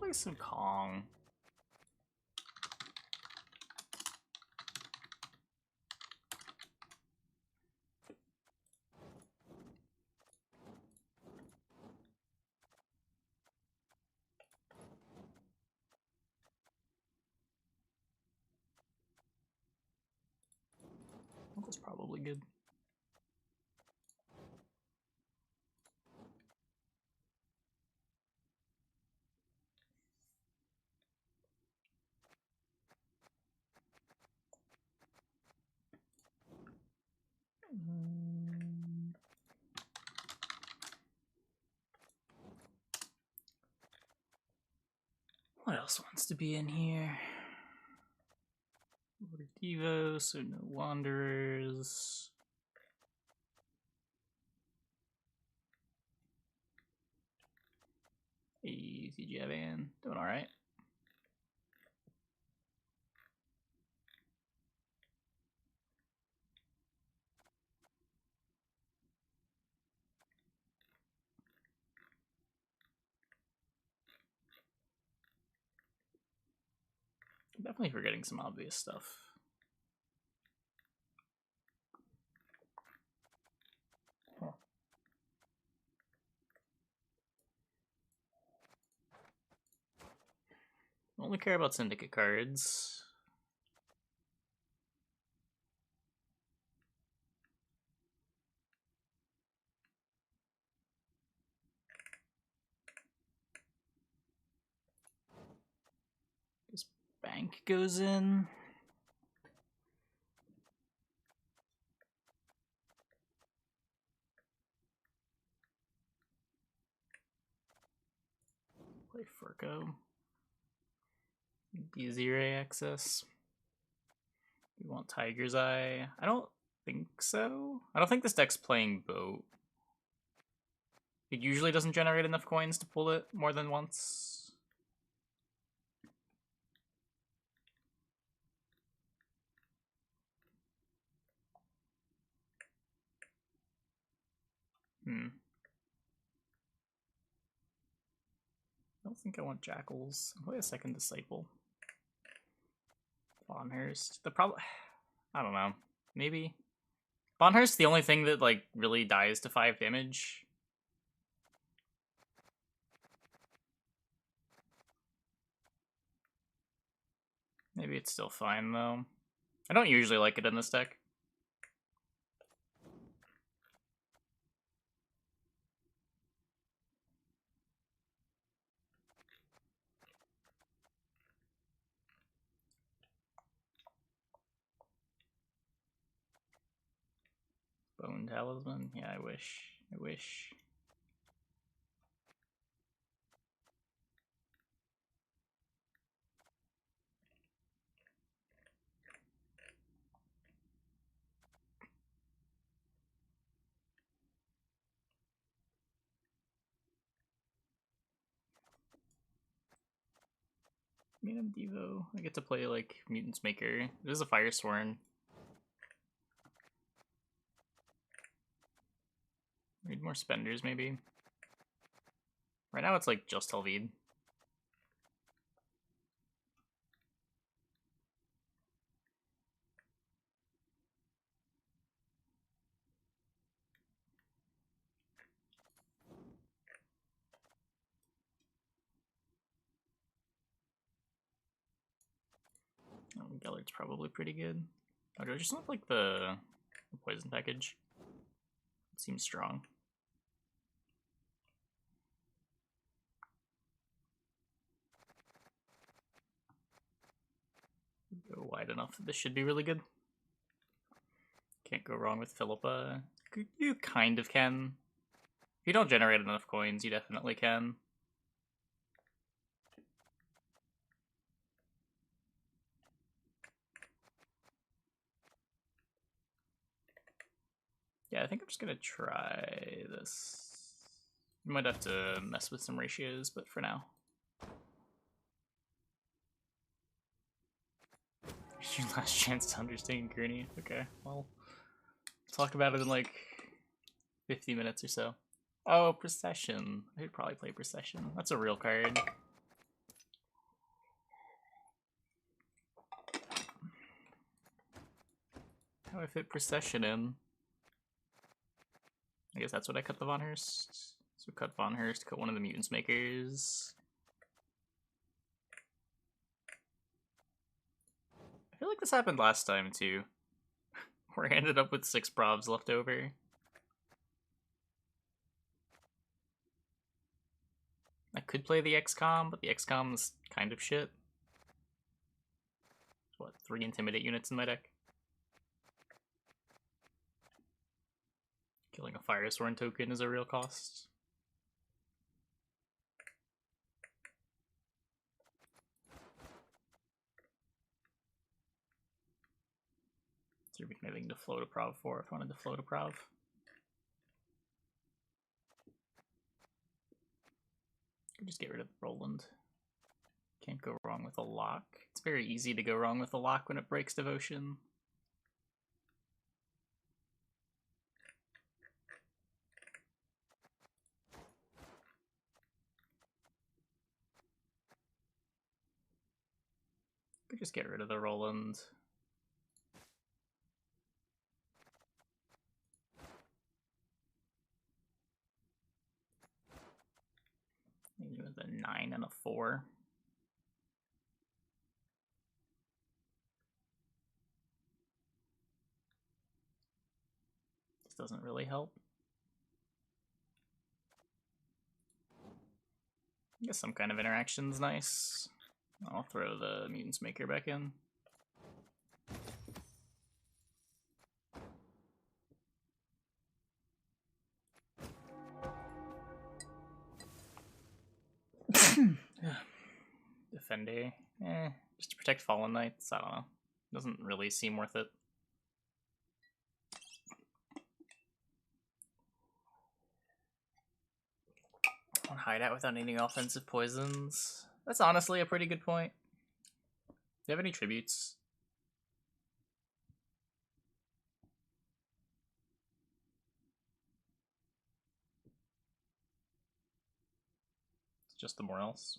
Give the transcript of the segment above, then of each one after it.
play some Kong. That's probably good. What else wants to be in here? We're Devo, so no Wanderers. Hey, CG Van, doing alright. Definitely forgetting some obvious stuff. Huh. Only care about syndicate cards. This bank goes in. Play Furco. D0 access. We want Tiger's Eye. I don't think so. I don't think this deck's playing Boat. It usually doesn't generate enough coins to pull it more than once. I don't think I want Jackals. I'll play a second Disciple. Bonhurst. The problem... I don't know. Maybe. Bonhurst, the only thing that, like, really dies to 5 damage. Maybe it's still fine, though. I don't usually like it in this deck. Bone Talisman? Yeah, I wish. I wish. I mean, I'm Devo. I get to play, like, Mutant's Maker. This is a Firesworn. Need more spenders, maybe. Right now it's, like, just Helvide. Oh, Gellard's probably pretty good. Oh, do I just want, like, the poison package? It seems strong. Go wide enough. This should be really good. Can't go wrong with Philippa. You kind of can. If you don't generate enough coins, you definitely can. Yeah, I think I'm just gonna try this. You might have to mess with some ratios, but for now. Your last chance to understand Gurney. Okay, well, talk about it in like 50 minutes or so. Oh, Procession. I should probably play Procession. That's a real card. how I fit Procession in. I guess that's what I cut the Von Hurst. So cut Von Hurst, cut one of the Mutants Makers. I feel like this happened last time too, where I ended up with 6 Bravs left over. I could play the XCOM, but the XCOM's kind of shit. What, 3 Intimidate units in my deck? Killing a Firesworn token is a real cost. Is there anything to float a Prov for if I wanted to float a Prov? Could just get rid of Roland. Can't go wrong with a lock. It's very easy to go wrong with a lock when it breaks Devotion. Could just get rid of the Roland. Maybe with a 9 and a 4. This doesn't really help. I guess some kind of interaction's nice. I'll throw the Mutants Maker back in. Defender. Just to protect Fallen Knights, I don't know. Doesn't really seem worth it. On hideout without needing offensive poisons. That's honestly a pretty good point. Do you have any tributes? It's just the Morels.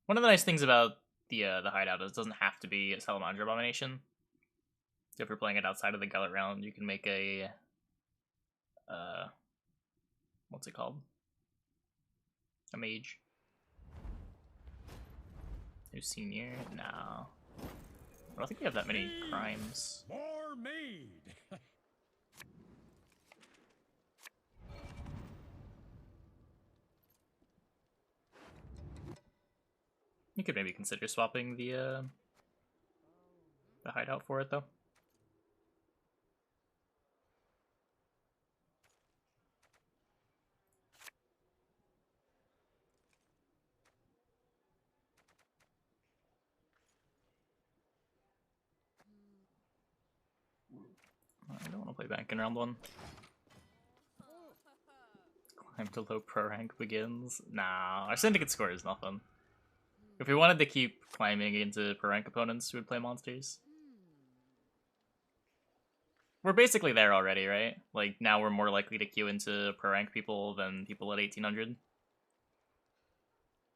One of the nice things about the hideout is it doesn't have to be a Salamander Abomination. So if you're playing it outside of the Gullet round, you can make a what's it called? A mage. New senior? No. I don't think we have that many crimes. More mead. You could maybe consider swapping the hideout for it, though. I don't want to play bank in round 1. Climb to low pro rank begins. Nah, our syndicate score is nothing. If we wanted to keep climbing into pro rank opponents, we would play monsters. We're basically there already, right? Like, now we're more likely to queue into pro rank people than people at 1800.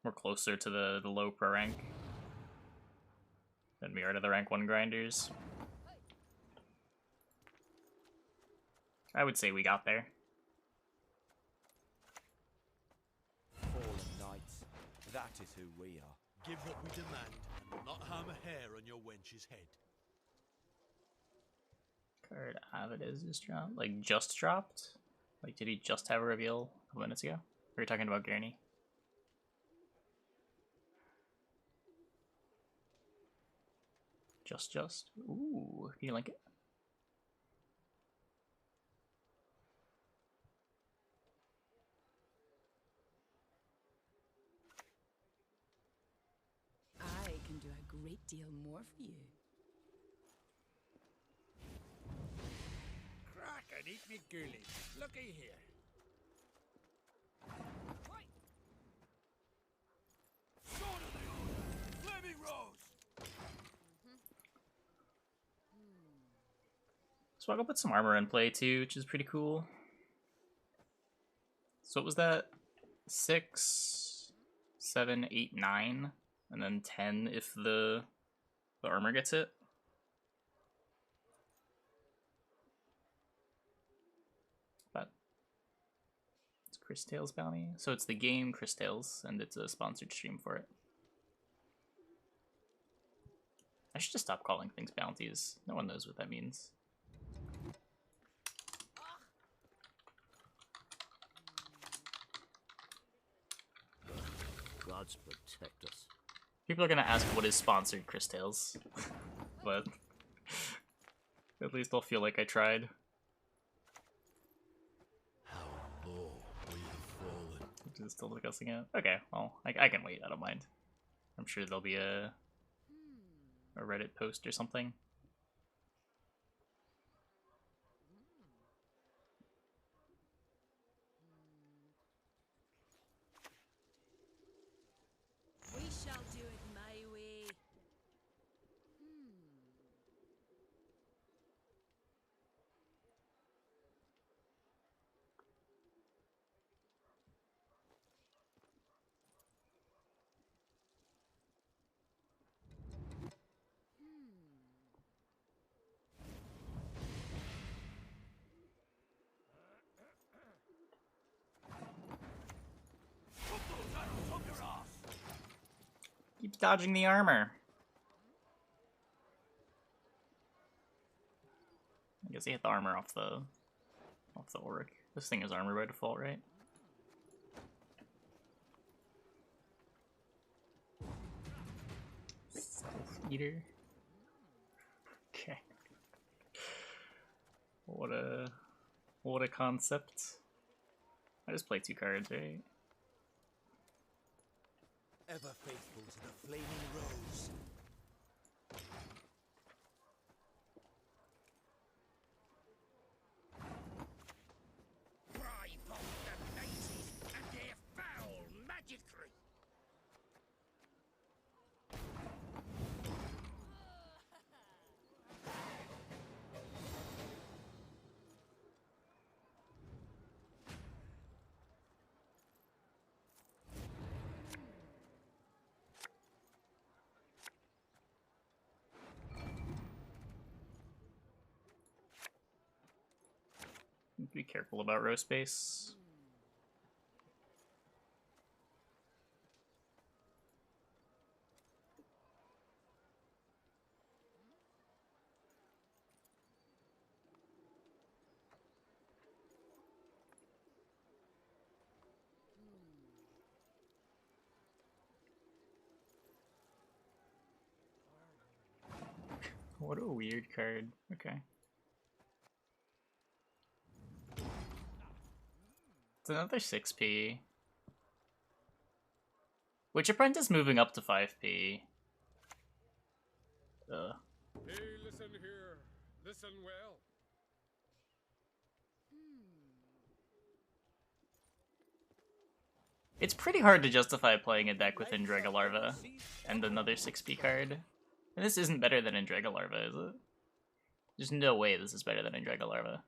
We're closer to the low pro rank than we are to the rank 1 grinders. I would say we got there. Fallen knights, that is who we are. Give what we demand, and we'll not harm a hair on your wench's head. Card Avides just dropped? Like, just dropped? Like, did he just have a reveal a couple minutes ago? Or are you talking about Gurney? Just? Ooh, can you link it? I can do a great deal more for you. Crack and eat me ghoulies. Looky here. Sword of the Order! Flaming Rose! So I'll put some armor in play too, which is pretty cool. So what was that? 6, 7, 8, 9, and then 10 if the armor gets hit. Cris Tales bounty. So it's the game Cris Tales, and it's a sponsored stream for it. I should just stop calling things bounties. No one knows what that means. Gods protect us. People are gonna ask what is sponsored Cris Tales, but at least I'll feel like I tried. How low we have fallen. Just still discussing it. Okay, well, I can wait. I don't mind. I'm sure there'll be a Reddit post or something. We shall do it my way. Put those arrows up your ass! Keeps dodging the armor. I guess he hit the armor off the orc. This thing is armor by default, right? Stealth Eater. Okay. What a concept. I just play 2 cards, right? Ever faithful to the flaming rose. Drive off the daisies and their foul magicry! Be careful about row space. What a weird card. Okay. It's another 6p. Witch Apprentice moving up to 5p. Ugh. Hey, listen here. Listen well. It's pretty hard to justify playing a deck with Indraga Larva and another 6p card. And this isn't better than Indraga Larva, is it? There's no way this is better than Indraga Larva.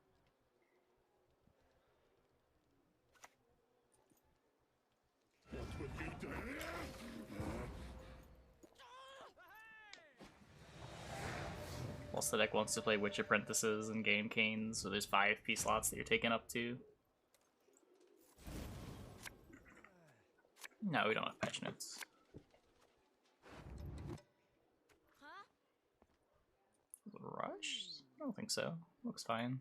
Plus the deck wants to play Witch Apprentices and Game Canes, so there's 5p slots that you're taking up to. No, we don't have patch notes. Rush? I don't think so. Looks fine.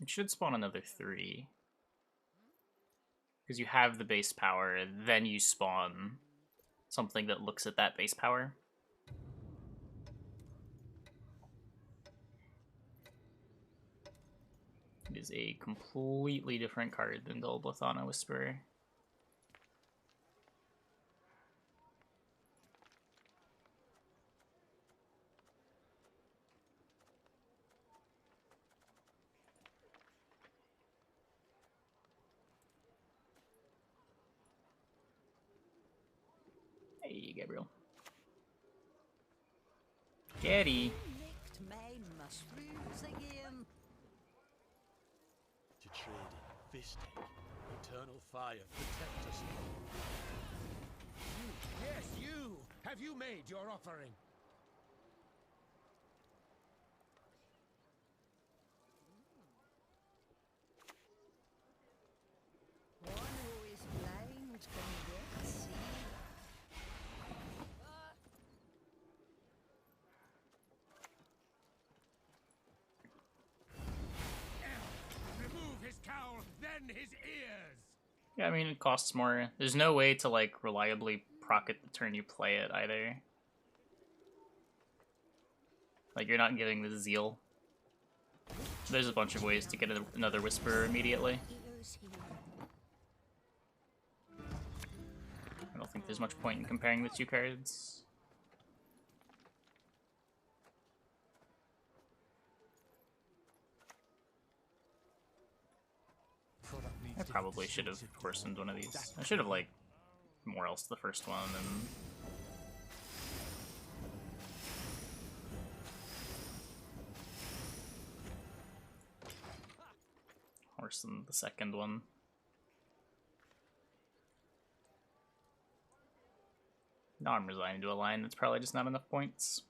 It should spawn another 3. Because you have the base power, then you spawn something that looks at that base power. It is a completely different card than Dull Blathana Whisperer. Hey, Gabriel. Gaddy. Licked my mushrooms again. To trade in fisting or to eternal fire protect us. Yes, you! Have you made your offering? One who is blind can yet see. Remove his cowl, then his ears! Yeah, I mean, it costs more. There's no way to, like, reliably proc it the turn you play it, either. Like, you're not getting the zeal. There's a bunch of ways to get another Whisperer immediately. Ears here. I don't think there's much point in comparing the two cards. I probably should have worsened one of these. I should have, like, more else the first one and... worsen the second one. Now I'm resigning to a line that's probably just not enough points.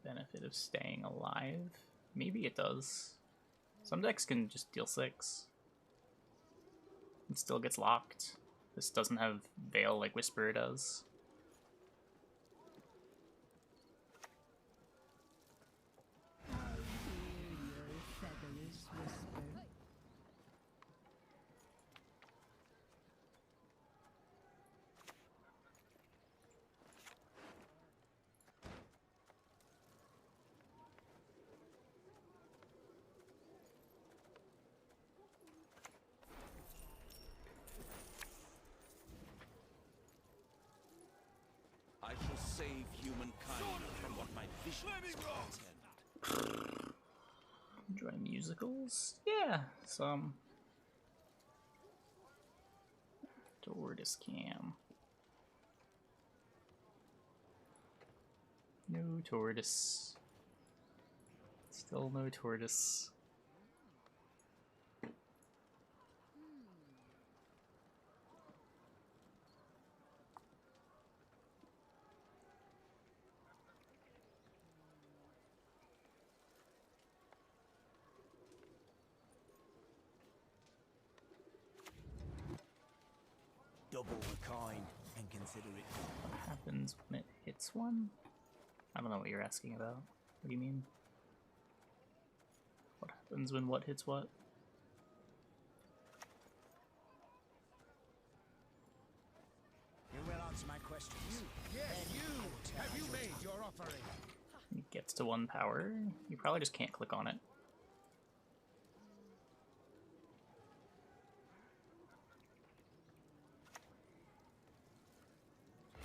Benefit of staying alive? Maybe it does. Some decks can just deal 6. It still gets locked. This doesn't have Veil like Whisperer does. I hear your feathers whisper. I shall save humankind from what my visions portend. Enjoy musicals? Yeah, some. Tortoise Cam. No tortoise. Still no tortoise. Double the coin and consider it. What happens when it hits one? I don't know what you're asking about. What do you mean? What happens when what hits what? You will answer my questions. Yes, you! Have you made your offering? It gets to 1 power. You probably just can't click on it.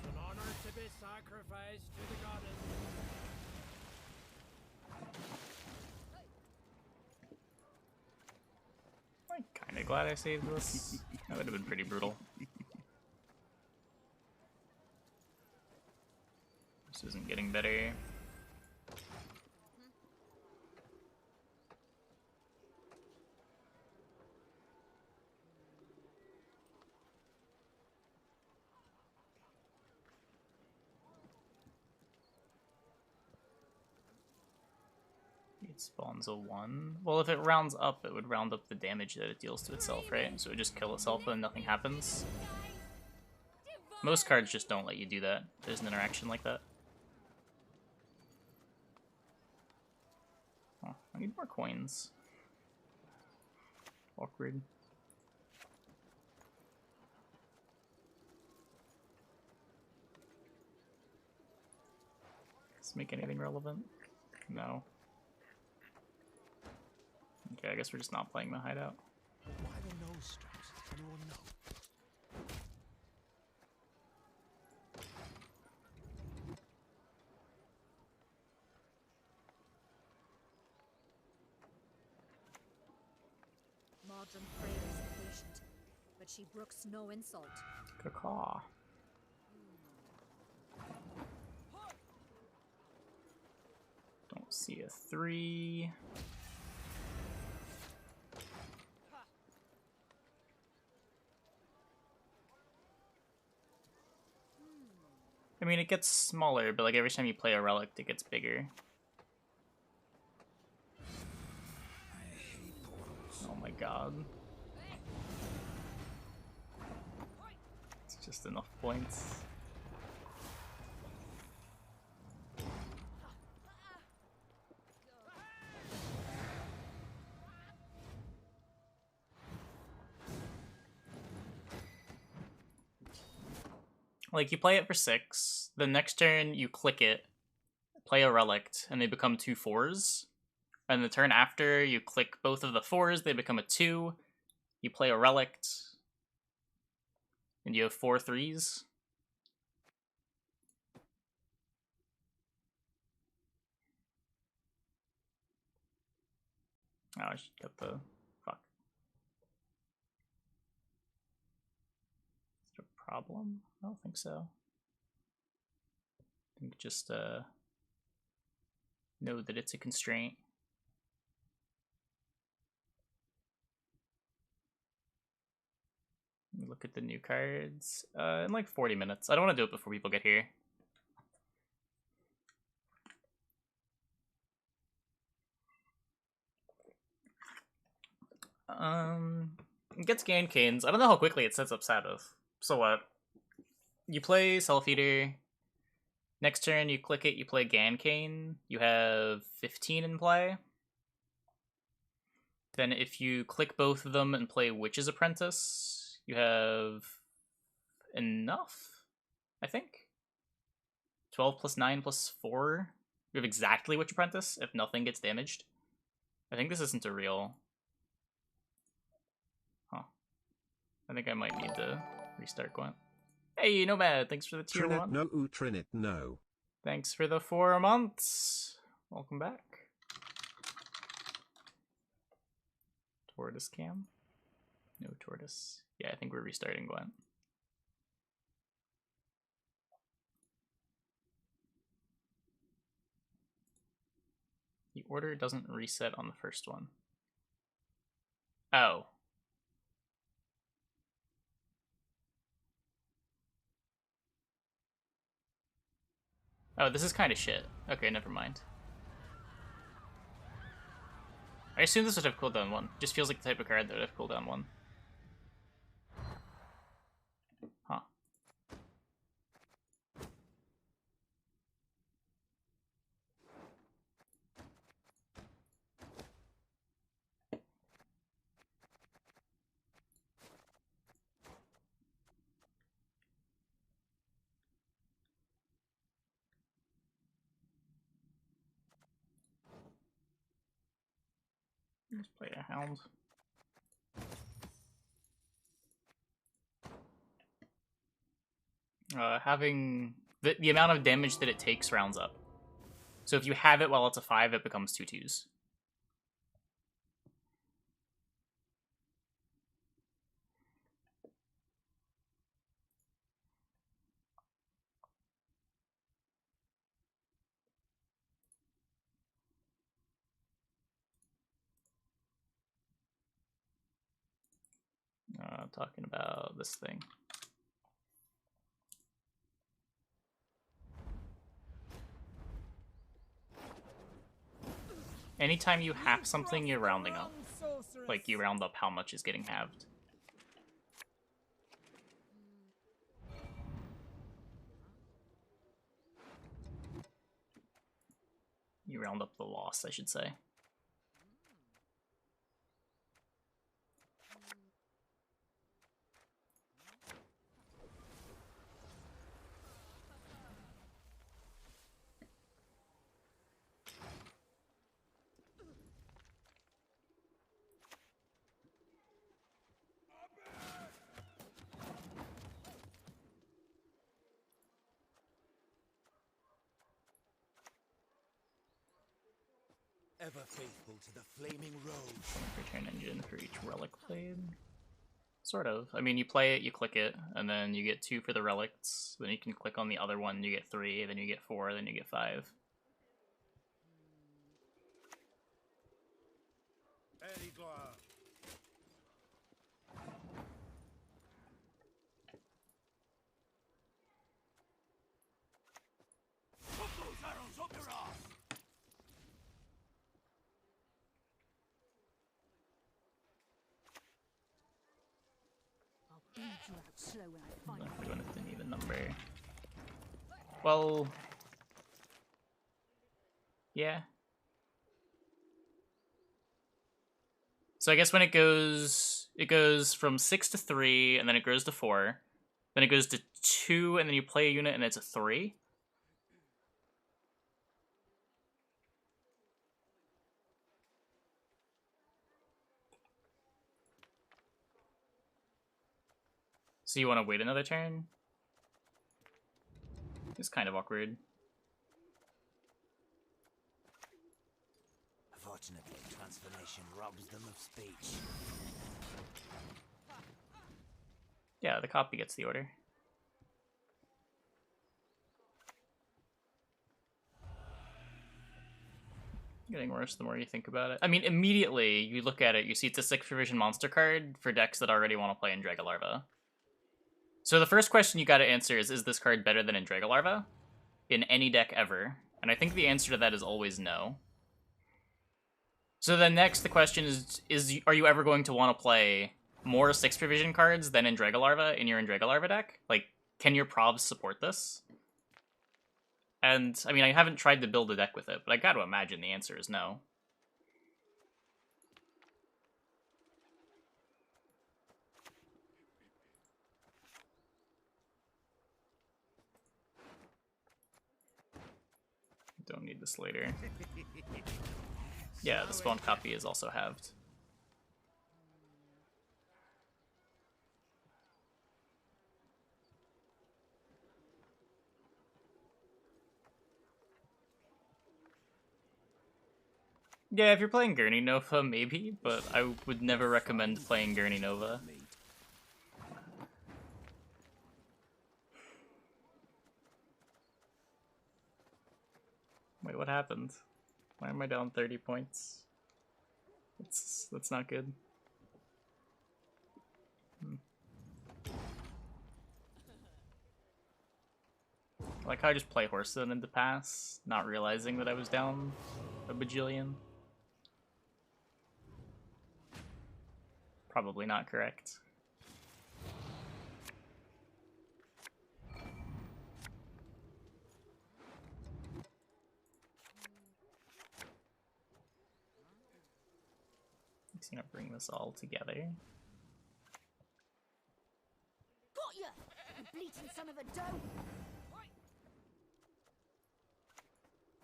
An honor to be sacrificed to the goddess. I'm kinda glad I saved this. That would have been pretty brutal. This isn't getting better. It spawns a 1. Well, if it rounds up, it would round up the damage that it deals to itself, right? So it would just kill itself and nothing happens. Most cards just don't let you do that. There's an interaction like that. Oh, I need more coins. Awkward. Does this make anything relevant? No. Okay, I guess we're just not playing the hideout. Why the nose straps? Anyone know? and frail as a patient, but she brooks no insult. Caw. Don't see a 3. I mean, it gets smaller, but like every time you play a relic, it gets bigger. Oh my god. It's just enough points. Like, you play it for 6, the next turn you click it, play a relict, and they become 2 4s. And the turn after, you click both of the 4s, they become a 2. You play a relict, and you have 4 3s. Oh, I should get the... Fuck. Is there a problem? I don't think so. I think just, know that it's a constraint. Look at the new cards in like 40 minutes. I don't want to do it before people get here. It gets Gan Canes. I don't know how quickly it sets up Sabbath. So what? You play Self Eater. Next turn, you click it, you play Gan Cane. You have 15 in play. Then if you click both of them and play Witch's Apprentice, you have enough, I think. 12 plus 9 plus 4. You have exactly Witch Apprentice if nothing gets damaged. I think this isn't a real... Huh. I think I might need to restart Gwent. Hey, Nomad, thanks for the tier 1. No, Trinit, no. Thanks for the 4 months. Welcome back. Tortoise cam? No tortoise. Yeah, I think we're restarting Gwent. The order doesn't reset on the first one. Oh. Oh, this is kind of shit. Okay, never mind. I assume this would have cooldown 1. Just feels like the type of card that would have cooldown 1. Huh. Let's play a Hound. Having the amount of damage that it takes rounds up. So if you have it while it's a 5, it becomes 2 2s. Talking about this thing. Anytime you half something, you're rounding up. Like, you round up how much is getting halved. You round up the loss, I should say. Ever faithful to the flaming road. Return engine for each relic played. Sort of. I mean, you play it, you click it, and then you get 2 for the relics. Then you can click on the other one, you get 3, then you get 4, then you get 5. Eddie Dwarves. Put those arrows up your ass! I'll beat you out slow when I find Not doing it an even number. Well, yeah. So I guess when it goes from 6 to 3, and then it goes to 4, then it goes to 2, and then you play a unit, and it's a 3. So you want to wait another turn? It's kind of awkward. Fortunately, transformation robs them of speech. Yeah, the copy gets the order. Getting worse the more you think about it. I mean, immediately you look at it, you see it's a 6th provision monster card for decks that already want to play in Larva. So the first question you gotta answer is this card better than in Larva? In any deck ever? And I think the answer to that is always no. So then next the question is are you ever going to want to play more 6th provision cards than in Larva in your Larva deck? Like, can your probs support this? And, I mean, I haven't tried to build a deck with it, but I gotta imagine the answer is no. Don't need this later. Yeah, the spawn copy is also halved. Yeah, if you're playing Gurney Nova, maybe, but I would never recommend playing Gurney Nova. Wait, what happened? Why am I down 30 points? That's not good. I like how I just play Horson into pass, not realizing that I was down a bajillion. Probably not correct. He's gonna bring this all together. Got ya! You bleating son of a doe!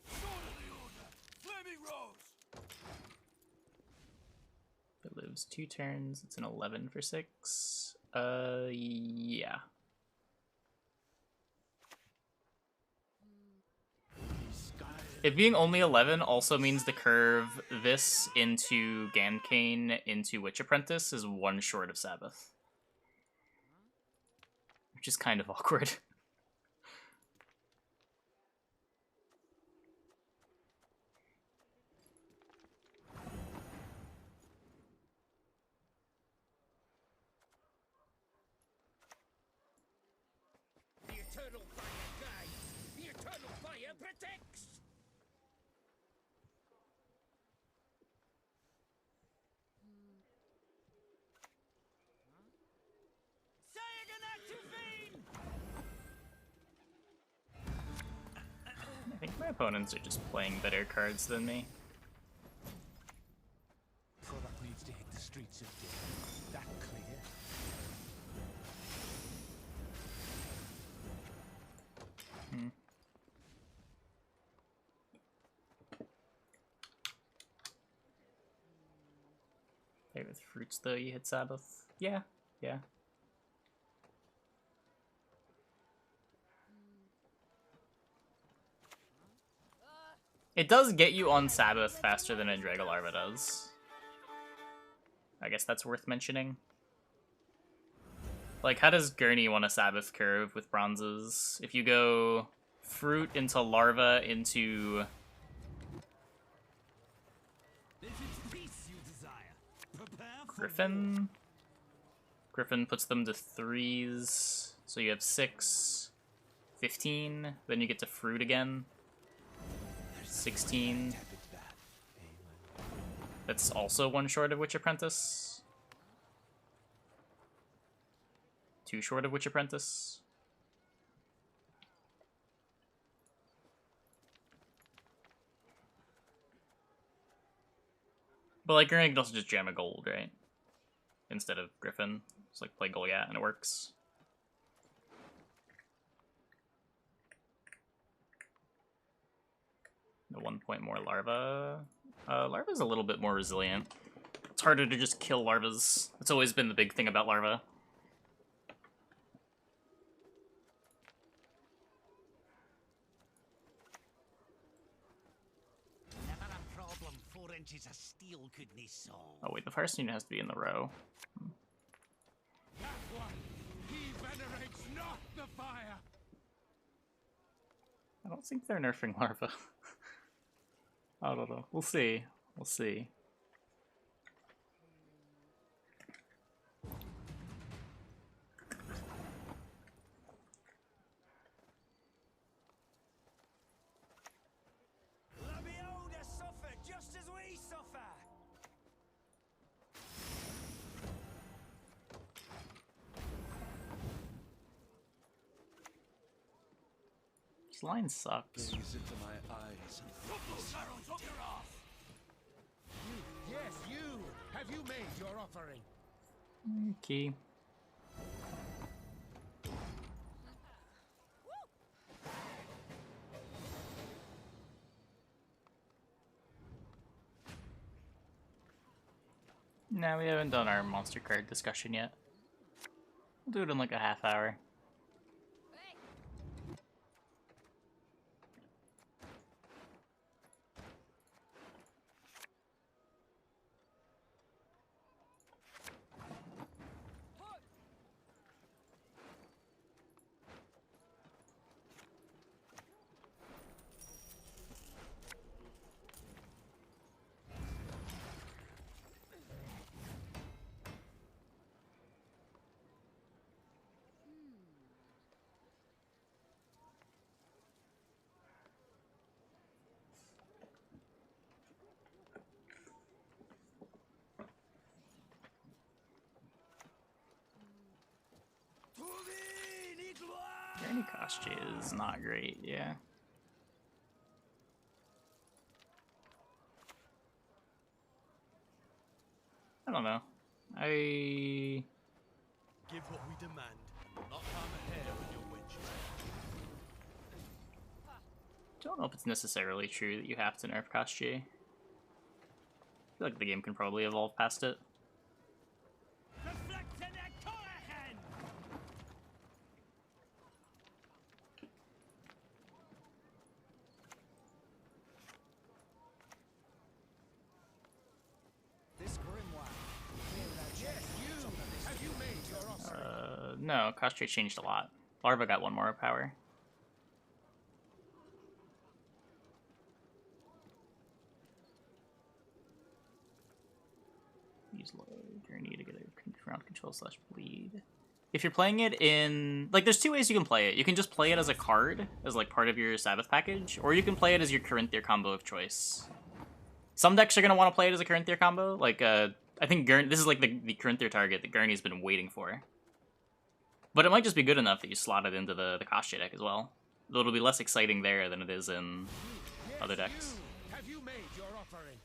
Sword of the Order! Flaming Rose! It lives 2 turns. It's an 11 for 6. Yeah. It being only 11 also means the curve this into Gancane into Witch Apprentice is 1 short of Sabbath. Which is kind of awkward. The eternal fire guides. The eternal fire protects. I think my opponents are just playing better cards than me. Product needs to hit the streets of death. That clear? Play with fruits though, you hit Sabbath. Yeah, yeah. It does get you on Sabbath faster than a Dragolarva does. I guess that's worth mentioning. Like, how does Gurney want a Sabbath curve with bronzes? If you go fruit into larva into... Griffin? Griffin puts them to 3s, so you have 6, 15, then you get to fruit again. 16. That's also 1 short of Witch Apprentice. 2 short of Witch Apprentice. But like, Gurney can also just jam a gold, right? Instead of Griffin. It's like play Goliath and it works. The 1 point more larva. Larva's a little bit more resilient. It's harder to just kill larvas. It's always been the big thing about larva. Never a problem 4 inches of steel couldn't solve. Oh wait, the fire student has to be in the row. That one, he venerates not the fire. I don't think they're nerfing larva. I don't know. We'll see. We'll see. The beholder suffered just as we suffer. This line sucks. Gaze into my eyes and Yes, you. Have you made your offering? Okay. Nah, we haven't done our monster card discussion yet. We'll do it in like a half hour. Gurney costume is not great, yeah. I don't know. I Give what we demand, not harm a hair on your wench. don't know if it's necessarily true that you have to nerf Koshie. I feel like the game can probably evolve past it. Reflect in their Corahan! This grimoire. Yes, you. Have you made your offering? No, Koshie changed a lot. Larva got 1 more power. Use Gurney to get a round control / bleed. If you're playing it in... Like, there's 2 ways you can play it. You can just play it as a card, as like part of your Sabbath package, or you can play it as your Corinthia combo of choice. Some decks are going to want to play it as a Corinthia combo. Like, I think this is like the Corinthia target that Gurney's been waiting for. But it might just be good enough that you slot it into the Koshie deck as well. Though it'll be less exciting there than it is in other decks. You. Have you made your offering?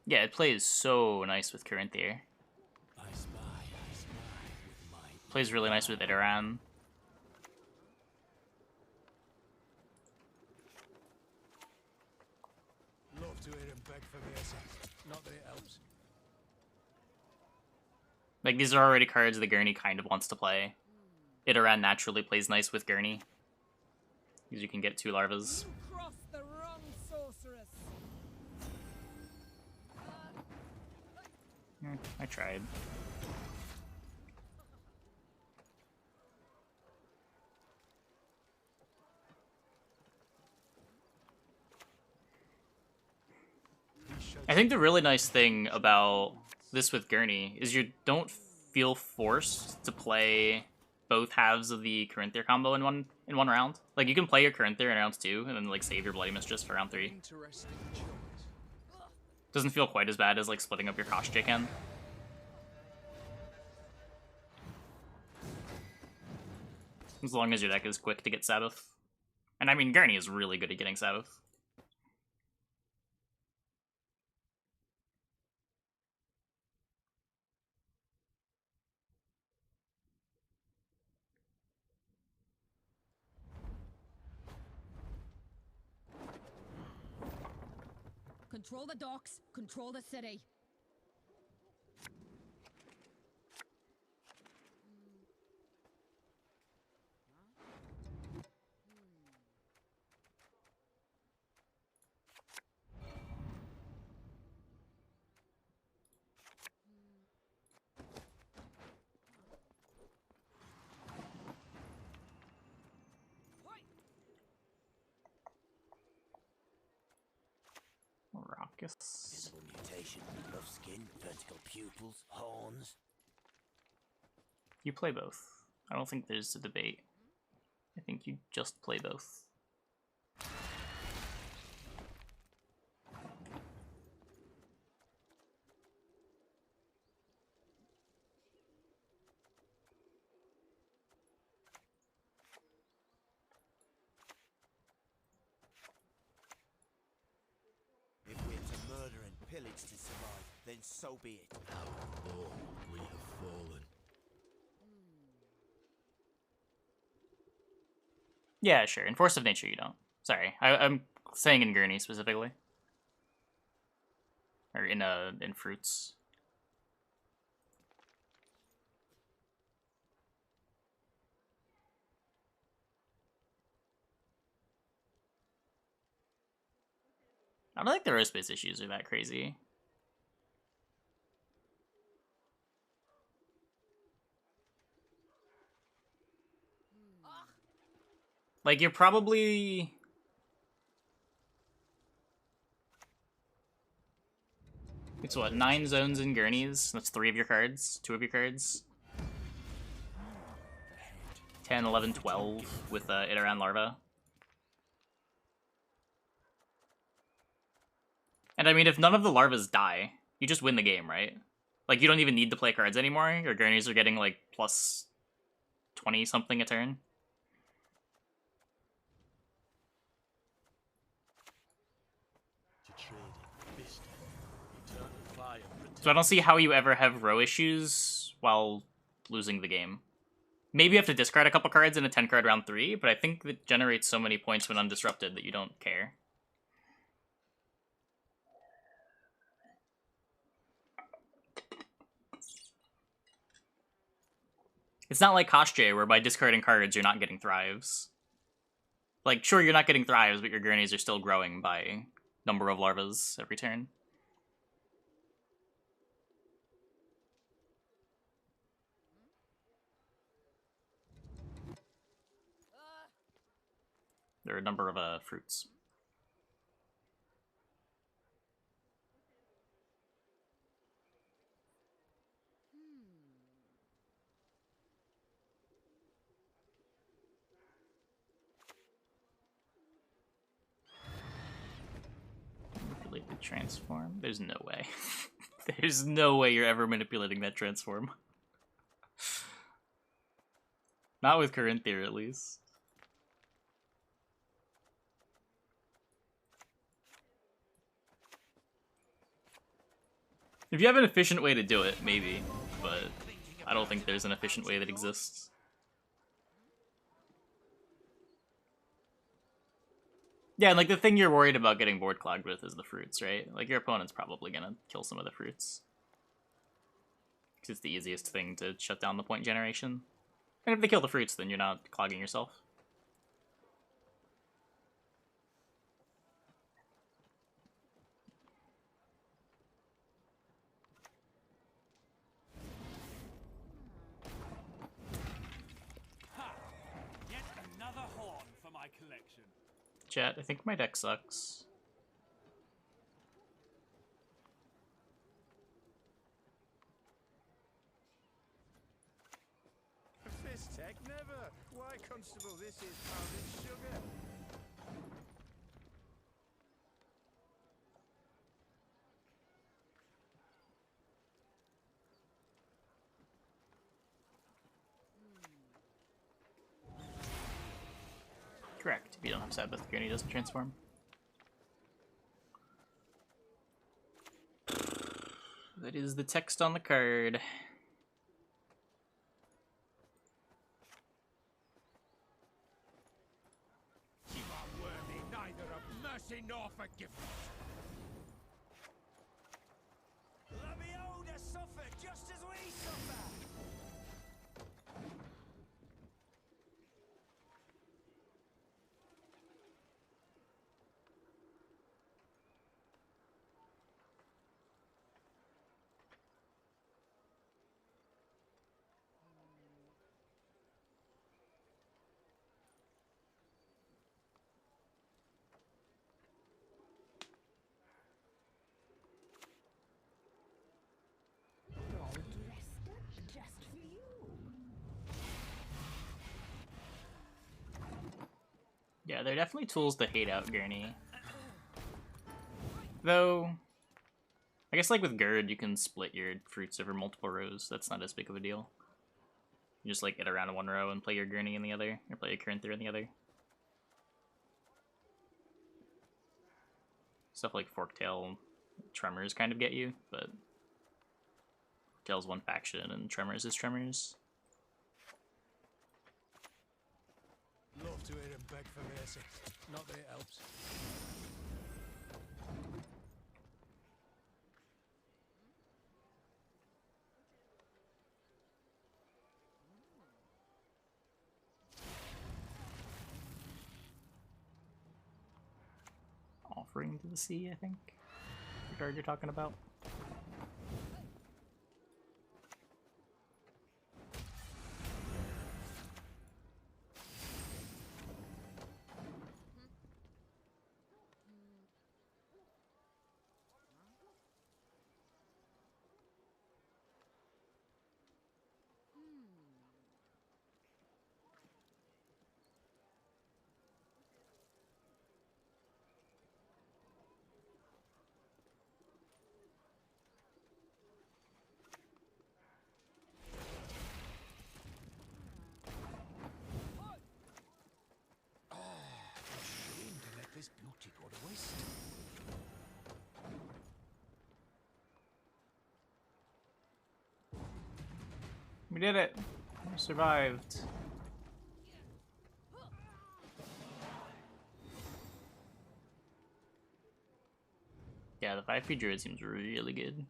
Yeah, it plays so nice with Corinthia. I spy with my... Plays really nice with Idoran. Love to hear him beg for mercy. Not that it helps. Like, these are already cards that Gurney kind of wants to play. Iteran naturally plays nice with Gurney, because you can get 2 larvas. You crossed the wrong sorceress. I tried. I think the really nice thing about this with Gurney is you don't feel forced to play both halves of the Corinthier combo in one round. Like, you can play your Corinthier in round 2 and then like save your Bloody Mistress for round 3. Interesting choice. Doesn't feel quite as bad as like splitting up your Koshchei can. As long as your deck is quick to get Sabbath. And I mean, Gurney is really good at getting Sabbath. Control the docks, control the city. Raucous. Visible mutation, rough skin, vertical pupils, horns. You play both. I don't think there's a debate. I think you just play both. If we're to murder and pillage to survive, then so be it. How low we have fallen. Yeah, sure. In Force of Nature, you don't. Sorry, I'm saying in Gurney specifically, or in Fruits. I don't think the aerospace issues are that crazy. Like, you're probably... It's what, 9 zones in Gurneys? That's 3 of your cards, 2 of your cards. 10, 11, 12 with Iteran Larva. And I mean, if none of the larvas die, you just win the game, right? Like, you don't even need to play cards anymore. Your Gurneys are getting, like, plus 20-something a turn. So I don't see how you ever have row issues while losing the game. Maybe you have to discard a couple cards in a 10-card round 3, but I think that generates so many points when undisrupted that you don't care. It's not like Koshchei, where by discarding cards you're not getting thrives. Like, sure, you're not getting thrives, but your Gurneys are still growing by number of larvas every turn. There are a number of fruits. Manipulate the transform? There's no way. There's no way you're ever manipulating that transform. Not with Corinthier, at least. If you have an efficient way to do it, maybe, but I don't think there's an efficient way that exists. Yeah, and like the thing you're worried about getting board clogged with is the fruits, right? Like your opponent's probably gonna kill some of the fruits. Because it's the easiest thing to shut down the point generation. And if they kill the fruits, then you're not clogging yourself. Ha! Yet another horn for my collection. Chat, I think my deck sucks. This tech never. Why, Constable, this is powdered sugar. Correct. If you don't have Sabbath, Gurney doesn't transform. That is the text on the card. You are worthy neither of mercy nor forgiveness. Let me older suffer just as we suffer. All dressed up just for you. Yeah, they're definitely tools to hate out Gurney. Though, I guess like with Gerd, you can split your fruits over multiple rows. That's not as big of a deal. You just like get around in one row and play your Gurney in the other, or play your Corinther in the other. Stuff like Forktail, Tremors kind of get you, but Forktail's one faction and Tremors is Tremors. Love to hear him beg for mercy. Not that it helps. Offering to the Sea, I think. The card you're talking about. Shame to let this beauty go to waste. We did it! We survived. Yeah, the 5P Druid seems really good.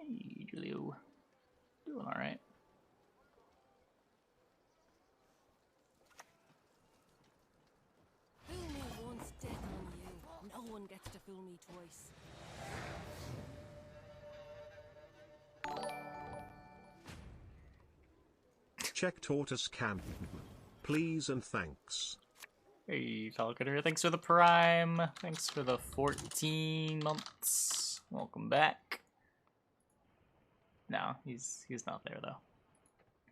Hey, Julio. Doing alright. Fool me once, dead on you. No one gets to fool me twice. Check Tortoise Camp. Please and thanks. Hey, Falconer, thanks for the Prime. Thanks for the 14 months. Welcome back. No, he's not there though.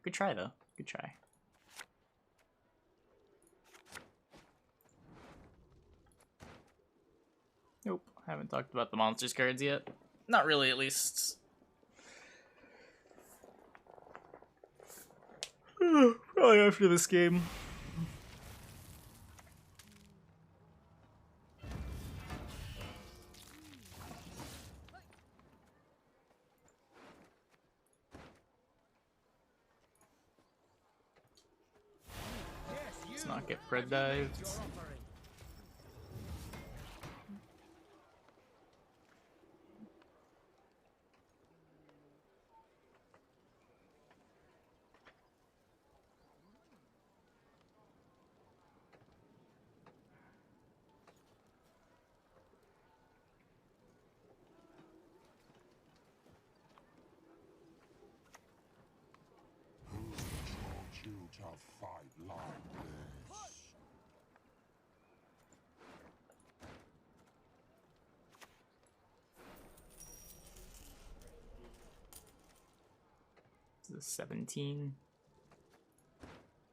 Good try though. Good try. Nope, haven't talked about the monsters cards yet. Not really, at least. Probably after this game. Let's not get bread dived. This is 17.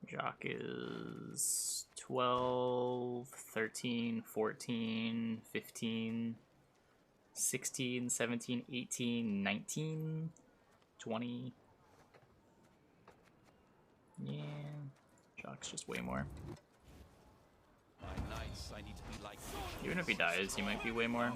Jock is 12, 13, 14, 15, 16, 17, 18, 19, 20. Yeah, Jock's just way more. My knights, I need to be like Even if he dies, he might be way more.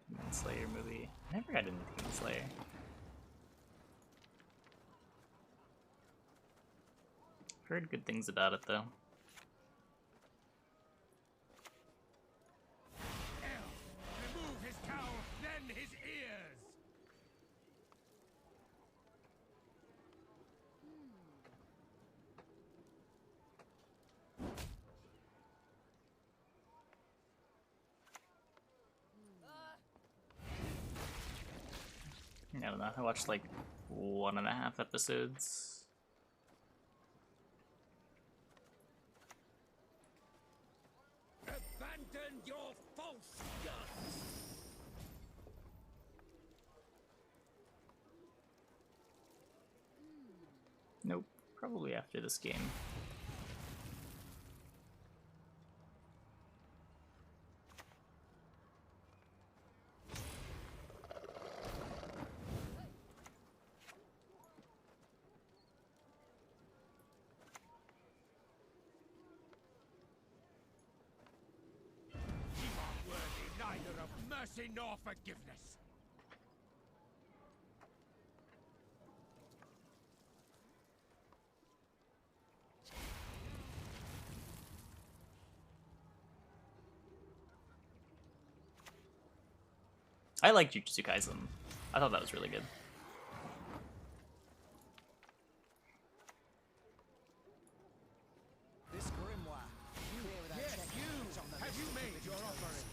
Demon Slayer movie. I never got into Demon Slayer. Heard good things about it though. Remove his cowl, then his ears! I don't know. I watched like 1.5 episodes. Abandon your false gods! Nope. Probably after this game. You are worthy neither of mercy nor forgiveness! I like Jujutsu Kaisen. I thought that was really good. This grimoire, have you made your offering?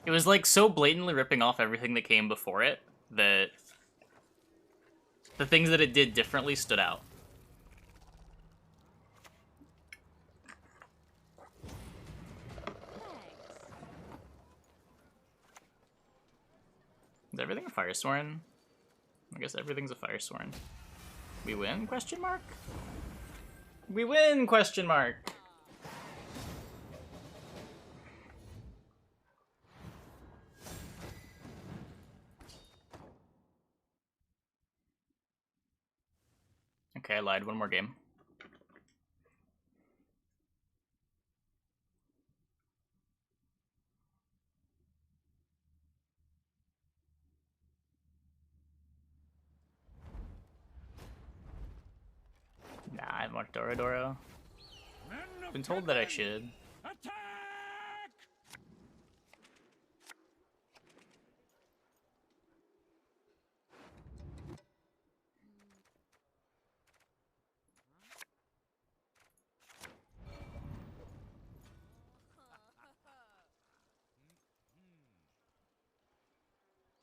It was like so blatantly ripping off everything that came before it that the things that it did differently stood out. Is everything a Firesworn? I guess everything's a Firesworn. We win? Question mark? We win? Question mark. Okay, I lied. One more game. Nah, I haven't watched Dorodoro. Been told that I should. Attack!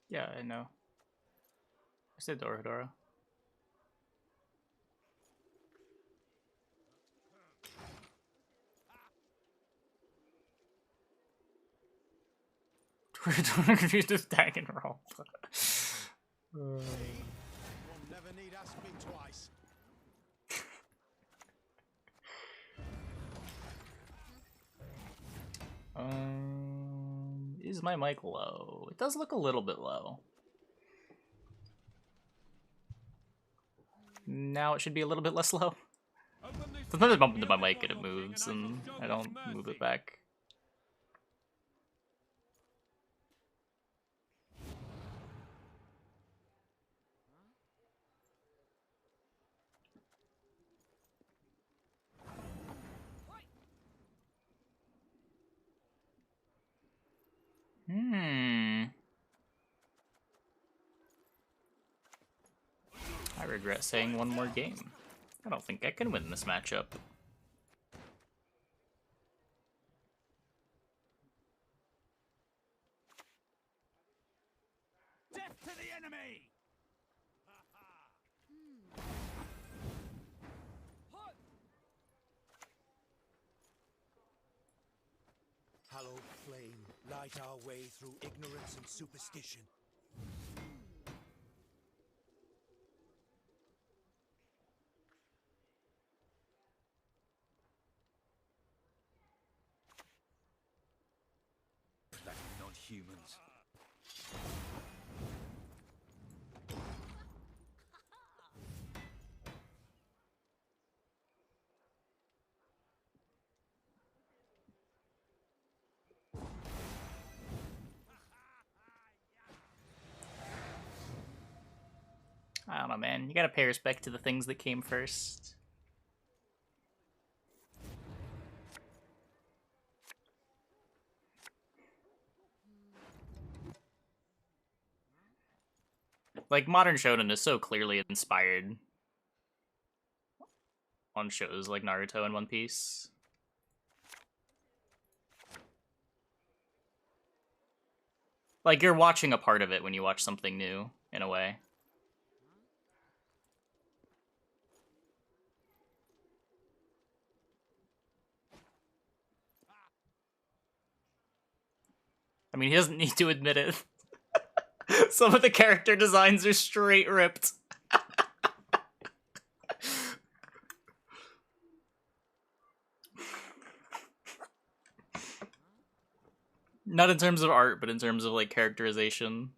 Yeah, I know. I said Dorodoro. Just tag and roll. You'll never need ask me twice. Is my mic low? It does look a little bit low. Now it should be a little bit less low. Sometimes I bump into my mic and it moves, and I don't move it back. I regret saying one more game. I don't think I can win this matchup. Death to the enemy! Hallowed flame, light our way through ignorance and superstition. Bloody non-humans. I don't know, man. You gotta pay respect to the things that came first. Like, modern shonen is so clearly inspired on shows like Naruto and One Piece. Like, you're watching a part of it when you watch something new, in a way. I mean, he doesn't need to admit it. Some of the character designs are straight ripped. Not in terms of art, but in terms of, like, characterization.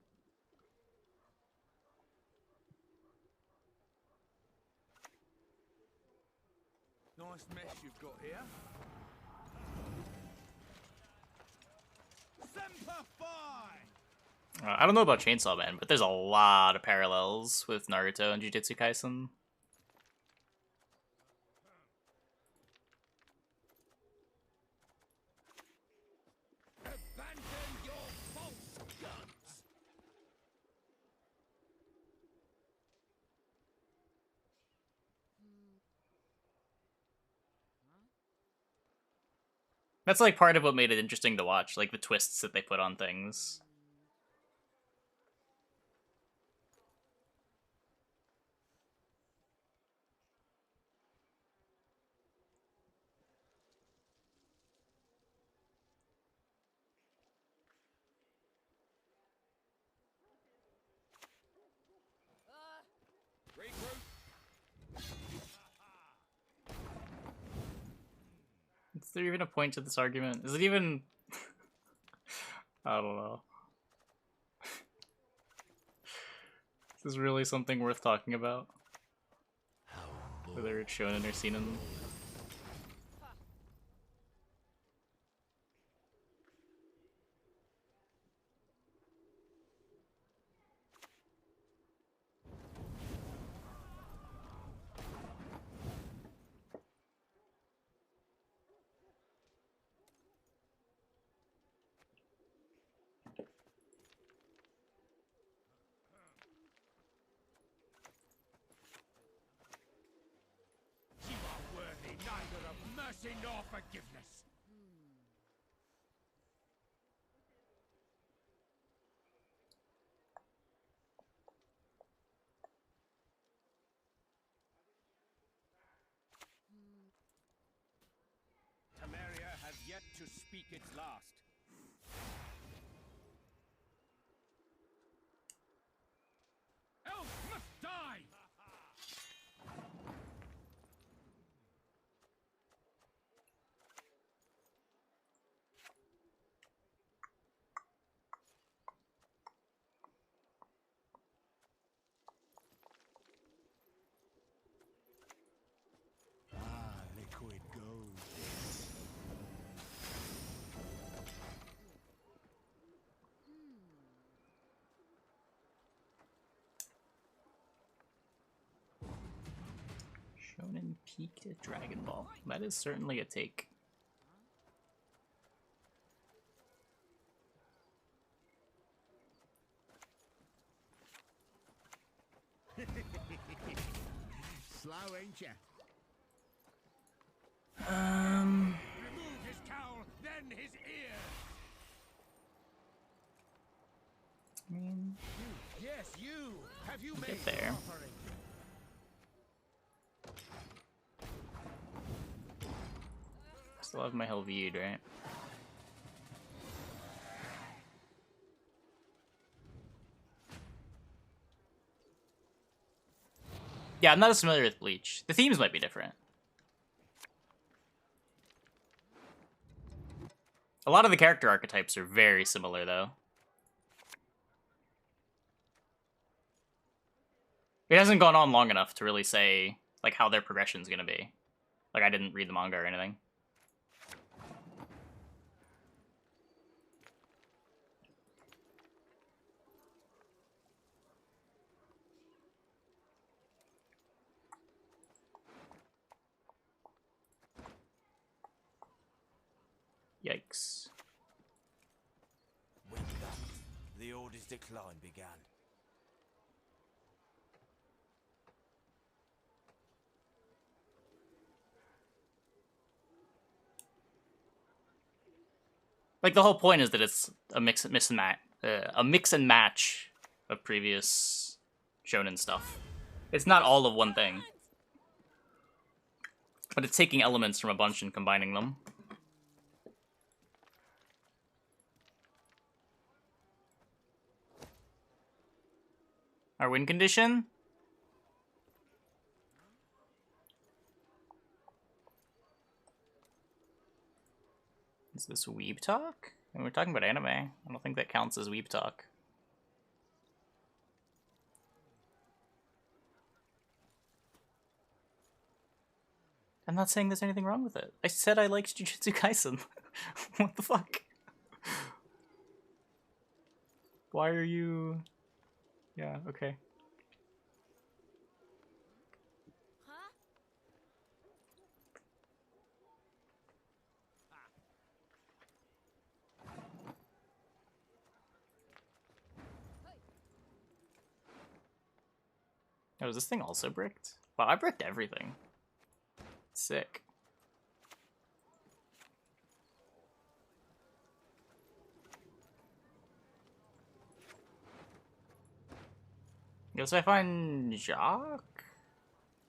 Nice mess you've got here. Semper Fi! I don't know about Chainsaw Man, but there's a lot of parallels with Naruto and Jujutsu Kaisen. Abandon your false guns! That's, like, part of what made it interesting to watch, like, the twists that they put on things. Is there even a point to this argument? Is it even... I don't know. Is this really something worth talking about? Whether it's shonen or seinen? You are worthy neither of mercy nor forgiveness. Temeria has yet to speak its last. peaked at Dragon Ball. That is certainly a take. Slow, ain't ya? Remove his cowl, then his ear. I mean, Yes, you. Have you get made there. an offering? Still have my Helvied, right? Yeah, I'm not as familiar with Bleach. The themes might be different. A lot of the character archetypes are very similar, though. It hasn't gone on long enough to really say, like, how their progression's gonna be. Like, I didn't read the manga or anything. Yikes. With that, the Order's decline began. Like, the whole point is that it's a mix and match of previous shonen stuff. It's not all of one thing. But it's taking elements from a bunch and combining them. Our win condition? Is this weeb talk? And we're talking about anime. I don't think that counts as weeb talk. I'm not saying there's anything wrong with it. I said I liked Jujutsu Kaisen. What the fuck? Why are you... Yeah, okay. Oh, is this thing also bricked? Wow, I bricked everything. Sick. Guess I find Jacques?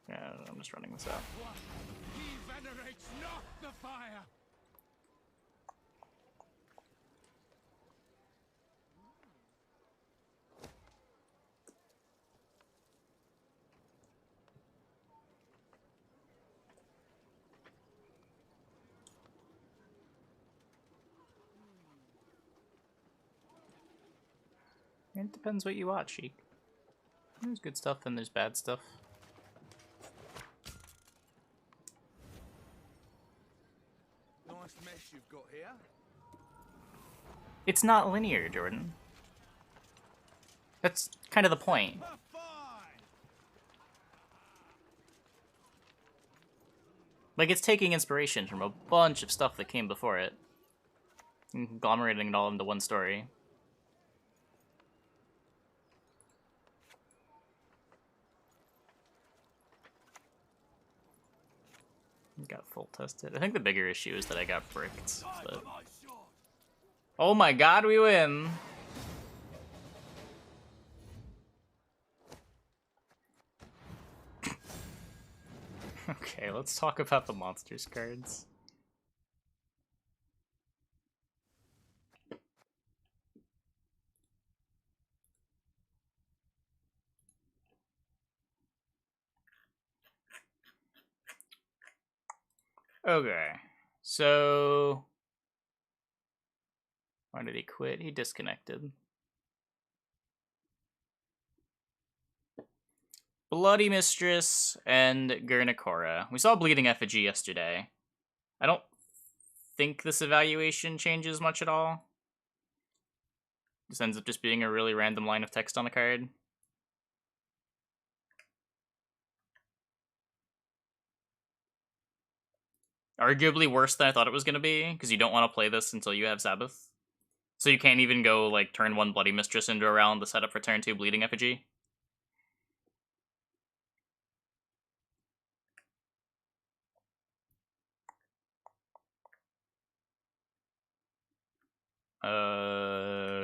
Yeah, I'm just running this out. He venerates not the fire. It depends what you watch, Sheik. There's good stuff and there's bad stuff. Nice mess you've got here. It's not linear, Jordan. That's kind of the point. Like, it's taking inspiration from a bunch of stuff that came before it and conglomerating it all into one story. Got full tested. I think the bigger issue is that I got bricked. But... Oh my god, we win! Okay, let's talk about the monsters cards. Okay, so... Why did he quit? He disconnected. Bloody Mistress and Gurnikora. We saw Bleeding Effigy yesterday. I don't think this evaluation changes much at all. This ends up just being a really random line of text on the card. arguably worse than I thought it was going to be, because you don't want to play this until you have Sabbath. So you can't even go, like, turn 1 Bloody Mistress into a round to set up for turn 2 Bleeding Effigy.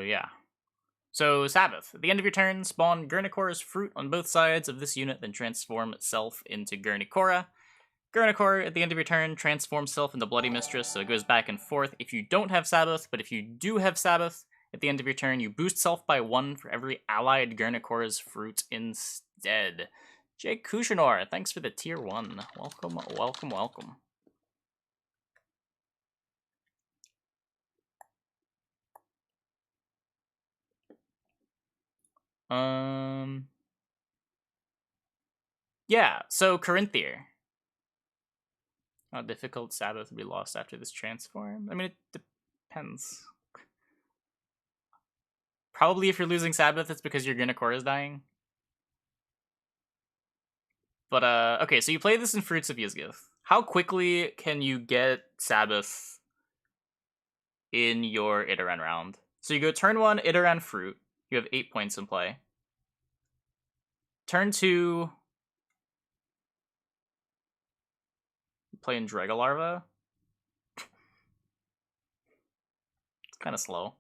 Yeah. So, Sabbath. At the end of your turn, spawn Gurnicora's fruit on both sides of this unit, then transform itself into Gurnicora. Gurnicora, at the end of your turn, transforms itself into Bloody Mistress, so it goes back and forth if you don't have Sabbath, but if you do have Sabbath, at the end of your turn, you boost self by 1 for every allied Gurnicora's fruit instead. Jake Kushinor, thanks for the tier 1. Welcome, welcome, welcome. Yeah, so Corinthier. How difficult Sabbath will be lost after this transform? I mean, it depends. Probably if you're losing Sabbath, it's because your Gurnicora is dying. But, okay, so you play this in Fruits of Yizgith. How quickly can you get Sabbath in your Iteran round? So you go turn 1, Iteran Fruit. You have 8 points in play. Turn 2, play in Dragalarva. It's kind of slow.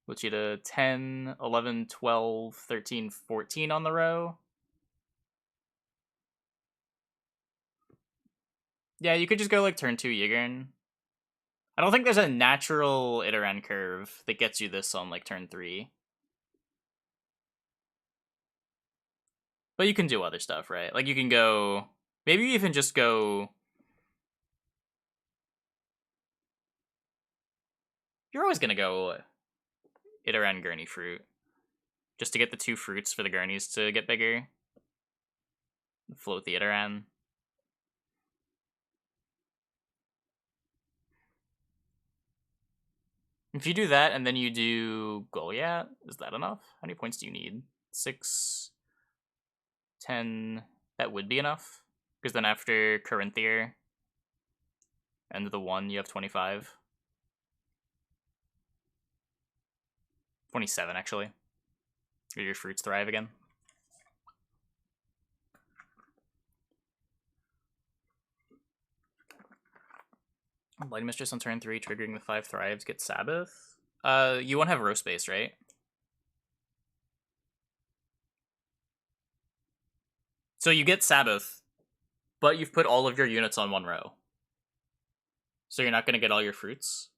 Puts you to 10, 11, 12, 13, 14 on the row. Yeah, you could just go like turn 2 Yigern. I don't think there's a natural Iteran curve that gets you this on like turn 3. But you can do other stuff, right? Like you can go, maybe you even just go. You're always gonna go Iteran Gurney Fruit. Just to get the 2 fruits for the Gurneys to get bigger. Float the Iteran. If you do that and then you do Goliath, is that enough? How many points do you need? 6, 10. That would be enough. Because then after Corinthier and the 1, you have 25. 27, actually. Your fruits thrive again. Bloody Mistress on turn 3, triggering the 5 thrives, get Sabbath. You won't have row space, right? So you get Sabbath, but you've put all of your units on 1 row. So you're not going to get all your fruits.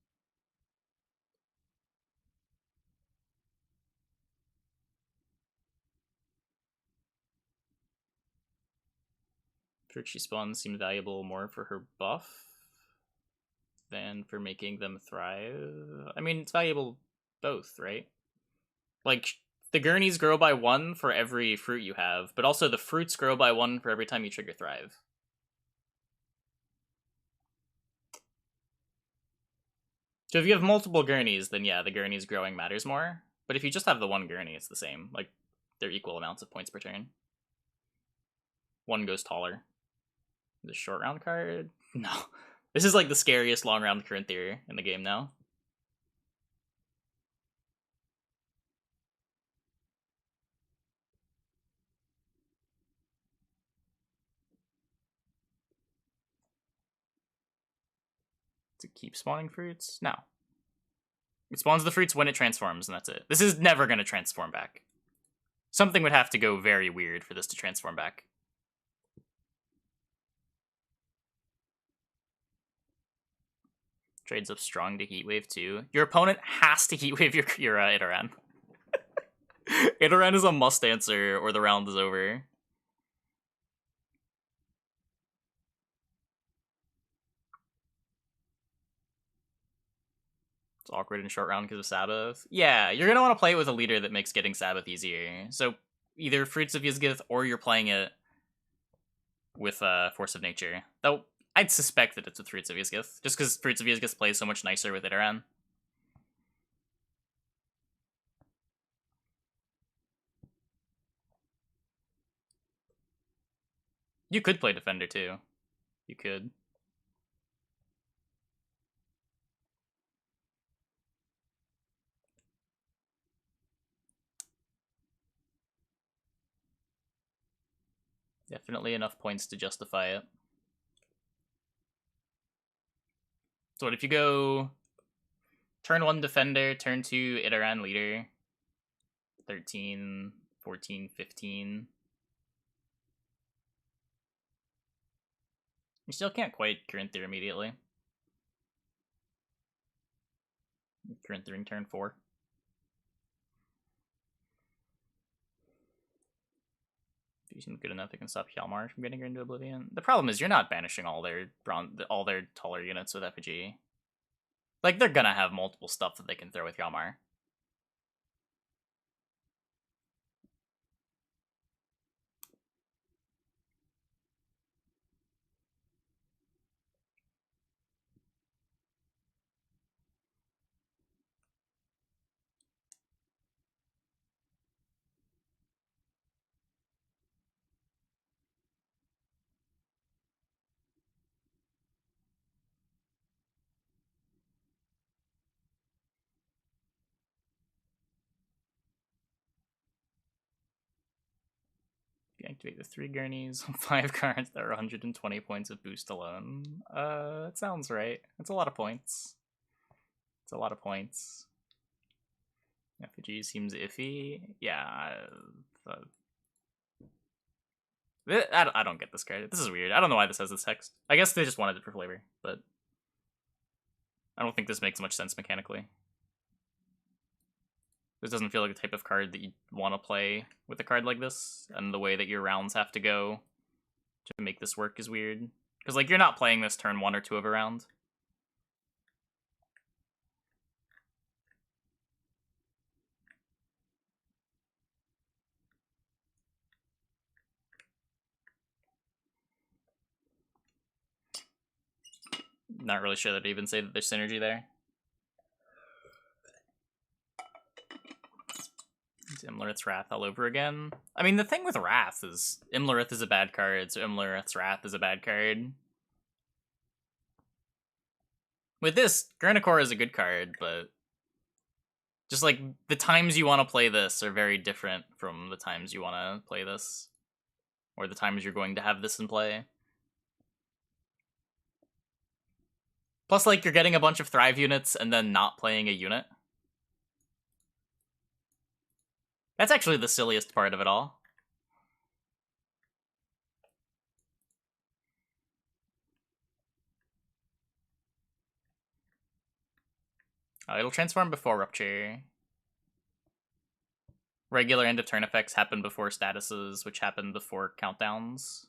Fruit she spawns seems valuable more for her buff than for making them thrive. I mean, it's valuable both, right? Like, the Gurneys grow by 1 for every fruit you have, but also the fruits grow by 1 for every time you trigger Thrive. So if you have multiple Gurneys, then yeah, the Gurneys growing matters more. But if you just have the 1 Gurney, it's the same. Like, they're equal amounts of points per turn. 1 goes taller. The short round card? No. This is like the scariest long round Corinthier in the game now. To keep spawning fruits? No. It spawns the fruits when it transforms, and that's it. This is never going to transform back. Something would have to go very weird for this to transform back. Trades up strong to Heatwave too. Your opponent has to Heatwave your Iteran. Iteran is a must answer or the round is over. It's awkward in short round because of Sabbath. Yeah, you're going to want to play it with a leader that makes getting Sabbath easier. So either Fruits of Yizgith or you're playing it with Force of Nature. Though I'd suspect that it's with Fruits of Yizgith, just because Fruits of Yizgith plays so much nicer with Iteran. You could play Defender too. You could. Definitely enough points to justify it. So what if you go turn 1 defender, turn 2 Iteran leader, 13, 14, 15. You still can't quite Corinthian immediately. Corinthian turn 4. If you seem good enough, it can stop Hjalmar from getting her into oblivion. The problem is you're not banishing all their taller units with effigy. Like, they're gonna have multiple stuff that they can throw with Hjalmar. If you activate the 3 gurneys on 5 cards, there are 120 points of boost alone. That sounds right. That's a lot of points. It's a lot of points. Effigy seems iffy. Yeah. I don't get this card. This is weird. I don't know why this has this text. I guess they just wanted it for flavor, but I don't think this makes much sense mechanically. This doesn't feel like the type of card that you want to play with a card like this, and the way that your rounds have to go to make this work is weird. Because, like, you're not playing this turn 1 or 2 of a round. Not really sure that I'd even say that there's synergy there. It's Imlerith's Wrath all over again. I mean, the thing with Wrath is Imlerith is a bad card, so Imlerith's Wrath is a bad card. With this, Gurnikor is a good card, but just like the times you want to play this are very different from the times you want to play this, or the times you're going to have this in play. Plus, like, you're getting a bunch of Thrive units and then not playing a unit. That's actually the silliest part of it all. It'll transform before Rupture. Regular end of turn effects happen before statuses, which happen before countdowns.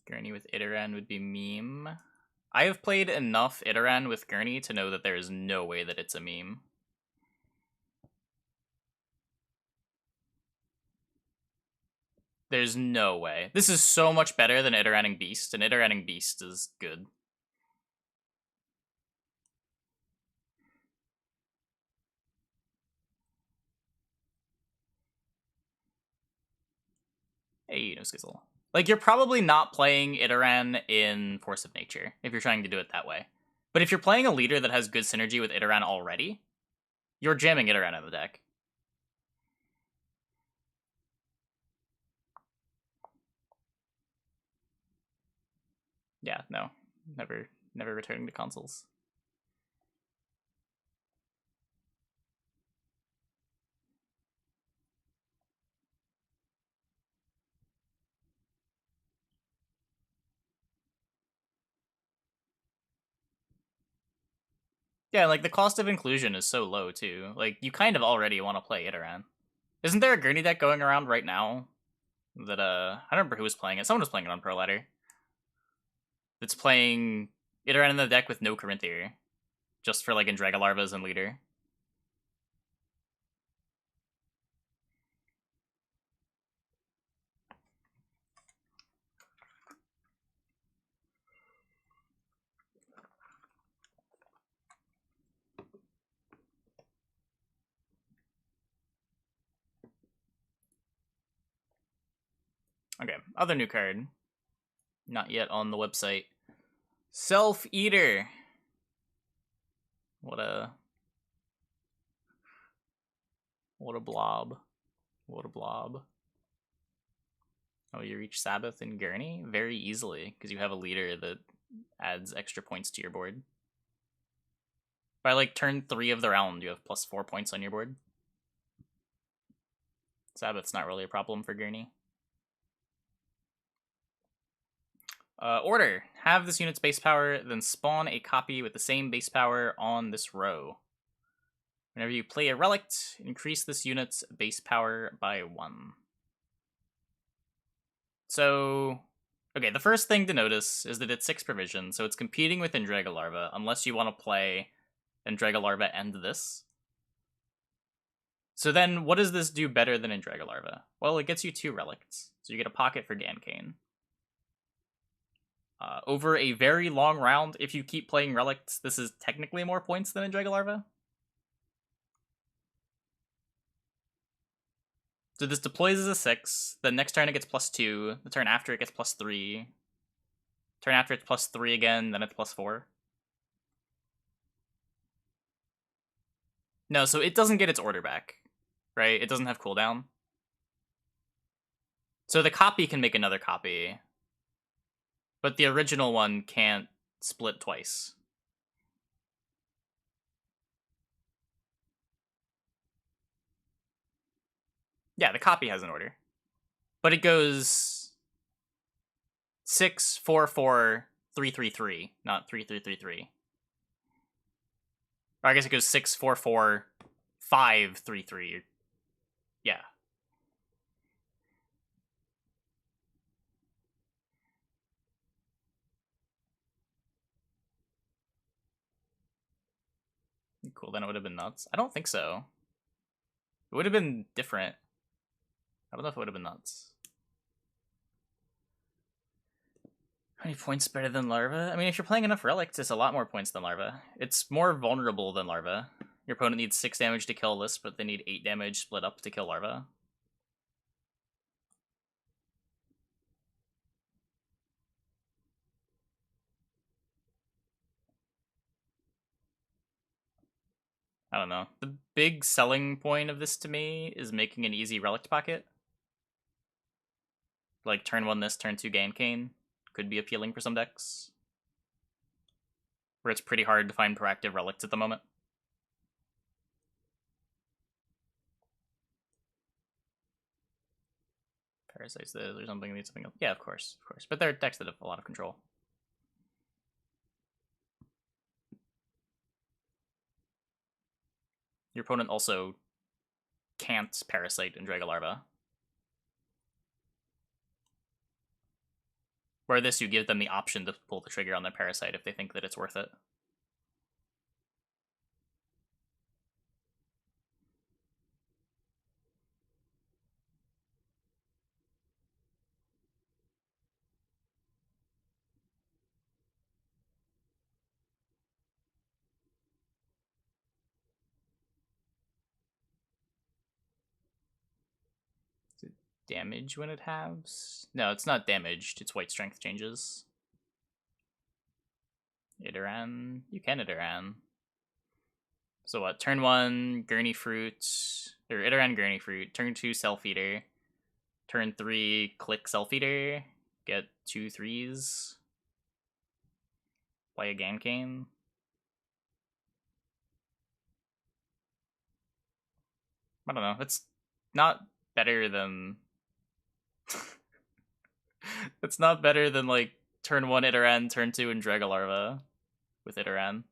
Gurney with Iteran would be meme. I have played enough Iteran with Gurney to know that there is no way that it's a meme. There's no way. This is so much better than Iteraning Beast, and Iteraning Beast is good. Hey, no skizzle. Like, you're probably not playing Iteran in Force of Nature, if you're trying to do it that way. But if you're playing a leader that has good synergy with Iteran already, you're jamming Iteran in the deck. Yeah, no. Never returning to consoles. Yeah, like, the cost of inclusion is so low, too. Like, you kind of already want to play Iteran. Isn't there a Gurney deck going around right now that, I don't remember who was playing it. Someone was playing it on Pro Ladder. That's playing Iteran in the deck with no Corinthier. Just for, like, Indraga Larvas and Leader. Okay, other new card. Not yet on the website. Self-Eater. What a blob. What a blob. Oh, you reach Sabbath and Gurney very easily, because you have a leader that adds extra points to your board. By like turn 3 of the round, you have +4 points on your board. Sabbath's not really a problem for Gurney. Order. Have this unit's base power, then spawn a copy with the same base power on this row. Whenever you play a relict, increase this unit's base power by 1. So, okay, the first thing to notice is that it's 6 provision, so it's competing with Endrega Larva, unless you want to play Endrega Larva and this. So then, what does this do better than Endrega Larva? Well, it gets you 2 relicts, so you get a pocket for Gancane. Over a very long round, if you keep playing relicts, this is technically more points than Endrega Larva. So this deploys as a 6, the next turn it gets +2, the turn after it gets +3, turn after it's +3 again, then it's +4. No, so it doesn't get its order back, right? It doesn't have cooldown. So the copy can make another copy, but the original one can't split twice. Yeah, the copy has an order. But it goes 6, 4, 4, 3, 3, 3, not 3, 3, 3, 3. Or I guess it goes 6, 4, 4, 5, 3, 3. Yeah. Cool, then it would have been nuts. I don't think so. It would have been different. I don't know if it would have been nuts. How many points better than Larva? I mean, if you're playing enough relics, it's a lot more points than Larva. It's more vulnerable than Larva. Your opponent needs 6 damage to kill this, but they need 8 damage split up to kill Larva. I don't know. The big selling point of this to me is making an easy relic pocket. Like turn 1 this, turn 2 Gancane. Could be appealing for some decks. Where it's pretty hard to find proactive relics at the moment. Parasites this or something, need something else. Yeah, of course. But they're decks that have a lot of control. Your opponent also can't Parasite and Endrega Larva. Where this, you give them the option to pull the trigger on their Parasite if they think that it's worth it. Is it damage when it halves? No, it's not damaged. It's white strength changes. Iteran. You can Iteran. So what? Turn 1, Gurney Fruit. Or Iteran, Gurney Fruit. Turn 2, Self-Eater. Turn 3, click Self-Eater. Get 2 3s. Play a Gancane. I don't know. It's not better than... it's not better than, like, turn 1 Iteran, turn 2 Endrega Larva with Iteran.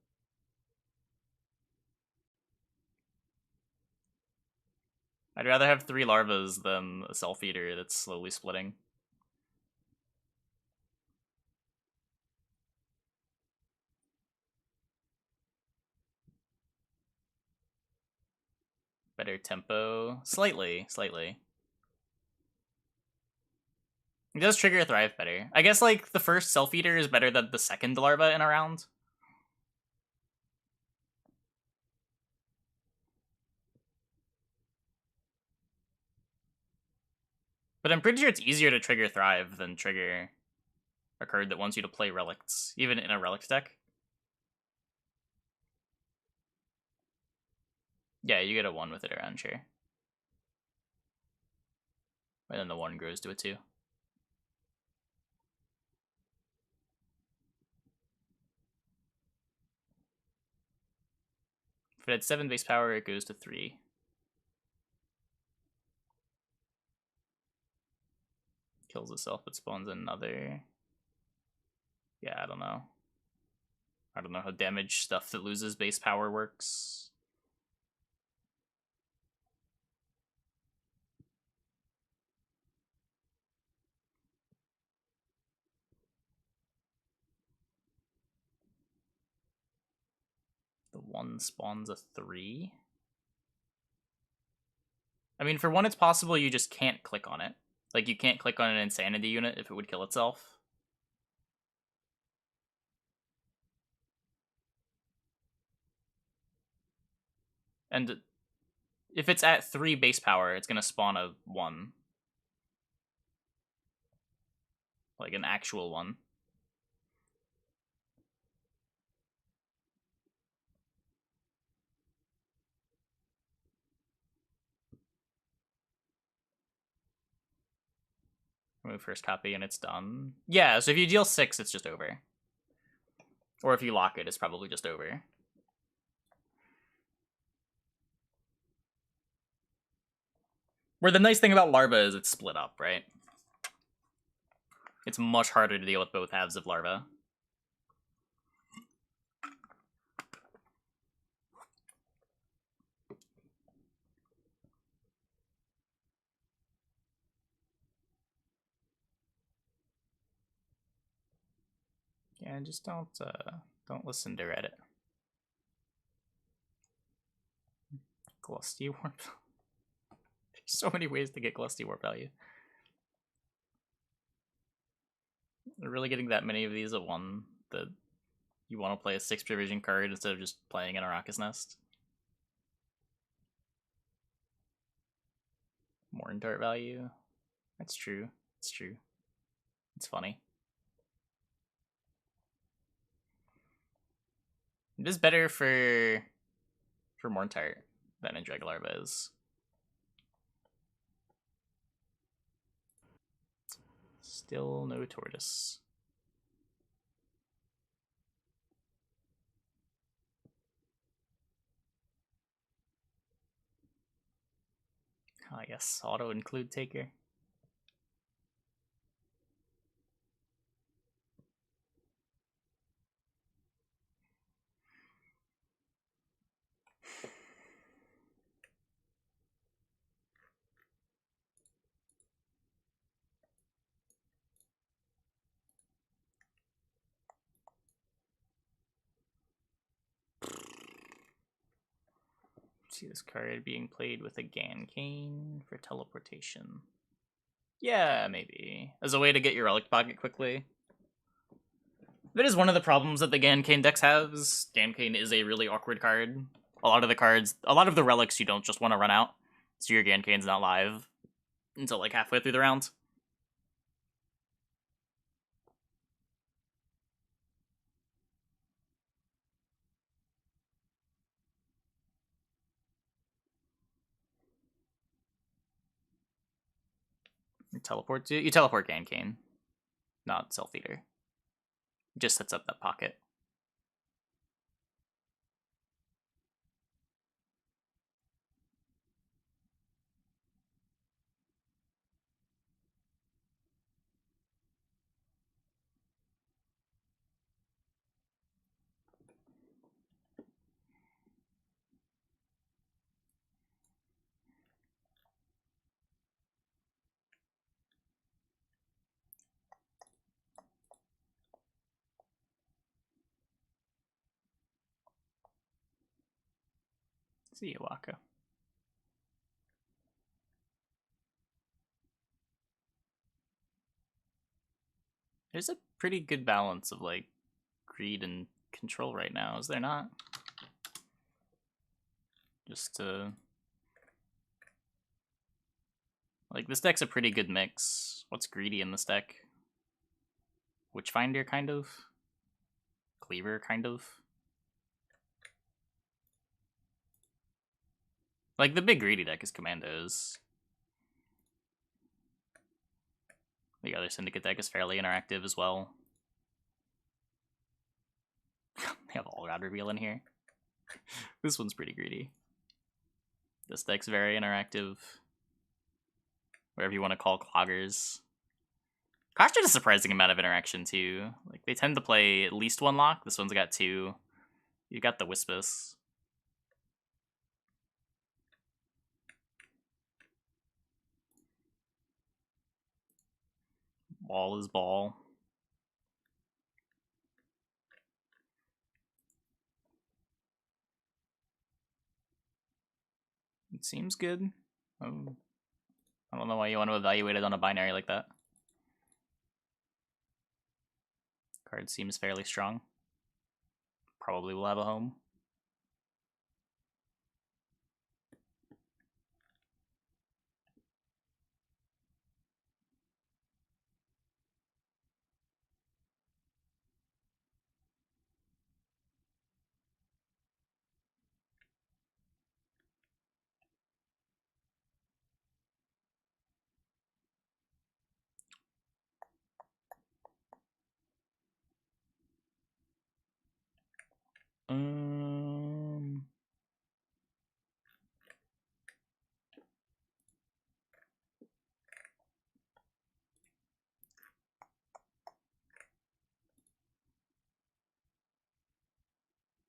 I'd rather have 3 larvas than a Self-Eater that's slowly splitting. Better tempo. Slightly. It does trigger a Thrive better. I guess, like, the first Self-Eater is better than the second larva in a round. But I'm pretty sure it's easier to trigger Thrive than trigger a card that wants you to play relics, even in a relics deck. Yeah, you get a 1 with it around, sure. And then the 1 grows to a 2. If it had 7 base power, it goes to 3. Kills itself, but spawns another. Yeah, I don't know. I don't know how damage stuff that loses base power works. The 1 spawns a 3. I mean, for 1, it's possible you just can't click on it. Like, you can't click on an insanity unit if it would kill itself. And if it's at 3 base power, it's going to spawn a 1. Like, an actual 1. Remove first copy and it's done. Yeah, so if you deal 6, it's just over. Or if you lock it, it's probably just over. Where the nice thing about Larva is it's split up, right? It's much harder to deal with both halves of Larva. Yeah, just don't listen to Reddit. Glusty Warp. There's so many ways to get Glusty Warp value. We're really getting that many of these at 1 that you want to play a 6 provision card instead of just playing an Arrakis Nest. More in dart value. That's true. It's true. It's funny. It is better for Morntart than in Draglarva is. Still no tortoise. I guess auto include taker. See this card being played with a Gancane for teleportation. Yeah, maybe. As a way to get your relic pocket quickly. That is one of the problems that the Gancane decks has. Gancane is a really awkward card. A lot of the relics you don't just want to run out. So your Gancane's not live until like halfway through the round. You teleport Gancane, not Self Eater. Just sets up that pocket. See you, Waka. There's a pretty good balance of like greed and control right now, is there not? Just Like, this deck's a pretty good mix. What's greedy in this deck? Witchfinder, kind of? Cleaver, kind of? Like, the big greedy deck is Commandos. The other Syndicate deck is fairly interactive as well. They have All God Reveal in here. This one's pretty greedy. This deck's very interactive. Whatever you want to call cloggers. Crash did a surprising amount of interaction too. Like, they tend to play at least one lock. This one's got two. You got the Wispus. Ball is ball. It seems good. I don't know why you want to evaluate it on a binary like that. Card seems fairly strong. Probably will have a home.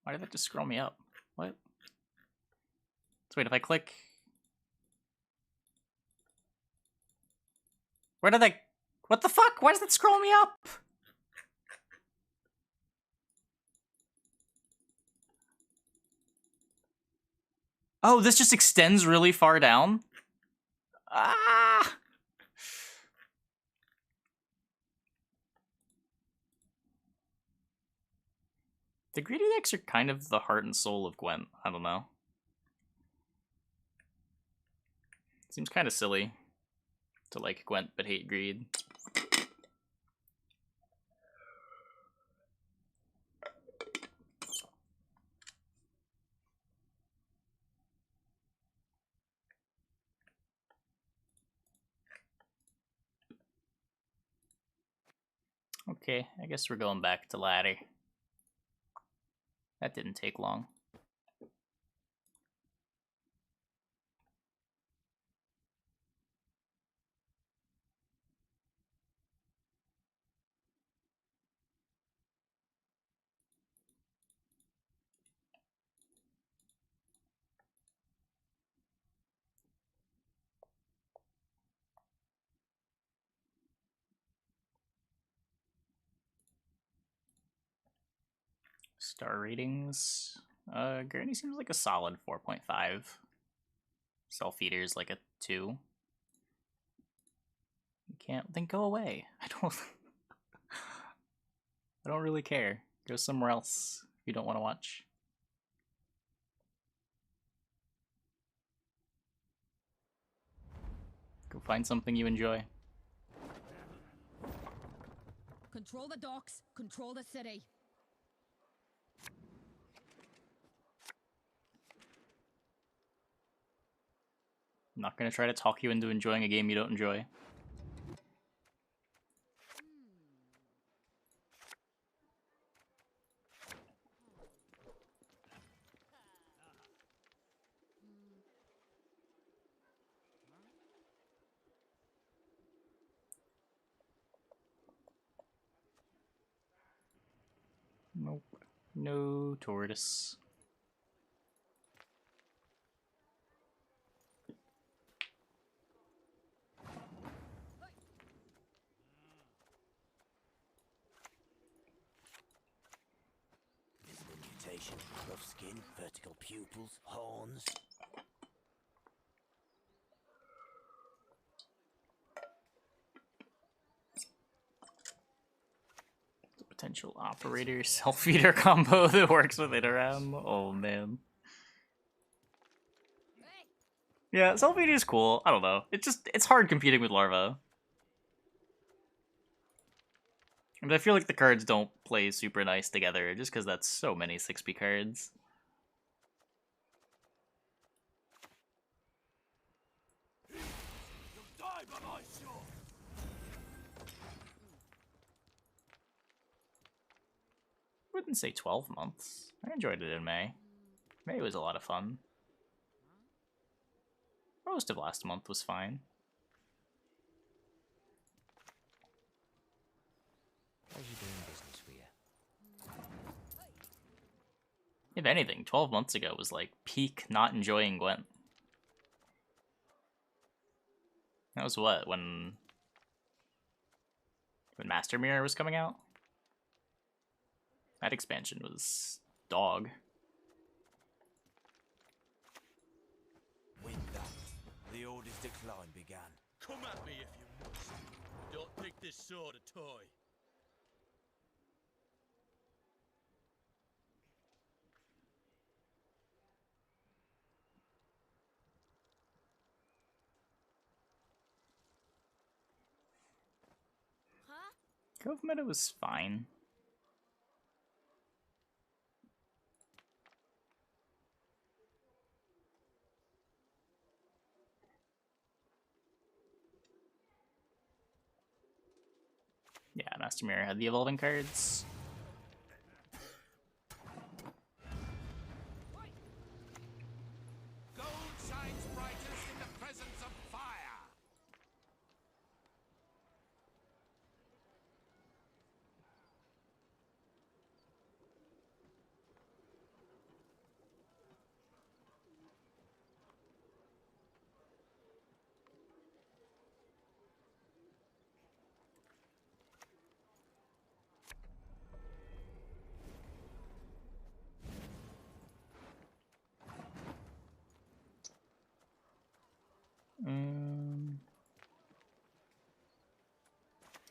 Why did that just scroll me up? What? So wait, if I click... Where did I... What the fuck? Why does that scroll me up? Oh, this just extends really far down? Ah! The greedy decks are kind of the heart and soul of Gwent. I don't know. Seems kind of silly to like Gwent but hate greed. Okay, I guess we're going back to ladder. That didn't take long. Star ratings. Gurney seems like a solid 4.5. Self-Eater's like a 2. You can't, then go away. I don't really care. Go somewhere else if you don't want to watch. Go find something you enjoy. Control the docks, control the city. I'm not gonna try to talk you into enjoying a game you don't enjoy. Nope. No tortoise. Rough skin, vertical pupils, horns. The potential operator self-feeder combo that works with Iteram. Oh man. Yeah, Selvadia is cool. I don't know. It's hard competing with Larva. And I feel like the cards don't play super nice together, just because that's so many 6P cards. I wouldn't say 12 months. I enjoyed it in May. May was a lot of fun. Most of last month was fine. How's you doing business for you? If anything, 12 months ago was like peak not enjoying Gwent. That was what, when Master Mirror was coming out? That expansion was dog. With that, the Order's decline began. Come at me if you must. Don't think this sword a toy. Cove Meta was fine. Yeah, Master Mirror had the evolving cards. Gold shines brightest in the presence of fire.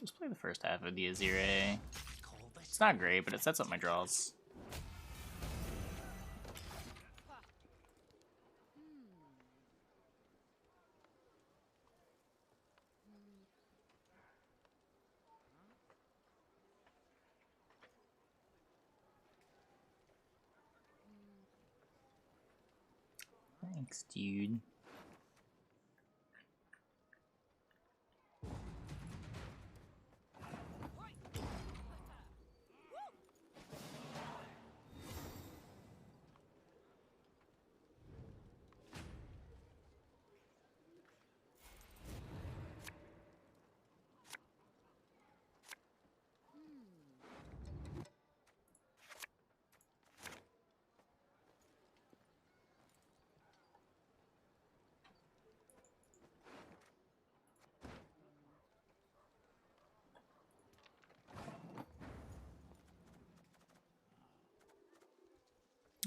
Just play the first half of the Azire. It's not great, but it sets up my draws. Thanks, dude.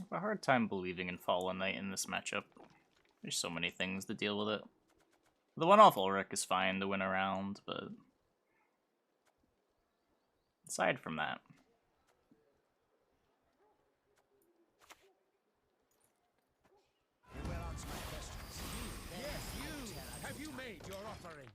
I have a hard time believing in Fallen Knight in this matchup. There's so many things to deal with it. The one off Ulrich is fine to win a round, but aside from that, You will answer my questions. Yes, you! Have you made your offering?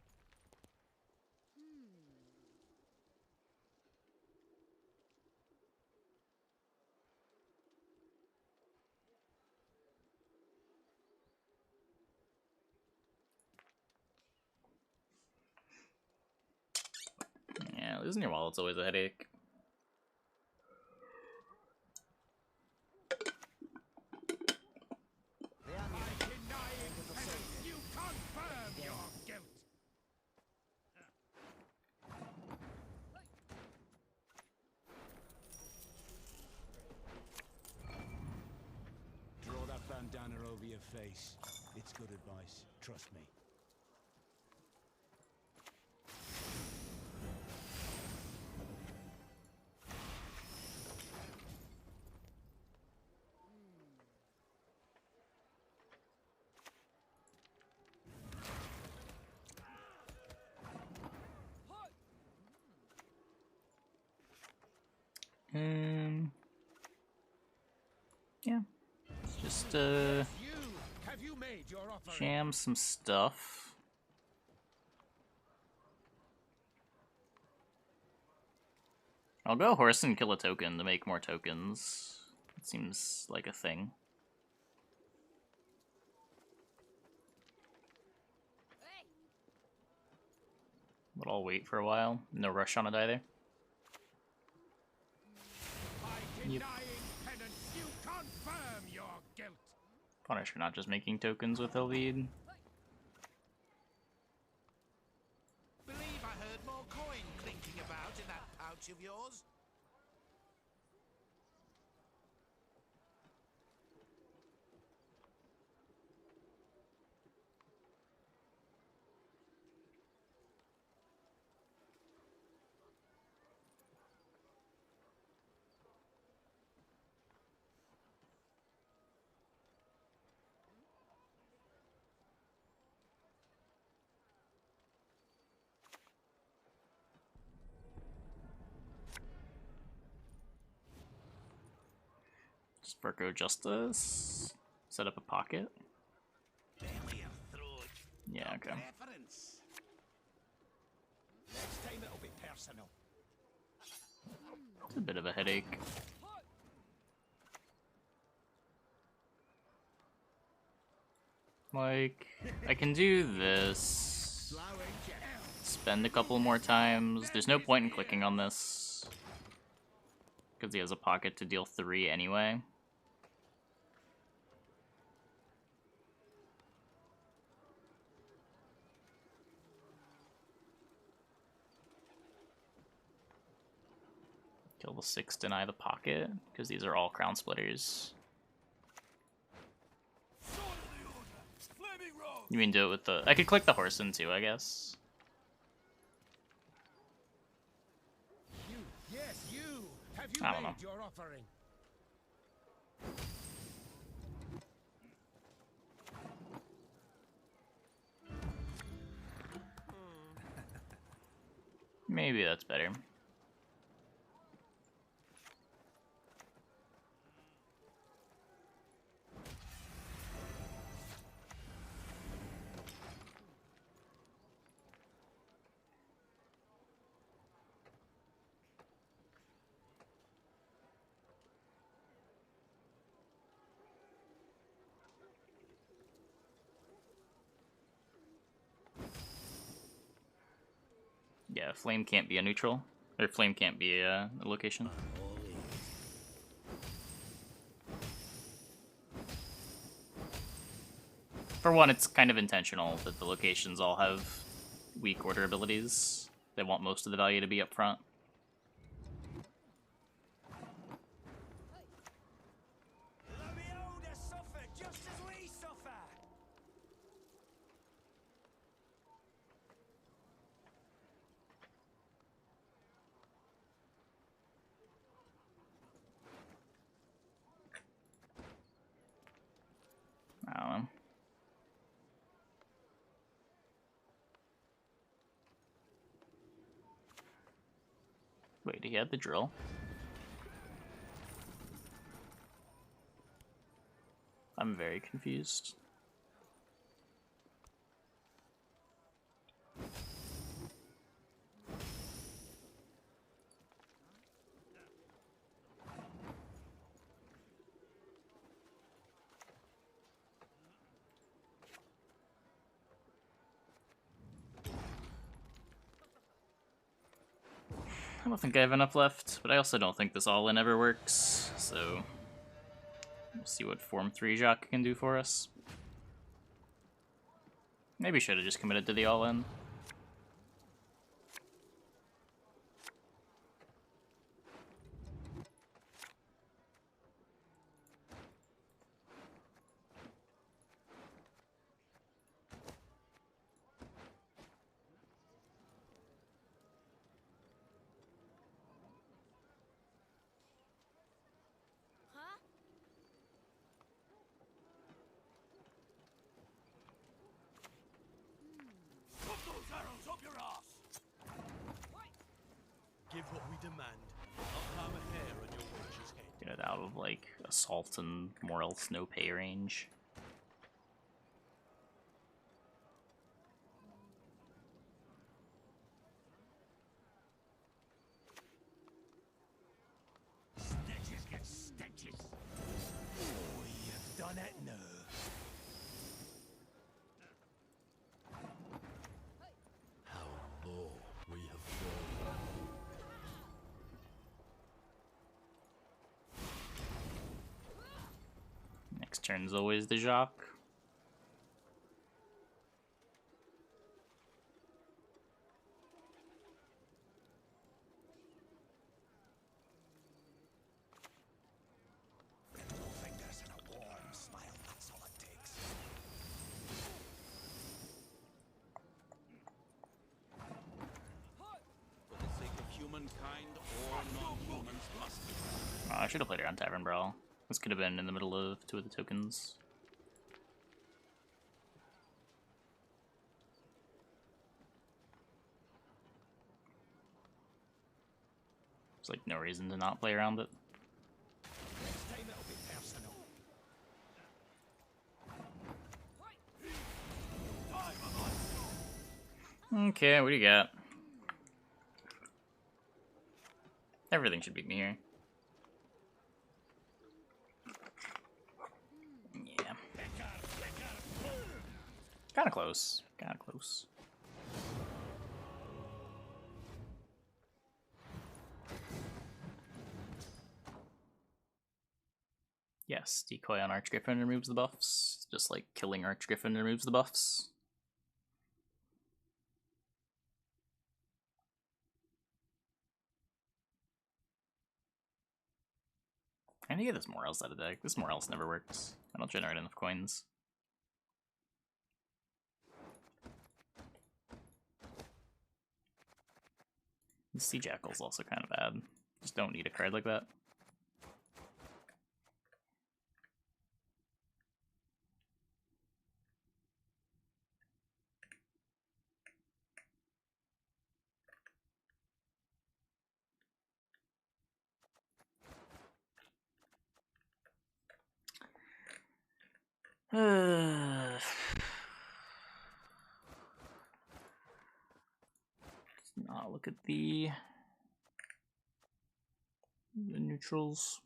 yeah, losing your wallet's always a headache. You confirm your guilt! Draw that bandana over your face. It's good advice. Trust me. Yeah. It's just, You! Have you you made your offering? Jam some stuff. I'll go horse and kill a token to make more tokens. It seems like a thing. But I'll wait for a while. No rush on it either. By denying penance, you confirm your guilt. Punish for not just making tokens with a lead. Believe I heard more coin clinking about in that pouch of yours. Just Virgo Justice. Set up a pocket. Barely a throat. Yeah, okay. Preference. Next time it'll be personal. It's a bit of a headache. Like, I can do this. Spend a couple more times. There's no point in clicking on this, because he has a pocket to deal 3 anyway. Kill the 6, deny the pocket, because these are all crown splitters. You mean do it with the... I could click the horse in too, I guess. You, yes, you. Have you I don't made know. your offering? Maybe that's better. Yeah, flame can't be a neutral. Or flame can't be a location. For one, it's kind of intentional that the locations all have weak order abilities. They want most of the value to be up front. Lamioda suffer just as we suffer. I don't know. Wait, he had the drill? I'm very confused. I don't think I have enough left, but I also don't think this all-in ever works, so we'll see what Form 3 Jacques can do for us. Maybe should have just committed to the all-in. Huh? Put those arrows up your ass! Give what we demand, not harm a hair on your wench's head. Get it out of, like, assault and more else no pay range. on that nerve. How low we have fallen. Next turn's always the Jacques. Fingers and a warm smile, that's all it takes. For the sake of humankind, all non-humans must be. Oh, I should have played around Tavern Brawl. This could have been in the middle of 2 of the tokens. There's like no reason to not play around it. Next time it'll be personal. Okay, what do you got? Everything should beat me here. Yeah. Kinda close. Kinda close. Yes, decoy on Archgriffin removes the buffs. Just like killing Archgriffin removes the buffs. I need to get this Morels out of deck. This Morels never works. I don't generate enough coins. The Sea Jackal's also kind of bad. Just don't need a card like that. Let's not look at the neutrals.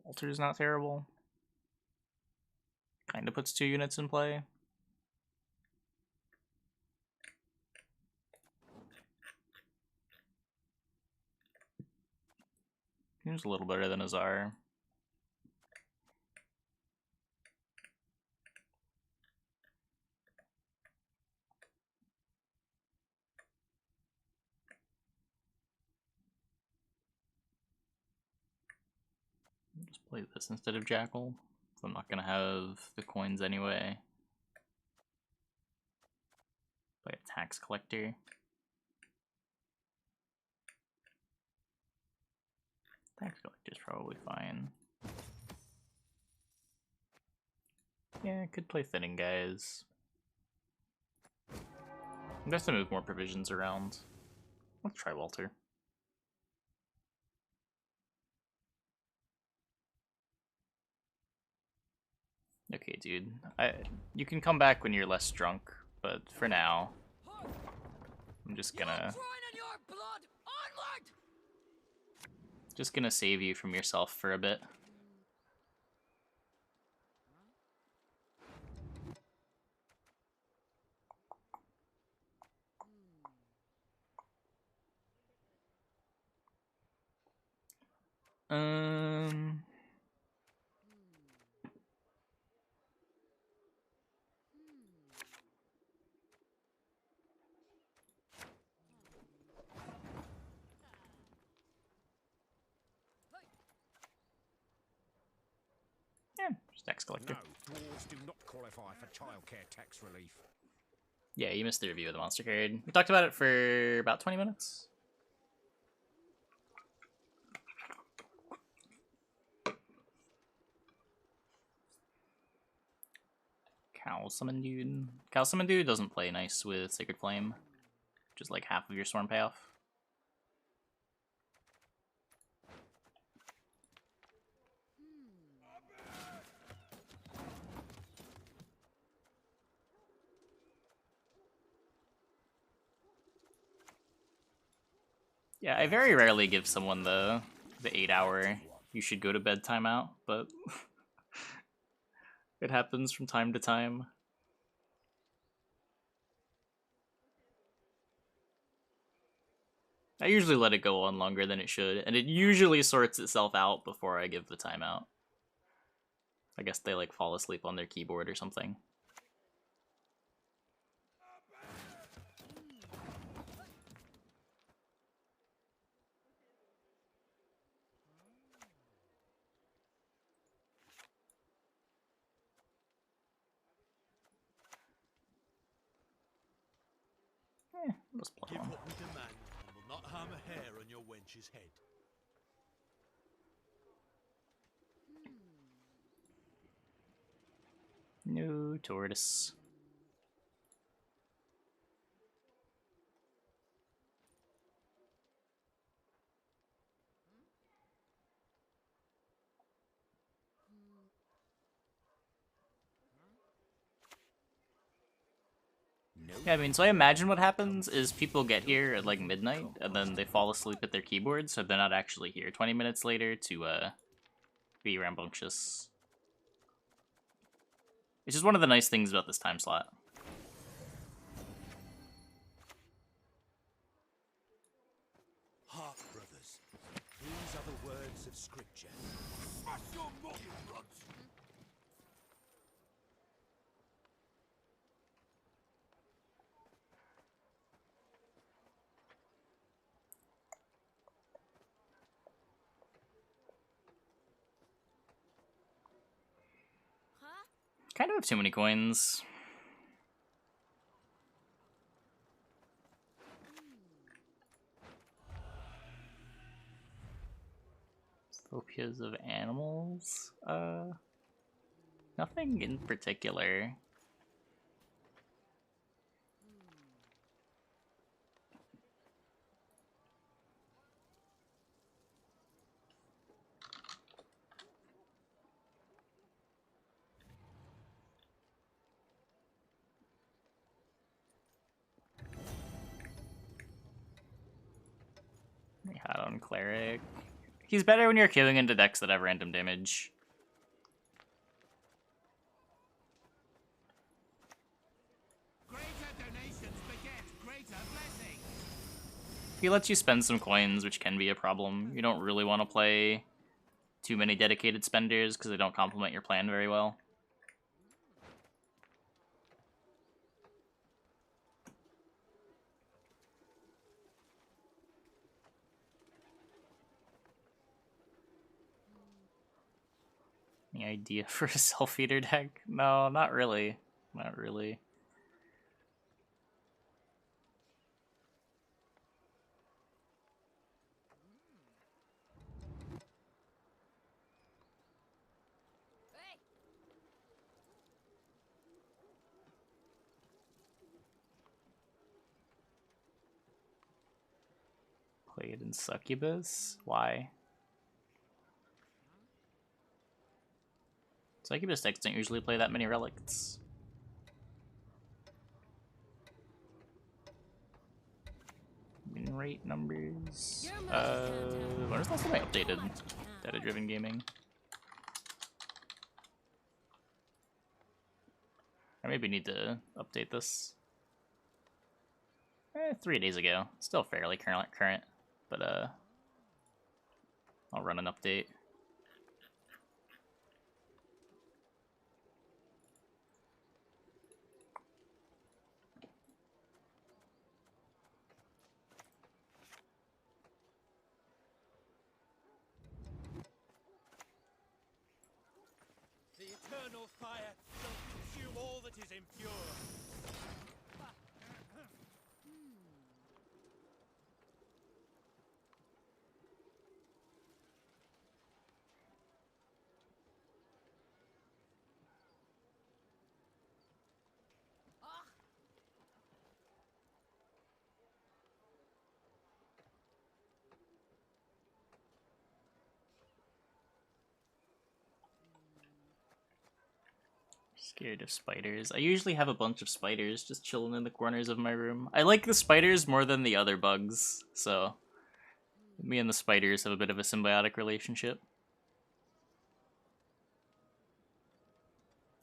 Walter's not terrible. Kinda puts 2 units in play. Seems a little better than Azar. Just play this instead of Jackal. So I'm not gonna have the coins anyway. Play a Tax Collector. Tax Collector's probably fine. Yeah, I could play Thinning Guys. I'm just to move more provisions around. Let's try Walter. Okay, dude. You can come back when you're less drunk, but for now, I'm just gonna save you from yourself for a bit. Yeah, just Tax Collector. No, dwarves do not qualify for childcare tax relief. Yeah, you missed the review of the monster card. We talked about it for about 20 minutes. Cow Summon Dude. Cow Summon Dude doesn't play nice with Sacred Flame, which is like half of your Storm payoff. Yeah, I very rarely give someone the the 8-hour you should go to bed timeout, but it happens from time to time. I usually let it go on longer than it should, and it usually sorts itself out before I give the timeout. I guess they like fall asleep on their keyboard or something. Let's play Give on. what we demand, and will not harm a hair on your wench's head. No tortoise. Yeah, I mean, so I imagine what happens is people get here at like midnight, and then they fall asleep at their keyboard, so they're not actually here 20 minutes later to be rambunctious. Which is one of the nice things about this time slot. Hark, brothers. These are the words of Scripture. Kind of have too many coins. Phobias of animals? Nothing in particular. We had on cleric. He's better when you're queuing into decks that have random damage. Greater donations beget greater blessings. He lets you spend some coins, which can be a problem. You don't really want to play too many dedicated spenders because they don't complement your plan very well. Any idea for a self-feeder deck? No, not really. Not really. Played in Succubus? Why? Succubus decks don't usually play that many relics. Win rate numbers. When was the last time I updated data-driven gaming? I maybe need to update this. 3 days ago. Still fairly current, but I'll run an update. The eternal fire shall consume all that is impure. Scared of spiders. I usually have a bunch of spiders just chilling in the corners of my room. I like the spiders more than the other bugs, so Me and the spiders have a bit of a symbiotic relationship.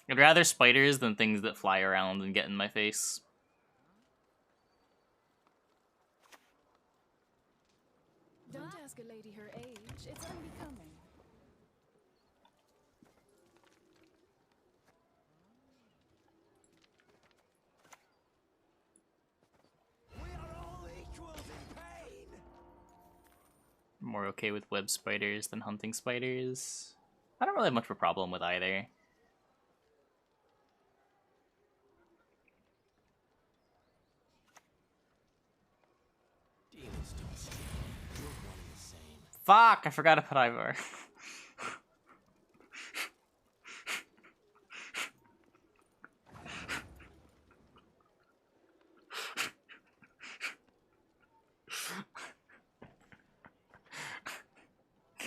I'd rather spiders than things that fly around and get in my face. Don't ask a lady her age. It's unbecoming. We are all equals in pain. I'm more okay with web spiders than hunting spiders. I don't really have much of a problem with either. Demons don't steal. You're one and the same. Fuck! I forgot to put Ivar.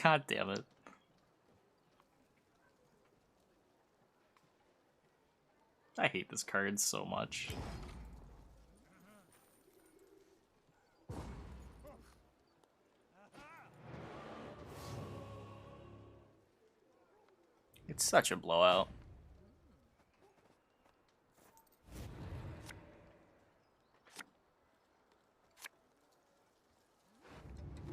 God damn it. I hate this card so much. It's such a blowout.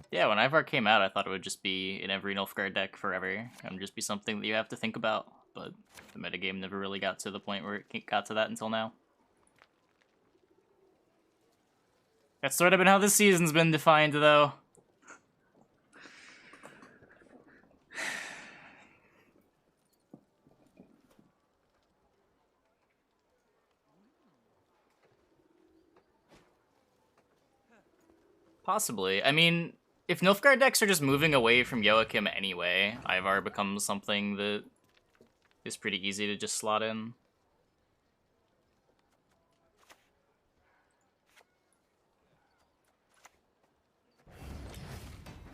Yeah, when Ivar came out, I thought it would just be in every Nilfgaard deck forever, and just be something that you have to think about, but the metagame never really got to the point where it got to that until now. That's sort of been how this season's been defined, though. Possibly. I mean, if Nilfgaard decks are just moving away from Joachim anyway, Ivar becomes something that is pretty easy to just slot in.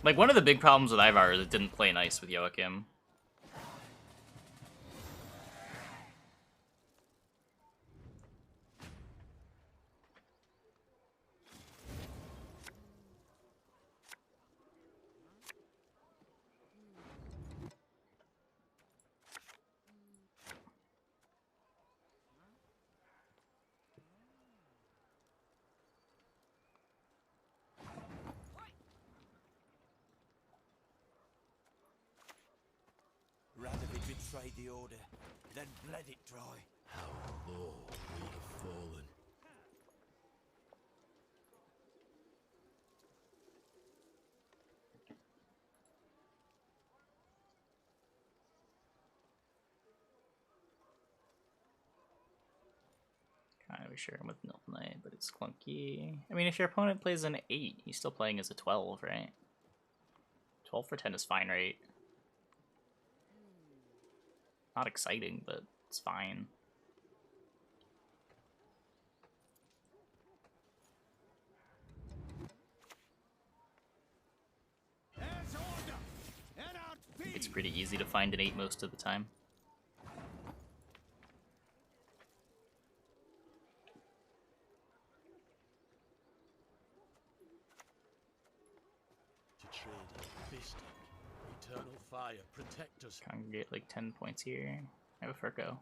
Like, one of the big problems with Ivar is it didn't play nice with Joachim. Rather be betrayed the order than bled it dry. How low we have fallen. Kind of sure I'm with Nilf Knight, but it's clunky. I mean, if your opponent plays an 8, he's still playing as a 12, right? 12 for 10 is fine, right? Not exciting, but it's fine. It's pretty easy to find an 8 most of the time. To trade Bistic, eternal fire, protect us. Congregate like 10 points here. I have a Furco.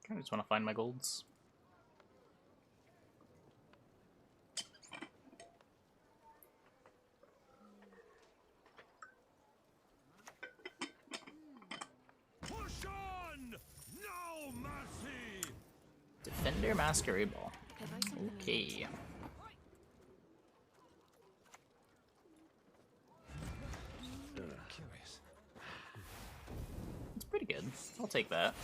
I just want to find my golds. Push on! No mercy! Defender Masquerade Ball. Have I something Okay. Curious. It's pretty good. I'll take that.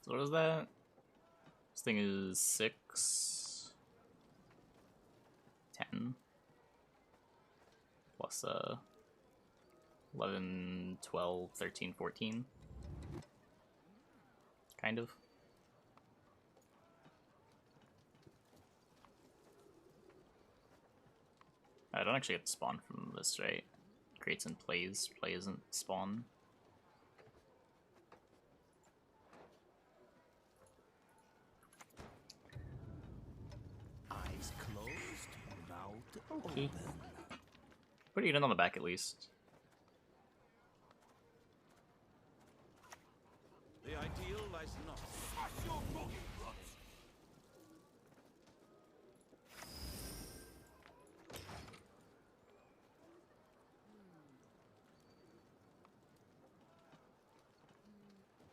So what is that? This thing is 6, 10. plus 11, 12, 13, 14. Kind of. I don't actually get to spawn from this, right? Creates and plays. Play isn't spawn. Eyes closed, mouth Okay. open. Put it in on the back at least. The ideal lies not. Smash your boggy ruts!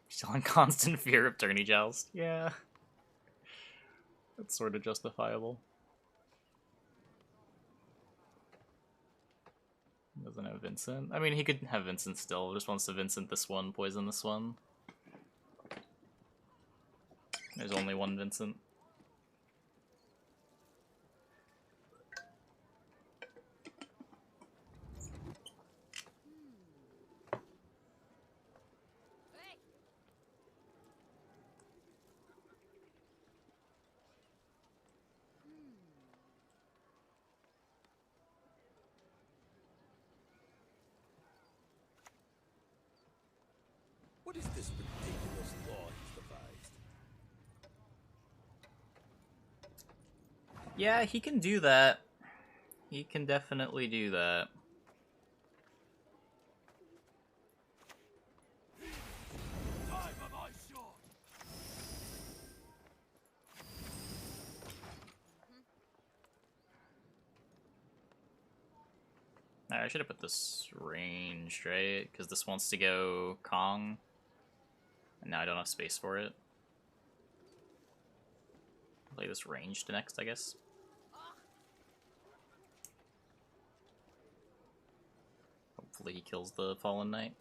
Still in constant fear of tourney joust. Yeah. That's sort of justifiable. Doesn't have Vincent. I mean, he could have Vincent still. Just wants to Vincent this one, poison this one. There's only one Vincent. What is this ridiculous law he's devised? Yeah, he can do that. He can definitely do that. Time of my shot! I should have put this ranged, right? Because this wants to go Kong. And now I don't have space for it. Play this ranged next, I guess. Hopefully he kills the Fallen Knight.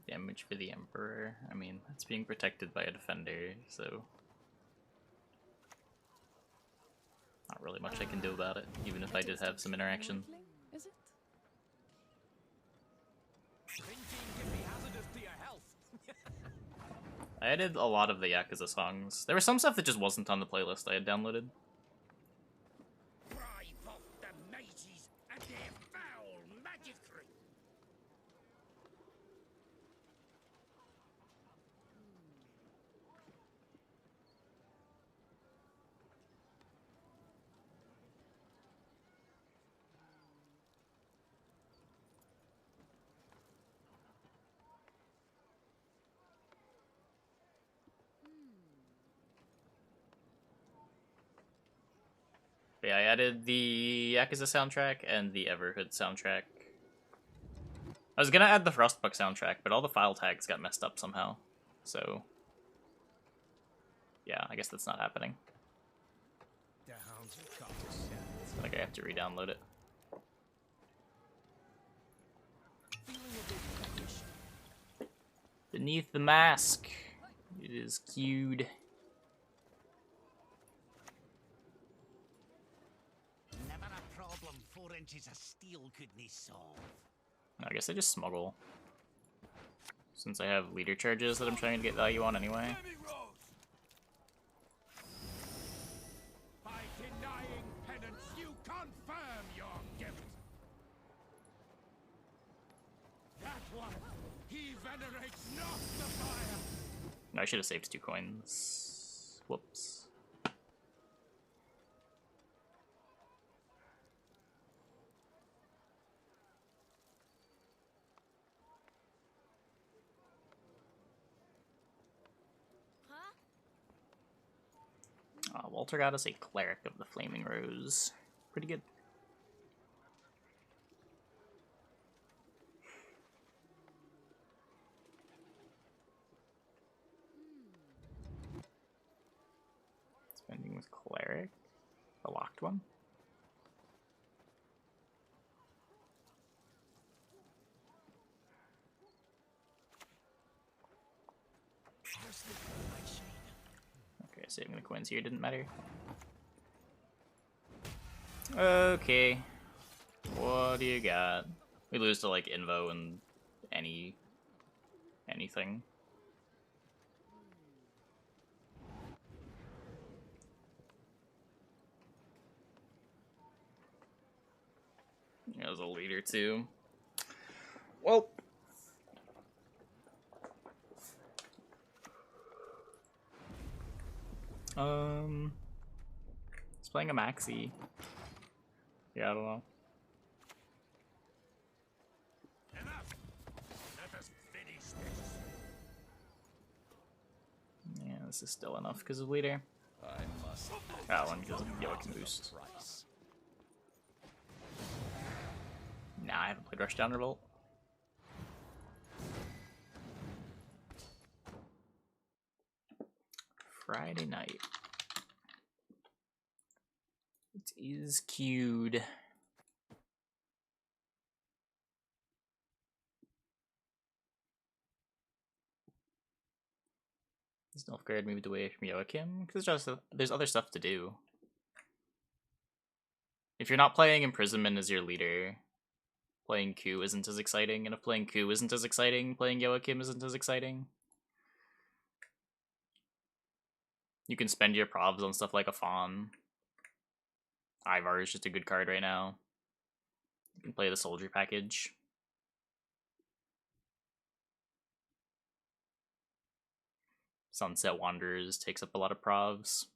Damage for the Emperor. I mean, it's being protected by a defender, so not really much I can do about it, even if I did have some interaction. Is it? Thinking can be hazardous to your health. I added a lot of the Yakuza songs. There was some stuff that just wasn't on the playlist I had downloaded. Drive off the mages and their foul magicry! But yeah, I added the Yakuza soundtrack and the Everhood soundtrack. I was gonna add the Frostbuck soundtrack, but all the file tags got messed up somehow. So yeah, I guess that's not happening. The hounds have got to sell. I feel like I have to re-download it. Beneath the mask, it is queued. Never a problem 4 inches of steel couldn't solve. I guess I just smuggle. Since I have leader charges that I'm trying to get value on anyway. Heavy rose! By denying penance, you confirm your guilt. That one, he venerates not the fire. No, I should have saved 2 coins. Whoops. Walter got us a Cleric of the Flaming Rose. Pretty good. Spending with Cleric. The locked one. Okay, saving the coins here didn't matter. Okay. What do you got? We lose to like Invo and anything. Yeah, as a leader too. Well, it's playing a maxi. Yeah, I don't know. Enough! Let us finish this. Yeah, this is still enough because of leader. I must. That one because of Joachim boost. Price. Nah, I haven't played Rushdown Revolt. Friday night. It is queued. Is Nilfgaard moved away from Joachim? Because there's other stuff to do. If you're not playing Imprisonment as your leader, playing Q isn't as exciting, and if playing Q isn't as exciting, playing Joachim isn't as exciting. You can spend your probs on stuff like a Fawn. Ivar is just a good card right now. You can play the soldier package. Sunset Wanderers takes up a lot of provs.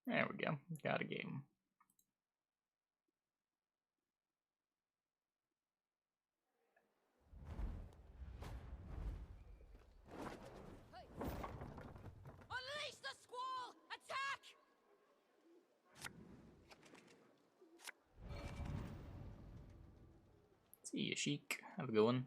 There we go. Got a game. Unleash the squall! Attack! See you, Sheik. Have a good one.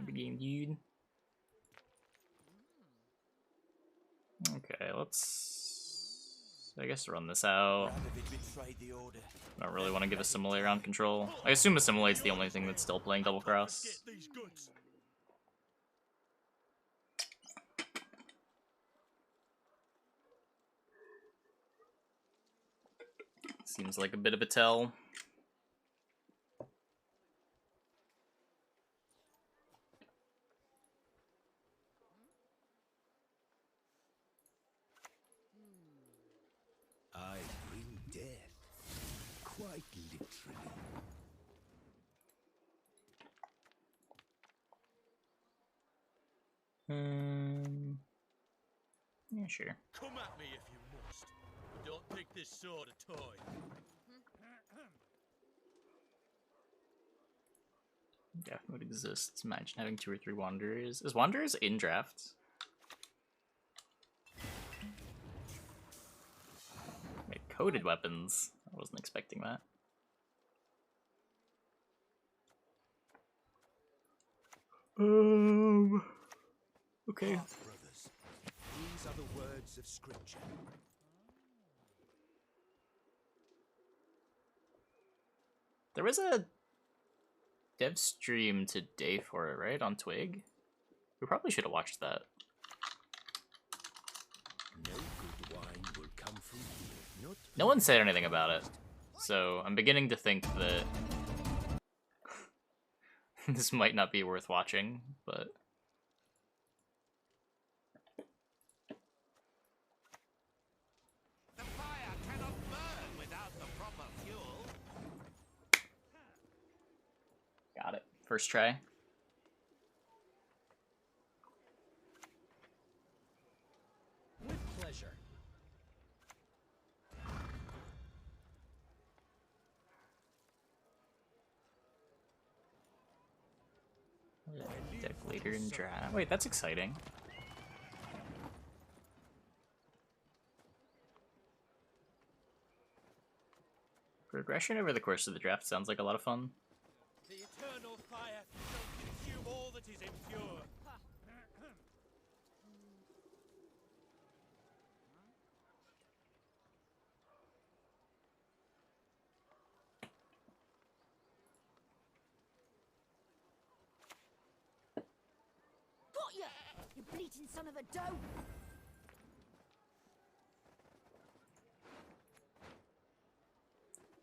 Good game, dude. Okay, let's, I guess, run this out. Radovid betrayed the order. I don't really want to give Assimilate around control. I assume Assimilate's the only thing that's still playing Double Cross. Get these goods. Seems like a bit of a tell. I bring death, quite literally. Yeah, sure. Come at me if you must, but don't think this sword a toy. Draft mode exists. Imagine having 2 or 3 Wanderers. Is Wanderers in draft? Wait, coded weapons. I wasn't expecting that. Okay. Brothers, these are the words of scripture. There was a dev stream today for it, right? On Twig? We probably should have watched that. No good wine will come from here. Not No one said anything about it, so I'm beginning to think that this might not be worth watching, but... The fire cannot burn without the proper fuel. Got it. First try. With pleasure. Later in draft. Wait, that's exciting. Progression over the course of the draft sounds like a lot of fun. The eternal fire shall consume all that is impure. Got ya! You bleating son of a doe!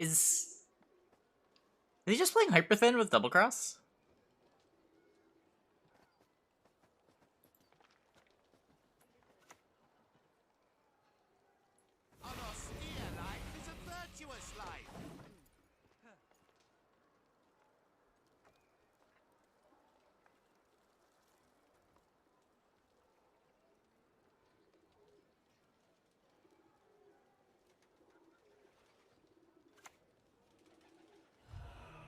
Is he just playing Hyperthin with Double Cross? An austere life is a virtuous life.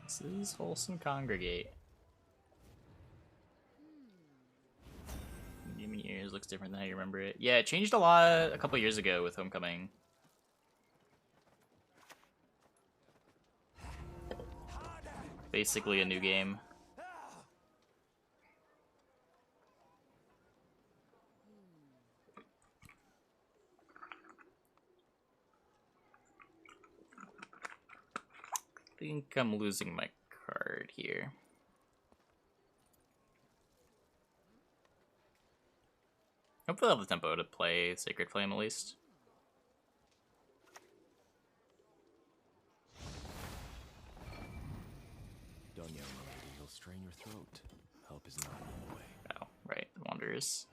This is Wholesome Congregate. Demon Ears looks different than how you remember it. Yeah, it changed a lot a couple years ago with Homecoming. Basically a new game. I think I'm losing my card here. Hopefully I'll have the tempo to play Sacred Flame at least. Don't yell, my lady. You'll strain your throat. Help is not on the way. Oh, right, Wanderers.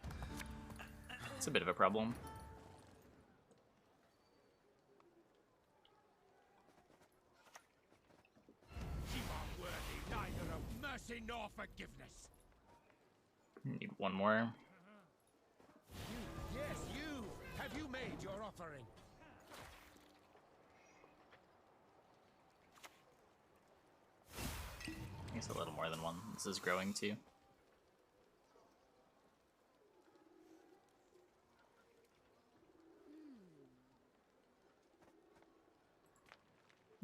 It's a bit of a problem. You are worthy neither of mercy nor forgiveness. Need one more. Yes, you! Have you made your offering? I guess a little more than one. This is growing too.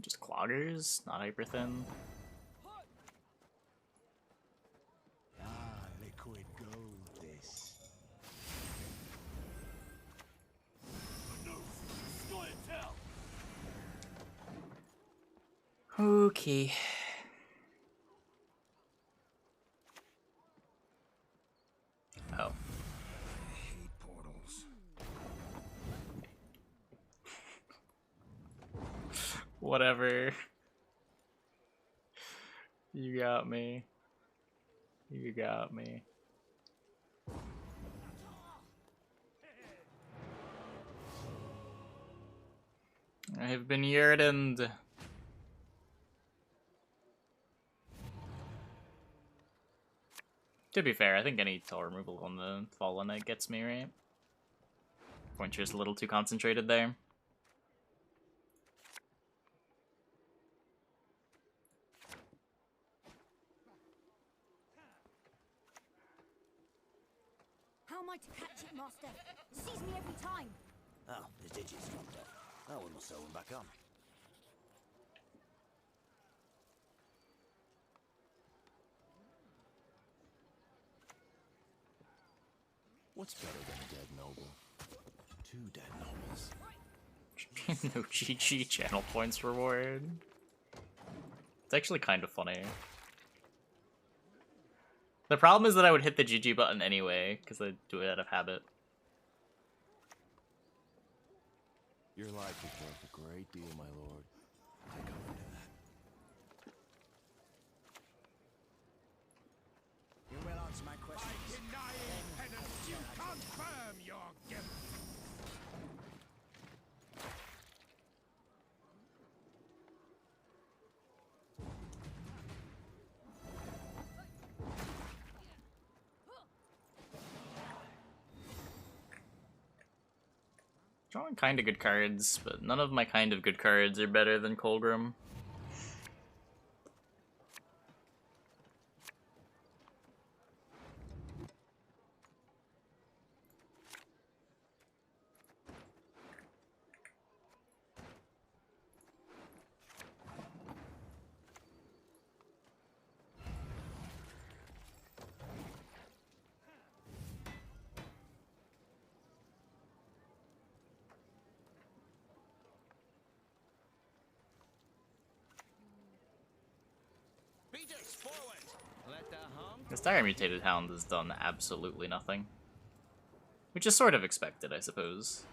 Just cloggers, not hyperthin. Ah, liquid gold, this. Okay. Oh. I hate portals. Whatever. You got me. You got me. I have been yurdened. To be fair, I think any tall removal on the Fallen Knight gets me, right? Point's just a little too concentrated there. How am I to catch it, Master? Sees me every time. Oh, his digits dropped off. Oh, we must sew them back on. What's better than a dead noble? Two dead nobles. No GG channel points reward. It's actually kind of funny. The problem is that I would hit the GG button anyway, because I do it out of habit. Your life is worth a great deal, my lord. I comfort in that. You will answer my By questions. denying penance, you confirm your guilt. Drawing kind of good cards, but none of my kind of good cards are better than Colgrim. Leaders, forward! Let the hum This Dire Mutated Hound has done absolutely nothing. Which is sort of expected, I suppose.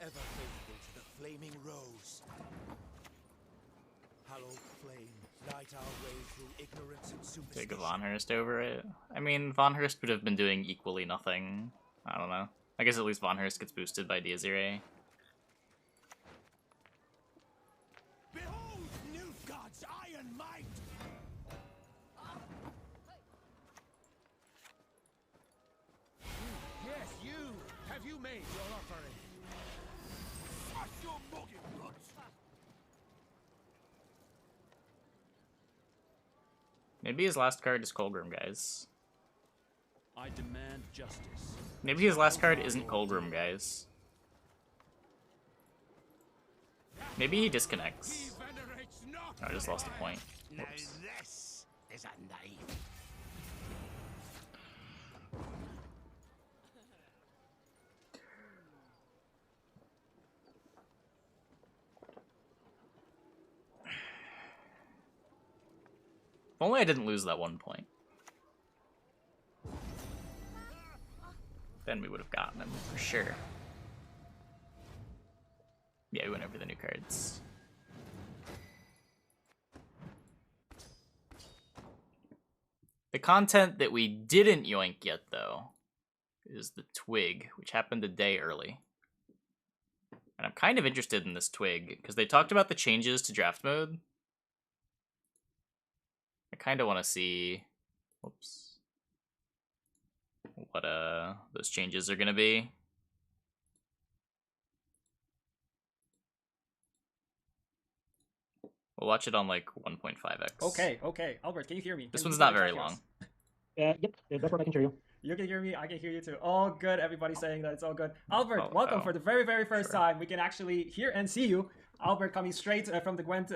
ever faithful to the flaming rose. Hallowed flame, light our way through ignorance and Take a superstition. Von Hurst over it. I mean, Von Hurst would have been doing equally nothing. I don't know. I guess at least Von Hurst gets boosted by Diazire. Behold, Nilfgaard's iron might! Yes, you! Have you made your offering? Smash your mugging guts! Maybe his last card is Colgrim, guys. I demand justice. Maybe his last card isn't Colgrim, guys. Maybe he disconnects. Venerates not I just lost a point. Now Whoops. this is a knife. If only I didn't lose that 1 point. Then we would have gotten him, for sure. Yeah, we went over the new cards. The content that we didn't yoink yet, though, is the Twig, which happened a day early. And I'm kind of interested in this Twig, because they talked about the changes to draft mode. I kind of want to see... Whoops. What those changes are going to be. We'll watch it on like 1.5x. Okay. Albert, can you hear me? This Can one's you not hear very me? long. Yep, that's what I can hear you. You can hear me, I can hear you too. All good, everybody saying that it's all good. Albert, welcome for the very, very first time. We can actually hear and see you. Albert coming straight from the Gwent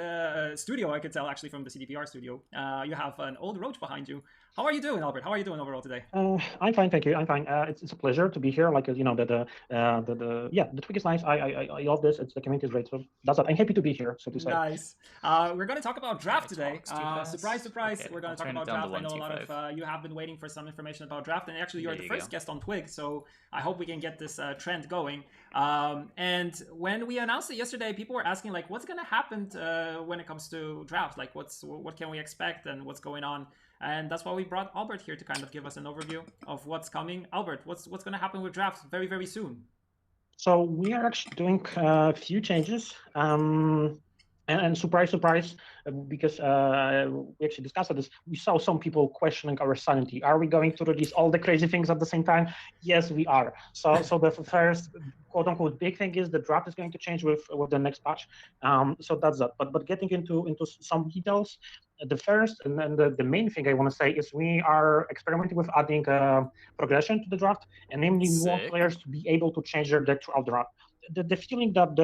studio, I could tell, actually from the CDPR studio. You have an old roach behind you. How are you doing, Albert? How are you doing overall today? I'm fine, thank you. I'm fine. It's a pleasure to be here. Like you know, the Twig is nice. I love this. It's the community is great. So that's it. I'm happy to be here. So to say. Nice. We're going to talk about draft today. Surprise, surprise. Okay, we're going to talk about draft. I know a lot of you have been waiting for some information about draft, and actually you're the first guest on Twig. So I hope we can get this trend going. And when we announced it yesterday, people were asking like, what's going to happen when it comes to draft? Like, what can we expect and what's going on? And that's why we brought Albert here to kind of give us an overview of what's coming. Albert, what's going to happen with drafts very, very soon? So we are actually doing a few changes. And surprise, surprise, because we actually discussed this, we saw some people questioning our sanity. Are we going to release all the crazy things at the same time? Yes, we are. So the first quote-unquote big thing is the draft is going to change with the next patch. So that's that. But getting into some details, the first and then the main thing I want to say is we are experimenting with adding progression to the draft, and namely we want players to be able to change their deck throughout the draft. The feeling that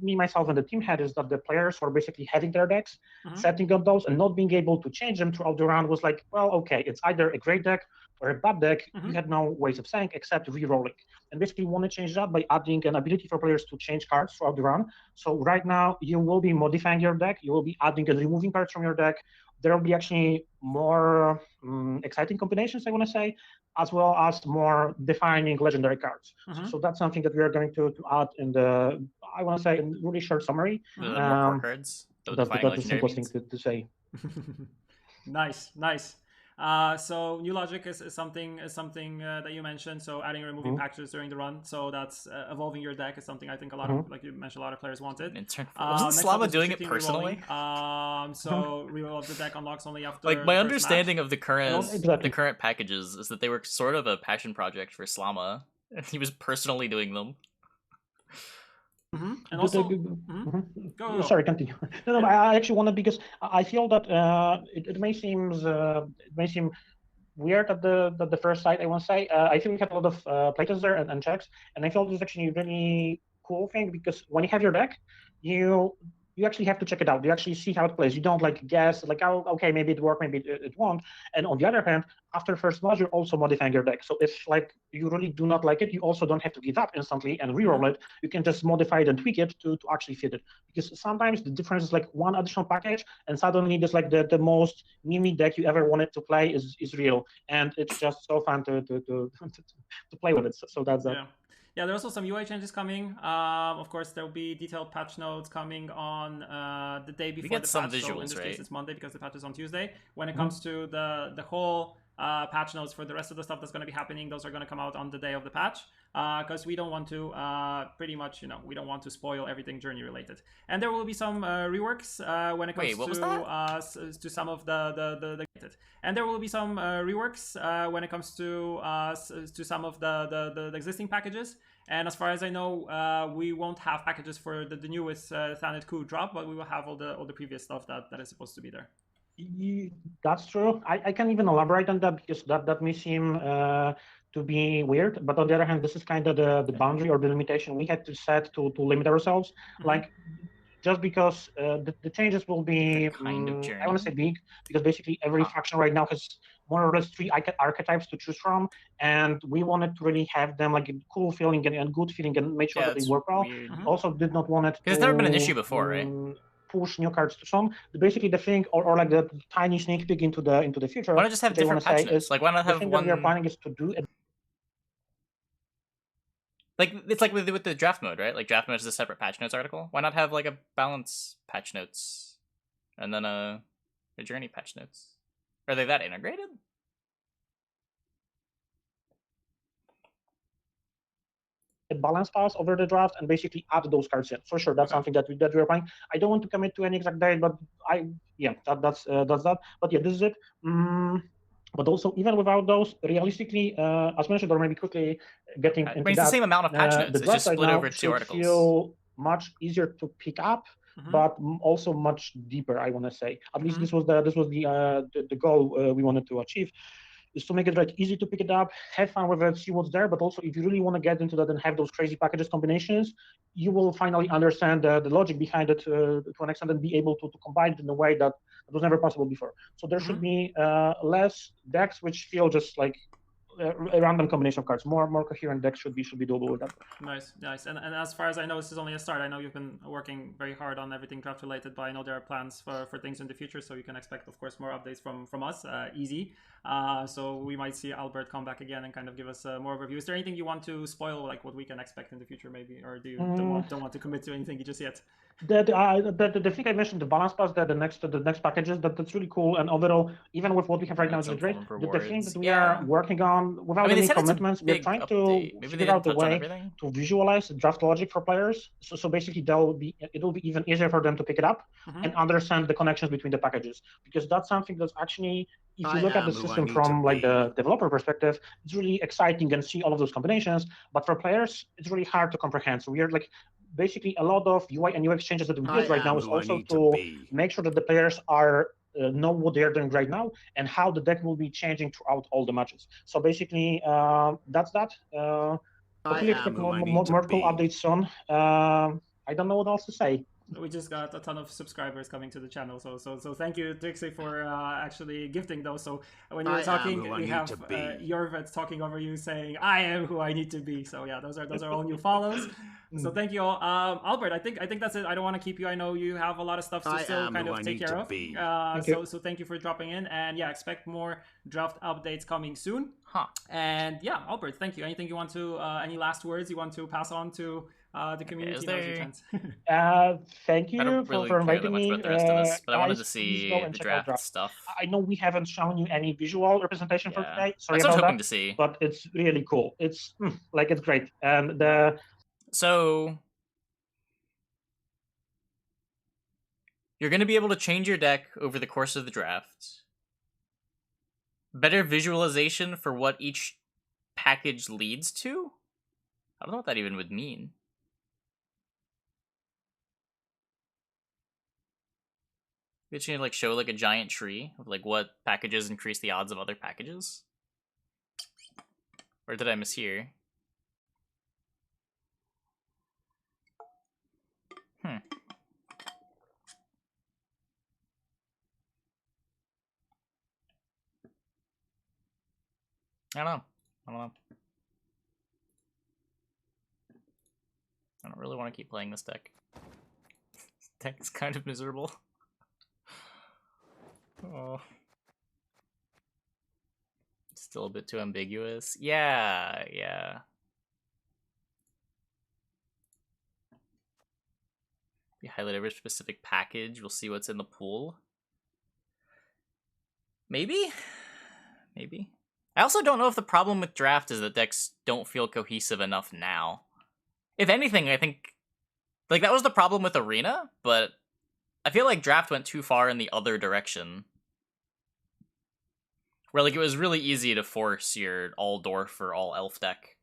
me, myself, and the team had is that the players were basically having their decks, setting up those, and not being able to change them throughout the round was like, well, okay, it's either a great deck or a bad deck. You had no ways of saying except re-rolling. And basically want to change that by adding an ability for players to change cards throughout the round. So right now, you will be modifying your deck, you will be adding and removing cards from your deck. There will be actually more exciting combinations, I want to say, as well as more defining legendary cards. So that's something that we are going to add in the, I want to say, in really short summary. More core cards? That's the simplest thing to say. Nice. So new logic is something that you mentioned. So adding and removing packages during the run. So that's evolving your deck is something I think a lot of, like you mentioned, a lot of players wanted. Wasn't Slava doing it personally? So reroll of the deck unlocks only after. Like my understanding of the current packages is that they were sort of a passion project for Slama, and he was personally doing them. And also, go. Sorry, continue. No, I actually want to, because I feel that it may seem weird at the first sight. I want to say I think we had a lot of playtests there and checks, and I felt it's actually a really cool thing because when you have your deck, you you actually have to check it out. You actually see how it plays. You don't like guess like, oh, okay, maybe it worked, maybe it won't. And on the other hand, after first match, you're also modifying your deck. So if like you really do not like it, you also don't have to give up instantly and reroll it. You can just modify it and tweak it to actually fit it. Because sometimes the difference is like one additional package, and suddenly there's like the most meme deck you ever wanted to play is real, and it's just so fun to play with it. So that's that. Yeah, there are also some UI changes coming. Of course, there will be detailed patch notes coming on the day before the patch. Visuals, so in this right? case, it's Monday because the patch is on Tuesday. When it comes to the whole patch notes for the rest of the stuff that's going to be happening, those are going to come out on the day of the patch because we don't want to pretty much, we don't want to spoil everything journey related. And there will be some reworks when it comes to some of the and there will be some reworks when it comes to some of the existing packages. And as far as I know, we won't have packages for the newest Thanet Coup drop, but we will have all the previous stuff that is supposed to be there. That's true. I can even elaborate on that because that may seem to be weird, but on the other hand, this is kind of the boundary or the limitation we had to set to limit ourselves. Like, just because the changes will be, I want to say big, because basically every faction right now has more or less 3 archetypes to choose from, and we wanted to really have them like a cool feeling and good feeling and make sure that they work well. Also did not want it to... Because it's never been an issue before, right? Push new cards to some. Basically, the thing, or like the tiny sneak peek into the future. Why not just have different patch notes? Like, why not have the thing one? That we are planning is to do it. Like, it's like with the draft mode, right? Like, draft mode is a separate patch notes article. Why not have like a balance patch notes and then a journey patch notes? Are they that integrated? Balance pass over the draft and basically add those cards in. For sure, that's something that we're planning. I don't want to commit to any exact date, but that's that. But yeah, this is it. But also, even without those, realistically, as mentioned, or maybe quickly getting into it's that, the same amount of patch notes. The it's just split right over 2 articles. Feel much easier to pick up, but also much deeper. I want to say, at least this was the goal we wanted to achieve. Is to make it like easy to pick it up, have fun with it, see what's there. But also, if you really want to get into that and have those crazy packages combinations, you will finally understand the logic behind it to an extent and be able to combine it in a way that was never possible before. So there should be less decks which feel just like a random combination of cards. More coherent decks should be doable with that. Nice. And as far as I know, this is only a start. I know you've been working very hard on everything draft related, but I know there are plans for things in the future. So you can expect, of course, more updates from us. Easy. So we might see Albert come back again and kind of give us more overview. Is there anything you want to spoil, like what we can expect in the future, maybe, or do you don't want to commit to anything just yet? The thing I mentioned, the balance pass, the next packages, that's really cool. And overall, even with what we have right now, is great. The thing that we are working on, without any commitments, we're trying to figure out a way to visualize draft logic for players. So basically, it will be even easier for them to pick it up and understand the connections between the packages, because that's something that's actually, if you look at the system from like the developer perspective, it's really exciting and see all of those combinations. But for players, it's really hard to comprehend. So we are like, basically a lot of UI and UX changes that we did right now is also to make sure that the players are know what they are doing right now and how the deck will be changing throughout all the matches. So basically, that's that. Hopefully expect more cool updates soon. I don't know what else to say. We just got a ton of subscribers coming to the channel, so thank you, Trixie, for actually gifting those. So when you were talking, we have Jorvet talking over you, saying, "I am who I need to be." So yeah, those are all new follows. So thank you all, Albert. I think that's it. I don't want to keep you. I know you have a lot of stuff to still kind of take care of. So thank you for dropping in, and yeah, expect more draft updates coming soon. And yeah, Albert, thank you. Anything you want to? Any last words you want to pass on to the community? Thank you for inviting me. About the rest of us, but I wanted to see the draft stuff. I know we haven't shown you any visual representation for today. Sorry That's about what I was hoping that, to see. but it's really cool. It's it's great. And so you're going to be able to change your deck over the course of the draft. Better visualization for what each package leads to? I don't know what that even would mean. It's gonna like show like a giant tree of like what packages increase the odds of other packages? Or did I mishear? I don't know. I don't know. I don't really want to keep playing this deck. This deck's kind of miserable. Oh. Still a bit too ambiguous. Yeah, yeah. You highlight every specific package, we'll see what's in the pool. Maybe? Maybe. I also don't know if the problem with draft is that decks don't feel cohesive enough now. If anything, I think... Like, that was the problem with Arena, but I feel like draft went too far in the other direction. Where, like, it was really easy to force your all-Dwarf or all-Elf deck.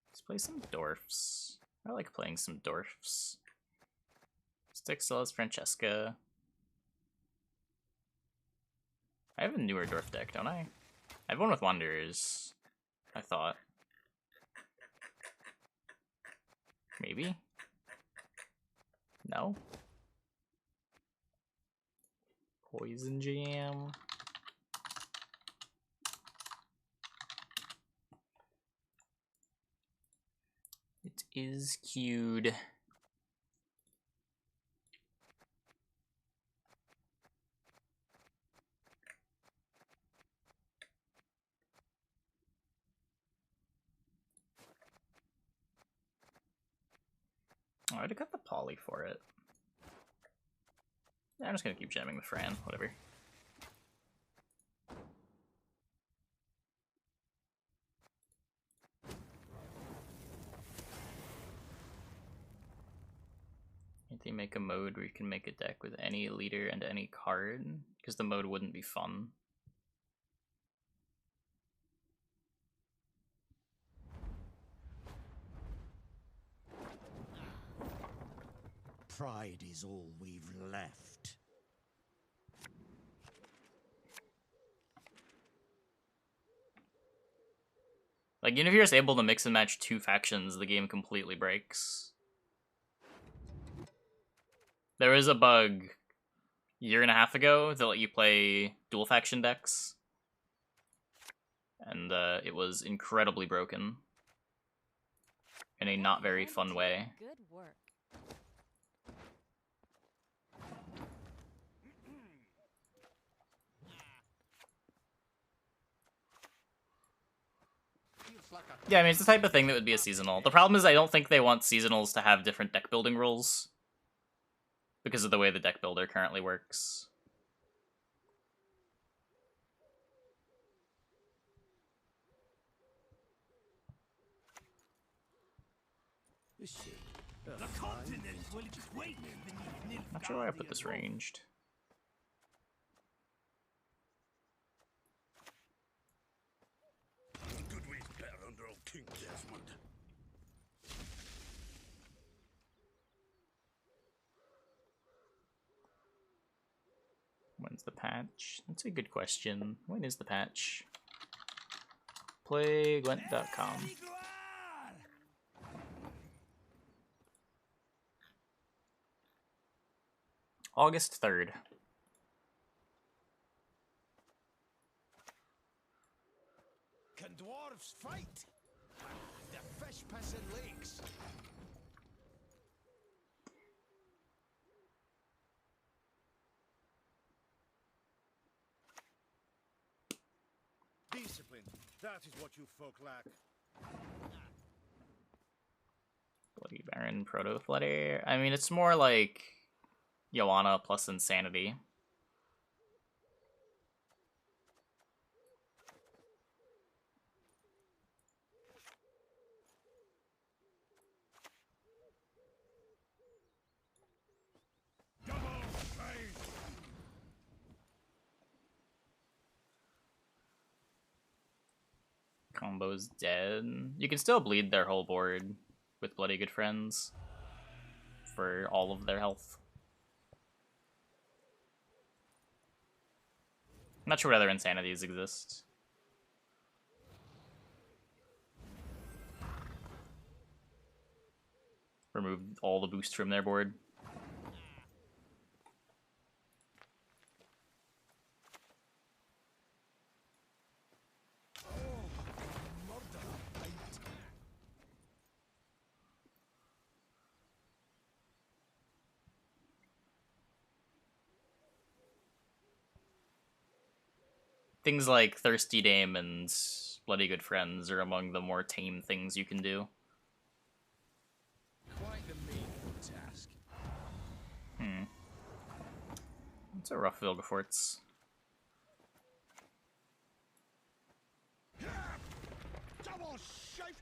Let's play some Dwarfs. I like playing some Dwarfs. Stick still has Francesca. I have a newer Dwarf deck, don't I? I have one with Wanderers, I thought. Maybe? No? Poison Jam. It is queued. Oh, I had to cut the poly for it. Yeah, I'm just gonna keep jamming the Fran, whatever. Can't they make a mode where you can make a deck with any leader and any card? Because the mode wouldn't be fun. Pride is all we've left. Like, even if you're just able to mix and match two factions, the game completely breaks. There was a bug a year and a half ago that let you play dual faction decks. And it was incredibly broken. In a not very fun way. Good work. Yeah, I mean, it's the type of thing that would be a seasonal. The problem is I don't think they want seasonals to have different deck building rules. Because of the way the deck builder currently works. Not sure why I put this ranged. When's the patch? That's a good question. When is the patch? Playgwent.com. August 3rd. Can dwarves fight? The fish pissing lakes. Discipline. That is what you folk lack. Bloody Baron Proto Flutter. I mean, it's more like Joanna plus Insanity. Combo's dead. You can still bleed their whole board with Bloody Good Friends for all of their health. I'm not sure what other insanities exist. Remove all the boost from their board. Things like Thirsty Dame and Bloody Good Friends are among the more tame things you can do. Quite the meaningful task. It's a rough Vilgefortz. Double shape.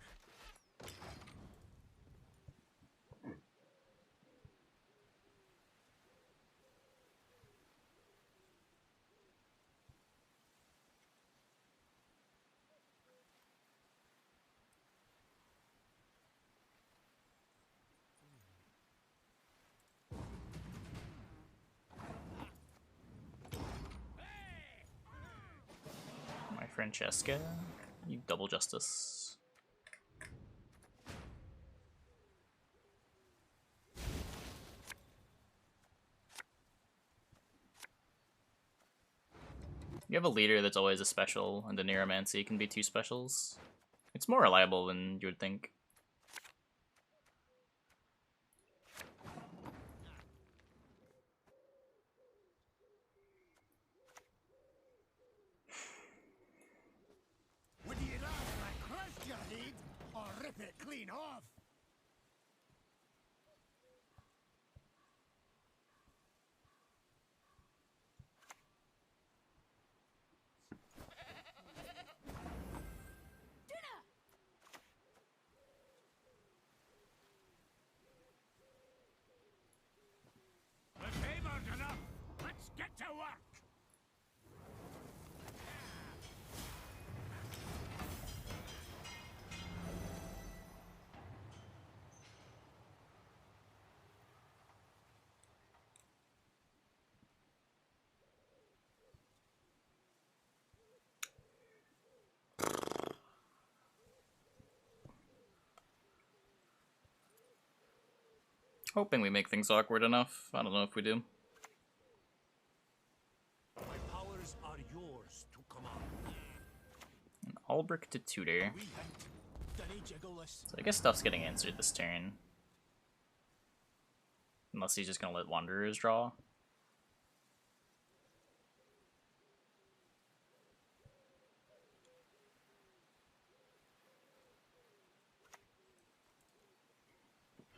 My Francesca, you double justice. You have a leader that's always a special, and the Neuromancy can be 2 specials. It's more reliable than you would think. Would you rather I crush your head or rip it clean off? The favor's enough. Let's get to work. Hoping we make things awkward enough. I don't know if we do. My powers are yours to command. An Albrick to tutor. So I guess stuff's getting answered this turn. Unless he's just gonna let Wanderers draw.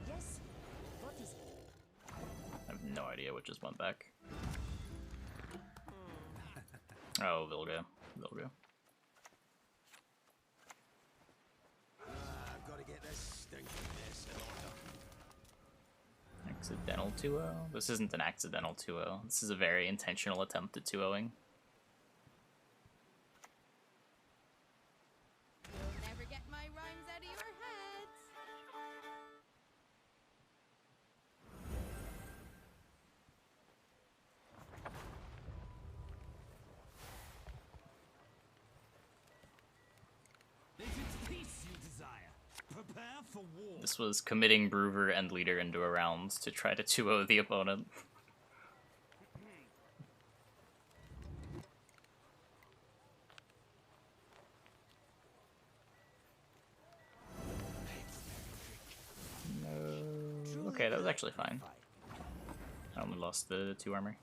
Yes. What is it? I have no idea what just went back. Oh, Vilga. Vilga. I've got to get this stinking mess in order. Accidental 2-0? This isn't an accidental 2-0. This is a very intentional attempt at 2-0ing. You'll never get my rhymes out of your heads. If it's peace you desire, prepare for war. This was committing Brewer and Leader into a round to try to 2-0 the opponent. No. Okay, that was actually fine. I only lost the 2 armor.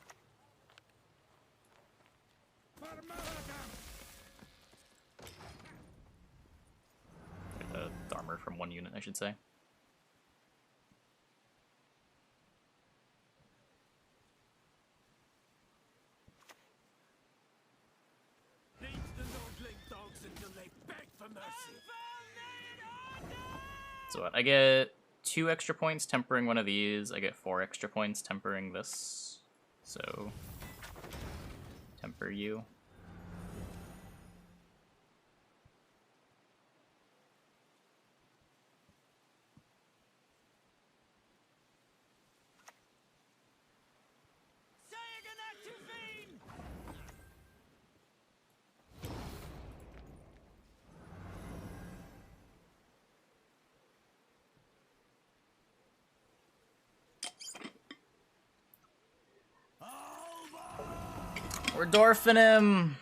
The armor from 1 unit, I should say. Leave the Nordling dogs until they beg for mercy. So what? I get 2 extra points tempering one of these. I get 4 extra points tempering this. So temper you. We're dwarfing him.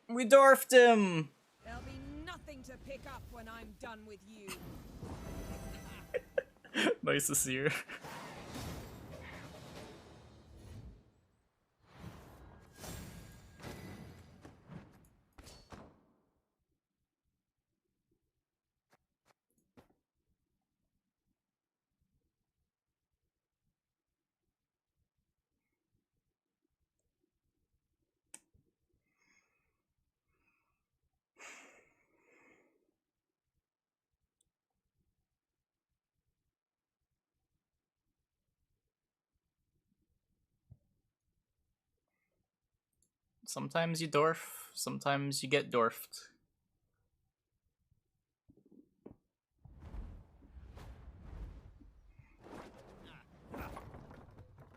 We dwarfed him. There'll be nothing to pick up when I'm done with you. Nice to see her. Sometimes you dwarf, sometimes you get dwarfed.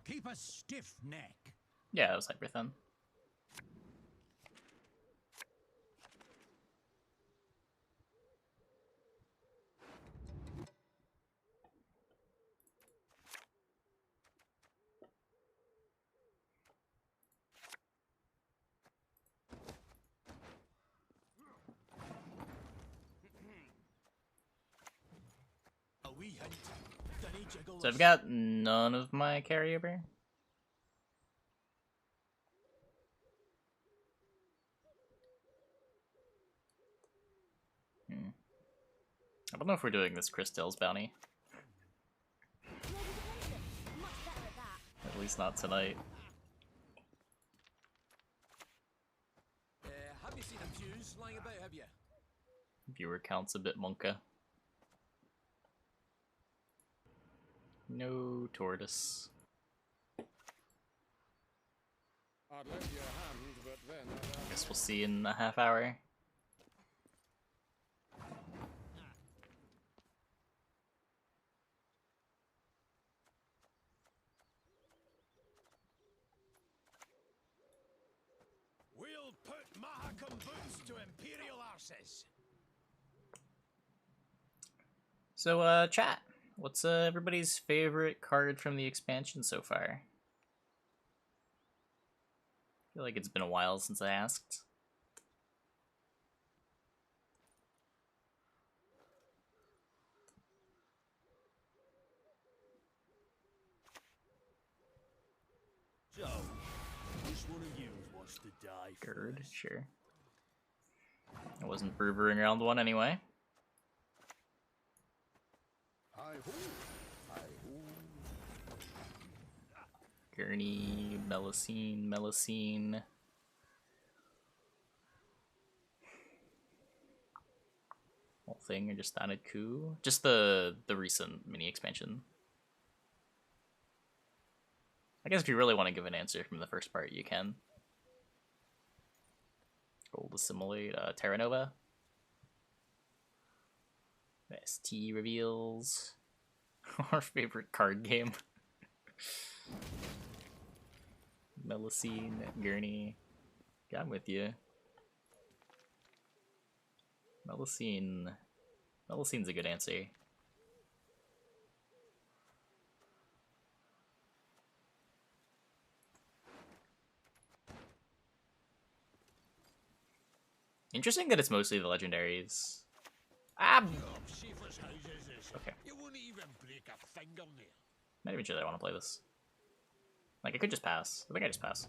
Keep a stiff neck. Yeah, it was hyper thin. So I've got none of my carryover. I don't know if we're doing this Cris bounty. At least not tonight. Have you seen a fuse lying about, have you? Viewer count's a bit monka. No tortoise. Guess we'll see in a half hour. We'll put Mahakam boots to Imperial arses. So, chat. What's everybody's favorite card from the expansion so far? I feel like it's been a while since I asked. So, which one of you wants to die Gird, first? sure. I wasn't breuvering around one anyway. Gurney, Melusine. Whole thing or just added coup? Just the recent mini expansion. I guess if you really want to give an answer from the first part, you can. Gold assimilate, Terra Nova. ST reveals. Our favorite card game. Melusine, Gurney. Yeah, I'm with you. Melusine's a good answer. Interesting that it's mostly the legendaries. Ah! Okay. You wouldn't even break a fingernail. Not even sure that I want to play this. Like, I could just pass. I think I just pass.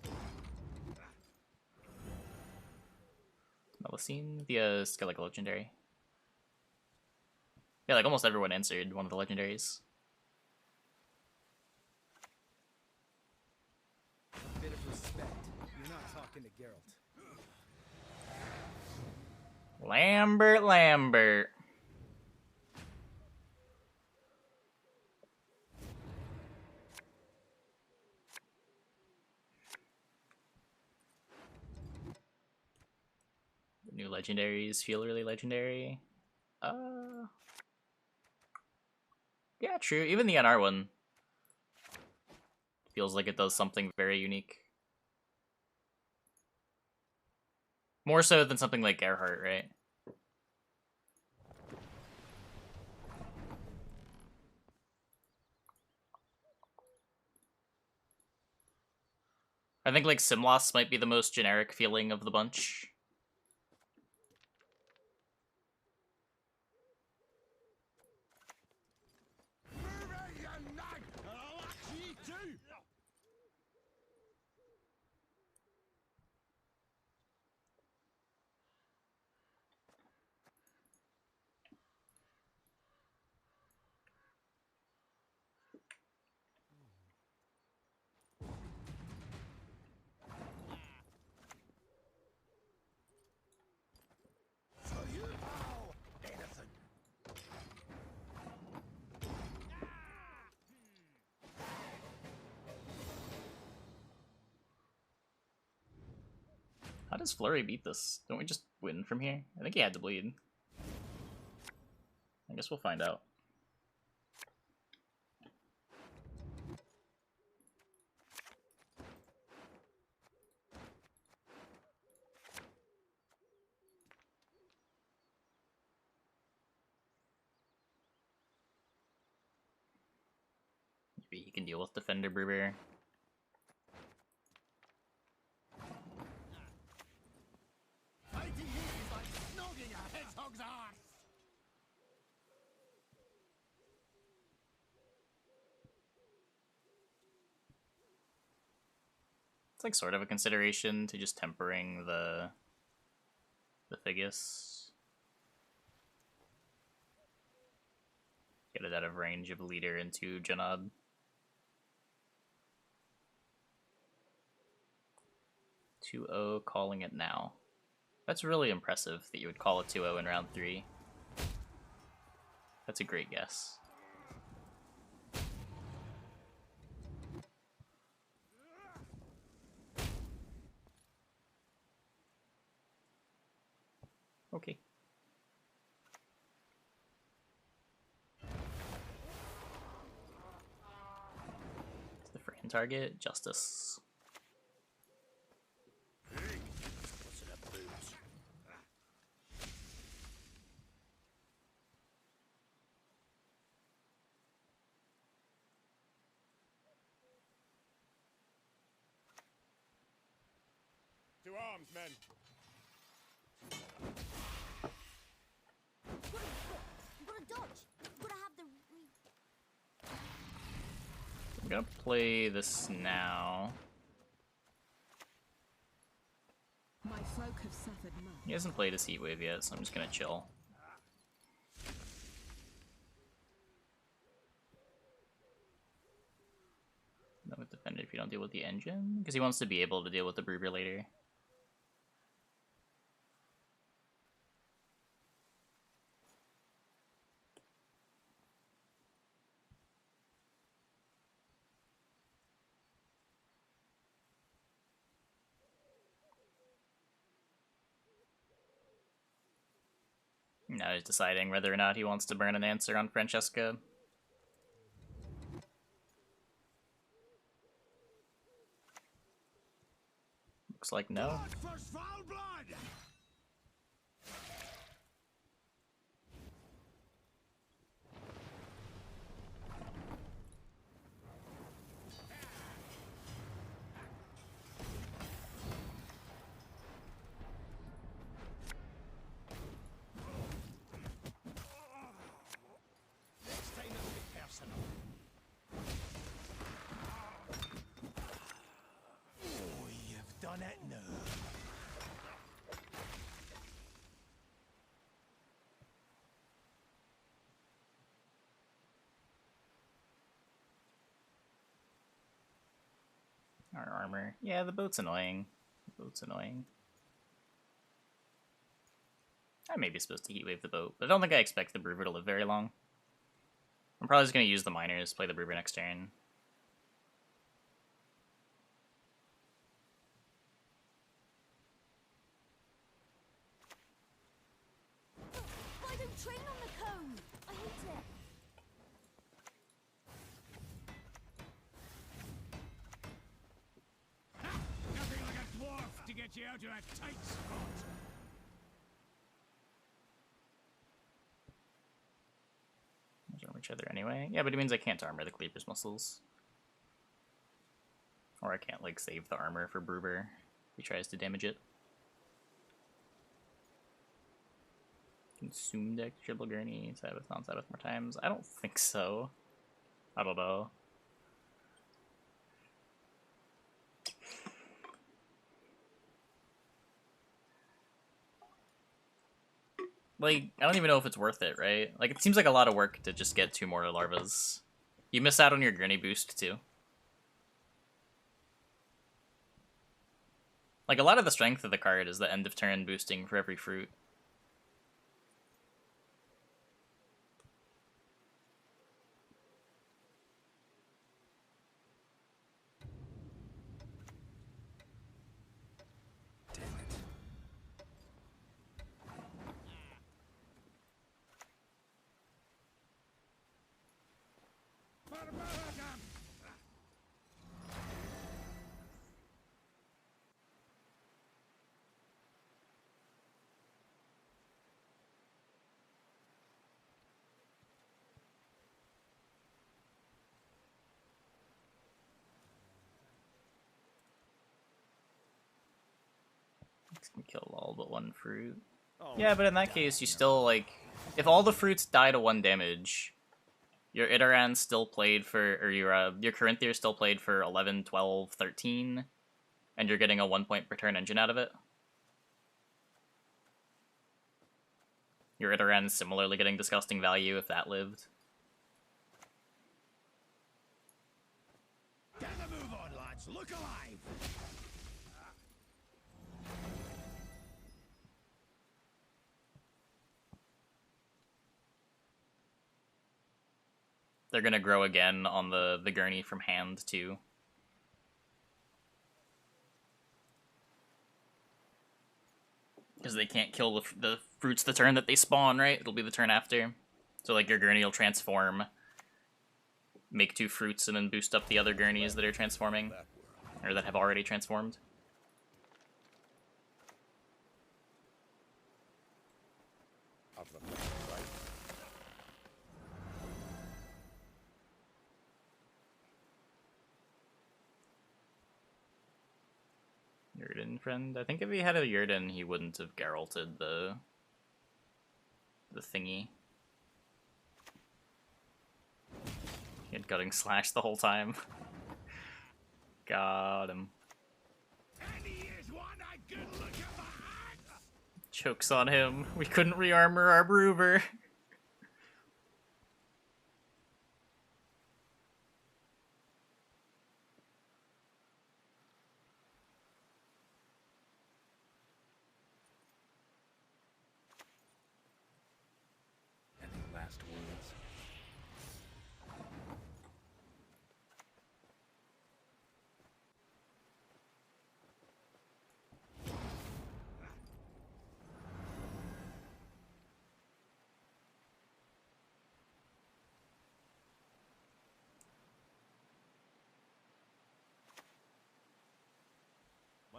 Melusine, the Skellig legendary. Yeah, like almost everyone answered one of the legendaries. A bit of respect. You're not talking to Geralt. Lambert. The new legendaries feel really legendary. Yeah, true. Even the NR one feels like it does something very unique. More so than something like Gerhardt, right? I think like Simlas might be the most generic feeling of the bunch. How does Flurry beat this? Don't we just win from here? I think he had to bleed. I guess we'll find out. Maybe he can deal with Defender Brewbear. It's like sort of a consideration to just tempering the Figus. Get it out of range of leader into Janad. (2-0) calling it now. That's really impressive that you would call it 2-0 in round 3. That's a great guess. Okay. It's the Fran target, Justice. To arms, men. Gotta dodge. Gotta have the. I'm gonna play this now. My folk have suffered much. He hasn't played his Heat Wave yet, so I'm just gonna chill. No with Defender if you don't deal with the engine, because he wants to be able to deal with the Brewer later. Now he's deciding whether or not he wants to burn an answer on Francesca. Looks like no. Done it now. Our armor. Yeah, the boat's annoying. The boat's annoying. I may be supposed to Heat Wave the boat, but I don't think I expect the Brewer to live very long. I'm probably just going to use the miners, play the Brewer next turn. I don't train on the cone. I hate it. Nothing like a dwarf to get you out of a tight spot. Armor each other anyway. Yeah, but it means I can't armor the Cleaver's muscles. Or I can't, like, save the armor for Bruber if he tries to damage it. Consume deck, triple gurney, Sabbath, non-Sabbath more times. I don't think so. I don't know. Like, I don't even know if it's worth it, right? Like, it seems like a lot of work to just get 2 more larvas. You miss out on your gurney boost, too. Like, a lot of the strength of the card is the end of turn boosting for every fruit. It's gonna kill all but 1 fruit. Oh, yeah, but in that case, you still, like... If all the fruits die to 1 damage, your Iteran still played for... Or your Corinthier still played for 11, 12, 13, and you're getting a 1 point per turn engine out of it. Your Iteran is similarly getting disgusting value if that lived. Get the move on, lads! Look alive! They're gonna grow again on the gurney from hand, too. Because they can't kill the fruits the turn that they spawn, right? It'll be the turn after. So, like, your gurney will transform, make 2 fruits, and then boost up the other gurneys that are transforming. Or that have already transformed. Yurden friend. I think if he had a Yurden, he wouldn't have Geralted the thingy. He had Gutting Slash the whole time. Got him. Chokes on him. We couldn't rearmor our Bruber.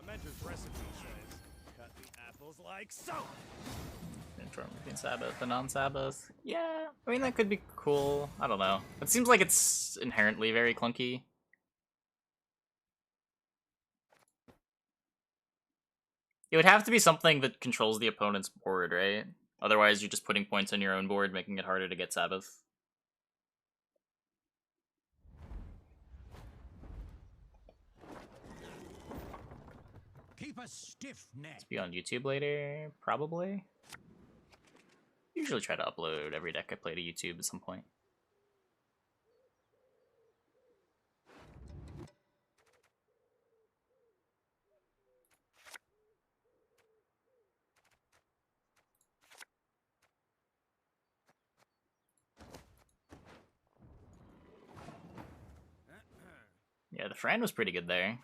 Mentor's recipe says, cut the apples like so. Transform between Sabbath and non-Sabbath. Yeah, I mean, that could be cool. I don't know. It seems like it's inherently very clunky. It would have to be something that controls the opponent's board, right? Otherwise, you're just putting points on your own board, making it harder to get Sabbath. Keep a stiff neck. Let's be on YouTube later, probably. Usually try to upload every deck I play to YouTube at some point. Yeah, the Fran was pretty good there.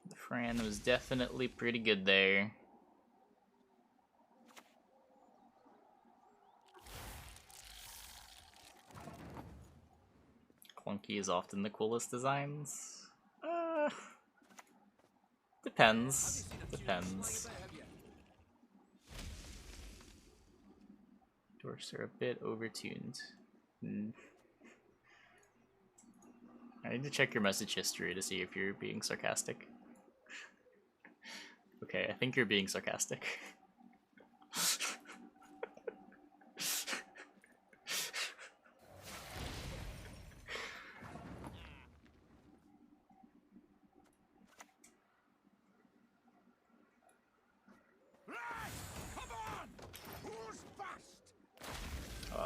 The Fran was definitely pretty good there. Clunky is often the coolest designs. Depends. Dwarf Dwarves are a bit overtuned. I need to check your message history to see if you're being sarcastic. Okay, I think you're being sarcastic.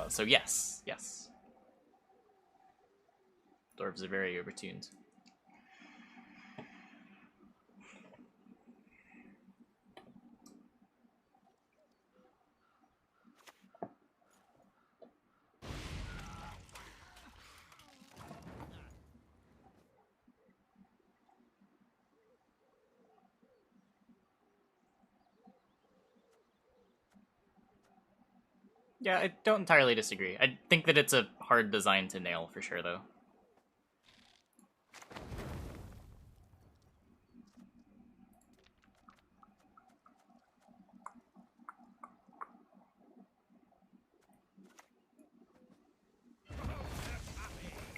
So yes. Dwarves are very overtuned. Yeah, I don't entirely disagree. I think that it's a hard design to nail for sure, though.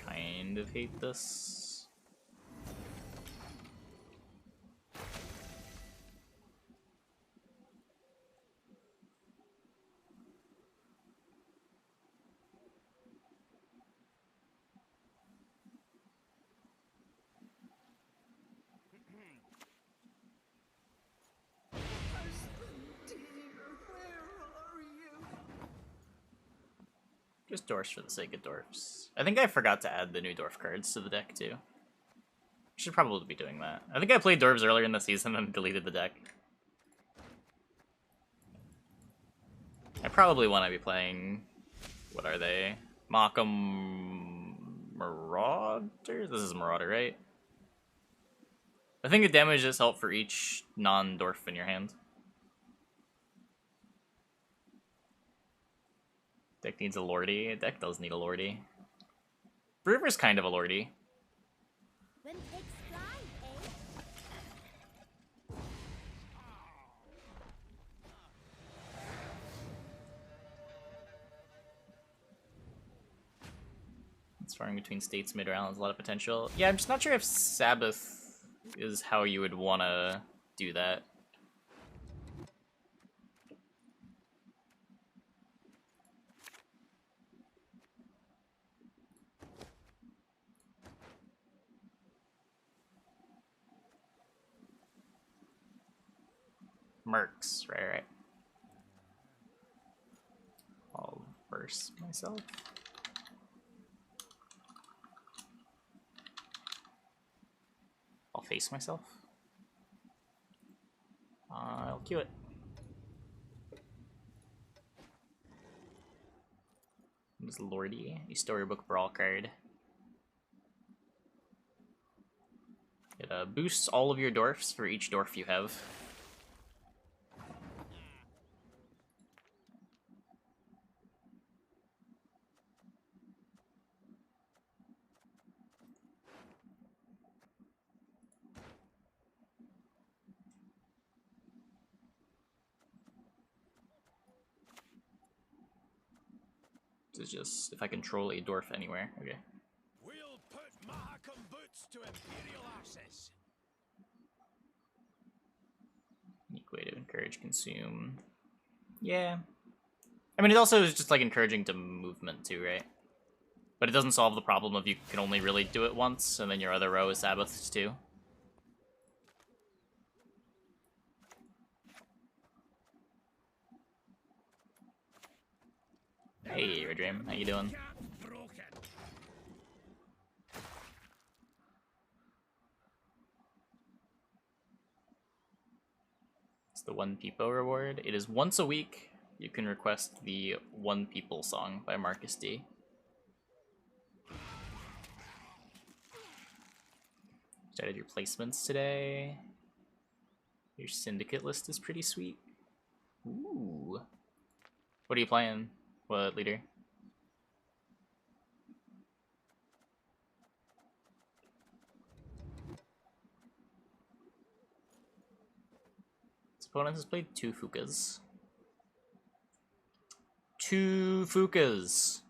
Kind of hate this. Just dwarfs for the sake of dwarfs. I think I forgot to add the new dwarf cards to the deck, too. Should probably be doing that. I think I played dwarves earlier in the season and deleted the deck. I probably want to be playing... What are they? Markham Marauder? This is Marauder, right? I think the damage is help for each non-dwarf in your hand. Deck needs a lordy. Deck does need a lordy. River's kind of a lordy. When pigs fly, eh? It's farming between states mid-round has a lot of potential. Yeah, I'm just not sure if Sabbath is how you would want to do that. Mercs, right. I'll verse myself. I'll face myself. I'll queue it. This is Lordy, a Storybook Brawl card. It boosts all of your dwarfs for each dwarf you have. This is just if I control a dwarf anywhere. Okay. We'll put Mahakam boots to imperial access. Unique way to encourage consume. Yeah. I mean, it also is just like encouraging to movement too, right? But it doesn't solve the problem of you can only really do it once, and then your other row is Sabbaths too. Hey, Red Dream, how you doing? It's the One People reward. It is once a week. You can request the One People song by Marcus D. Just added your placements today. Your syndicate list is pretty sweet. Ooh. What are you playing? What leader? His opponent has played 2 Fukas. 2 Fukas.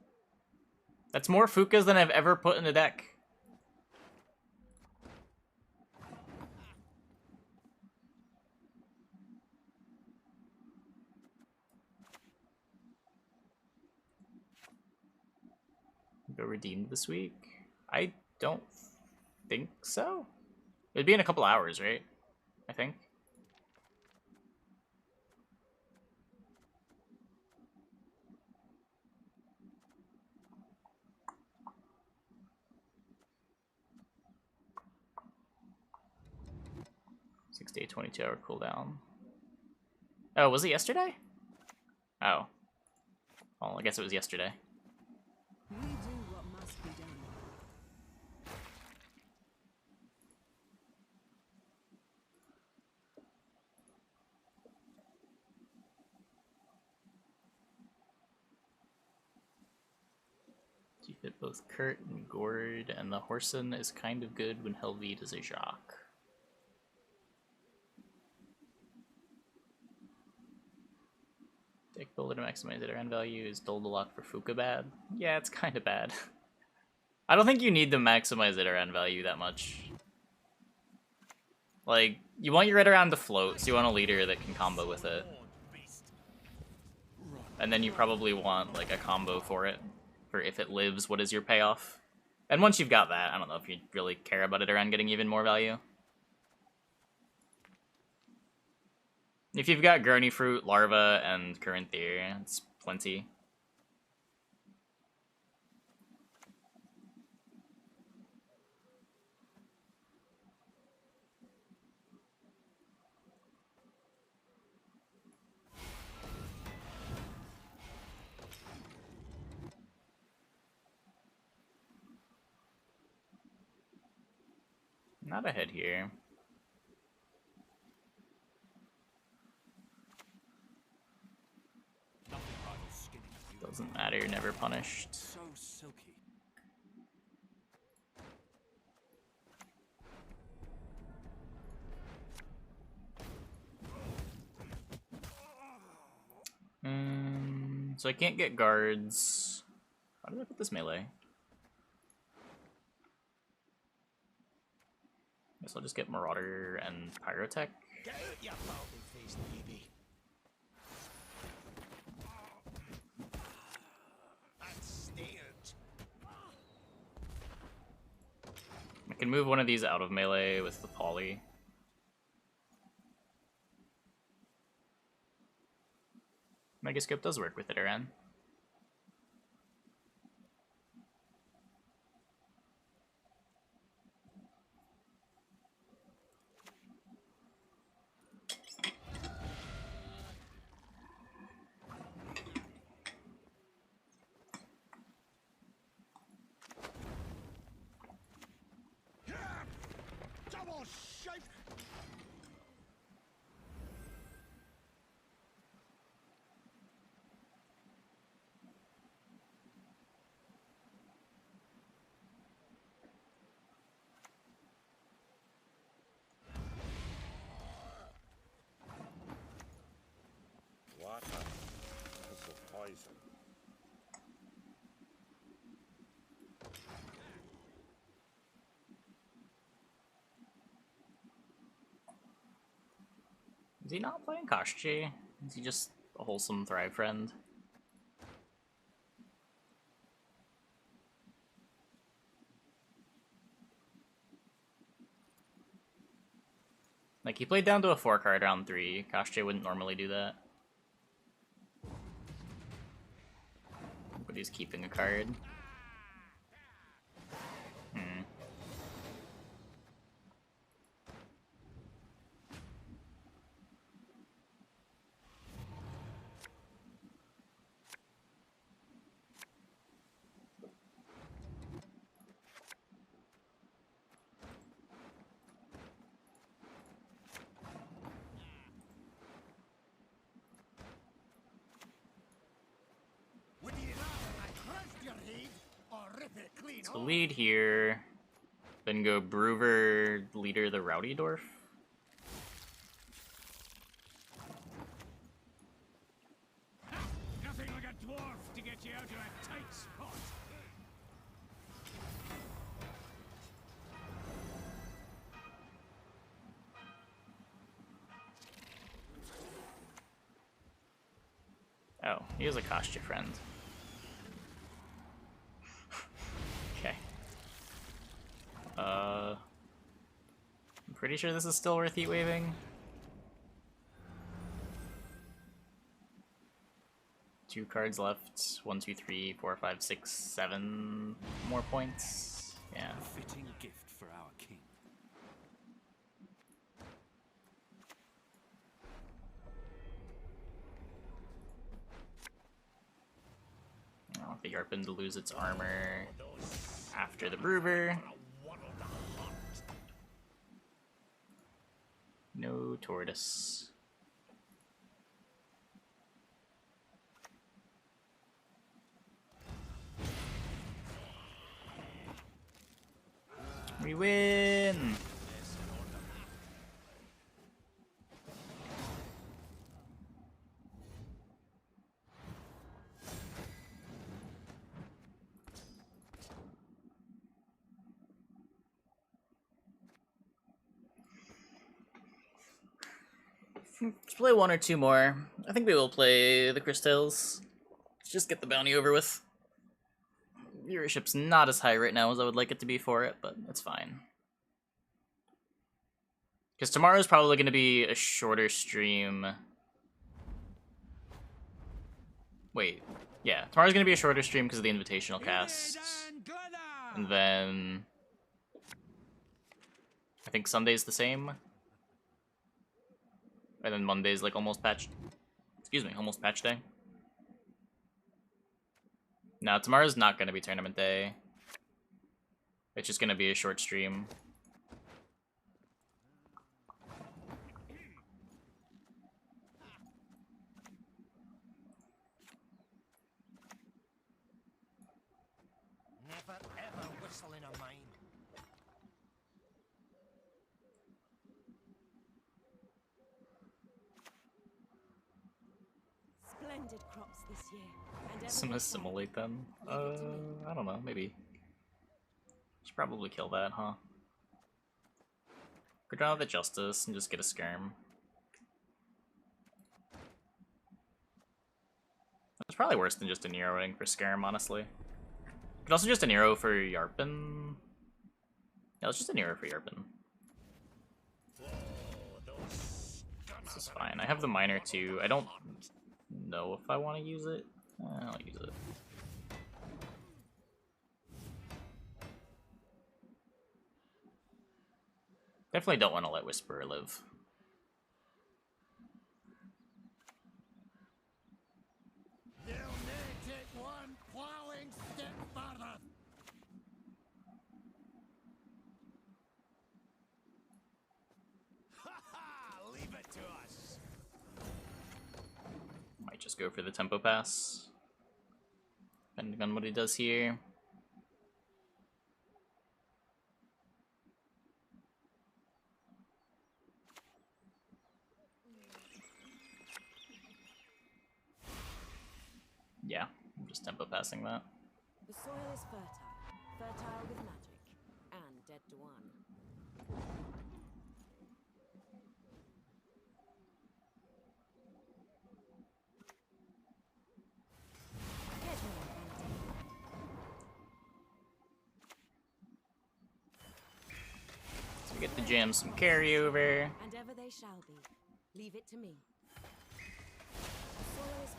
That's more Fukas than I've ever put in a deck. Go redeemed this week? I don't think so. It'd be in a couple hours, right? I think. Day 22-hour cooldown. Oh, was it yesterday? Oh. Well, I guess it was yesterday. We do what must be done. You fit both Kurt and Gord, and the Horson is kind of good when Helvete is a Jacques. Deck builder to maximize it around value is Doldalock for Fuka bad. Yeah, it's kind of bad. I don't think you need to maximize it around value that much. Like, you want your Itaran to float, so you want a leader that can combo with it. And then you probably want, like, a combo for it. For if it lives, what is your payoff? And once you've got that, I don't know if you really care about Itaran getting even more value. If you've got Gurney Fruit, Larva, and Currenthier, it's plenty. Not ahead here. Doesn't matter, never punished. So silky. So I can't get guards. How did I put this melee? Guess I'll just get Marauder and Pyrotech. Get out, you balding-faced baby. I can move one of these out of melee with the poly. Megascope does work with it, Aaron. Is he not playing Koshchi? Is he just a wholesome Thrive friend? Like, he played down to a 4-card round 3. Koshchi wouldn't normally do that. But he's keeping a card. So lead here, then go Broover, leader the Rowdy Dwarf. Nothing like a dwarf He is a Kashya friend. Okay. I'm pretty sure this is still worth heat waving. 2 cards left. 1, 2, 3, 4, 5, 6, 7 more points. Yeah. A fitting gift for our king. I want the Yarpin to lose its armor after the Brewer. No Tortoise. We win! Let's play 1 or 2 more. I think we will play the Cris Tales. Let's just get the bounty over with. Viewership's not as high right now as I would like it to be for it, but it's fine. Because tomorrow's probably going to be a shorter stream. Wait, yeah. Tomorrow's going to be a shorter stream because of the invitational cast. And then I think Sunday's the same. And then Monday's like almost patch day. No, tomorrow's not going to be tournament day. It's just going to be a short stream. Never ever whistle in a mine. Splendid crops this year. And Some assimilate them. I don't know, maybe. Should probably kill that, huh? Could draw the Justice and just get a Skirm. It's probably worse than just a Neroing for Skirm, honestly. Could also just a Nero for Yarpin. Yeah, let's just a Nero for Yarpin. This is fine. I have the Miner too. I don't know if I want to use it. I'll use it. Definitely don't want to let Whisperer live. They'll never take one plowing step further. Ha ha! Leave it to us. Might just go for the tempo pass. Depending on what he does here. Yeah, I'm just tempo passing that. The soil is fertile with magic, and dead to one. Get me, Vanity. So we get to jam some carryover. And ever they shall be. Leave it to me. The soil is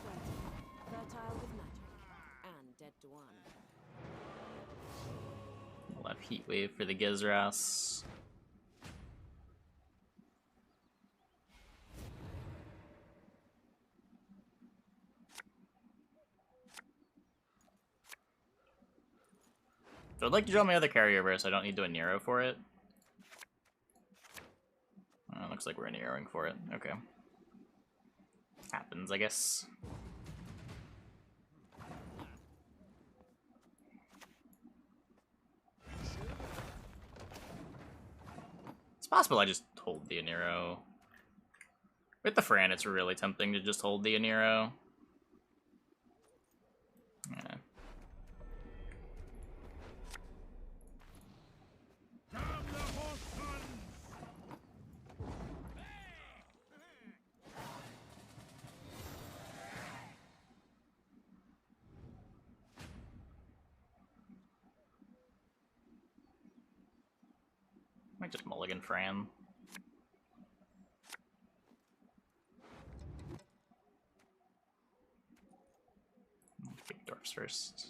fertile with magic, and dead to one. We'll have Heat Wave for the Gizras. So I'd like to draw my other carryover, so I don't need to do a Nero for it. Looks like we're Neroing for it. Okay. Happens, I guess. It's possible I just hold the Nero. With the Fran, it's really tempting to just hold the Nero. Yeah. Might just mulligan Fran. Big Dwarves first.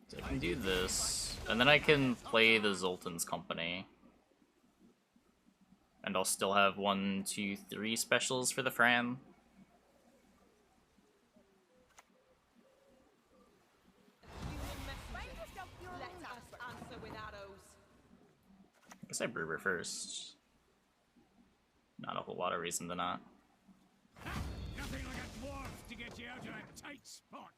So I can do this, and then I can play the Zoltan's Company. And I'll still have 1, 2, 3 specials for the Fran. I guess I Brewer first. Not a whole lot of reason to not. Nothing like a dwarf to get you out of a tight spot.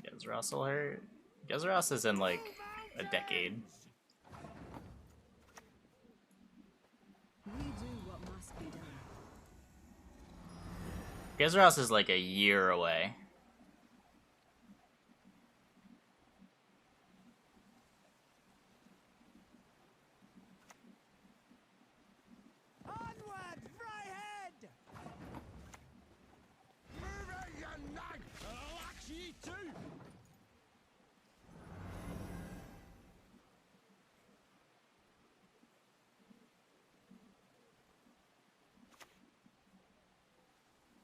Gezros will hurt. Gezros is in like a decade. We do what must be done. Gezros is like a year away. Onward, Fryhead! Move out, you nag! Relax ye too!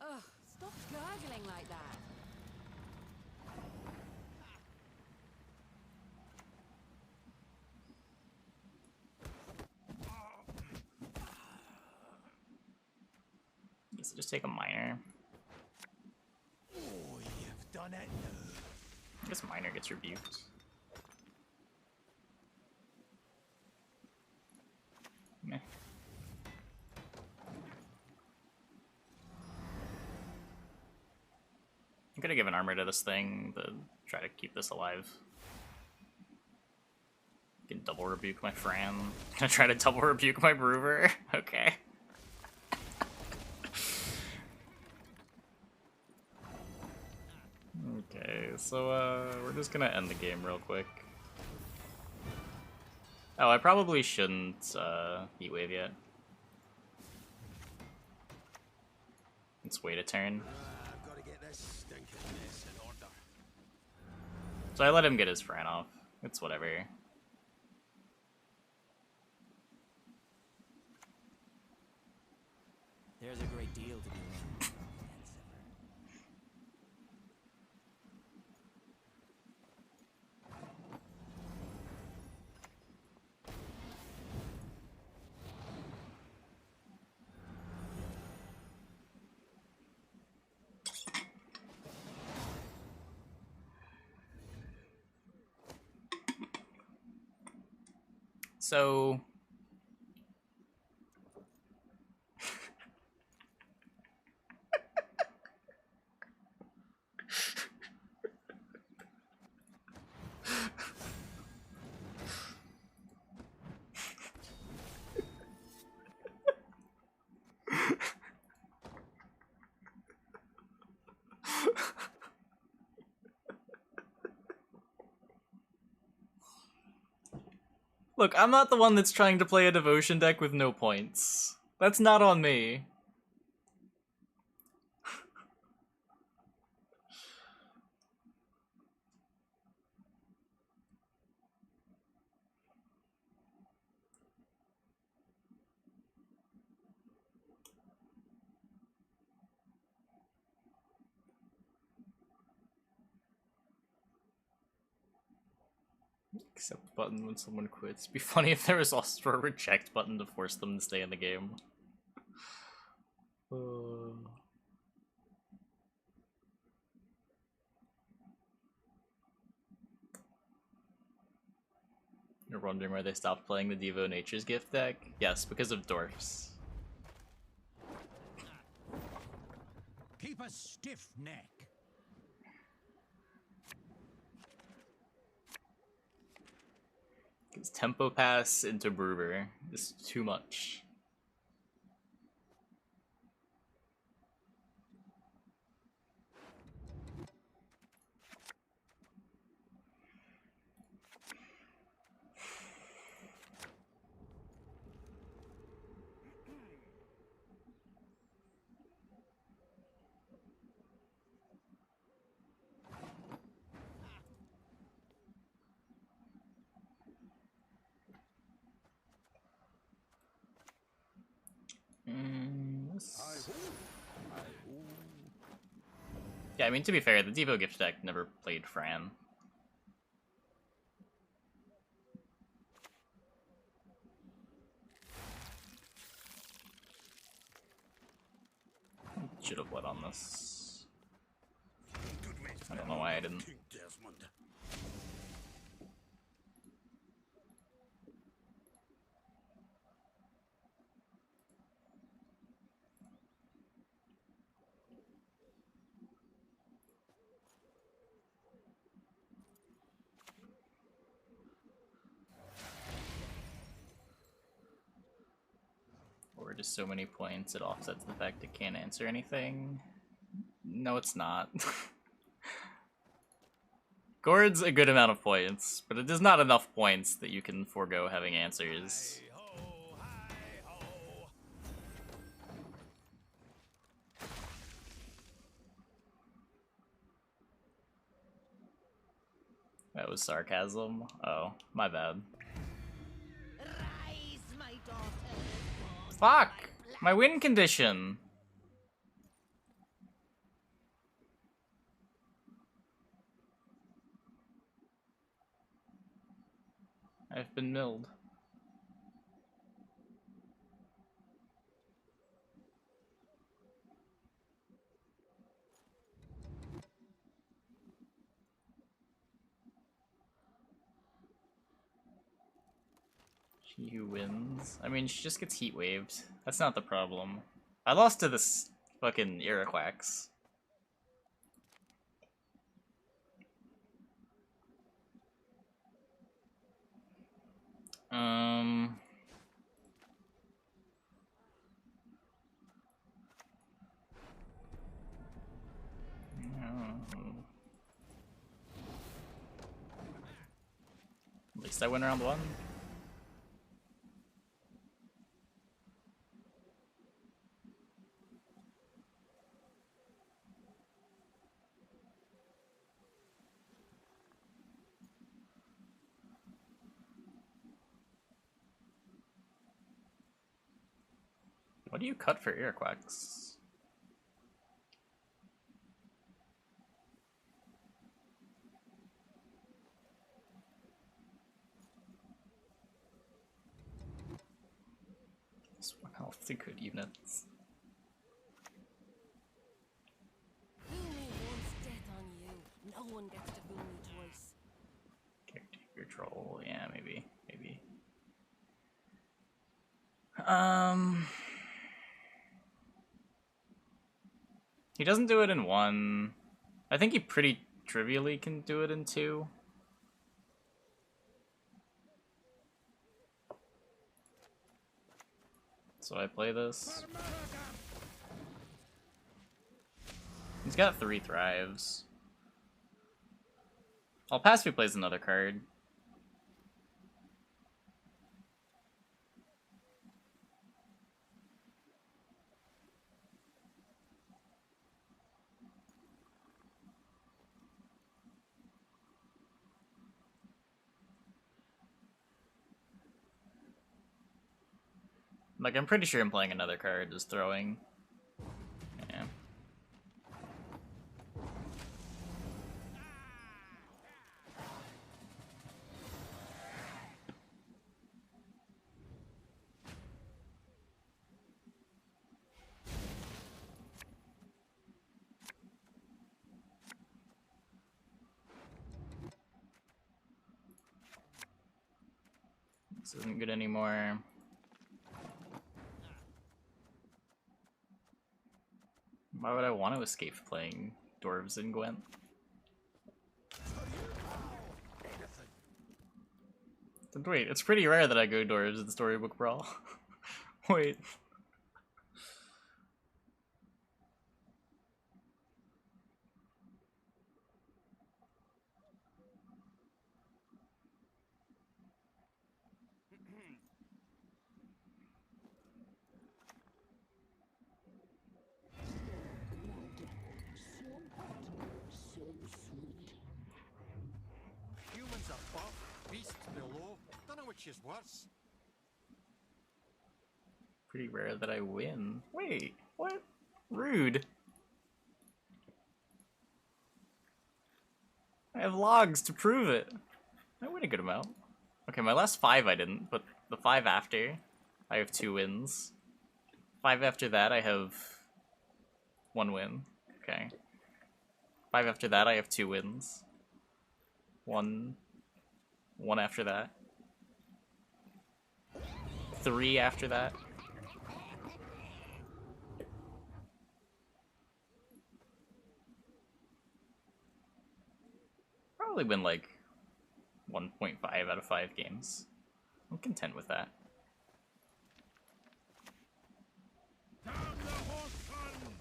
Ugh, stop gurgling like that. Guess I'll just take a minor. Oh, you've done it. I guess minor gets rebuked. Meh. I'm gonna give an armor to this thing to try to keep this alive. I can double rebuke my Fran. Gonna try to double rebuke my Brewer. Okay. Okay, so we're just gonna end the game real quick. Oh, I probably shouldn't Heat Wave yet. Let's wait a turn. I've got to get this stinking mess in order. So I let him get his Fran off. It's whatever. There's a great deal to be learned. So look, I'm not the one that's trying to play a devotion deck with no points. That's not on me. Accept button when someone quits. Be funny if there was also a reject button to force them to stay in the game. You're wondering why they stopped playing the Devo Nature's Gift deck? Yes, because of Dwarfs. a stiff neck. His tempo pass into Brewer is too much. Yeah, I mean, to be fair, the Devo gift deck never played Fran. Should have bled on this. I don't know why I didn't. Or just so many points it offsets the fact it can't answer anything. No, it's not. Gord's a good amount of points, but it is not enough points that you can forego having answers. That was sarcasm. Oh, my bad. Fuck! My win condition! I've been milled. She who wins. I mean, she just gets heat waved. That's not the problem. I lost to this fucking Iroquax. At least I win round one. What do you cut for Iroquax? This one health to good units. Fool me once, death on you. No one gets to fool me twice. Character control, yeah, maybe. He doesn't do it in 1. I think he pretty trivially can do it in 2. So I play this. He's got 3 thrives. I'll pass if he plays another card. Like, I'm pretty sure I'm playing another card, just throwing. Yeah. This isn't good anymore. Why would I want to escape playing Dwarves in Gwent? Wait, it's pretty rare that I go Dwarves in Storybook Brawl. Wait. Humans above, beasts below. Don't know which is worse. Pretty rare that I win. Wait, what? Rude. I have logs to prove it. I win a good amount. Okay, my last 5 I didn't, but the 5 after, I have 2 wins. 5 after that, I have 1 win. Okay. 5 after that, I have 2 wins. 1 after that. 3 after that. Probably win like 1.5 out of 5 games. I'm content with that. Damn the horse sons!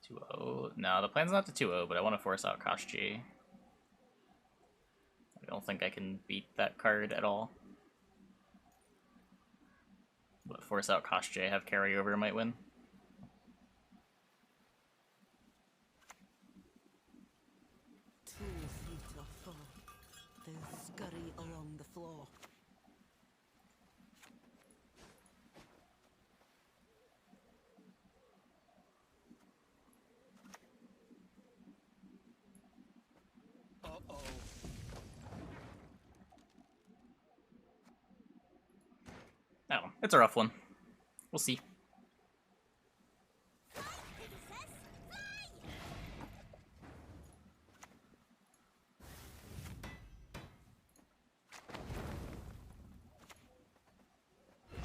2-0. No, the plan's not to 2-0, but I want to force out Koshji. I don't think I can beat that card at all. But force out Koshji, have carryover, might win. They scurry along the floor. Uh-oh. Oh, it's a rough one. We'll see.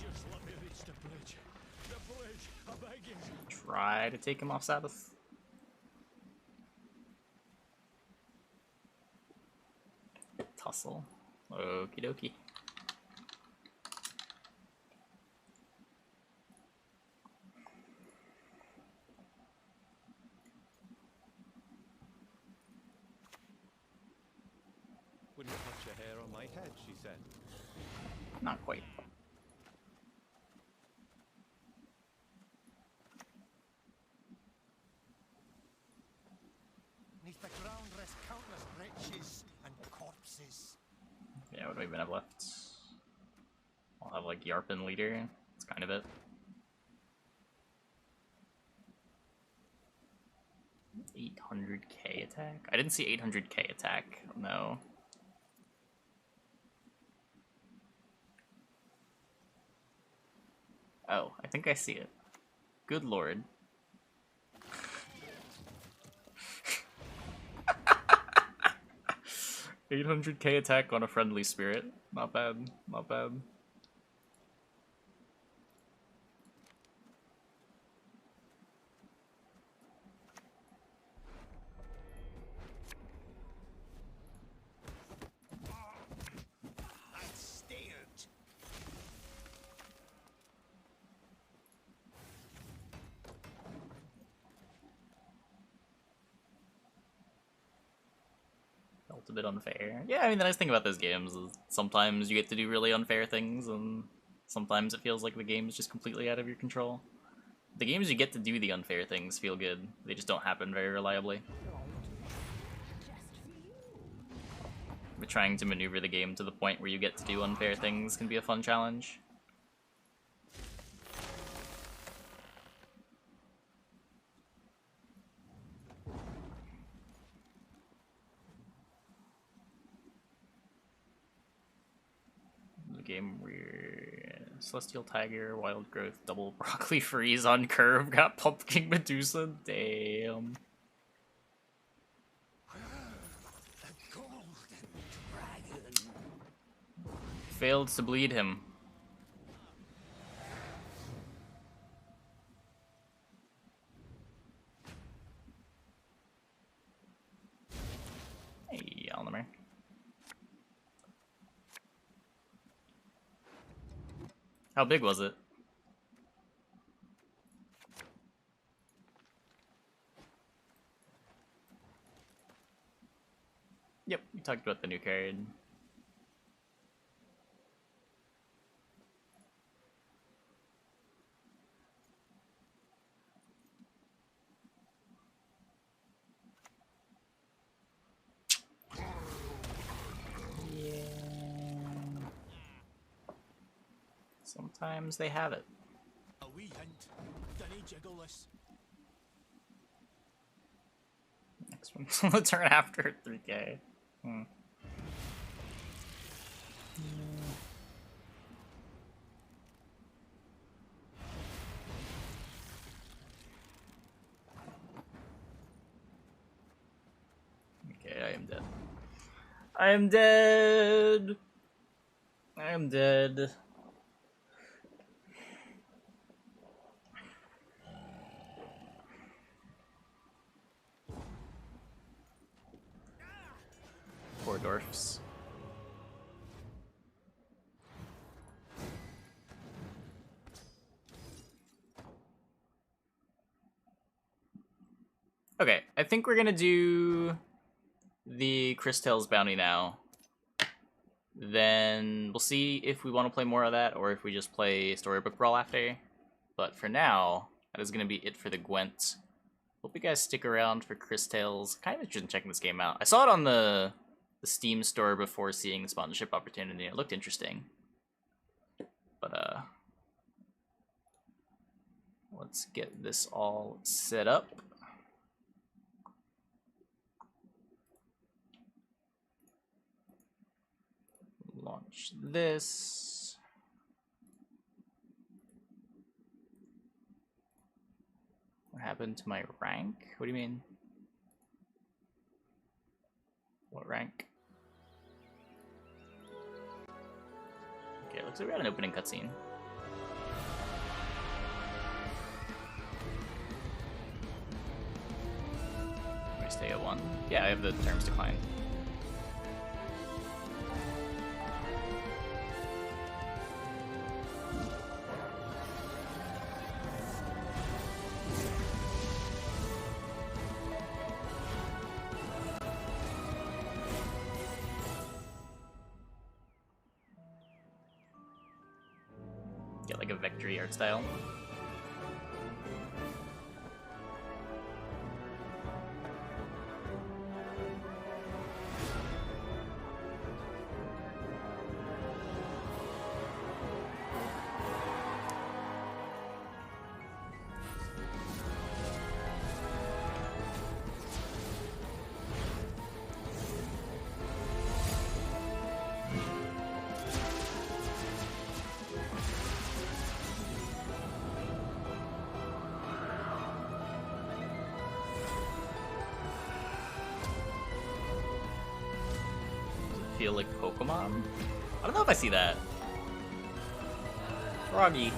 Just let me reach the bridge. The bridge, I beg you. Try to take him off Sabbath. Tussle. Okie dokie. Wouldn't touch a hair on my head, she said. Not quite. Neath the ground rest countless wretches and corpses. Yeah, what do we even have left? I'll have like Yarpin leader. That's kind of it. $800k attack? I didn't see 800k attack. No. Oh, I think I see it. Good lord. $800k attack on a friendly spirit. Not bad. Not bad. I stared. Felt a bit unfair. Yeah, I mean, the nice thing about those games is sometimes you get to do really unfair things, and sometimes it feels like the game is just completely out of your control. The games you get to do the unfair things feel good. They just don't happen very reliably. But trying to maneuver the game to the point where you get to do unfair things can be a fun challenge. The game where Celestial Tiger, Wild Growth, Double Broccoli Freeze on curve got Pumpkin Medusa. Damn. failed to bleed him. Hey, Alnamir. How big was it? Yep, we talked about the new card. Sometimes they have it. A wee hint. Dunny jiggleless. Next one's on the turn after 3k. Okay, I am dead. I am dead. I am dead. Poor dwarfs. Okay, I think we're gonna do the Cris bounty now. Then we'll see if we want to play more of that or if we just play Storybook Brawl after. But for now, that is gonna be it for the Gwent. Hope you guys stick around for Cris Tales. Kind of interested in checking this game out. I saw it on the Steam store before seeing the sponsorship opportunity. It looked interesting. But let's get this all set up. Launch this. What happened to my rank? What do you mean? What rank? Okay, looks like we got an opening cutscene. I stay at 1. Yeah, I have the terms decline. Get like a victory art style. Feel like Pokemon? I don't know if I see that. Froggy.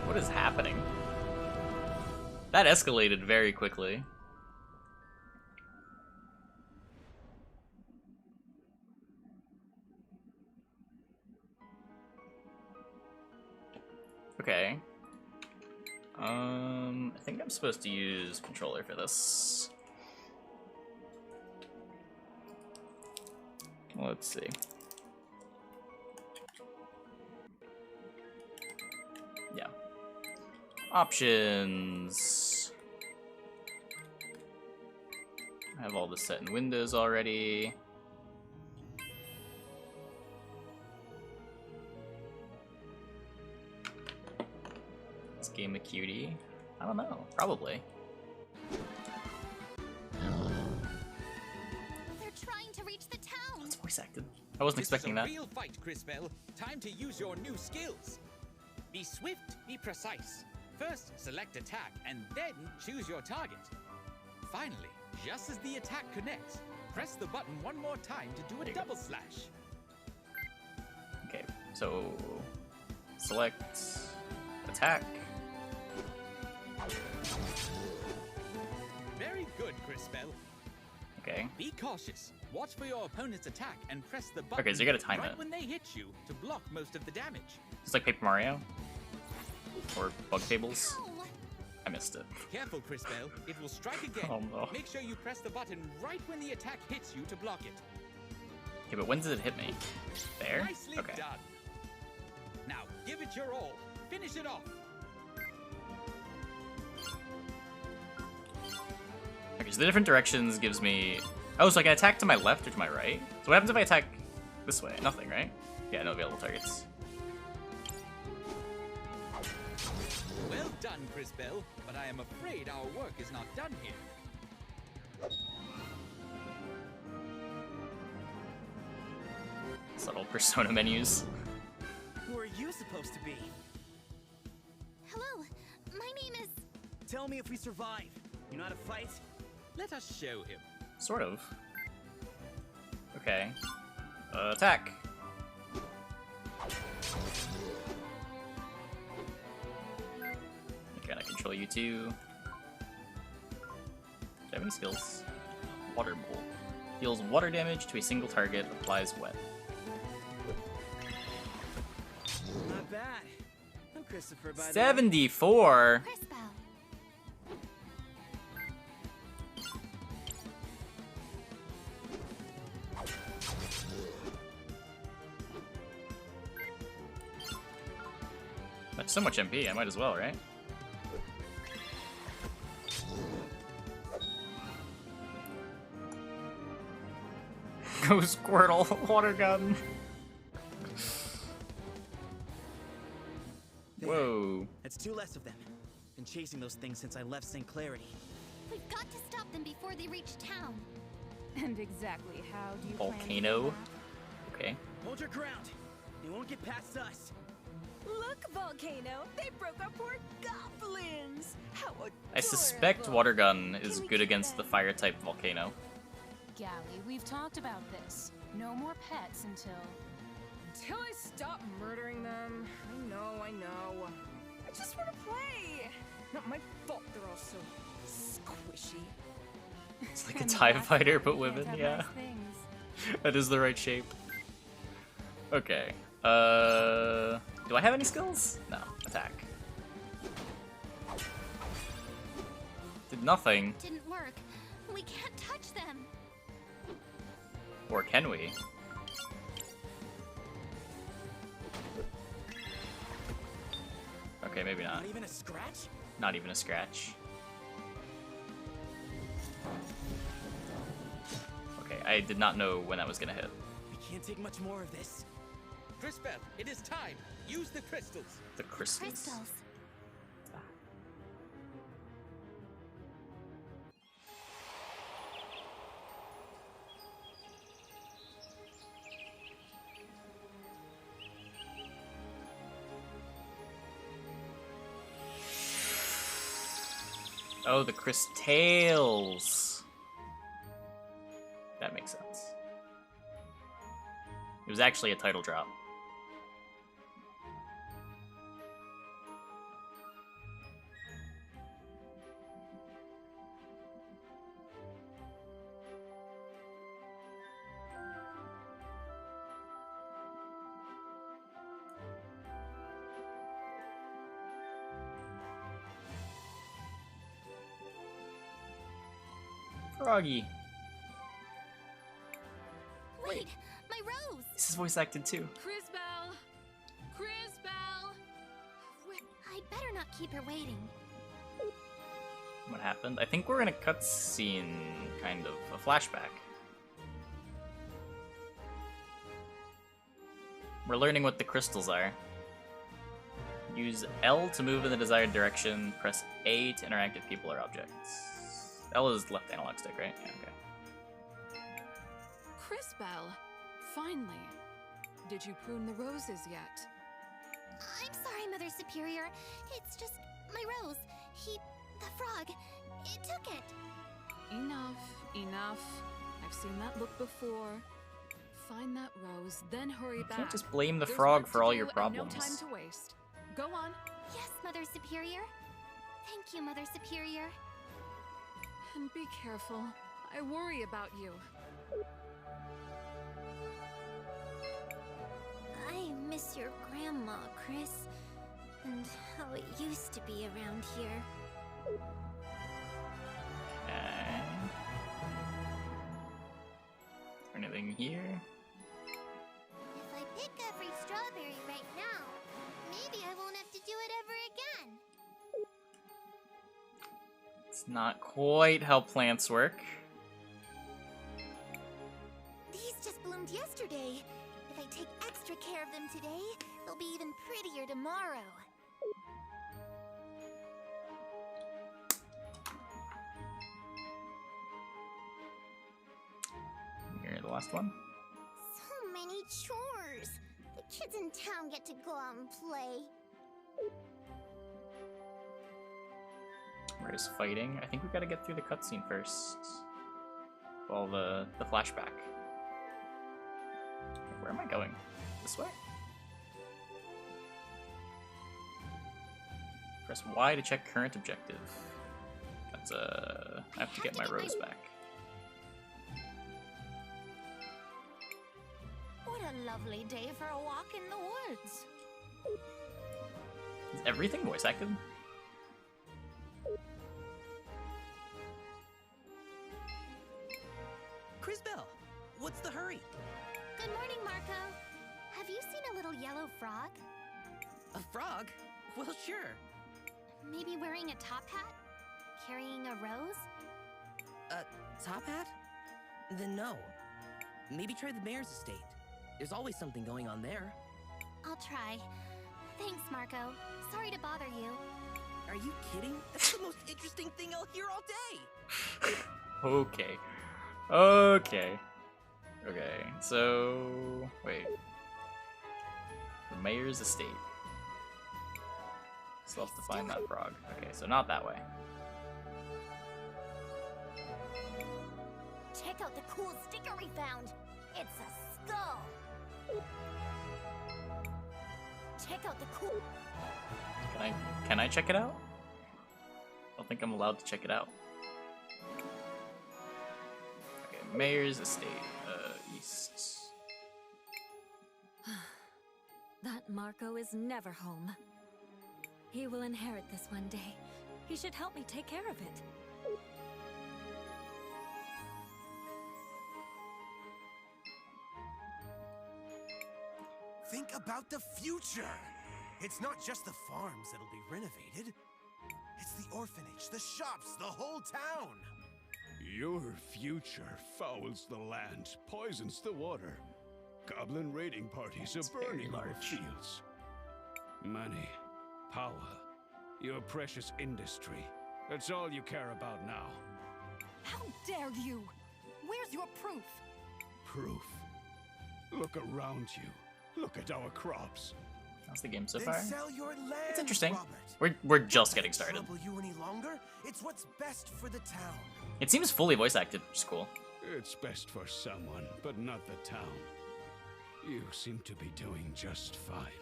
What is happening? That escalated very quickly. Okay. I think I'm supposed to use controller for this. Let's see. Yeah. Options. I have all this set in Windows already. Game a cutie? I don't know. Probably. They're trying to reach the town. That's voice acted. I wasn't expecting that. Real fight, Cris. Time to use your new skills. Be swift, be precise. First, select attack, and then choose your target. Finally, just as the attack connects, press the button one more time to do a double slash. Okay, so select attack. Very good, Crisbell. Okay. Be cautious. Watch for your opponent's attack and press the button Okay, so you gotta time right it. when they hit you to block most of the damage. It's like Paper Mario or Bug Tables. I missed it. Careful, Crisbell. It will strike again. Oh no. Make sure you press the button right when the attack hits you to block it. Okay, but when does it hit me? There? Nicely Okay. done. Now, give it your all. Finish it off. Okay, so the different directions gives me... Oh, so I can attack to my left or to my right? So what happens if I attack this way? Nothing, right? Yeah, no available targets. Well done, Crisbell, but I am afraid our work is not done here. Subtle Persona menus. Who are you supposed to be? Hello, my name is... Tell me if we survive. You know how to fight? Let us show him. Sort of. Okay. Attack! Okay, I control you too. Do I have any skills? Water Bolt. Deals water damage to a single target, applies wet. Not bad. I'm Christopher, by the way. 74? Crisbell. That's so much MP, I might as well, right? Go Squirtle, water gun. Whoa. That's two less of them. Been chasing those things since I left St. Clarity. We've got to stop them before they reach town. And exactly how do you plan to do Volcano. that? Okay. Hold your ground. They won't get past us. Look, Volcano! They broke our poor goblins! How I suspect water gun is good against the fire type volcano. Gally, we've talked about this. No more pets until I stop murdering them. I know. I just want to play. Not my fault they're all so squishy. It's like a TIE fighter, but women, yeah. That is the right shape. Okay. Do I have any skills? No. Attack. Did nothing. Didn't work. We can't touch them. Or can we? Okay, maybe not. Not even a scratch? Not even a scratch. Okay, I did not know when that was gonna hit. We can't take much more of this. Crisbell, it is time. Use the crystals. The crystals. Crystals. Oh, the crystals. That makes sense. It was actually a title drop. Froggy. Wait, my rose! This is voice acted too. Crisbell! Crisbell! I'd better not keep her waiting. What happened? I think we're in a cutscene, kind of. A flashback. We're learning what the crystals are. Use L to move in the desired direction. Press A to interact with people or objects. L is left analog stick, right? Yeah, okay. Crisbell, finally. Did you prune the roses yet? I'm sorry, Mother Superior. It's just my rose. The frog, it took it. Enough. I've seen that look before. Find that rose, then hurry back. You can't just blame the frog for all your problems. No time to waste. Go on. Yes, Mother Superior. Thank you, Mother Superior. And be careful. I worry about you. I miss your grandma, Cris, and how it used to be around here. Okay. Anything here? If I pick every strawberry right now, maybe I won't have to do it ever again. It's not quite how plants work. These just bloomed yesterday. If I take extra care of them today, they'll be even prettier tomorrow. Here, the last one. So many chores. The kids in town get to go out and play. Where's fighting? I think we gotta get through the cutscene first. Well, the flashback. Where am I going? This way? Press Y to check current objective. That's I have to get my rose back. What a lovely day for a walk in the woods. Is everything voice acted? Crisbell, what's the hurry? Good morning, Marco. Have you seen a little yellow frog? A frog? Well, sure. Maybe wearing a top hat? Carrying a rose? A top hat? Then no. Maybe try the mayor's estate. There's always something going on there. I'll try. Thanks, Marco. Sorry to bother you. Are you kidding? That's the most interesting thing I'll hear all day! Okay. Okay. Okay, so... Wait. The mayor's estate. Still have to find that frog. Okay, so not that way. Check out the cool sticker we found. It's a skull. Check out the cool... Can I check it out? I don't think I'm allowed to check it out. Okay, mayor's estate, east. That Marco is never home. He will inherit this one day. He should help me take care of it. Think about the future! It's not just the farms that'll be renovated. It's the orphanage, the shops, the whole town! Your future fouls the land, poisons the water. Goblin raiding parties are burning our fields. Money, power, your precious industry. That's all you care about now. How dare you? Where's your proof? Proof? Look around you. Look at our crops. How's the game so Then far? sell your land, It's interesting. Robert. We're just getting started. Trouble you any longer? It's what's best for the town. It seems fully voice acted, which is cool. It's best for someone, but not the town. You seem to be doing just fine.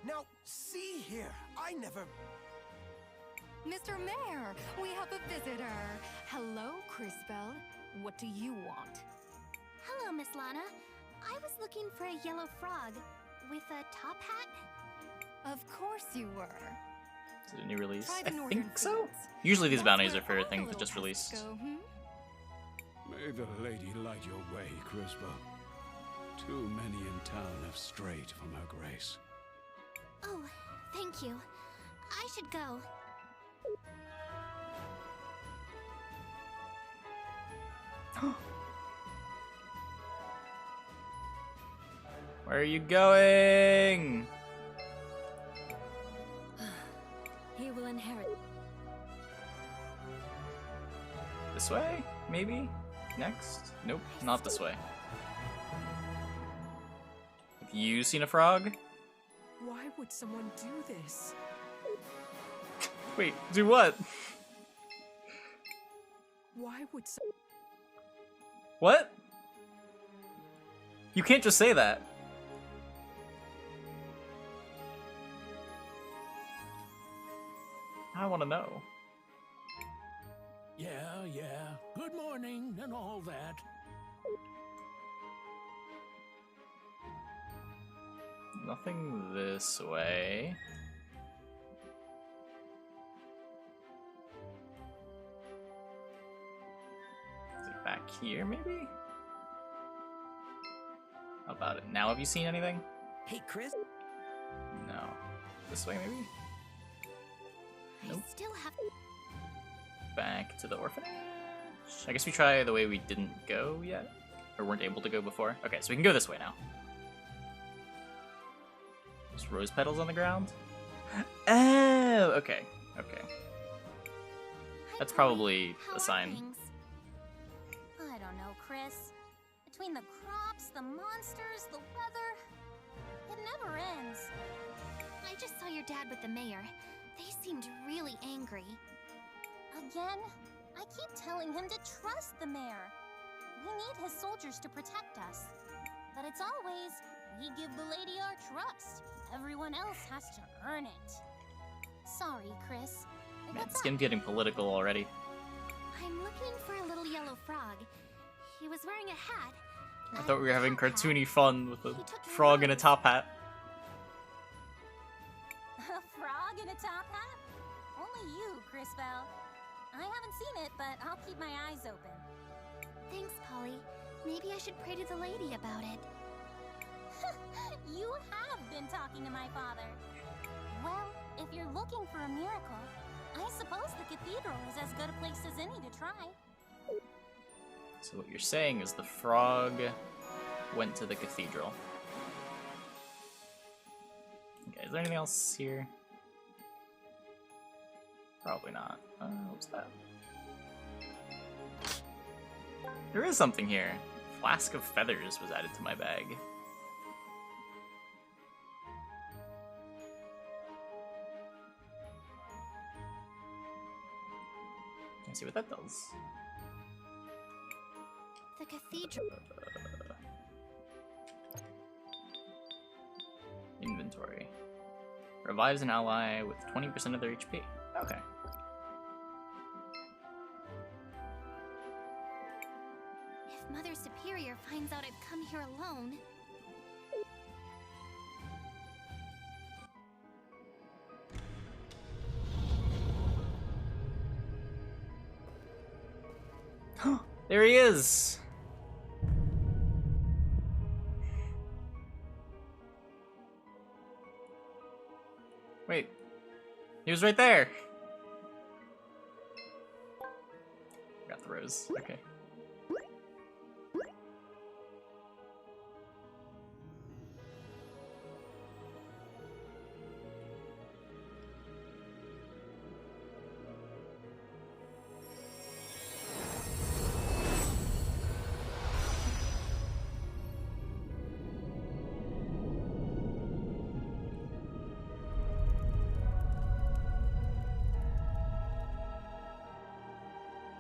Now, see here, I never... Mr. Mayor, we have a visitor. Hello, Crisbell. What do you want? Hello, Miss Lana. I was looking for a yellow frog with a top hat. Of course you were. Is it a new release? Try I the Northern think so. Foods. Usually these That's bounties where are for all the things that little just pests released. go, May the lady light your way, Crisbell. Too many in town have strayed from her grace. Oh, thank you. I should go. Where are you going? He will inherit. This way? Maybe? Next? Nope, not this way. Have you seen a frog? Why would someone do this? Wait, do what? Why would What? You can't just say that. I want to know. Yeah. Good morning and all that. Nothing this way. Is it back here, maybe? How about it? Now have you seen anything? Hey, Cris? No. This way, maybe? Nope. I still have... Back to the orphanage? I guess we try the way we didn't go yet? Or weren't able to go before? Okay, so we can go this way now. There's rose petals on the ground? Oh, okay. Okay. That's probably a sign. I don't know, Cris. Between the crops, the monsters, the weather, it never ends. I just saw your dad with the mayor. They seemed really angry. Again? I keep telling him to trust the mayor. We need his soldiers to protect us. But it's always, we give the lady our trust. Everyone else has to earn it. Sorry, Cris. Man, Skin's getting political already. I'm looking for a little yellow frog. He was wearing a hat. I thought we were having cartoony fun with a frog in a top hat. A frog in a top hat? Only you, Crisbell. I haven't seen it, but I'll keep my eyes open. Thanks, Polly. Maybe I should pray to the lady about it. You have been talking to my father. Well, if you're looking for a miracle, I suppose the cathedral is as good a place as any to try. So what you're saying is the frog went to the cathedral. Okay, is there anything else here? Probably not. What's that? There is something here. Flask of feathers was added to my bag. Let's see what that does. The cathedral. Inventory. Revives an ally with 20% of their HP. Okay. If Mother Superior finds out I've come here alone... There he is! Wait. He was right there! Got the rose. Okay.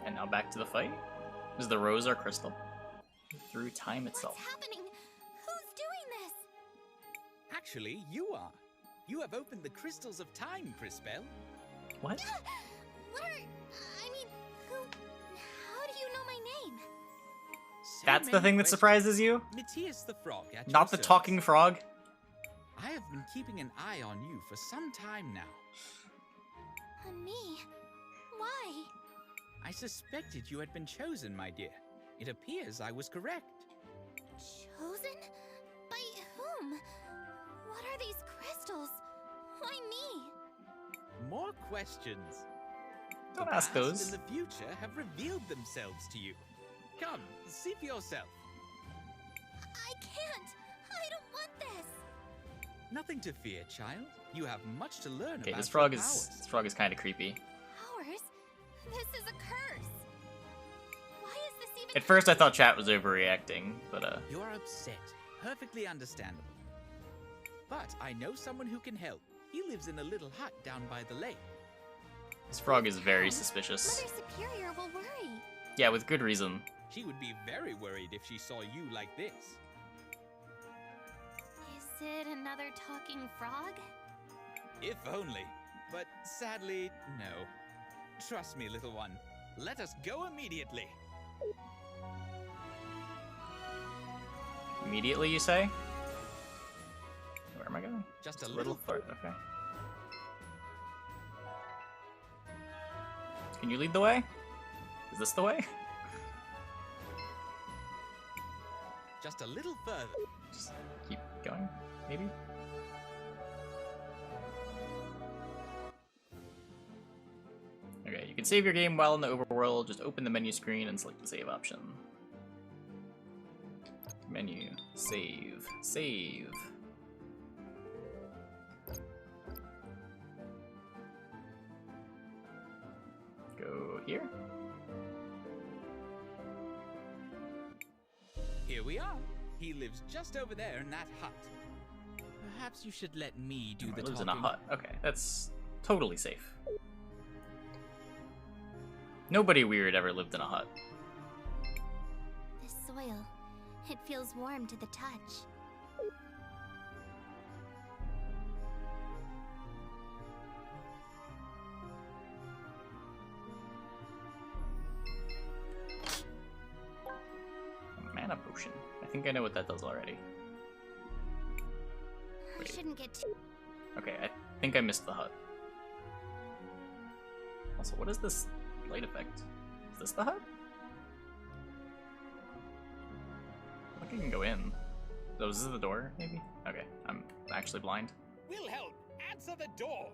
And now back to the fight. Is the rose our crystal? Through time itself. What's happening? Who's doing this? Actually, you are. You have opened the crystals of time, Crisbell. What? What are... I mean, who... How do you know my name? That's the thing that surprises you? Matthias the Frog at Not the your talking service. frog? I have been keeping an eye on you for some time now. On me? Why? I suspected you had been chosen, my dear. It appears I was correct. Chosen? By whom? What are these crystals? Why me? More questions. Don't the ask past those. and the future have revealed themselves to you. Come, see for yourself. I can't! I don't want this! Nothing to fear, child. You have much to learn Okay, about this frog your is powers. kind of creepy. Powers? This is a curse! Why is this even... At first I thought chat was overreacting, but You're upset. Perfectly understandable. But I know someone who can help. He lives in a little hut down by the lake. this frog is very suspicious. Mother Superior will worry. Yeah, with good reason. She would be very worried if she saw you like this. Is it another talking frog? If only. But sadly, no. Trust me, little one. Let us go immediately. Immediately, you say? Where am I going? Just a little further. Okay. Can you lead the way? Is this the way? Just a little further. Just keep going, maybe? Okay, you can save your game while in the overworld. Just open the menu screen and select the save option. Menu. Save. Save. Go here. Here we are. He lives just over there in that hut. Perhaps you should let me do the talking. Lives in a hut. Okay, that's totally safe. Nobody weird ever lived in a hut. The soil, it feels warm to the touch. Mana potion. I think I know what that does already. Wait. I shouldn't get too... Okay, I think I missed the hut. Also, what is this light effect? Is this the hut? I think I can go in. Oh, is this the door, maybe? Okay, I'm actually blind. Wilhelm, answer the door!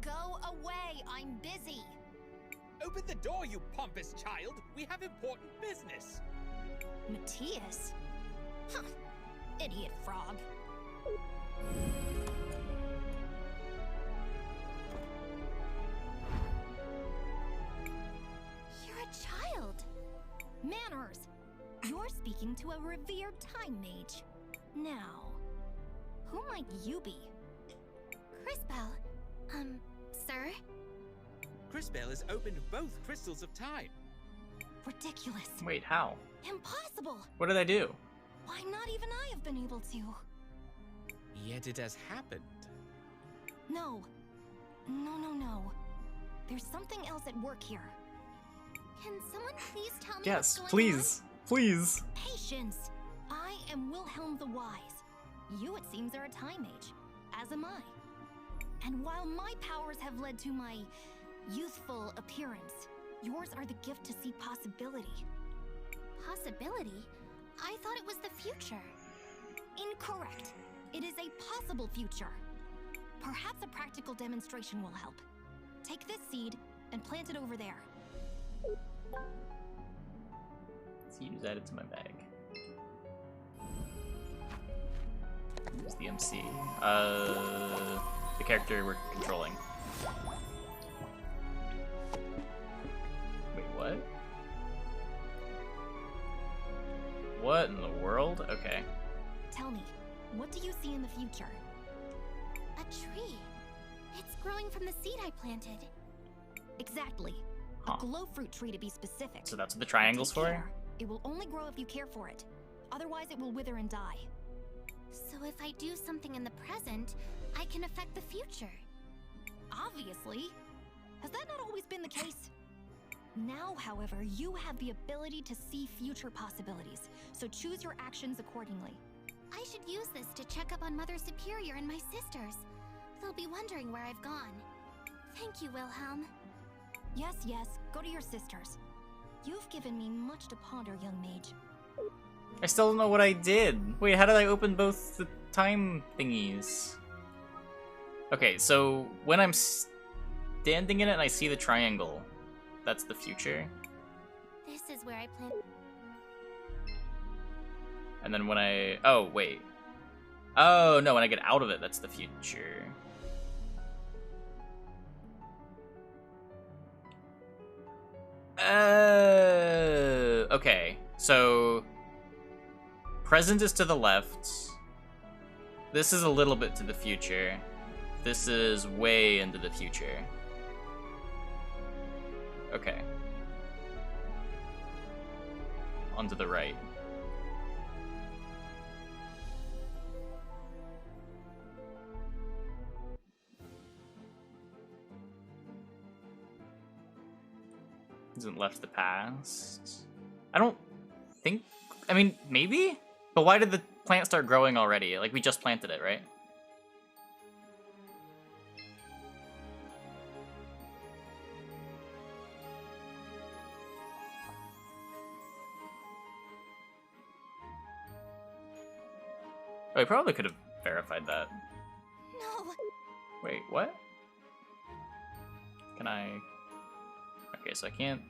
Go away, I'm busy! Open the door, you pompous child! We have important business! Matthias? Huh. Idiot frog. You're a child. Manners! You're speaking to a revered time mage. Now, who might you be? Crisbell. Sir? Crisbell has opened both crystals of time. Ridiculous. Wait, how? Impossible! What did I do? Why, not even I have been able to. Yet it has happened. No. No. There's something else at work here. Can someone please tell me yes, what's going on? Please. Patience! I am Wilhelm the Wise. You, it seems, are a time mage, as am I. And while my powers have led to my youthful appearance, yours are the gift to see possibility. Possibility? I thought it was the future. Incorrect. It is a possible future. Perhaps a practical demonstration will help. Take this seed and plant it over there. Seed is added to my bag. Who's the MC? The character we're controlling. Wait, what? What in the world? Okay. Tell me, what do you see in the future? A tree. It's growing from the seed I planted. Exactly. Huh. A glow fruit tree to be specific. So that's what the triangle's for? It will only grow if you care for it. Otherwise it will wither and die. So if I do something in the present, I can affect the future. Obviously. Has that not always been the case? Now, however, you have the ability to see future possibilities, so choose your actions accordingly. I should use this to check up on Mother Superior and my sisters. They'll be wondering where I've gone. Thank you, Wilhelm. Yes, go to your sisters. You've given me much to ponder, young mage. I still don't know what I did. Wait, how did I open both the time thingies? Okay, so when I'm standing in it and I see the triangle, that's the future. This is where I plan. And then when I... Oh, wait. Oh, no, when I get out of it, that's the future. Okay, so... Present is to the left. This is a little bit to the future. This is way into the future. Okay. onto the right. Isn't left the past. I don't think. I mean, maybe? But why did the plant start growing already? Like, we just planted it, right? Oh, we probably could have verified that. No. Wait, what? Can I... Okay, so I can't...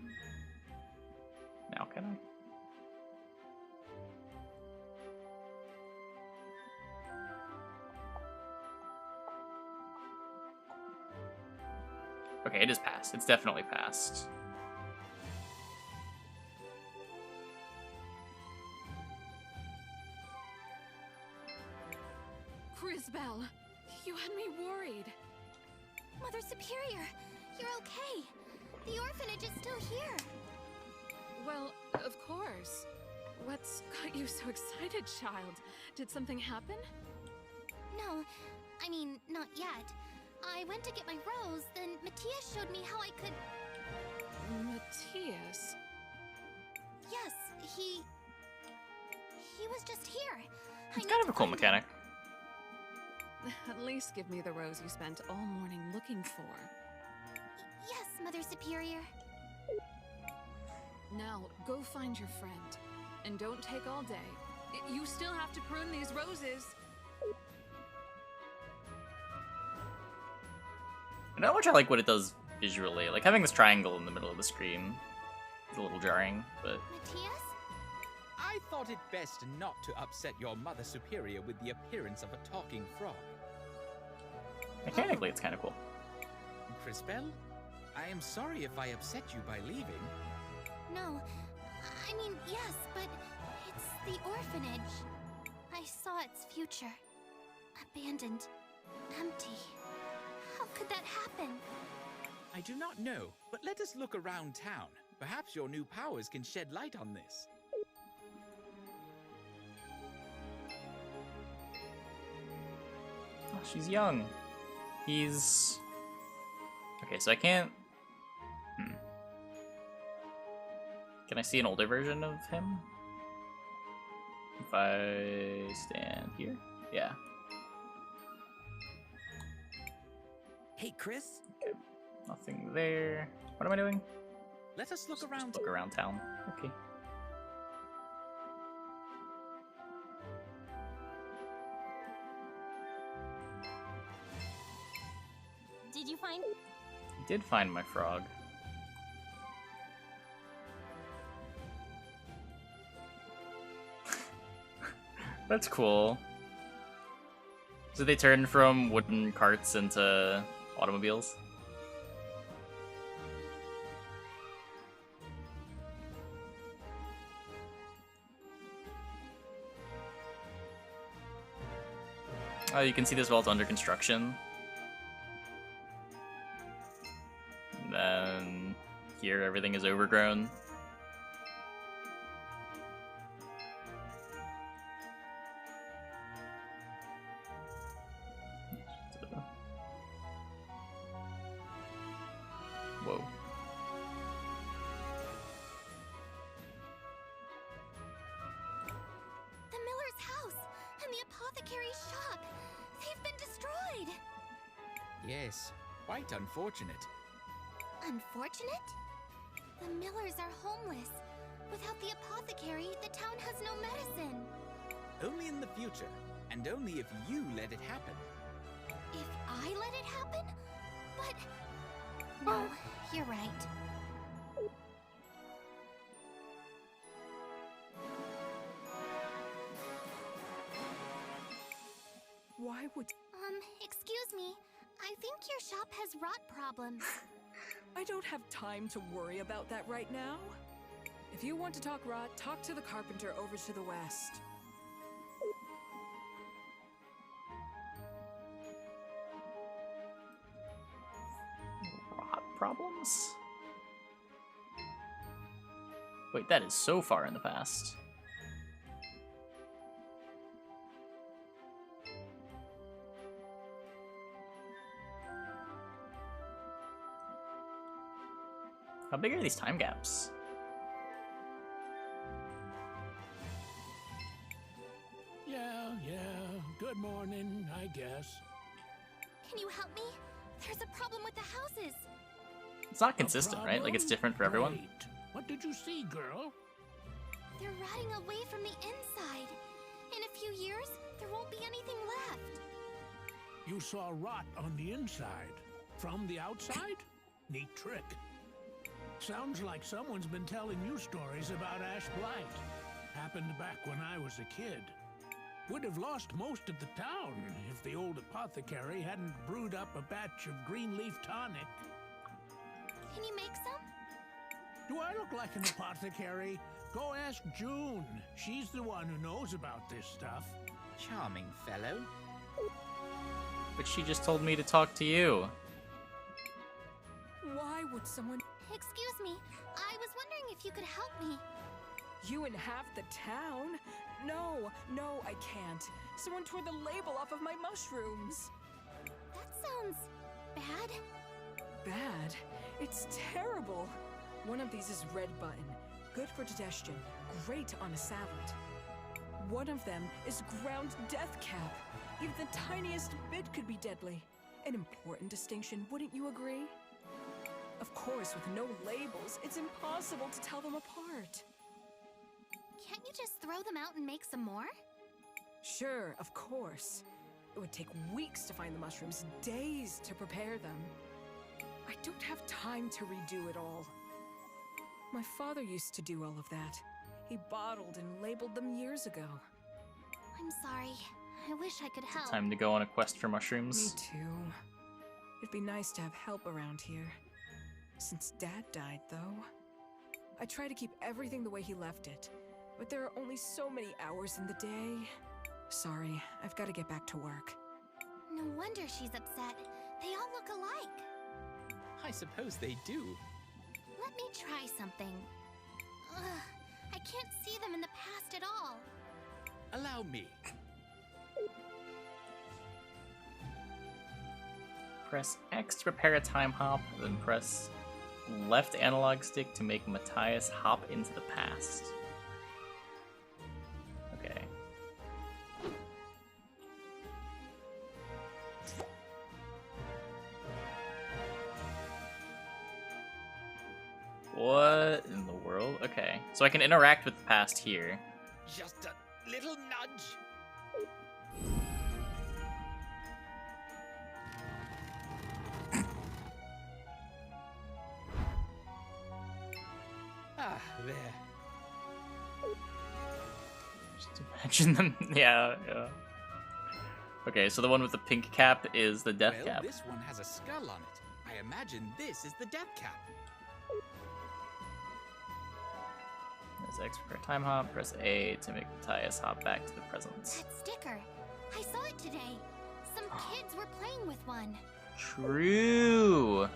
Now can I? Okay, it is passed. It's definitely passed. Crisbell, you had me worried. Mother Superior, you're okay. The orphanage is still here. Well, of course. What's got you so excited, child? Did something happen? No, I mean, not yet. I went to get my rose, then Matthias showed me how I could... Matthias? Yes, he was just here. It's kind of a cool mechanic. At least give me the rose you spent all morning looking for. Yes, Mother Superior. Now, go find your friend. And don't take all day. You still have to prune these roses. Not much I like what it does visually. Like, having this triangle in the middle of the screen is a little jarring, but... Matthias? I thought it best not to upset your Mother Superior with the appearance of a talking frog. Mechanically, it's kind of cool. Crisbell, I am sorry if I upset you by leaving. No, I mean, yes, but it's the orphanage. I saw its future. Abandoned. Empty. How could that happen? I do not know, but let us look around town. Perhaps your new powers can shed light on this. Oh, she's young. He's... Okay, so I can't... Can I see an older version of him? If I stand here? Yeah. Hey, Cris? Okay. Nothing there. What am I doing? Let us look around. Look around town. Okay. Did you find? I did find my frog. That's cool. So they turned from wooden carts into automobiles? Oh, you can see this while it's under construction. And then here everything is overgrown. Whoa. The miller's house and the apothecary's shop. They've been destroyed. Yes, quite unfortunate. Unfortunate? The millers are homeless. Without the apothecary, the town has no medicine. Only in the future, and only if you let it happen. If I let it happen? But... No, you're right. Why would... Excuse me. I think your shop has rot problems. I don't have time to worry about that right now. If you want to talk rot, talk to the carpenter over to the west. Rot problems? Wait, that is so far in the past. How big are these time gaps? Yeah, good morning, I guess. Can you help me? There's a problem with the houses. It's not consistent, right? Like, it's different for everyone. Great. What did you see, girl? They're rotting away from the inside. In a few years, there won't be anything left. You saw rot on the inside. From the outside? Neat trick. Sounds like someone's been telling you stories about Ash Blight. Happened back when I was a kid. Would have lost most of the town if the old apothecary hadn't brewed up a batch of green leaf tonic. Can you make some? Do I look like an apothecary? Go ask June. She's the one who knows about this stuff. Charming fellow. But she just told me to talk to you. Why would someone... Excuse me, I was wondering if you could help me. You and half the town? No, I can't. Someone tore the label off of my mushrooms. That sounds bad. Bad? It's terrible. One of these is red button. Good for digestion. Great on a salad. One of them is ground death cap. Even the tiniest bit could be deadly. An important distinction, wouldn't you agree? Of course, with no labels, it's impossible to tell them apart. Can't you just throw them out and make some more? Sure, of course. It would take weeks to find the mushrooms, days to prepare them. I don't have time to redo it all. My father used to do all of that. He bottled and labeled them years ago. I'm sorry. I wish I could help. Time to go on a quest for mushrooms. Me too. It'd be nice to have help around here. Since Dad died, though. I try to keep everything the way he left it, but there are only so many hours in the day. Sorry, I've got to get back to work. No wonder she's upset. They all look alike. I suppose they do. Let me try something. Ugh, I can't see them in the past at all. Allow me. Press X to prepare a time hop, then press left analog stick to make Matthias hop into the past. Okay. What in the world? Okay, so I can interact with the past here. Just a little nudge. Ah, there. Just imagine them. Yeah. Okay, so the one with the pink cap is the death cap. This one has a skull on it. I imagine this is the death cap. Press X for a time hop, press A to make Matthias hop back to the present. That sticker. I saw it today. Some kids were playing with one. True.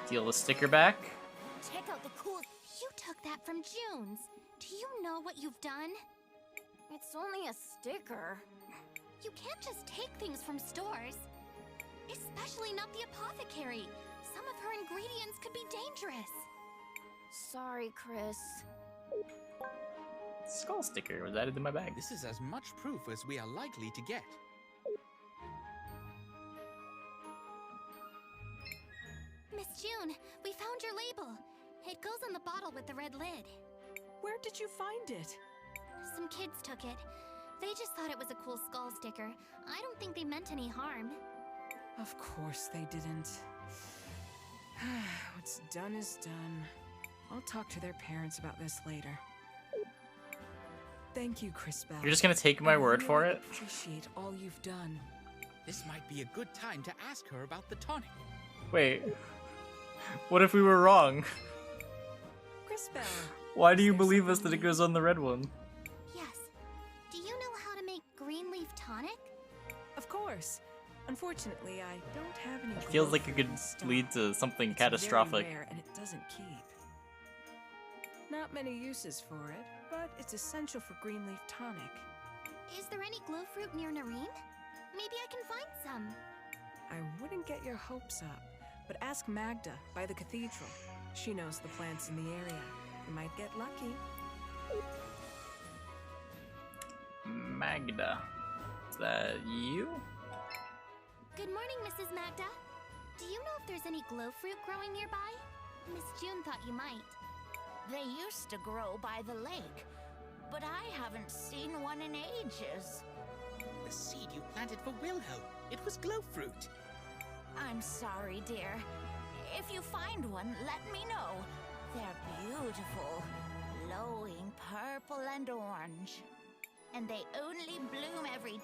Steal the sticker back. Check out the cool... You took that from June's. Do you know what you've done? It's only a sticker. You can't just take things from stores. Especially not the apothecary. Some of her ingredients could be dangerous. Sorry, Cris. Skull sticker was added to my bag. This is as much proof as we are likely to get. Miss June, we found your label. It goes on the bottle with the red lid. Where did you find it? Some kids took it. They just thought it was a cool skull sticker. I don't think they meant any harm. Of course they didn't. What's done is done. I'll talk to their parents about this later. Thank you, Cris. You're just gonna take my word for it? Appreciate all you've done. This might be a good time to ask her about the tonic. Wait. What if we were wrong? Cris. Why do you believe us that it goes on the red one? Yes. Do you know how to make green leaf tonic? course. Unfortunately, I don't have any. It feels like it could lead to something it's catastrophic. Very rare and it doesn't keep. Not many uses for it, but it's essential for Greenleaf Tonic. Is there any glow fruit near Nareen? Maybe I can find some. I wouldn't get your hopes up, but ask Magda by the cathedral. She knows the plants in the area. You might get lucky. Magda. Is that you? Good morning, Mrs. Magda. Do you know if there's any glow fruit growing nearby? Miss June thought you might. They used to grow by the lake, but I haven't seen one in ages. The seed you planted for Wilhelm. It was glow fruit. I'm sorry, dear. If you find one, let me know. They're beautiful, glowing purple and orange. And they only bloom every 10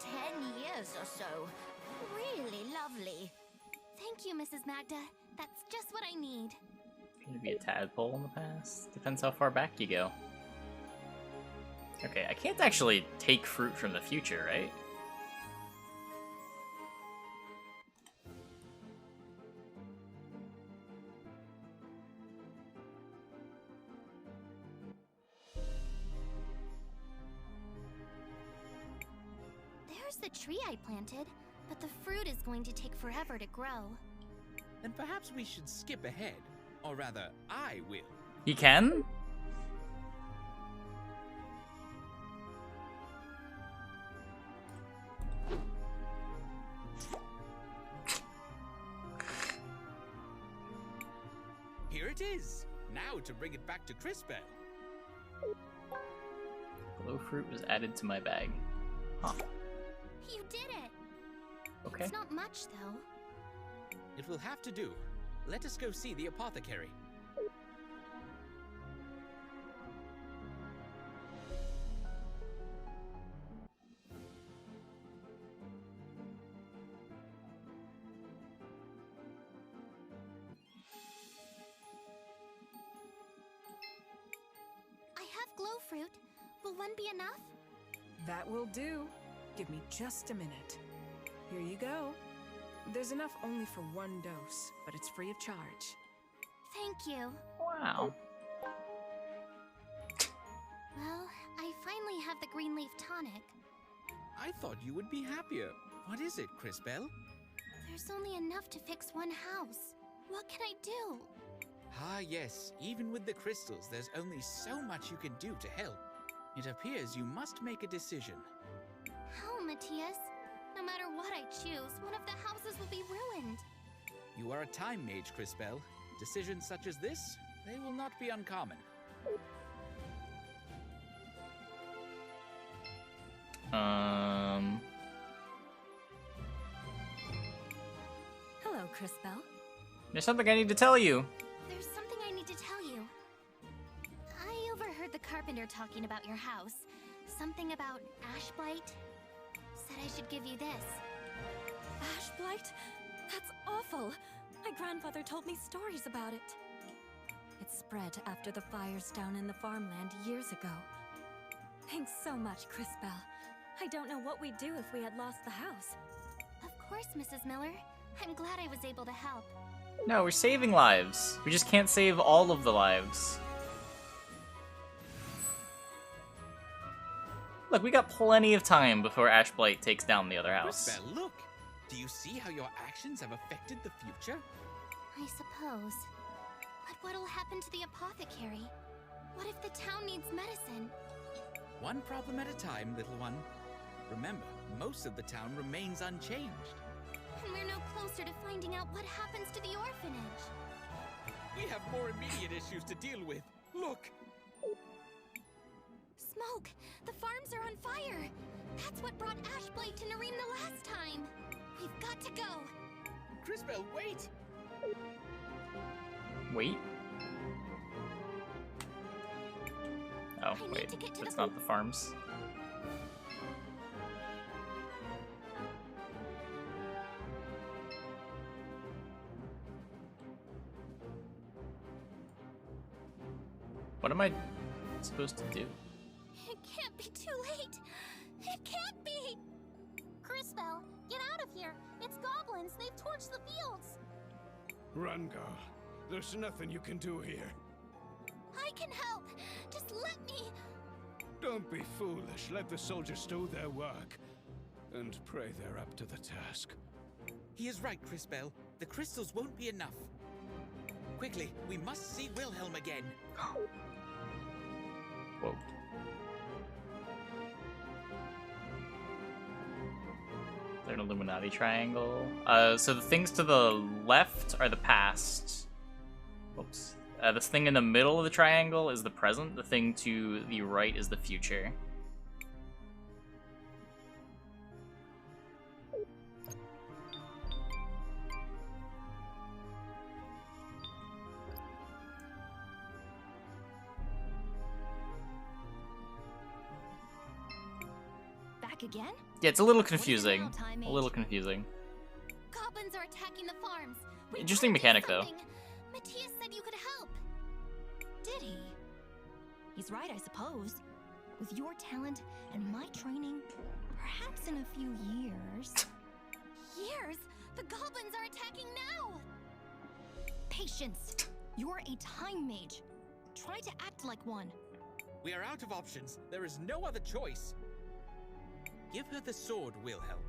years or so. Really lovely. Thank you, Mrs. Magda. That's just what I need. Maybe a tadpole in the past? Depends how far back you go. Okay, I can't actually take fruit from the future, right? There's the tree I planted, but the fruit is going to take forever to grow. Then perhaps we should skip ahead. Or rather, I will. You can? Here it is. Now to bring it back to Crisbell. Glow fruit was added to my bag. Huh. You did it! Okay. It's not much, though. It will have to do. Let us go see the apothecary. I have glow fruit. Will one be enough? That will do. Give me just a minute. Here you go. There's enough only for one dose, but it's free of charge. Thank you. Wow. Well, I finally have the Greenleaf Tonic. I thought you would be happier. What is it, Crisbell? There's only enough to fix one house. What can I do? Ah, yes. Even with the crystals, there's only so much you can do to help. It appears you must make a decision. How, Matthias? No matter what I choose, one of the houses will be ruined. You are a time mage, Crisbell. Decisions such as this, they will not be uncommon. Hello, Crisbell. There's something I need to tell you. There's something I need to tell you. I overheard the carpenter talking about your house. Something about ash blight. Said I should give you this. Ash blight? That's awful. My grandfather told me stories about it. It spread after the fires down in the farmland years ago. Thanks so much, Crisbell. I don't know what we'd do if we had lost the house. Of course, Mrs. Miller. I'm glad I was able to help. No, we're saving lives. We just can't save all of the lives. Look, we got plenty of time before Ash Blight takes down the other house. Crisbell, look! Do you see how your actions have affected the future? I suppose. But what'll happen to the apothecary? What if the town needs medicine? One problem at a time, little one. Remember, most of the town remains unchanged. And we're no closer to finding out what happens to the orphanage. We have more immediate issues to deal with. Look! Smoke! The farms are on fire! That's what brought Ash Blight to Nareen the last time! We've got to go! Crisbell, wait! Wait? Oh, wait. That's not the farms. What am I supposed to do? It can't be too late! It can't be! Crisbell, Get out of here! It's goblins! They've torched the fields! Run, girl. There's nothing you can do here. I can help! Just let me! Don't be foolish. Let the soldiers do their work. And pray they're up to the task. He is right, Crisbell. The crystals won't be enough. Quickly, we must see Wilhelm again. Whoa. Is there an Illuminati triangle? So the things to the left are the past. Whoops. This thing in the middle of the triangle is the present. The thing to the right is the future. Back again? Yeah, it's a little confusing. A little confusing. Goblins are attacking the farms. We Interesting mechanic, though. Matthias said you could help. Did he? He's right, I suppose. With your talent and my training, perhaps in a few years... Years? The goblins are attacking now! Patience! You're a time mage. Try to act like one. We are out of options. There is no other choice. Give her the sword, Wilhelm.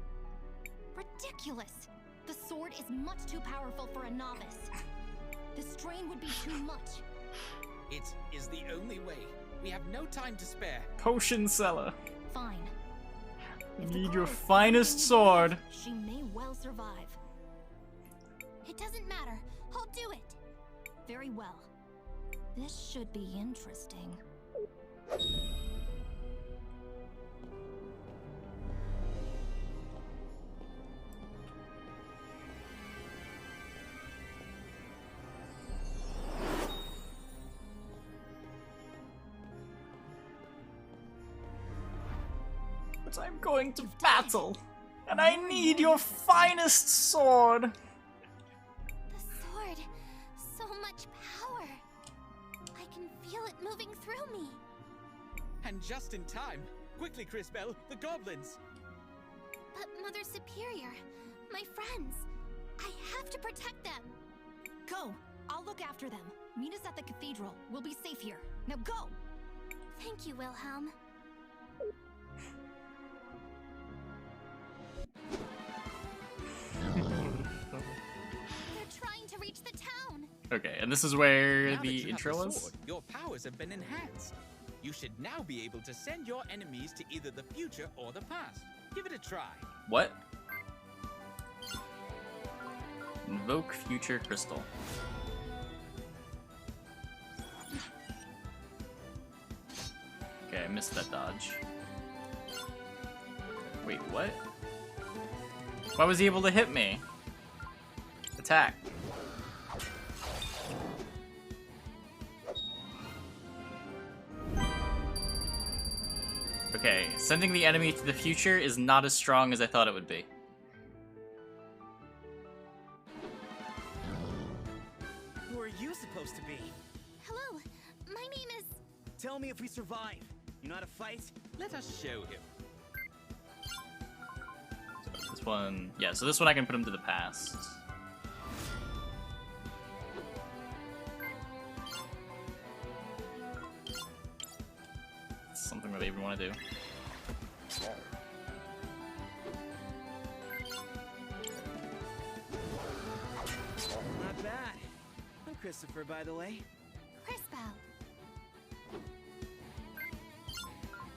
Ridiculous! The sword is much too powerful for a novice. The strain would be too much. It is the only way. We have no time to spare. Potion seller. Fine. Need your finest sword. She may well survive. It doesn't matter. I'll do it. Very well. This should be interesting. I'm going to battle, and I need your finest sword. The sword, so much power. I can feel it moving through me. And just in time. Quickly, Crisbell, the goblins. But Mother Superior, my friends, I have to protect them. Go, I'll look after them. Meet us at the cathedral. We'll be safe here. Now go. Thank you, Wilhelm. They're trying to reach the town. Okay, and this is where Now the intro was? Sword, your powers have been enhanced. You should now be able to send your enemies to either the future or the past. Give it a try. What? Invoke future crystal. Okay, I missed that dodge. Wait, what? Why was he able to hit me? Attack. Okay, sending the enemy to the future is not as strong as I thought it would be. Who are you supposed to be? Hello, my name is... Tell me if we survive. You know how to fight? Let us show him. This one, yeah, so this one I can put him to the past. It's something that they even want to do. Not bad. I'm Christopher, by the way. Crisbell.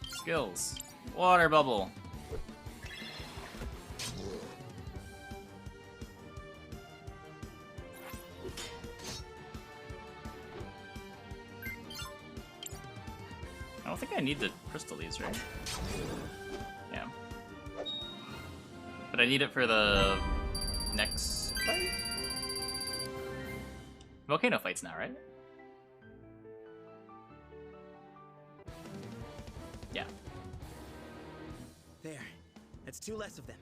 Skills. Water bubble. I don't think I need to crystal these, right? Yeah. But I need it for the next fight? Volcano fights now, right? Yeah. There. That's 2 less of them.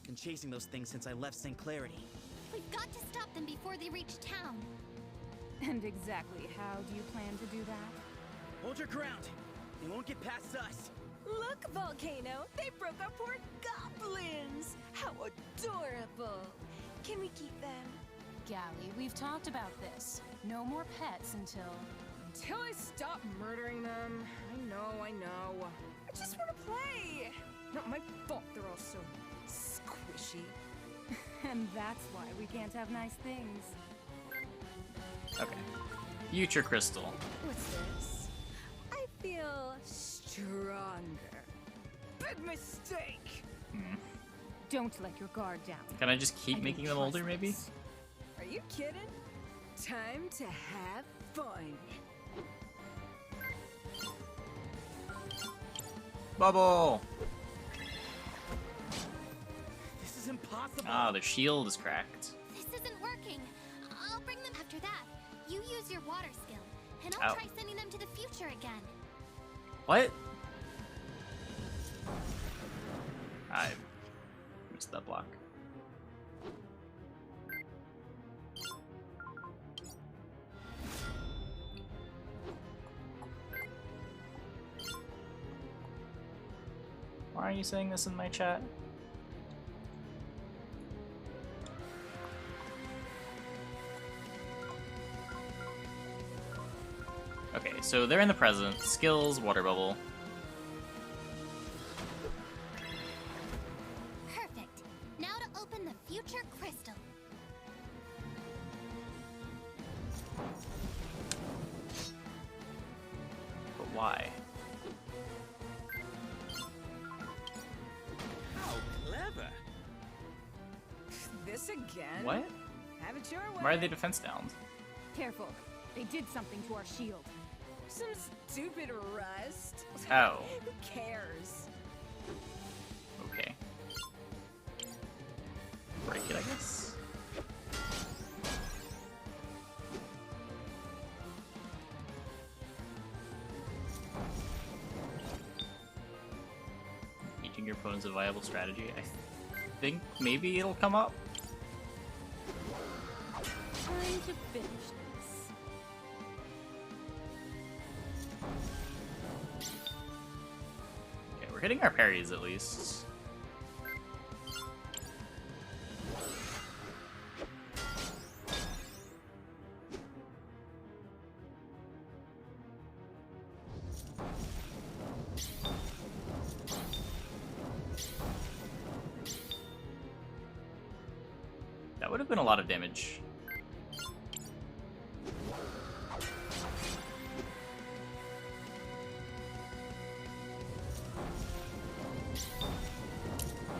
Been chasing those things since I left St. Clarity. We've got to stop them before they reach town. And exactly how do you plan to do that? Hold your ground. They won't get past us. Look, Volcano! They broke our poor goblin goblins! How adorable! Can we keep them? Gally, we've talked about this. No more pets until I stop murdering them. I know. I just want to play! Not my fault they're all so squishy. And that's why we can't have nice things. Okay. Future Crystal. What's this? I feel stronger. Big mistake! Don't let your guard down. Can I just keep making them older, maybe? Are you kidding? Time to have fun. Bubble! This is impossible. Ah, the shield is cracked. This isn't working. I'll bring them after that. You use your water skill, and I'll try sending them to the future again. What? I missed that block. Why are you saying this in my chat? Okay, so they're in the present. Skills, water bubble. Perfect. Now to open the future crystal. But why? How clever! This again? What? Have it your way. Why are they defense down? Careful. They did something to our shield. Some stupid rust. Oh. Who cares? Okay. Break it, I guess. Teaching your opponents a viable strategy. I think maybe it'll come up. Time to finish this. Okay, we're hitting our parries at least. That would have been a lot of damage.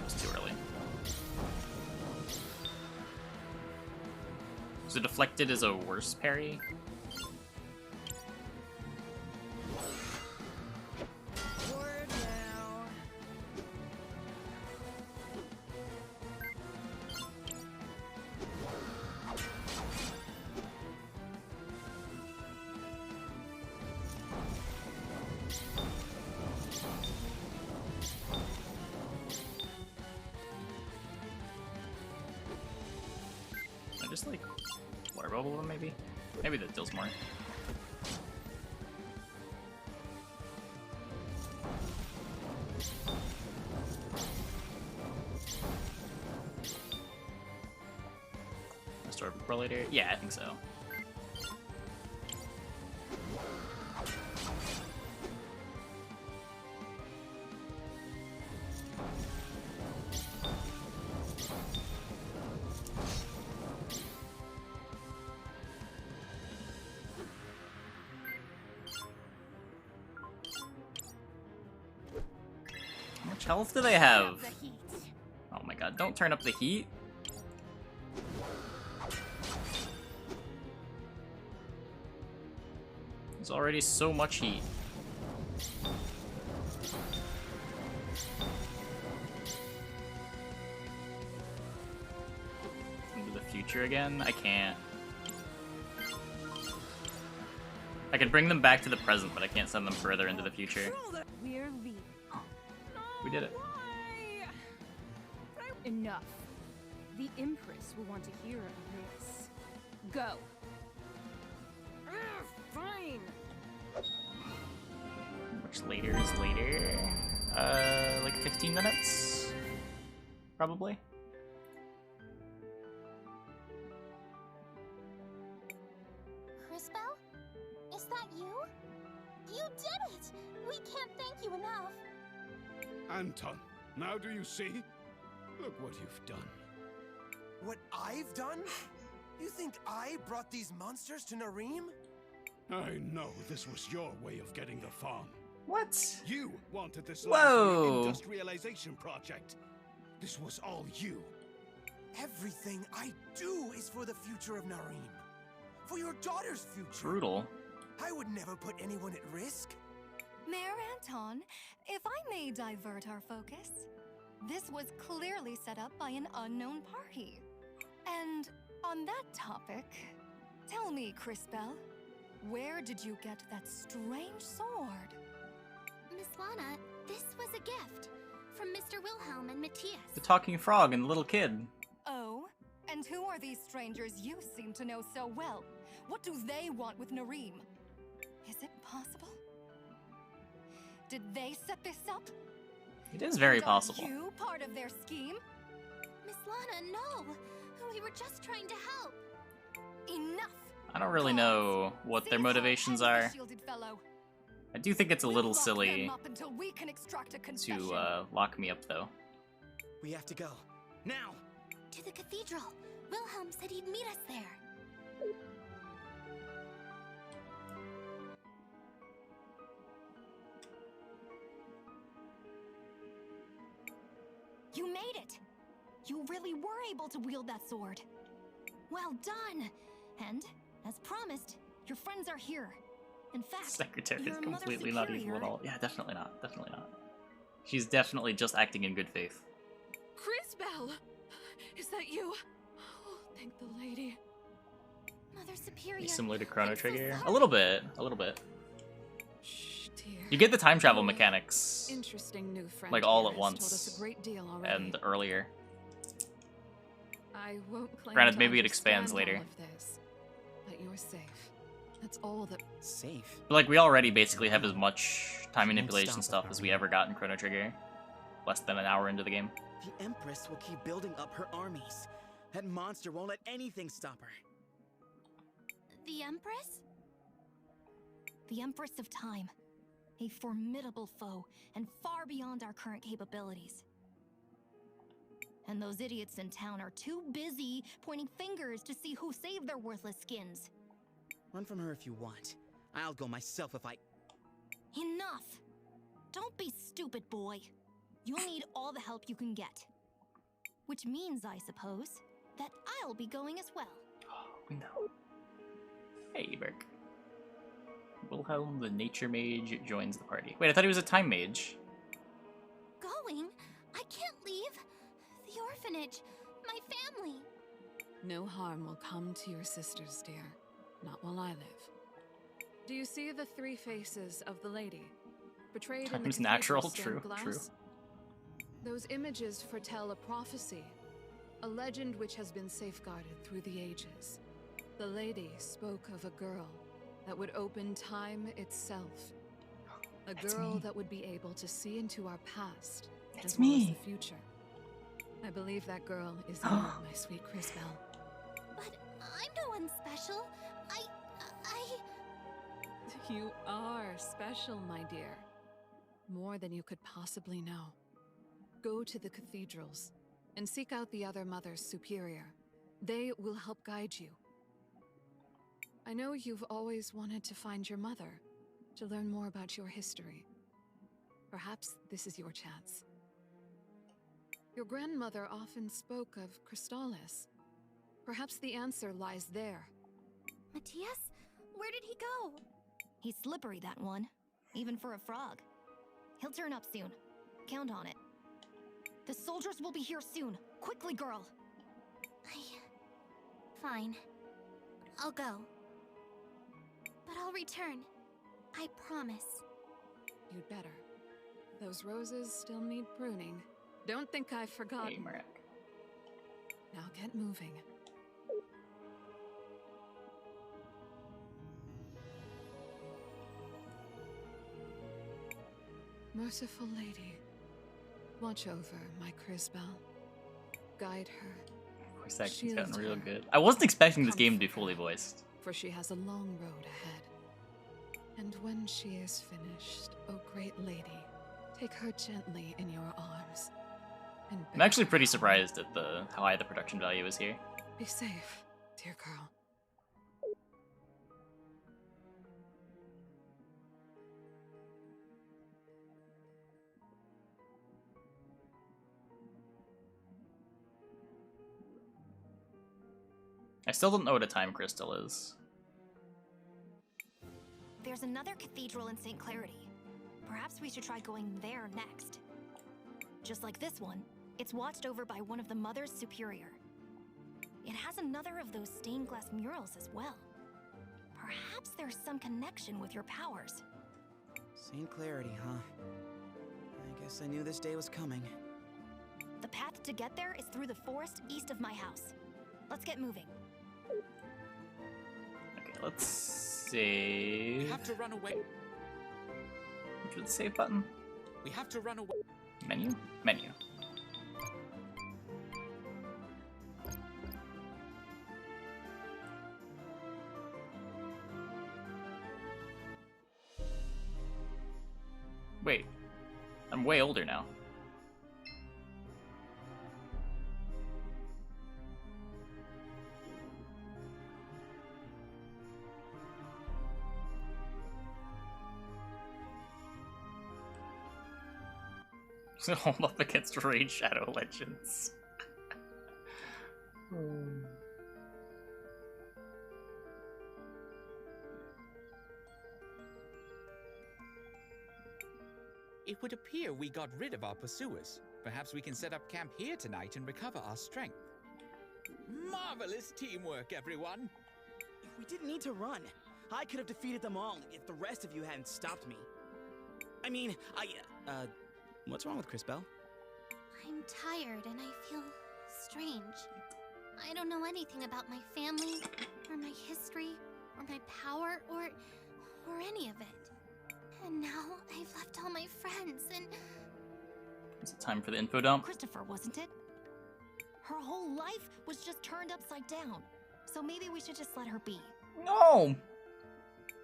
It's too early. So deflected is a worse parry. Forward now. I just like water bubble them maybe? Maybe that deals more. Storybook Brawl later? Yeah, I think so. How much health do they have? Oh my god, don't turn up the heat. There's already so much heat. Into the future again? I can't. I could bring them back to the present, but I can't send them further into the future. We're leaving. We did it. Enough. The Empress will want to hear of this. Go. Fine. Much later is later. Like 15 minutes? probably. Crisbell? Is that you? You did it! We can't thank you enough. Anton, now do you see? Look what you've done. What I've done? You think I brought these monsters to Nareem? I know this was your way of getting the farm. What? You wanted this Whoa. industrialization project. This was all you. Everything I do is for the future of Nareem. For your daughter's future. Brutal. I would never put anyone at risk. Mayor Anton, if I may divert our focus, this was clearly set up by an unknown party. And on that topic, tell me, Crisbell, where did you get that strange sword? Miss Lana, this was a gift from Mr. Wilhelm and Matthias. The talking frog and the little kid. Oh? And who are these strangers you seem to know so well? What do they want with Nareem? Is it possible? Did they set this up? It is very possible. Are you part of their scheme? Miss Lana, no! We were just trying to help. Enough! I don't really know what their motivations are. I do think it's a little silly to lock me up, though. We have to go. Now! To the cathedral. Wilhelm said he'd meet us there. You made it! You really were able to wield that sword. Well done! And, as promised, your friends are here. In fact, Secretary your is completely Mother not evil at Superior- all. Yeah, definitely not. Definitely not. She's definitely just acting in good faith. Crisbell! Is that you? Oh, thank the lady. Mother Superior. Similar to Chrono I'm so Trigger? sorry. A little bit. A little bit. Shh, dear. You get the time travel mechanics Interesting new friend like all here at has once told us a great deal already. and earlier. I won't claim Granted, to maybe it expands understand later. all of this, but you're safe. That's all that. Safe? But like we already basically have as much time manipulation stop stuff it, as we ever got in Chrono Trigger. Less than an hour into the game. The Empress will keep building up her armies. That monster won't let anything stop her. The Empress? The Empress of Time. A formidable foe, and far beyond our current capabilities. And those idiots in town are too busy pointing fingers to see who saved their worthless skins. Run from her if you want. I'll go myself if I... Enough! Don't be stupid, boy. You'll need all the help you can get. Which means, I suppose, that I'll be going as well. Oh, no. Hey, Berk. Wilhelm the Nature Mage joins the party. Wait, I thought he was a Time Mage. Going? I can't leave. The orphanage. My family. No harm will come to your sisters, dear. Not while I live. Do you see the three faces of the lady? Portrayed in the Time's natural, cathedral stained true. glass? Those images foretell a prophecy, a legend which has been safeguarded through the ages. The lady spoke of a girl that would open time itself. A That's girl me. that would be able to see into our past That's as well as me. the future. I believe that girl is you, my sweet Crisbell. But I'm no one special. You are special, my dear. More than you could possibly know. Go to the cathedrals and seek out the other Mothers Superior. They will help guide you. I know you've always wanted to find your mother, to learn more about your history. Perhaps this is your chance. Your grandmother often spoke of Crystallis. Perhaps the answer lies there. Matthias? Where did he go? He's slippery, that one. Even for a frog. He'll turn up soon. Count on it. The soldiers will be here soon. Quickly, girl! Fine. I'll go. But I'll return. I promise. You'd better. Those roses still need pruning. Don't think I've forgotten. Hey, Marek. Now get moving. Merciful lady, watch over my Crisbell. guide her. Voice acting's Shield gotten real her. good. I wasn't expecting this game to be fully voiced. For she has a long road ahead. And when she is finished, oh great lady, take her gently in your arms. And I'm actually pretty surprised at how high the production value is here. be safe, dear girl. I still don't know what a time crystal is. There's another cathedral in St. Clarity. Perhaps we should try going there next. Just like this one, it's watched over by one of the Mothers Superior. It has another of those stained glass murals as well. Perhaps there's some connection with your powers. St. Clarity, huh? I guess I knew this day was coming. The path to get there is through the forest east of my house. Let's get moving. Okay, let's save. We have to run away. Which was the save button? We have to run away. Menu? Menu. Wait, I'm way older now. Hold up against Raid Shadow Legends. It would appear we got rid of our pursuers. Perhaps we can set up camp here tonight and recover our strength. Marvelous teamwork, everyone! We didn't need to run. I could have defeated them all if the rest of you hadn't stopped me. I mean, what's wrong with Cris Bell? I'm tired and I feel strange. I don't know anything about my family, or my history, or my power, or any of it. And now I've left all my friends and... Is it time for the info dump? Christopher, wasn't it? Her whole life was just turned upside down. So maybe we should just let her be. No!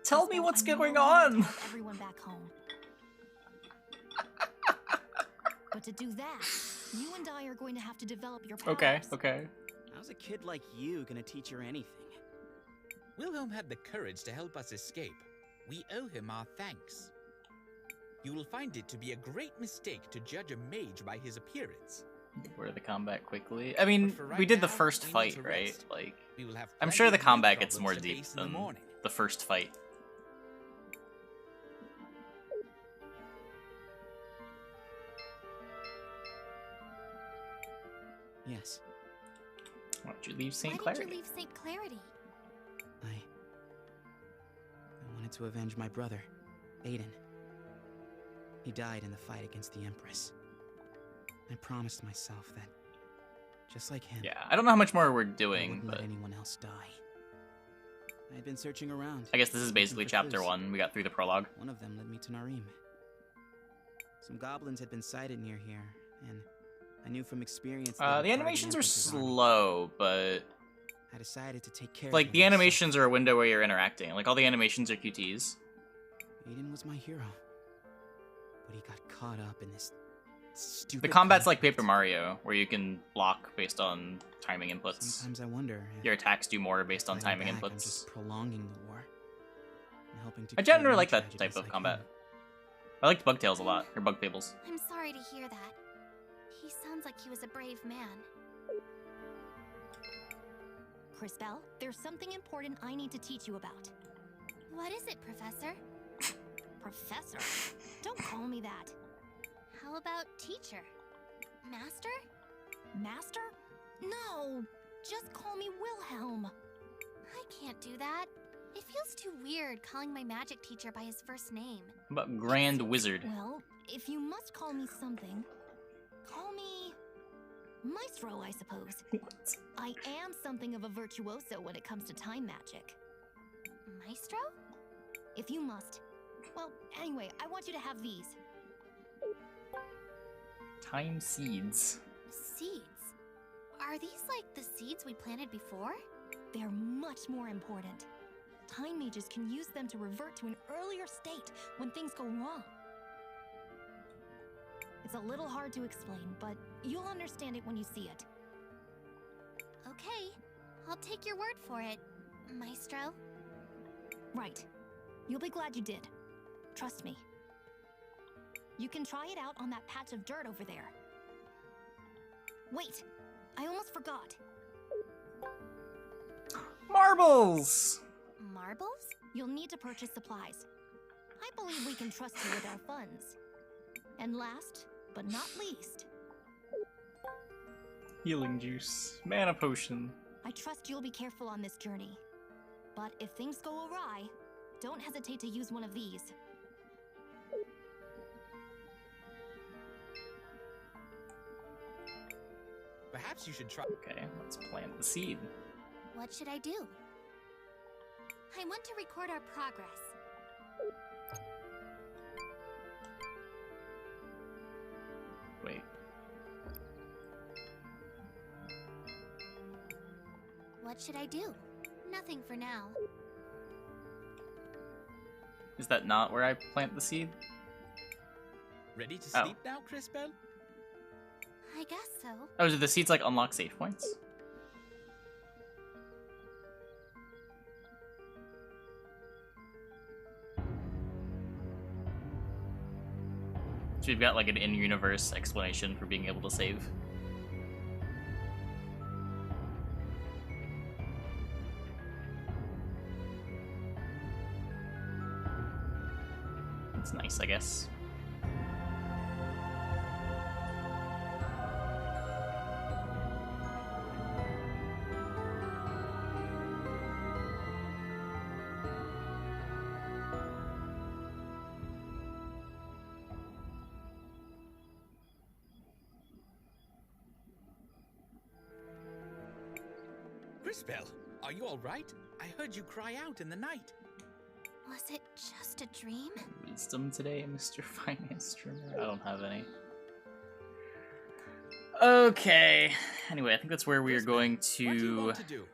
Tell me what's going on! Everyone back home. But to do that, you and I are going to have to develop your powers. Okay. How's a kid like you gonna teach her anything? Wilhelm had the courage to help us escape. We owe him our thanks. You will find it to be a great mistake to judge a mage by his appearance. Where the combat quickly? I mean, right we did the now, first we need fight, to right? rest. Like, We will have I'm plenty sure the of combat new gets more problems to deep face in the than morning. the first fight. Yes. Why don't you leave St. Why Clarity? did you leave St. Clarity? I wanted to avenge my brother, Aiden. He died in the fight against the Empress. I promised myself that, just like him... Yeah, I don't know how much more we're I doing, wouldn't but... let anyone else die. I had been searching around. I guess this is basically looking for chapter clues. 1. We got through the prologue. One of them led me to Narim. Some goblins had been sighted near here, and I knew from experience that The animations are slow, but... I decided to take care of Like, them the myself. animations are a window where you're interacting. Like, all the animations are QTs. Aiden was my hero. But he got caught up in this stupid... The combat's like Paper Mario, where you can block based on timing inputs. Sometimes I wonder if Your attacks do more based on fighting timing back, I'm inputs. just prolonging the war. And helping to I create generally more like that tragedies type of like combat. him. I liked Bugtails a lot, or Bug Fables. I'm sorry to hear that. He sounds like he was a brave man. Cris Bell, there's something important I need to teach you about. What is it, Professor? Professor? Don't call me that. How about teacher? Master? Master? No! Just call me Wilhelm. I can't do that. It feels too weird calling my magic teacher by his first name. How about Grand Wizard? Well, if you must call me something, call me Maestro, I suppose. What? I am something of a virtuoso when it comes to time magic. Maestro? If you must. Well, anyway, I want you to have these. Time Seeds. Seeds? Are these like the seeds we planted before? They're much more important. Time mages can use them to revert to an earlier state when things go wrong. It's a little hard to explain, but you'll understand it when you see it. Okay, I'll take your word for it, Maestro. Right. You'll be glad you did. Trust me. You can try it out on that patch of dirt over there. Wait, I almost forgot. Marbles! Marbles? You'll need to purchase supplies. I believe we can trust you with our funds. And last, but not least... Healing juice. Mana potion. I trust you'll be careful on this journey. But if things go awry, don't hesitate to use one of these. Perhaps you should try... Okay, let's plant the seed. What should I do? I want to record our progress. Wait. What should I do? Nothing for now. Is that not where I plant the seed? Ready to sleep now, Cris? I guess so. Oh, do the seeds like unlock save points? So we've got like an in-universe explanation for being able to save. It's nice, I guess. Cris, are you all right? I heard you cry out in the night. Was it just a dream? Wisdom today, Mr. Finance Trimmer? I don't have any. Okay. Anyway, I think that's where we are going to... What do you want to do?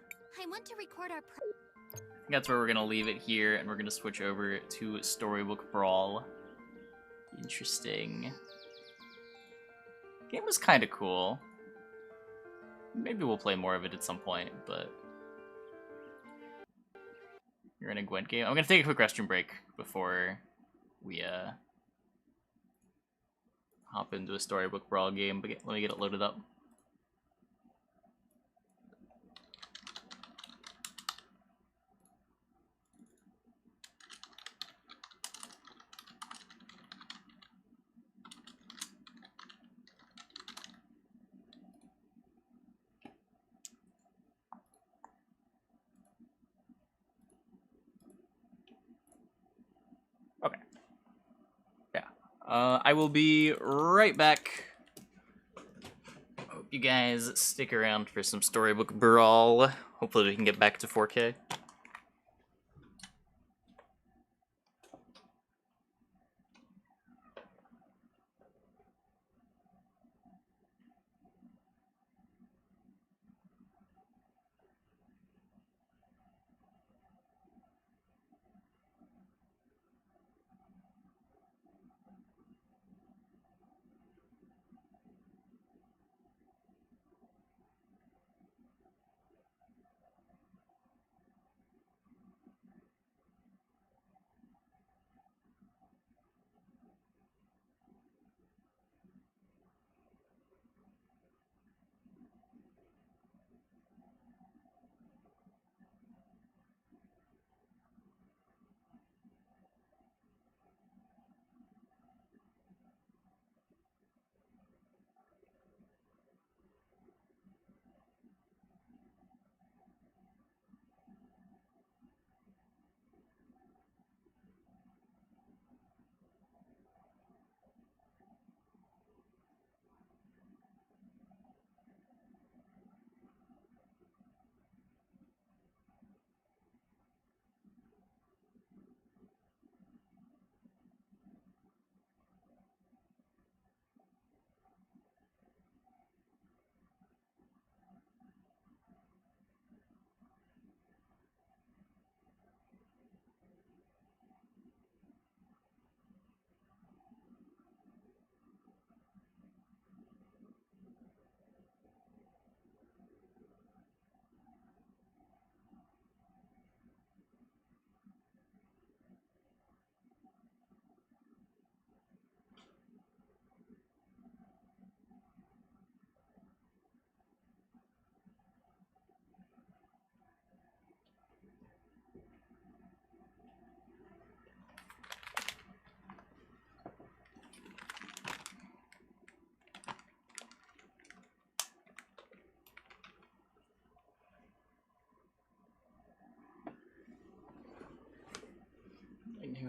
I want to record our... I think that's where we're going to leave it here, and we're going to switch over to Storybook Brawl. Interesting. Game was kind of cool. Maybe we'll play more of it at some point, but... You're in a Gwent game. I'm going to take a quick restroom break before we hop into a Storybook Brawl game, but let me get it loaded up. I will be right back. Hope you guys stick around for some Storybook Brawl. Hopefully we can get back to 4K.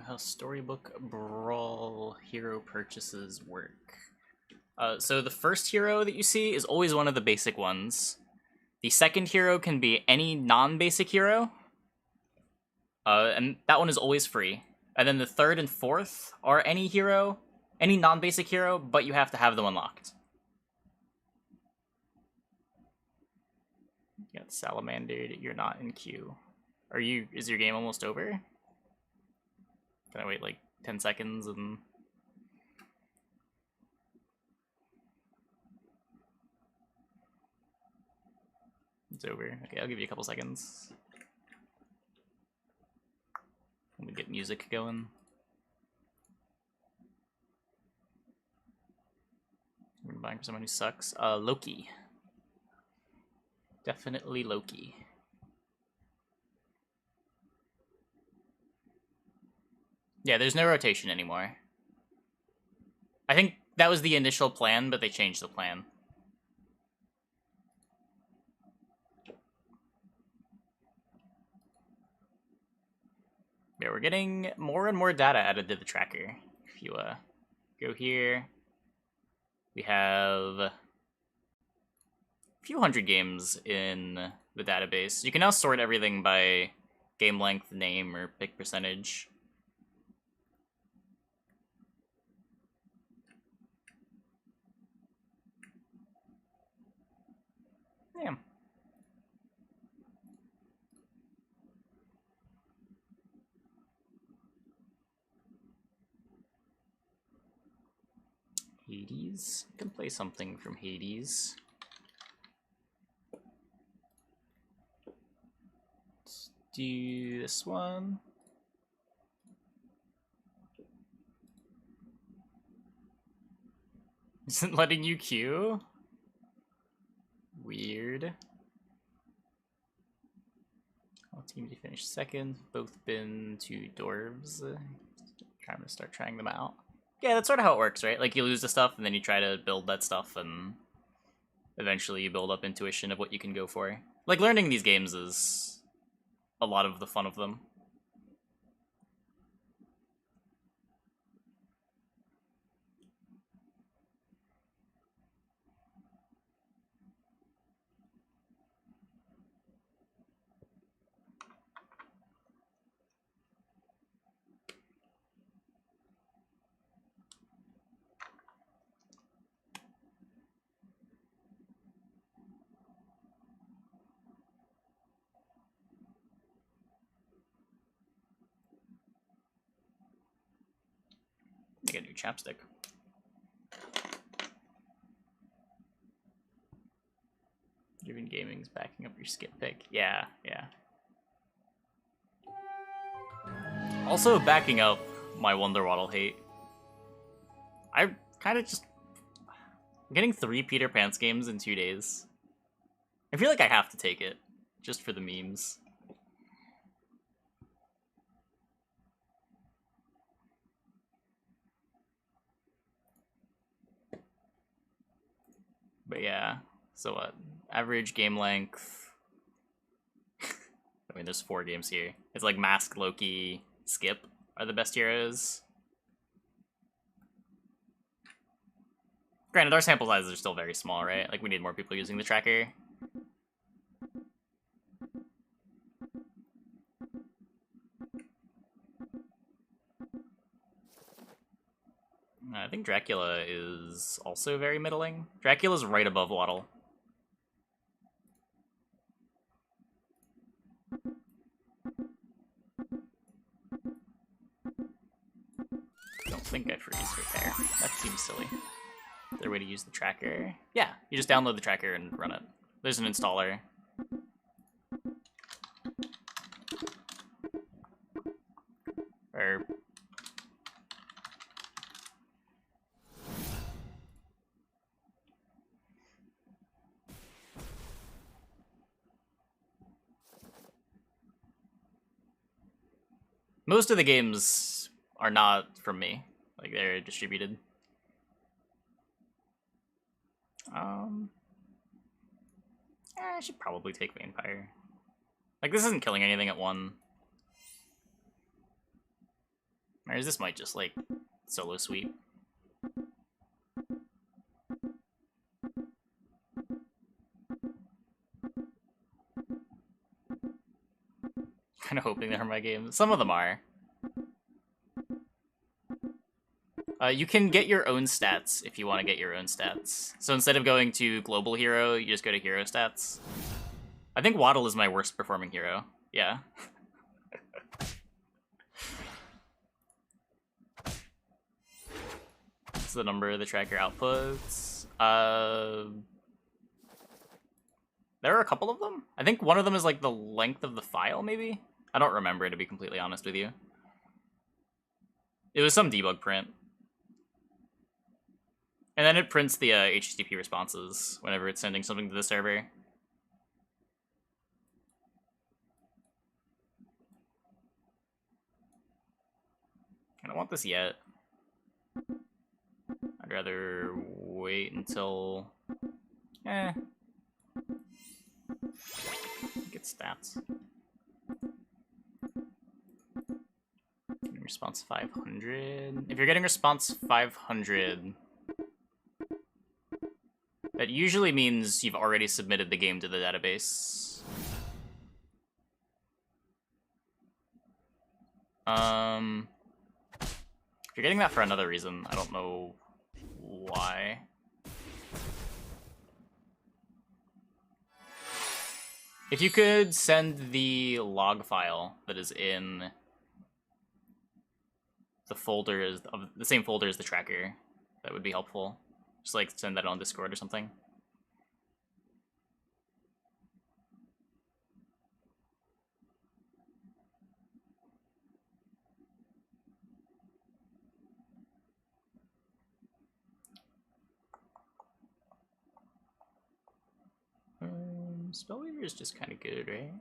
how Storybook Brawl hero purchases work. So the first hero that you see is always one of the basic ones. The second hero can be any non-basic hero. And that one is always free. And then the third and fourth are any hero, any non-basic hero, but you have to have them unlocked. You got Salamandered, you're not in queue. Is your game almost over? Can I wait like 10 seconds and... It's over. Okay, I'll give you a couple seconds. Let me get music going. I'm buying for someone who sucks. Loki. Definitely Loki. Yeah, there's no rotation anymore. I think that was the initial plan, but they changed the plan. Yeah, we're getting more and more data added to the tracker. If you go here, we have a few hundred games in the database. You can now sort everything by game length, name, or pick percentage. Yeah. Hades. I can play something from Hades. Let's do this one. Isn't letting you queue? Weird. All team to finish second. Both been to Dwarves. Trying to start trying them out. Yeah, that's sort of how it works, right? Like, you lose the stuff, and then you try to build that stuff, and eventually you build up intuition of what you can go for. Like, learning these games is a lot of the fun of them. I get a new chapstick. Driven Gaming's backing up your skip pick. Yeah, yeah. Also backing up my Wonderwaddle hate. I kind of just... I'm getting 3 Peter Pants games in 2 days. I feel like I have to take it, just for the memes. But yeah, so what? Average game length. I mean, there's 4 games here. It's like Mask, Loki, Skip are the best heroes. Granted, our sample sizes are still very small, right? Like, we need more people using the tracker. I think Dracula is also very middling. Dracula's right above Waddle. Don't think I freeze right there. That seems silly. Is there a way to use the tracker? Yeah, you just download the tracker and run it. There's an installer. Or... most of the games are not from me. Like, they're distributed. I should probably take Vampire. Like, this isn't killing anything at 1. Or is this might just, like, solo sweep? Kind of hoping they're my games. Some of them are. You can get your own stats if you want to get your own stats. So instead of going to global hero, you just go to hero stats. I think Waddle is my worst performing hero. Yeah. That's the number of the tracker outputs. There are a couple of them. I think one of them is like the length of the file, maybe? I don't remember, to be completely honest with you. It was some debug print. And then it prints the HTTP responses whenever it's sending something to the server. I don't want this yet. I'd rather wait until... Get stats. Response 500. If you're getting response 500... that usually means you've already submitted the game to the database. If you're getting that for another reason, I don't know why. If you could send the log file that is in the folder of the same folder as the tracker, that would be helpful. Just like send that on Discord or something. Spellweaver is just kind of good, right?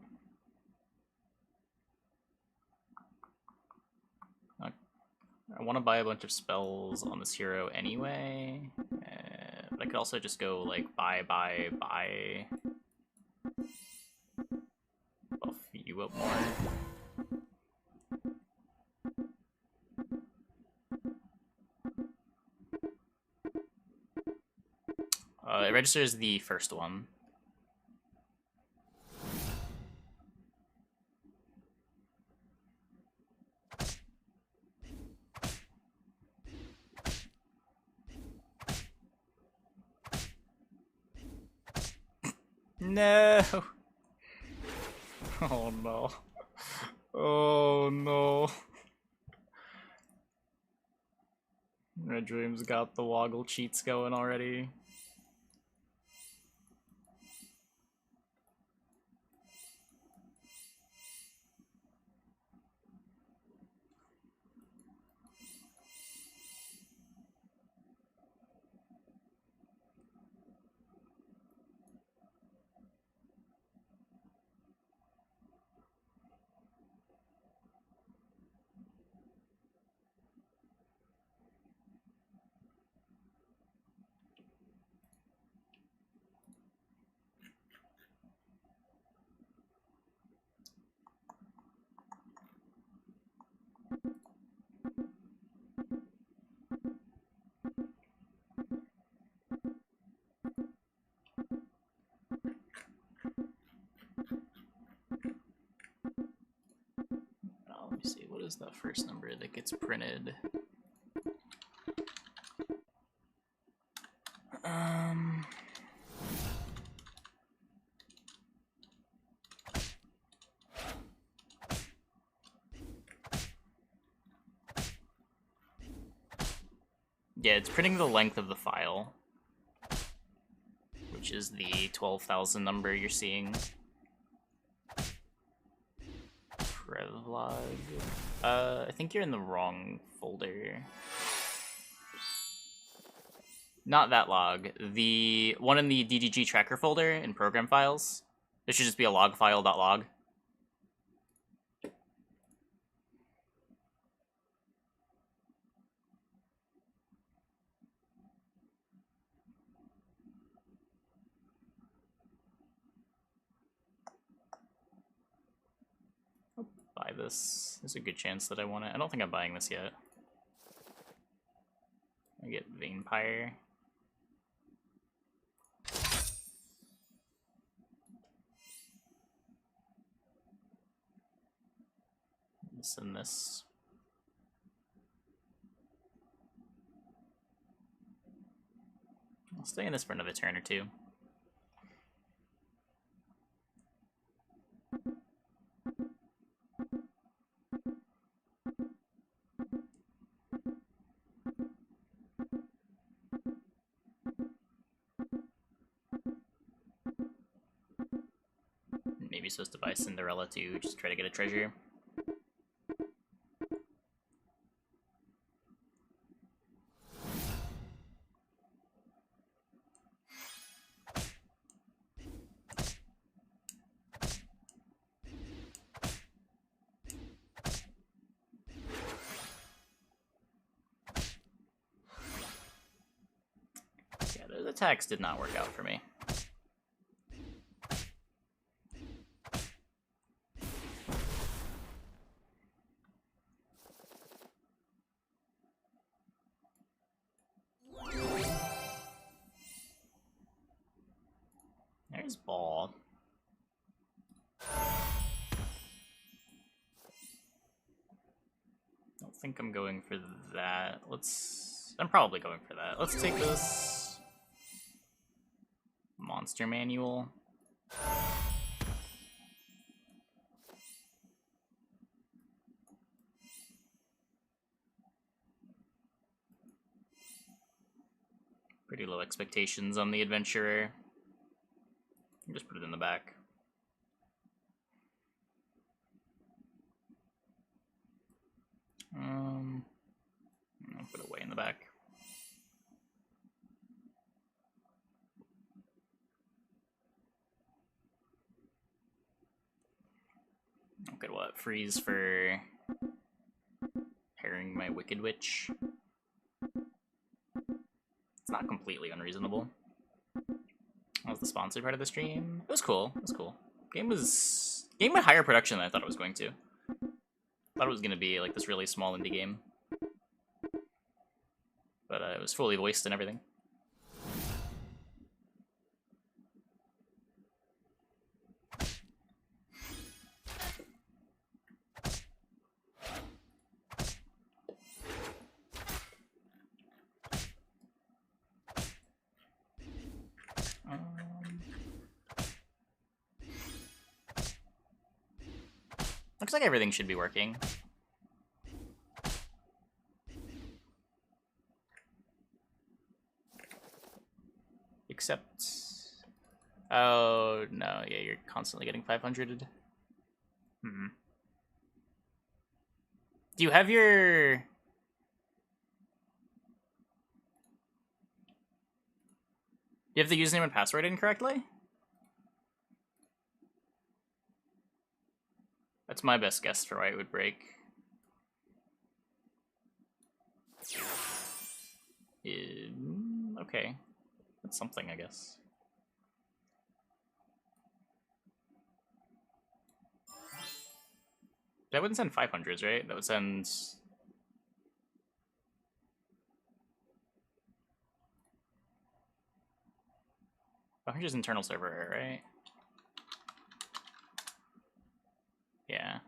I want to buy a bunch of spells on this hero anyway. But I could also just go like buy. Buff you up more. It registers the first one. No! Oh no. Oh no. Red Dream's got the woggle cheats going already. See, what is that first number that gets printed? Yeah, it's printing the length of the file, which is the 12,000 number you're seeing. Prevlog. I think you're in the wrong folder. Not that log. The one in the DDG tracker folder in program files. It should just be a log file.log. buy this. There's a good chance that I want it. I don't think I'm buying this yet. I get Vampire. This and this. I'll stay in this for another turn or two. Maybe supposed to buy Cinderella too, just try to get a treasure. Yeah, those attacks did not work out for me. There's Brawl. Don't think I'm going for that. I'm probably going for that. Let's take this Monster Manual. Pretty low expectations on the Adventurer. Just put it in the back. I'll put it way in the back. Okay, what? Freeze for pairing my Wicked Witch. It's not completely unreasonable. That was the sponsored part of the stream. It was cool. It was cool. Game had higher production than I thought it was going to. Thought it was gonna be like this really small indie game, but it was fully voiced and everything. Looks like everything should be working. Except... Oh, no, yeah, you're constantly getting 500'd. Do you have your... Do you have the username and password incorrectly? That's my best guess for why it would break. Okay. That's something, I guess. That wouldn't send 500s, right? That would send... $500's internal server error, right? Yeah.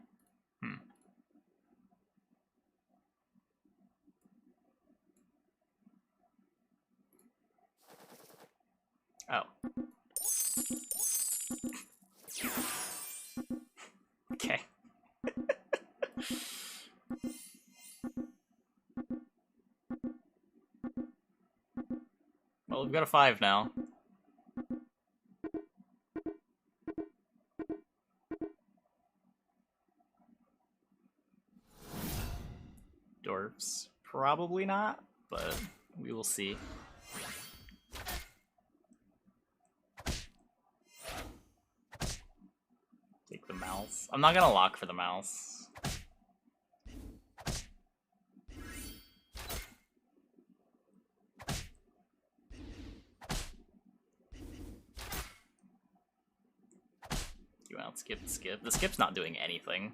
Oh. Okay. Well, we've got a 5 now. Dwarves? Probably not, but we will see. Take the mouse. I'm not gonna lock for the mouse. You want skip? The skip's not doing anything.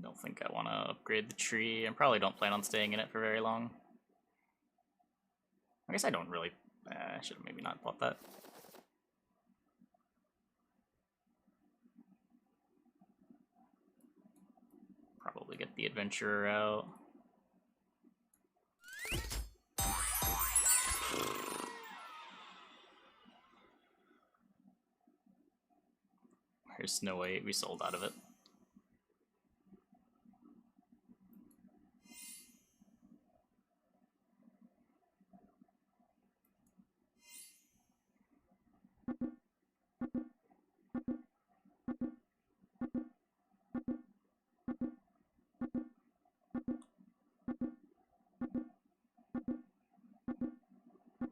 don't think I want to upgrade the tree. I probably don't plan on staying in it for very long. I guess I don't really... I should have maybe not bought that. Probably get the adventurer out. Here's Snow White. We sold out of it.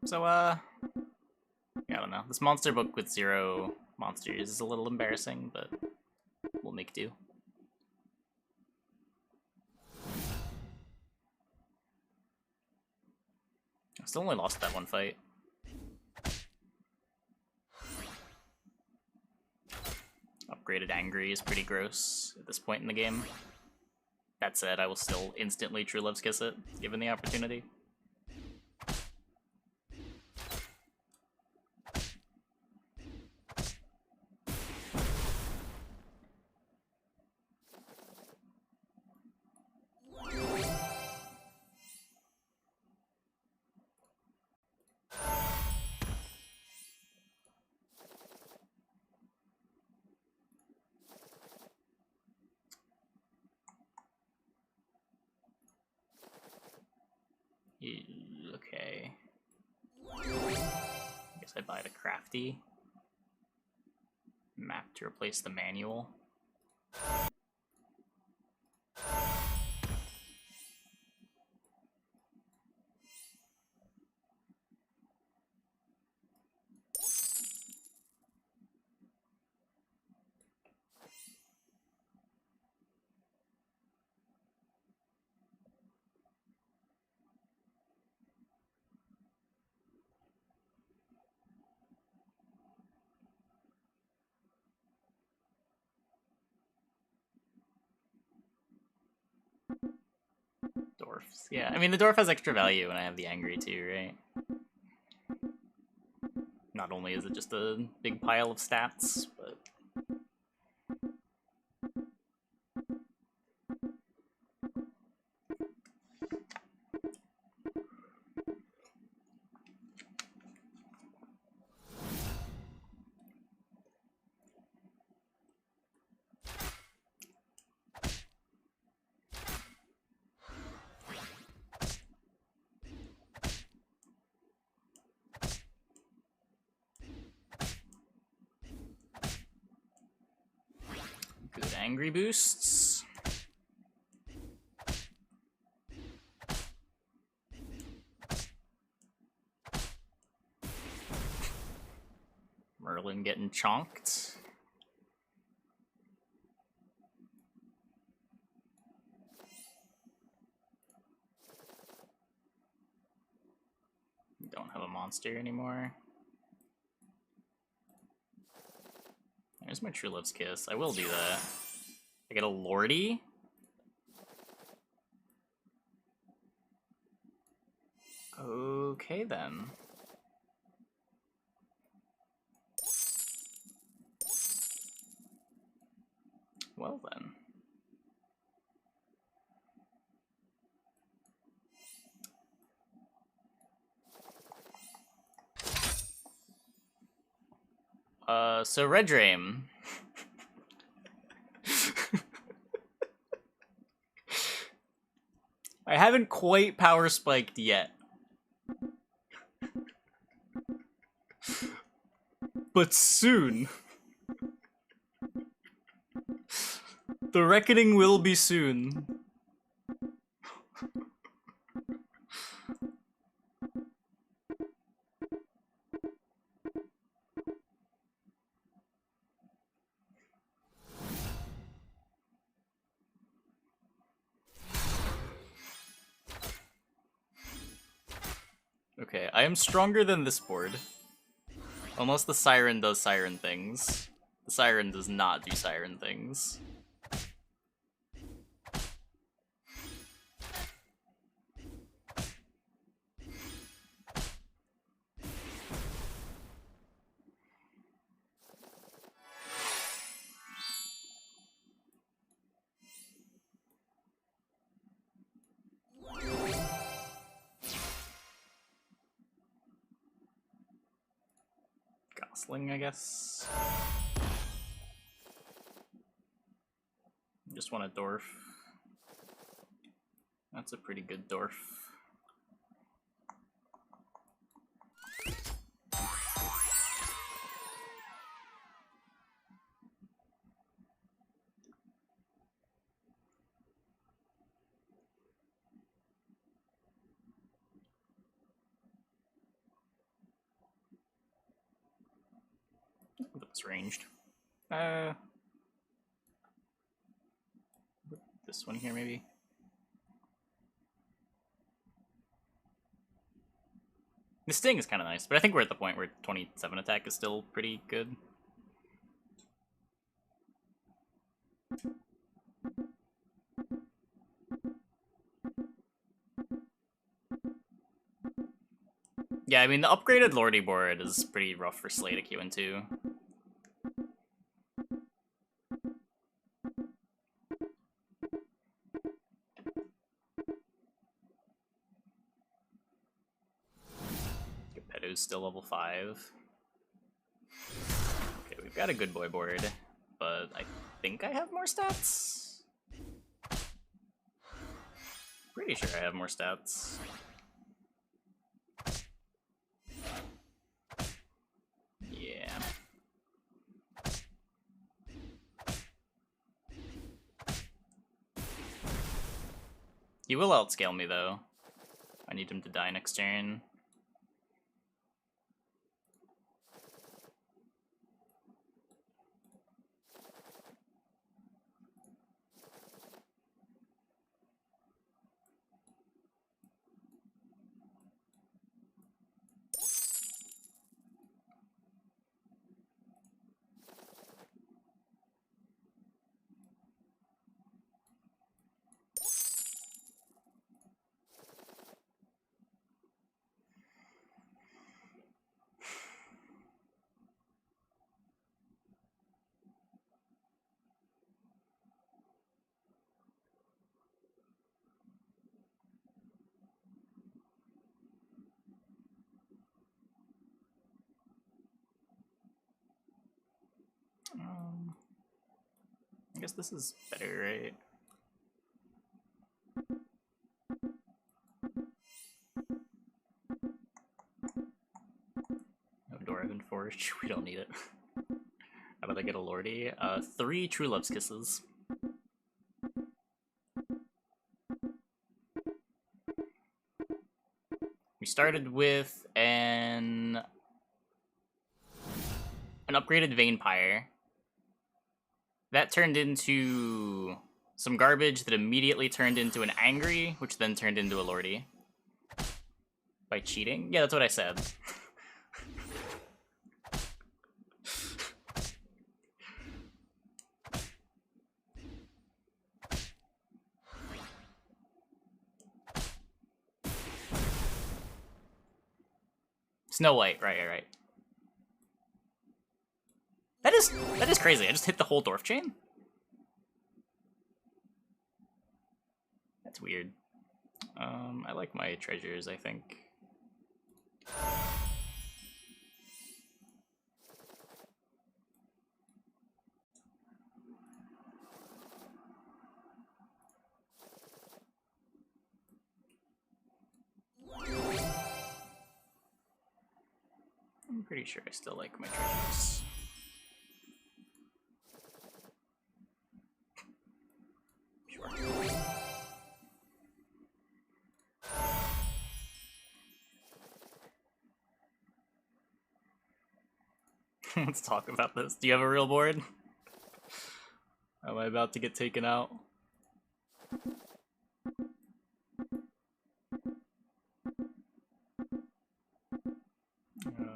So, yeah, I don't know. This monster book with 0 monsters is a little embarrassing, but we'll make do. I still only lost that one fight. Upgraded Angry is pretty gross at this point in the game. That said, I will still instantly True Love's Kiss it, given the opportunity. Okay. I guess I buy the crafty map to replace the manual. Dwarves. Yeah, I mean, the dwarf has extra value, and I have the angry too, right? Not only is it just a big pile of stats, but... Good angry boosts. Merlin getting chonked. Don't have a monster anymore. There's my True Love's Kiss. I will do that. I get a Lordy? Okay then. Well then. So Red Dream. I haven't quite power spiked yet. But soon. The reckoning will be soon. Okay, I am stronger than this board. Unless the Siren does Siren things. The Siren does not do Siren things. Sling, I guess. Just want a dwarf. That's a pretty good dwarf. That's ranged. This one here, maybe. The sting is kind of nice, but I think we're at the point where 27 attack is still pretty good. Yeah, I mean, the upgraded Lordy board is pretty rough for Slay to queue into. Geppetto's still level 5. Okay, we've got a good boy board, but I think I have more stats? Pretty sure I have more stats. Yeah. He will outscale me, though. I need him to die next turn. I guess this is better, right? No Dwarven Forge, we don't need it. How about I get a Lordy? 3 True Love's Kisses. We started with an upgraded Vampire. That turned into some garbage that immediately turned into an Angry, which then turned into a Lordy. By cheating? Yeah, that's what I said. Snow White, right. That is crazy. I just hit the whole dwarf chain. That's weird. I like my treasures, I think. I'm pretty sure I still like my treasures. Let's talk about this. Do you have a real board? Am I about to get taken out?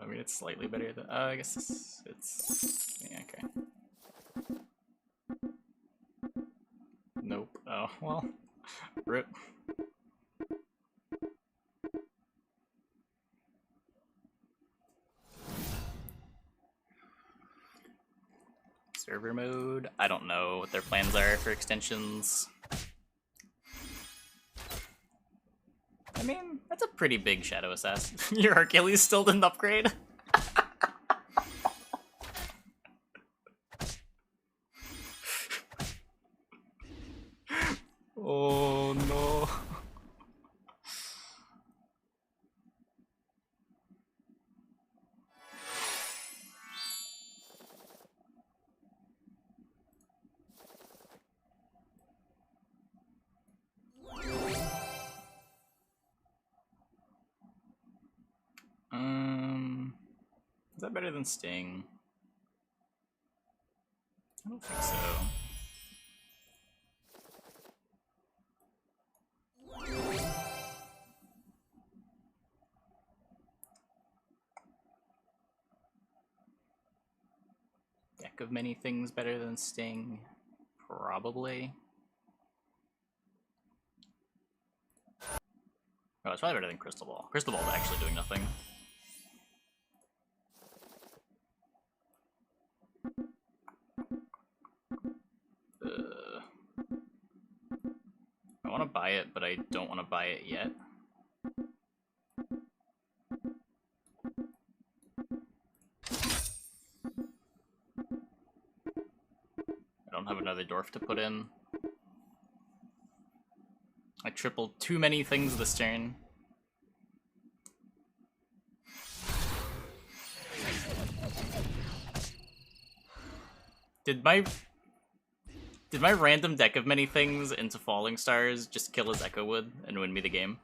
I mean, it's slightly better than... I guess it's... Yeah, okay. Nope. Oh, well. Rip. Server mode? I don't know what their plans are for extensions. I mean, that's a pretty big Shadow Assassin. Your Hercules still didn't upgrade? Is that better than Sting? I don't think so. Deck of Many Things better than Sting? Probably. Oh, it's probably better than Crystal Ball. Crystal Ball's actually doing nothing. I want to buy it, but I don't want to buy it yet. I don't have another Dwarf to put in. I tripled too many things this turn. Did my random deck of many things into Falling Stars just kill his Echo Wood and win me the game?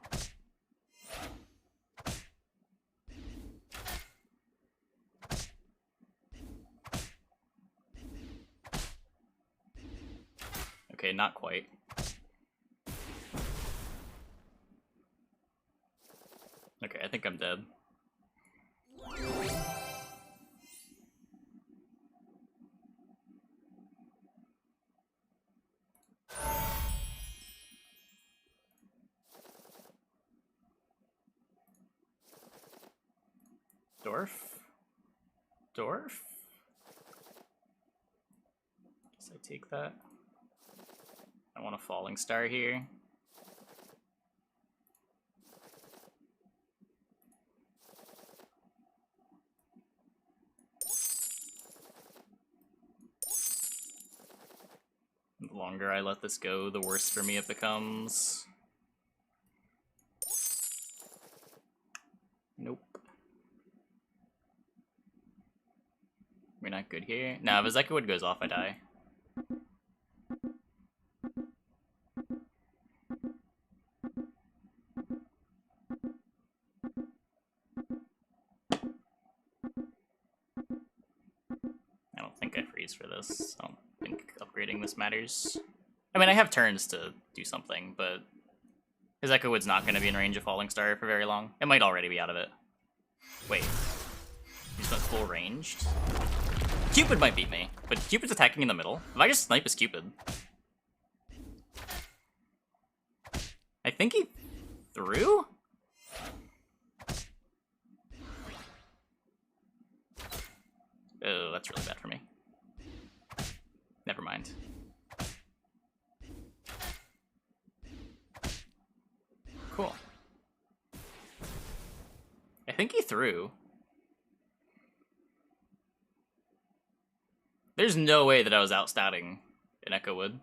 Okay, not quite. Okay, I think I'm dead. Dwarf? Dwarf? Guess I take that. I want a Falling Star here. The longer I let this go, the worse for me it becomes. Nope. We're not good here. Nah, if his Echo Wood goes off, I die. I don't think I freeze for this. I don't think upgrading this matters. I mean, I have turns to do something, but his Echo Wood's not going to be in range of Falling Star for very long. It might already be out of it. Wait. He's not full ranged? Cupid might beat me, but Cupid's attacking in the middle. If I just snipe his Cupid... I think he threw? Oh, that's really bad for me. Never mind. Cool. I think he threw. There's no way that I was outstatting an Echo Wood.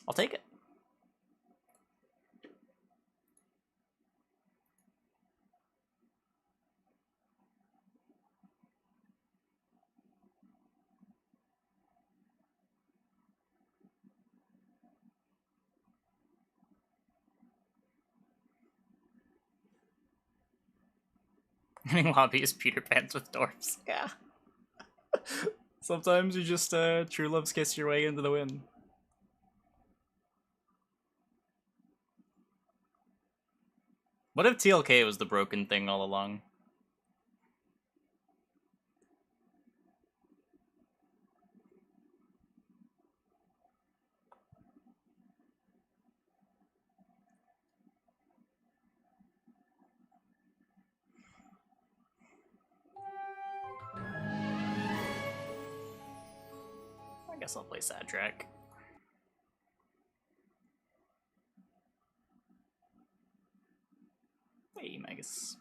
I'll take it. Winning lobby is Peter Pans with Dwarves. Yeah. Sometimes you just true love's kiss your way into the win. What if TLK was the broken thing all along? I guess I'll play Sadrak. Hey, Magus.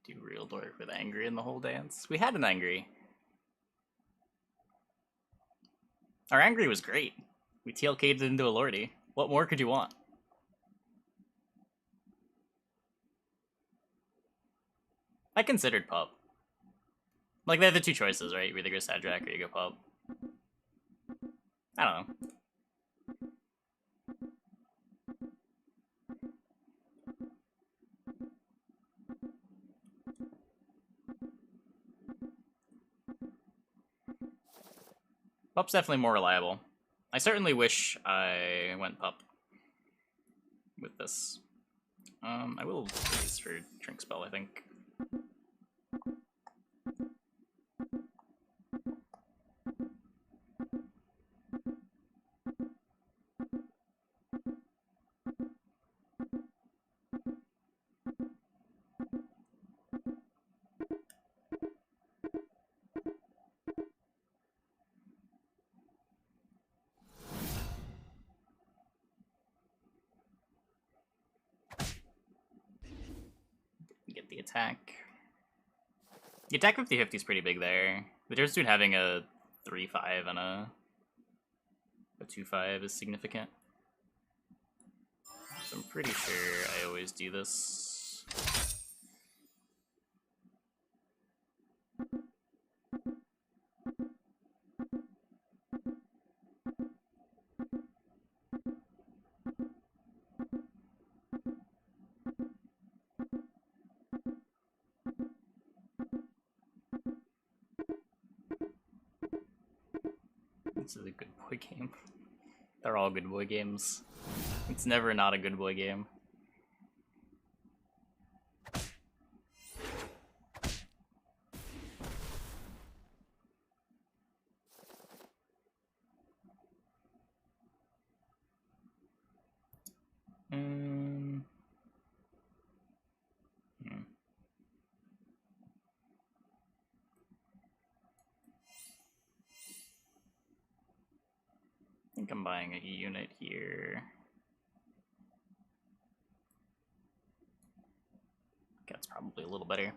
Do real dork with Angry in the whole dance. We had an Angry. Our Angry was great. We TLK'd it into a Lordy. What more could you want? I considered Pup. Like, they have the two choices, right? You either go Sadrak or you go Pup. I don't know. Pup's definitely more reliable. I certainly wish I went Pup with this. I will use for Drink Spell, I think. Get the attack. The attack 50-50 is pretty big there. The difference between having a 3-5 and a 2-5 is significant. So I'm pretty sure I always do this. This is a good boy game. They're all good boy games. It's never not a good boy game. I think I'm buying a unit here. That's probably a little better.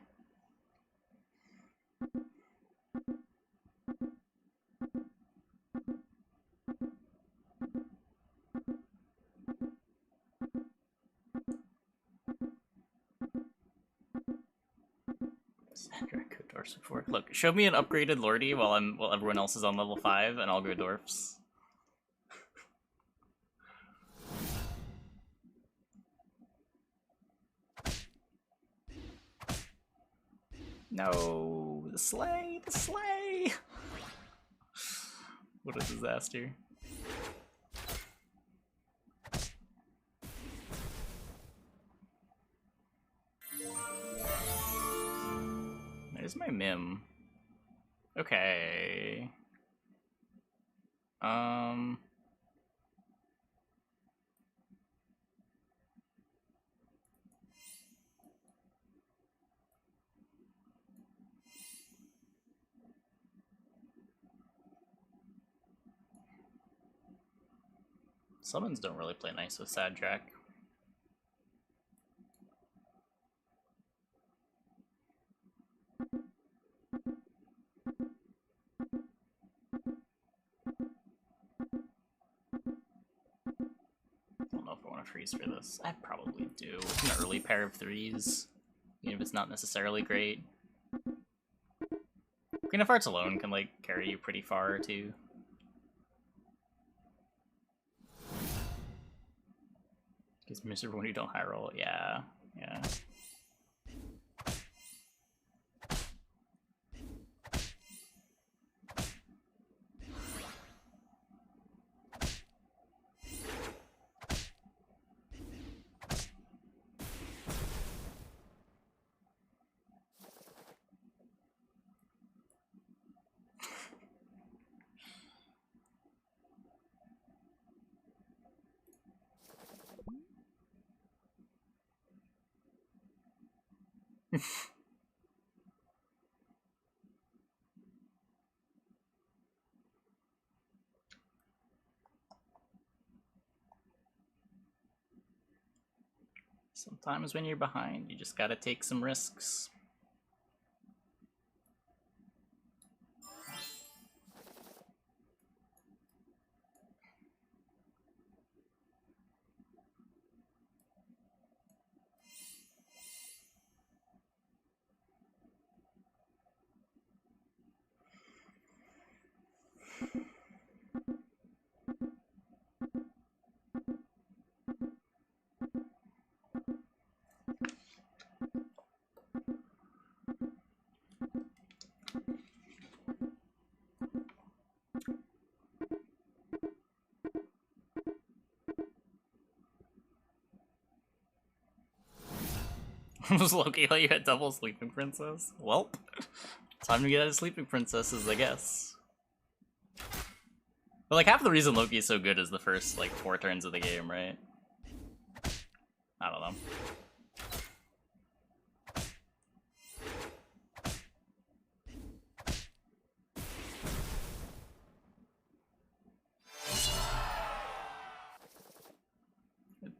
Dwarves before. Look, show me an upgraded Lordy while everyone else is on level 5, and I'll go Dwarfs. No, the sleigh, the sleigh! What a disaster. There's my Mim. Okay. Summons don't really play nice with Sad Jack. I don't know if I want to freeze for this. I probably do. It's an early pair of 3s, even if it's not necessarily great. Queen of Hearts alone can, like, carry you pretty far, too. It's miserable when you don't high roll. Yeah, yeah. Sometimes when you're behind, you just gotta take some risks. Was Loki let you had double Sleeping Princess? Welp. Time to get out of Sleeping Princesses, I guess. But like half the reason Loki is so good is the first like 4 turns of the game, right? I don't know.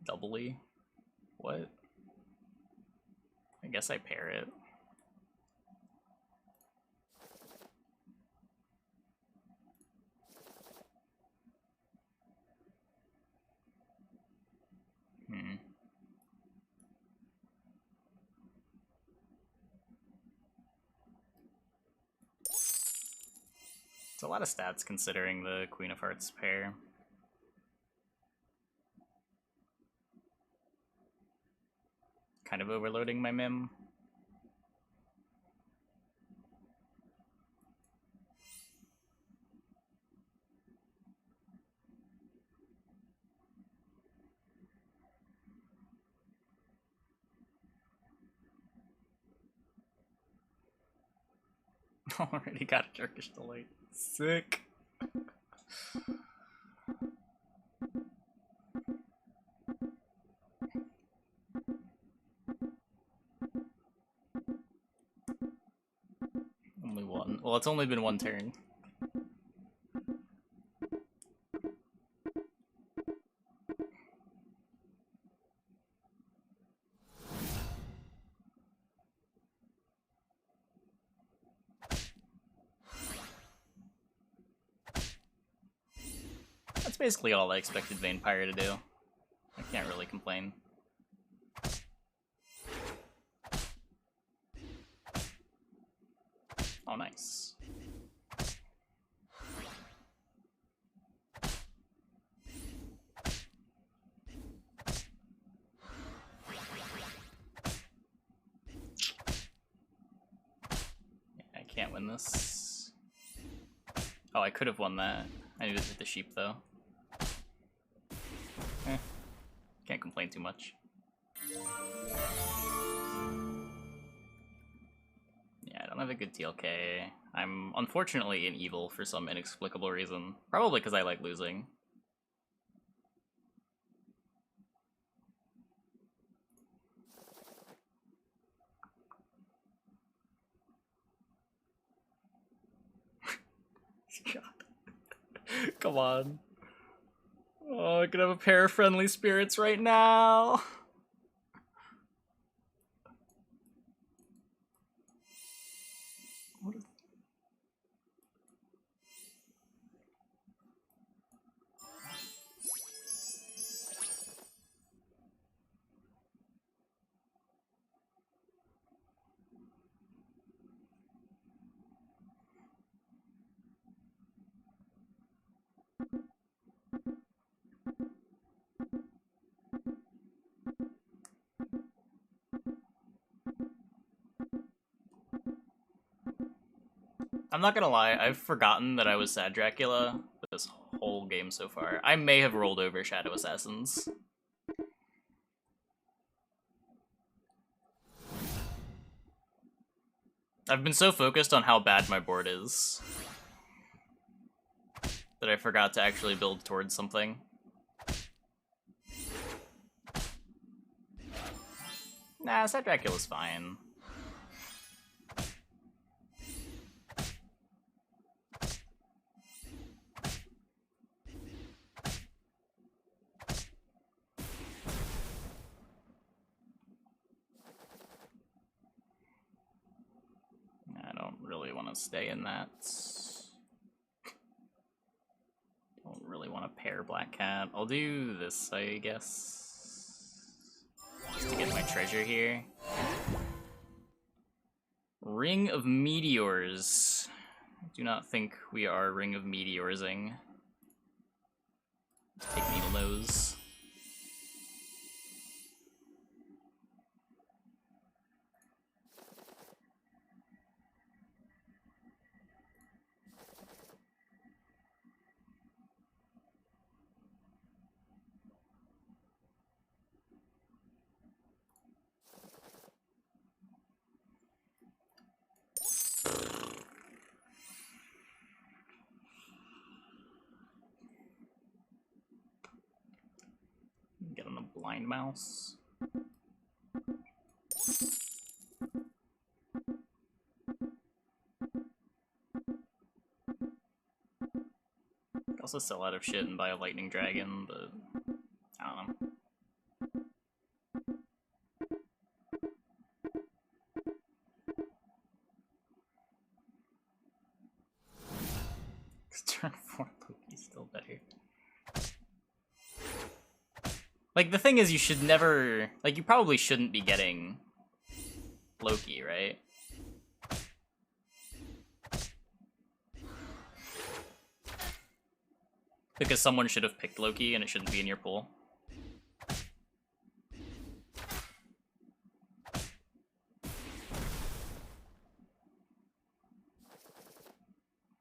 Doubly? What? I guess I pair it. It's a lot of stats considering the Queen of Hearts pair. Kind of overloading my Mim. Already got a Turkish Delight. Sick. Only one. Well, it's only been 1 turn. That's basically all I expected Vampire to do. I can't really complain. Oh, nice. I can't win this. Oh, I could have won that. I needed to hit the sheep, though. Can't complain too much. Yeah, I don't have a good TLK. I'm unfortunately in evil for some inexplicable reason. Probably because I like losing. God. Come on. Oh, I could have a pair of friendly spirits right now. What is... I'm not gonna lie, I've forgotten that I was Sad Dracula this whole game so far. I may have rolled over Shadow Assassins. I've been so focused on how bad my board is that I forgot to actually build towards something. Nah, Sad Dracula's fine. I don't really want to stay in that. Don't really want to pair Black Cat. I'll do this, I guess. Just to get my treasure here. Ring of Meteors. I do not think we are Ring of Meteorsing. Let's take Needle Nose. Blind mouse. Also sell out of shit and buy a lightning dragon, but I don't know. Turn 4 Loki's still better. Like, the thing is, you should never... Like, you probably shouldn't be getting Loki, right? Because someone should have picked Loki and it shouldn't be in your pool.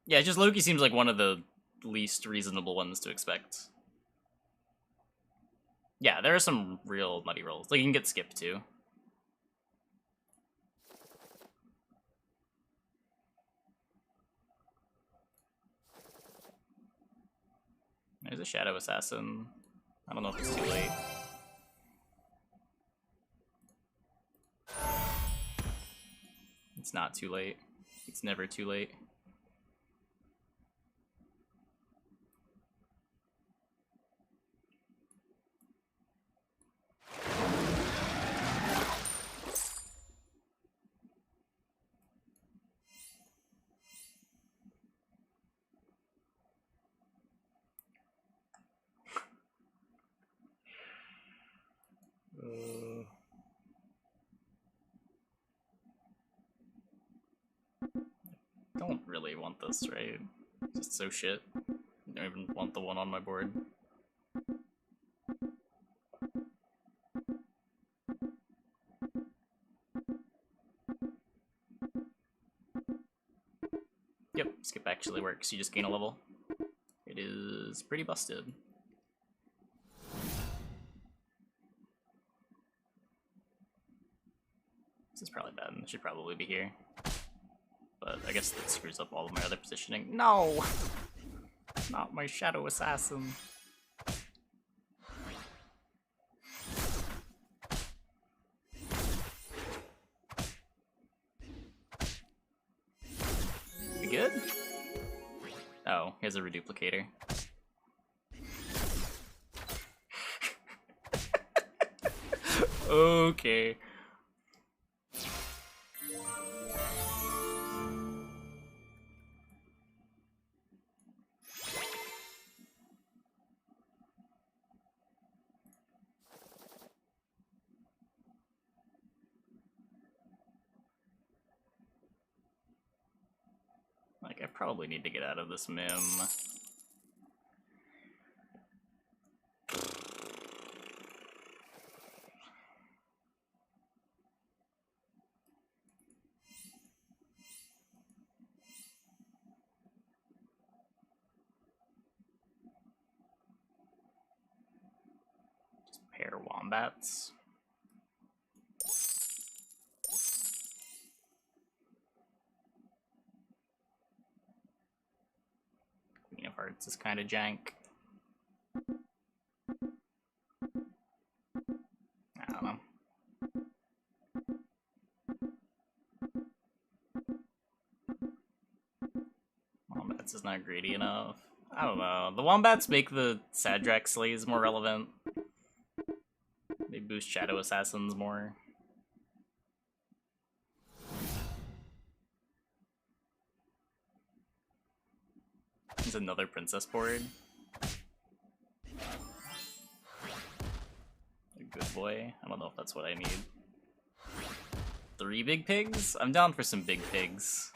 Yeah, just Loki seems like one of the least reasonable ones to expect. Yeah, there are some real muddy rolls. Like, you can get skipped, too. There's a Shadow Assassin. I don't know if it's too late. It's not too late. It's never too late. Don't really want this, right? Just so shit. I don't even want the one on my board. Yep, skip actually works. You just gain a level. It is pretty busted. This is probably bad. It should probably be here. But I guess that screws up all of my other positioning. No! Not my Shadow Assassin. We good? Oh, here's a reduplicator. Okay. Like, I probably need to get out of this mim. Just pair wombats. Queen of Hearts is kind of jank. I don't know. Wombats is not greedy enough. I don't know. The Wombats make the Sadrak Slays more relevant. They boost Shadow Assassins more. There's another princess board. A good boy. I don't know if that's what I need. 3 big pigs? I'm down for some big pigs.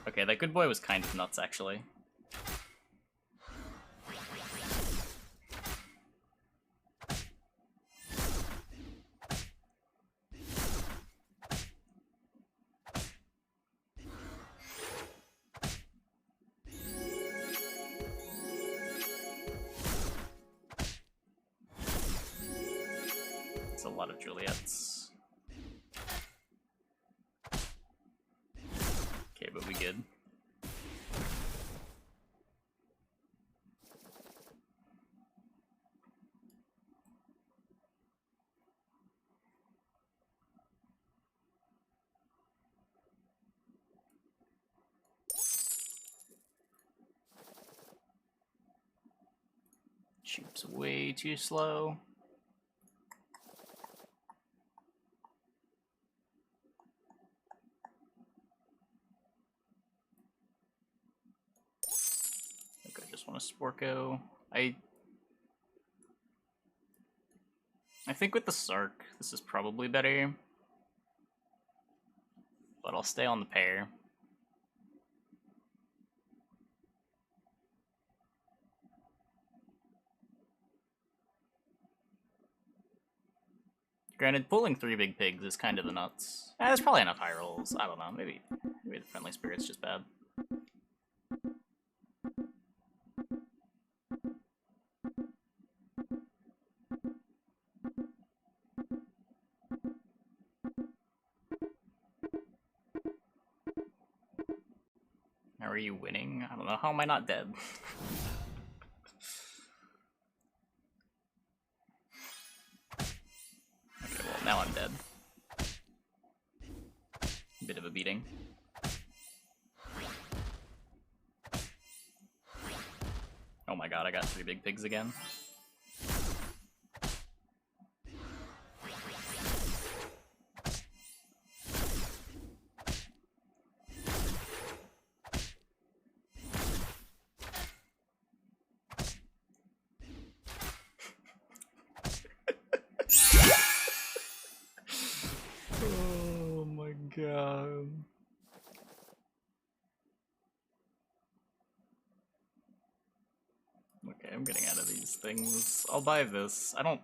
Okay, that good boy was kind of nuts, actually. It's a lot of Juliets. Okay, but we good. Chupe's way too slow. I think I just want a Sporko. I think with the Sark, this is probably better. But I'll stay on the pair. Granted, pulling 3 big pigs is kind of the nuts. There's probably enough high rolls. I don't know. Maybe the friendly spirit's just bad. How are you winning? I don't know. How am I not dead? Okay, well, now I'm dead. Bit of a beating. Oh my god, I got 3 big pigs again. Oh my god. Okay, I'm getting out of these things. I'll buy this. I don't...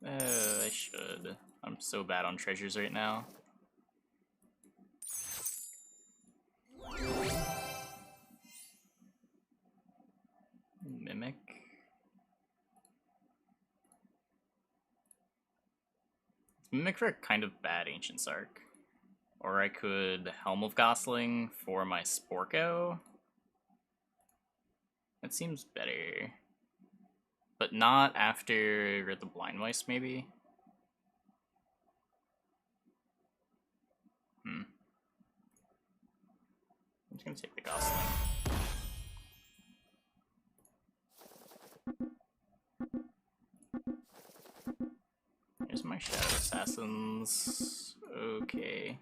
I should. I'm so bad on treasures right now. Mimic. Mimic for a kind of bad Ancient Sark. Or I could Helm of Gosling for my Sporko. That seems better. But not after the Blind Mice, maybe? I'm just gonna take the Gosling. Here's my Shadow Assassins. Okay.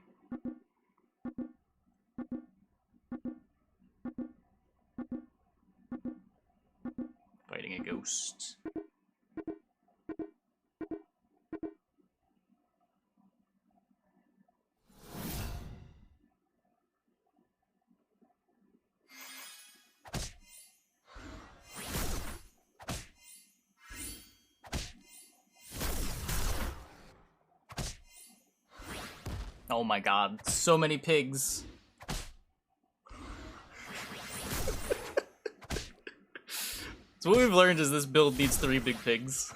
Fighting a ghost. Oh my god, so many pigs. So what we've learned is this build needs 3 big pigs.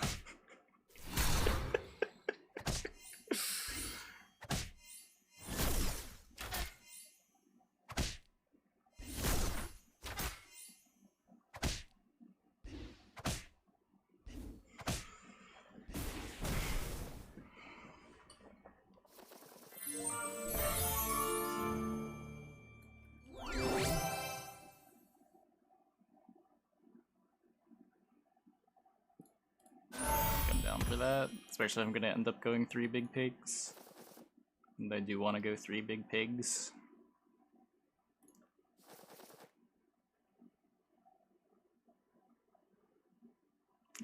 For that, especially if I'm gonna end up going 3 big pigs. And I do want to go 3 big pigs.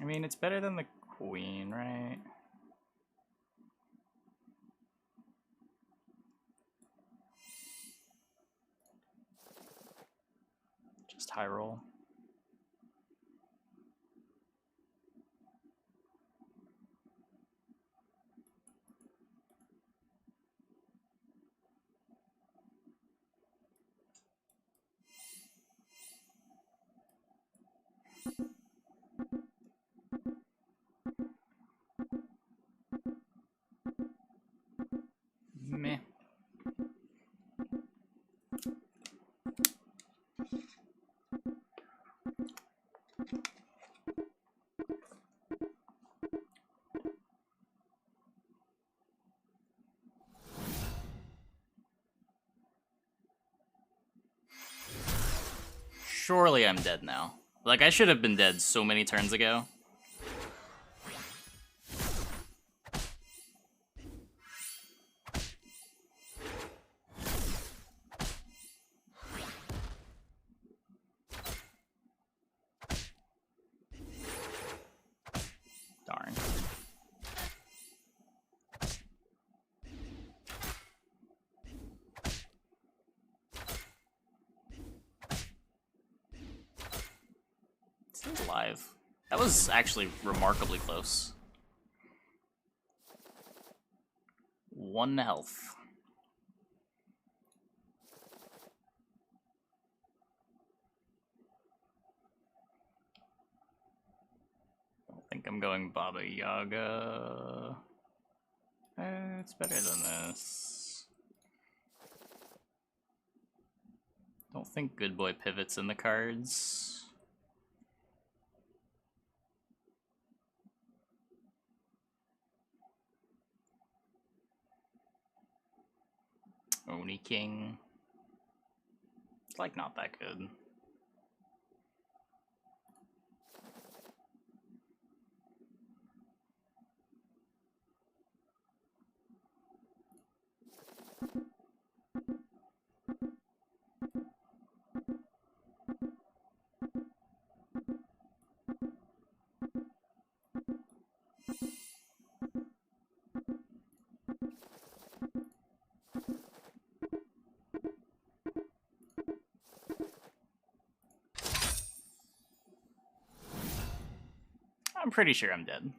I mean, it's better than the queen, right? Just high roll. Meh. Surely I'm dead now. Like, I should have been dead so many turns ago. Darn. He's alive. That was actually remarkably close. 1 health. I don't think I'm going Baba Yaga. It's better than this. Don't think Good Boy Pivot's in the cards. Oni King. It's like not that good. I'm pretty sure I'm dead.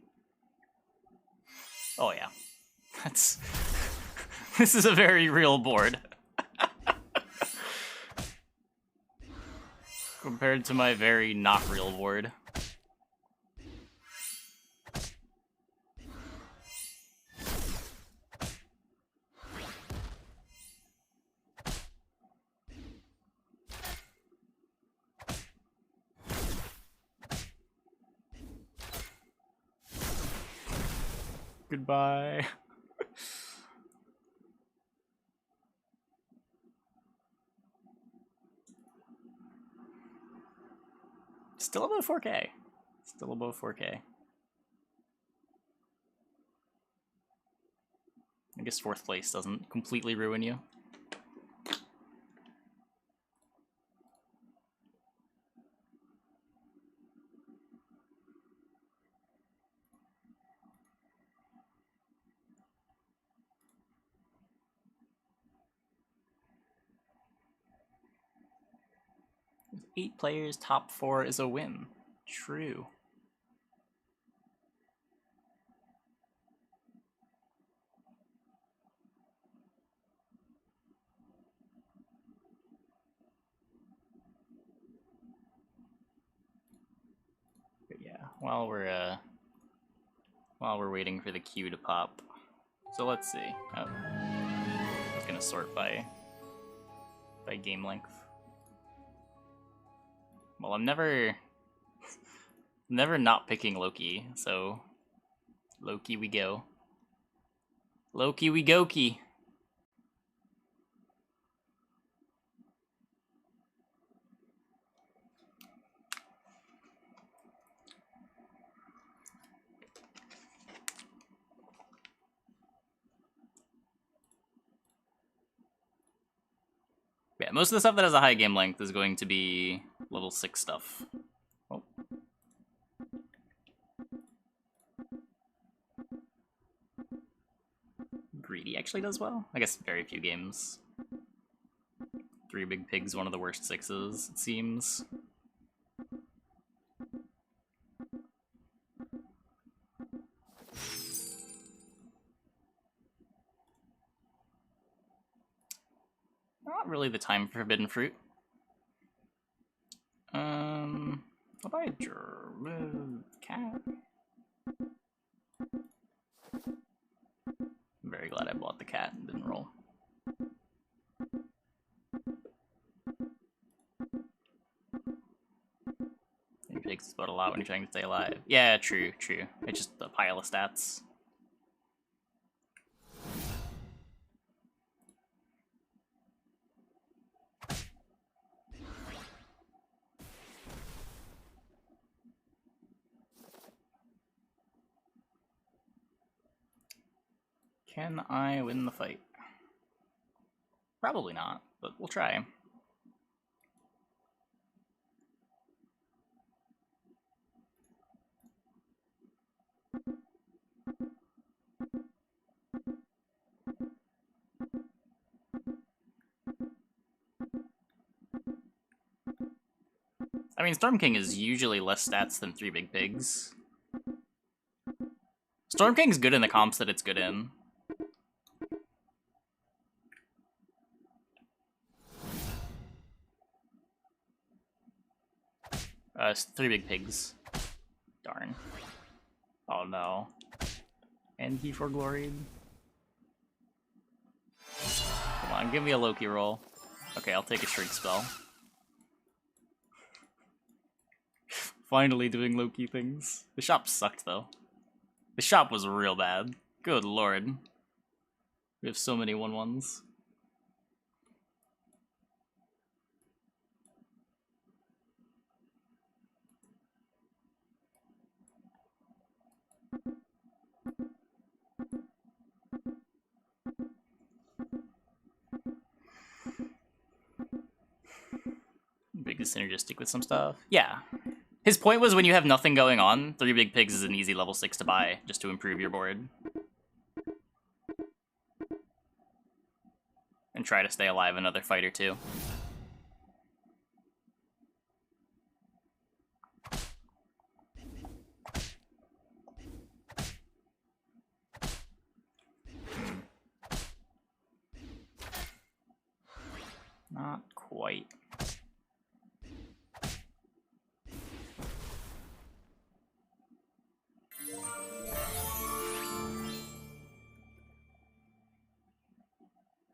Oh yeah. That's... This is a very real board. Compared to my very not real board. Goodbye. Still above 4K. Still above 4K. I guess 4th place doesn't completely ruin you. With 8 players, top 4 is a win. True. But yeah, while we're waiting for the queue to pop. So let's see. Oh. I was gonna sort by game length. Well, I'm never not picking Loki, so Loki we go. Loki we go-key. Yeah, most of the stuff that has a high game length is going to be level 6 stuff. Oh. Greedy actually does well. I guess very few games. 3 Big Pigs, one of the worst 6s, it seems. Not really the time for Forbidden Fruit. I'll buy a cat. I'm very glad I bought the cat and didn't roll. It takes about a lot when you're trying to stay alive. Yeah, true. It's just a pile of stats. Can I win the fight? Probably not, but we'll try. I mean, Storm King is usually less stats than 3 Big Pigs. Storm King's good in the comps that it's good in. It's 3 Big Pigs. Darn. Oh no. And he forgloried. Come on, give me a Loki roll. Okay, I'll take a Shrink spell. Finally doing Loki things. The shop sucked though. The shop was real bad. Good lord. We have so many 1/1s. Big is synergistic with some stuff. Yeah. His point was when you have nothing going on, 3 Big Pigs is an easy level 6 to buy, just to improve your board. And try to stay alive another fight or two. Not quite.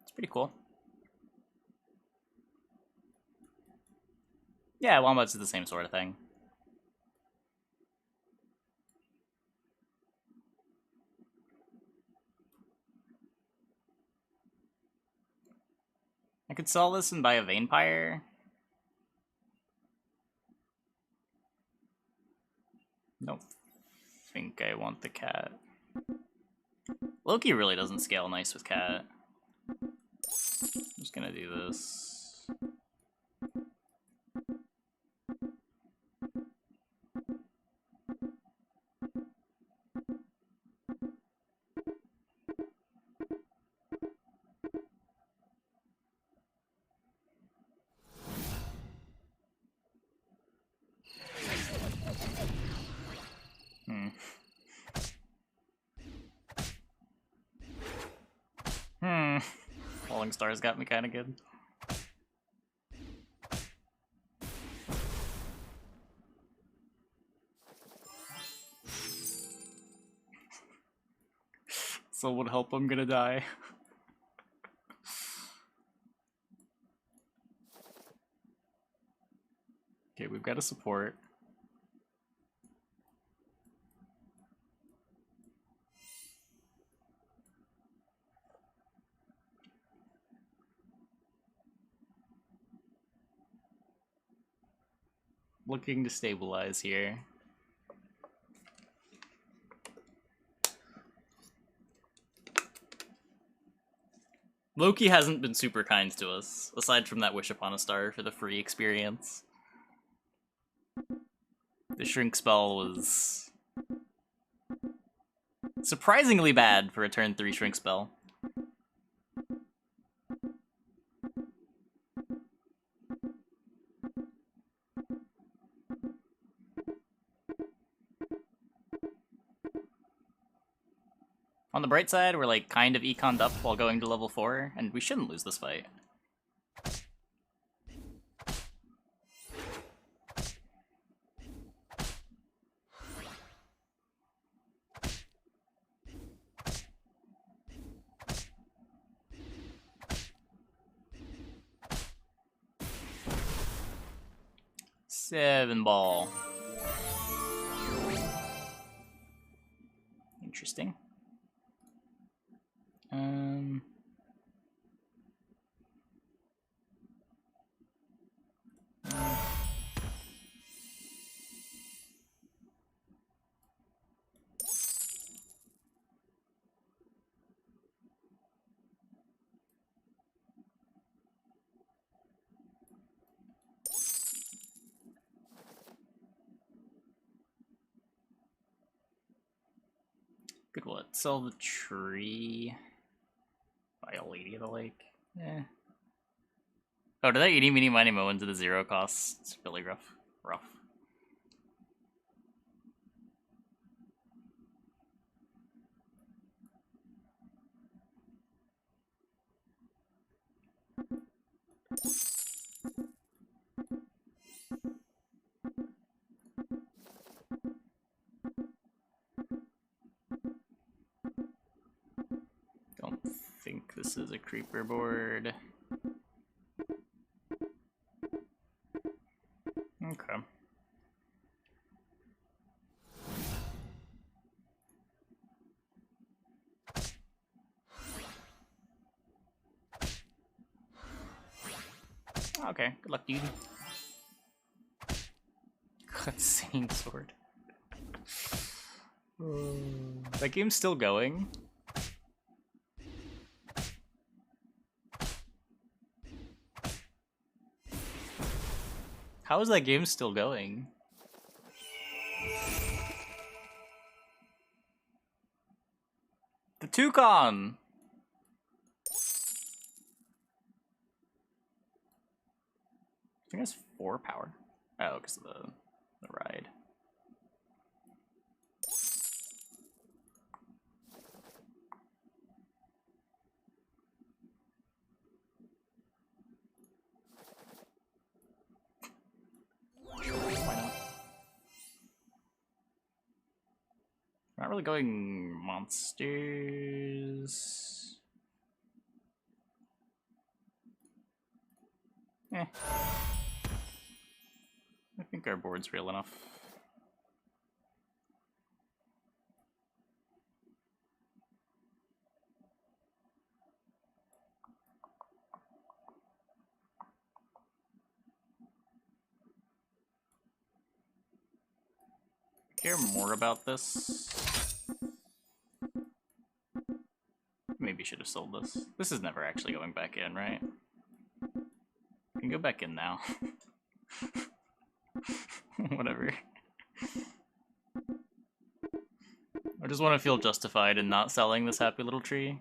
It's pretty cool. Yeah, Wombats is the same sort of thing. I could sell this and buy a Vampire. Don't think I want the cat. Loki really doesn't scale nice with cat. I'm just gonna do this. Falling Stars got me kind of good. Someone help, I'm gonna die. Okay, we've got a support. Looking to stabilize here. Loki hasn't been super kind to us, aside from that Wish Upon a Star for the free experience. The Shrink spell was surprisingly bad for a turn 3 Shrink spell. On the bright side, we're like kind of econed up while going to level 4, and we shouldn't lose this fight. Seven ball. Interesting. Good what? Sell the tree. Buy a Lady of the Lake. Eh. Oh, did I eeny meeny miny mo into the 0 cost? It's really rough. Don't think this is a creeper board. Okay. Okay, good luck, dude. Cutscene sword. That game's still going? How is that game still going? The Toucan! I think it's 4 power. Oh, because of the ride. Sure, why not? Not really going monsters. Eh. I think our board's real enough. Care more about this? Maybe should have sold this. This is never actually going back in, right? I can go back in now. Whatever. I just want to feel justified in not selling this happy little tree.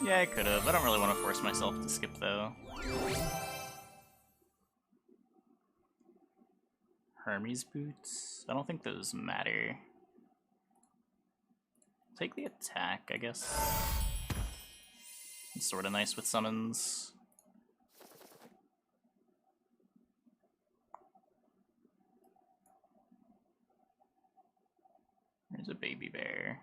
Yeah, I could've. I don't really want to force myself to skip, though. Hermes boots? I don't think those matter. Take the attack, I guess. It's sorta nice with summons. There's a baby bear.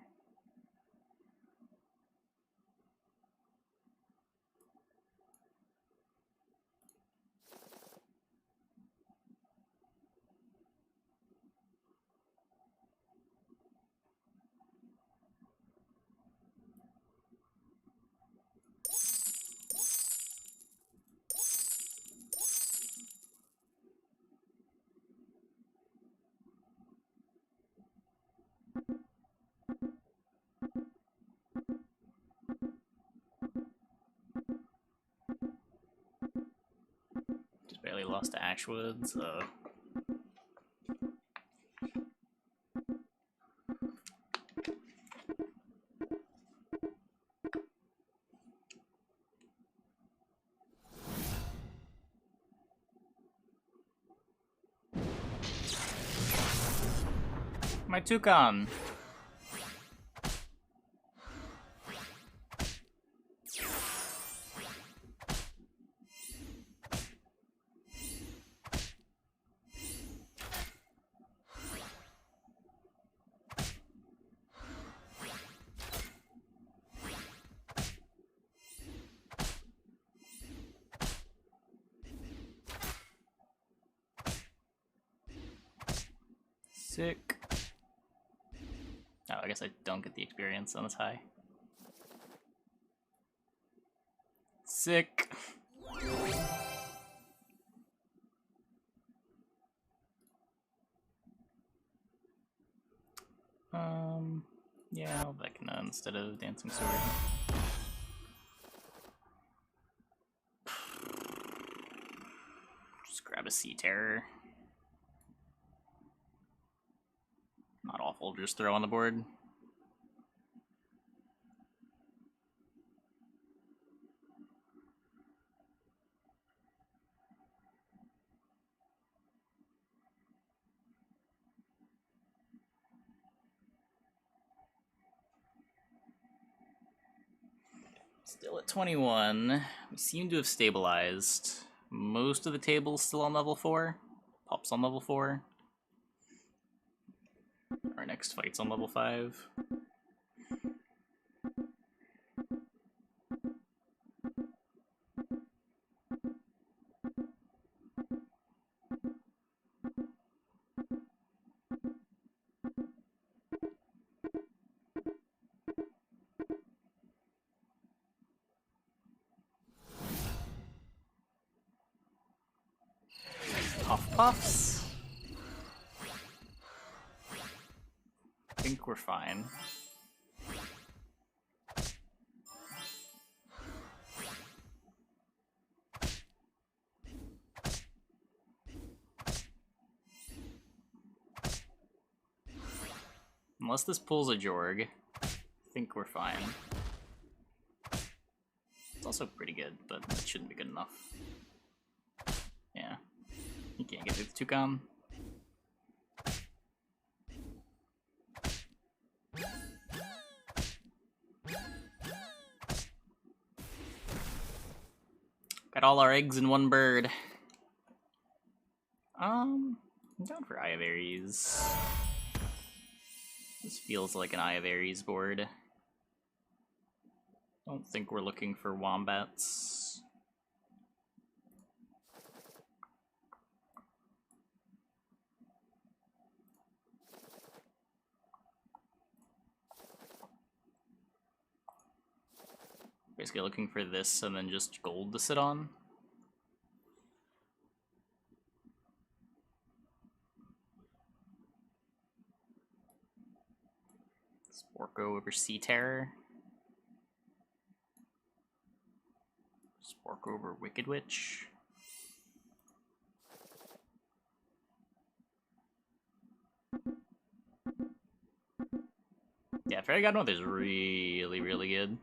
Just barely lost to Ashwood, so... My Toucan! Sick. Oh, I guess I don't get the experience on this high. Sick. Yeah, I'll Vecna instead of Dancing Sword. Just grab a Sea Terror. Not awful, just throw on the board. Still at 21. We seem to have stabilized. Most of the table's still on level 4. Pop's on level 4. Our next fight's on level 5. Puffs. I think we're fine. Unless this pulls a Jorg, I think we're fine. It's also pretty good, but it shouldn't be good enough. Yeah. You can't get through the Toucan. Got all our eggs in one bird. I'm down for Eye of Ares. This feels like an Eye of Ares board. Don't think we're looking for wombats. Basically looking for this and then just gold to sit on. Sporko over Sea Terror. Sporko over Wicked Witch. Yeah, Fairy Godmother is really, really good.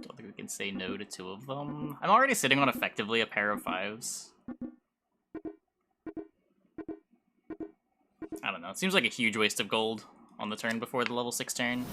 Don't think we can say no to two of them. I'm already sitting on effectively a pair of 5s. I don't know, it seems like a huge waste of gold on the turn before the level 6 turn.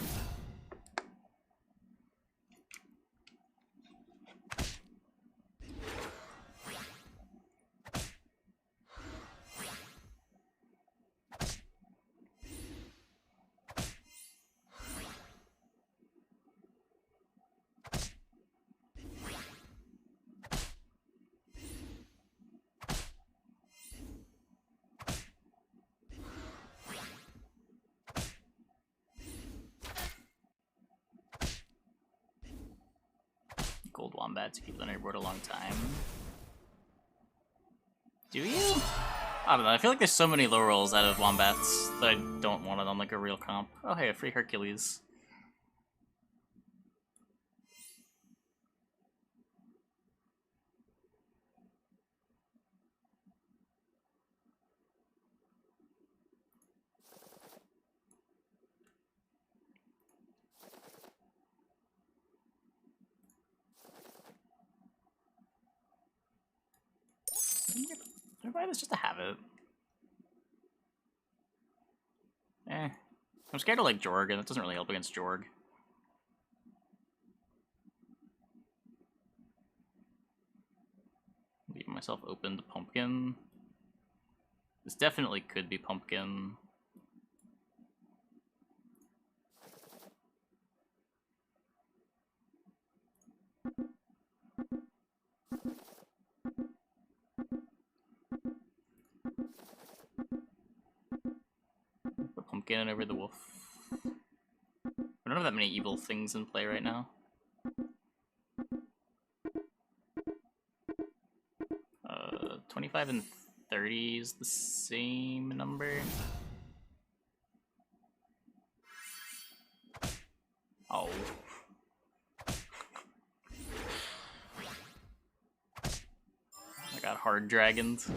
Gold Wombat to keep on your board a long time. Do you? I don't know, I feel like there's so many low rolls out of Wombats that I don't want it on like a real comp. Oh hey, a free Hercules. Did I buy this just to have it? I'm scared of like Jorg, and it doesn't really help against Jorg. Leave myself open to Pumpkin. This definitely could be Pumpkin. pumpkin over the wolf. I don't have that many evil things in play right now. 25 and 30 is the same number. Oh. I got hard dragons.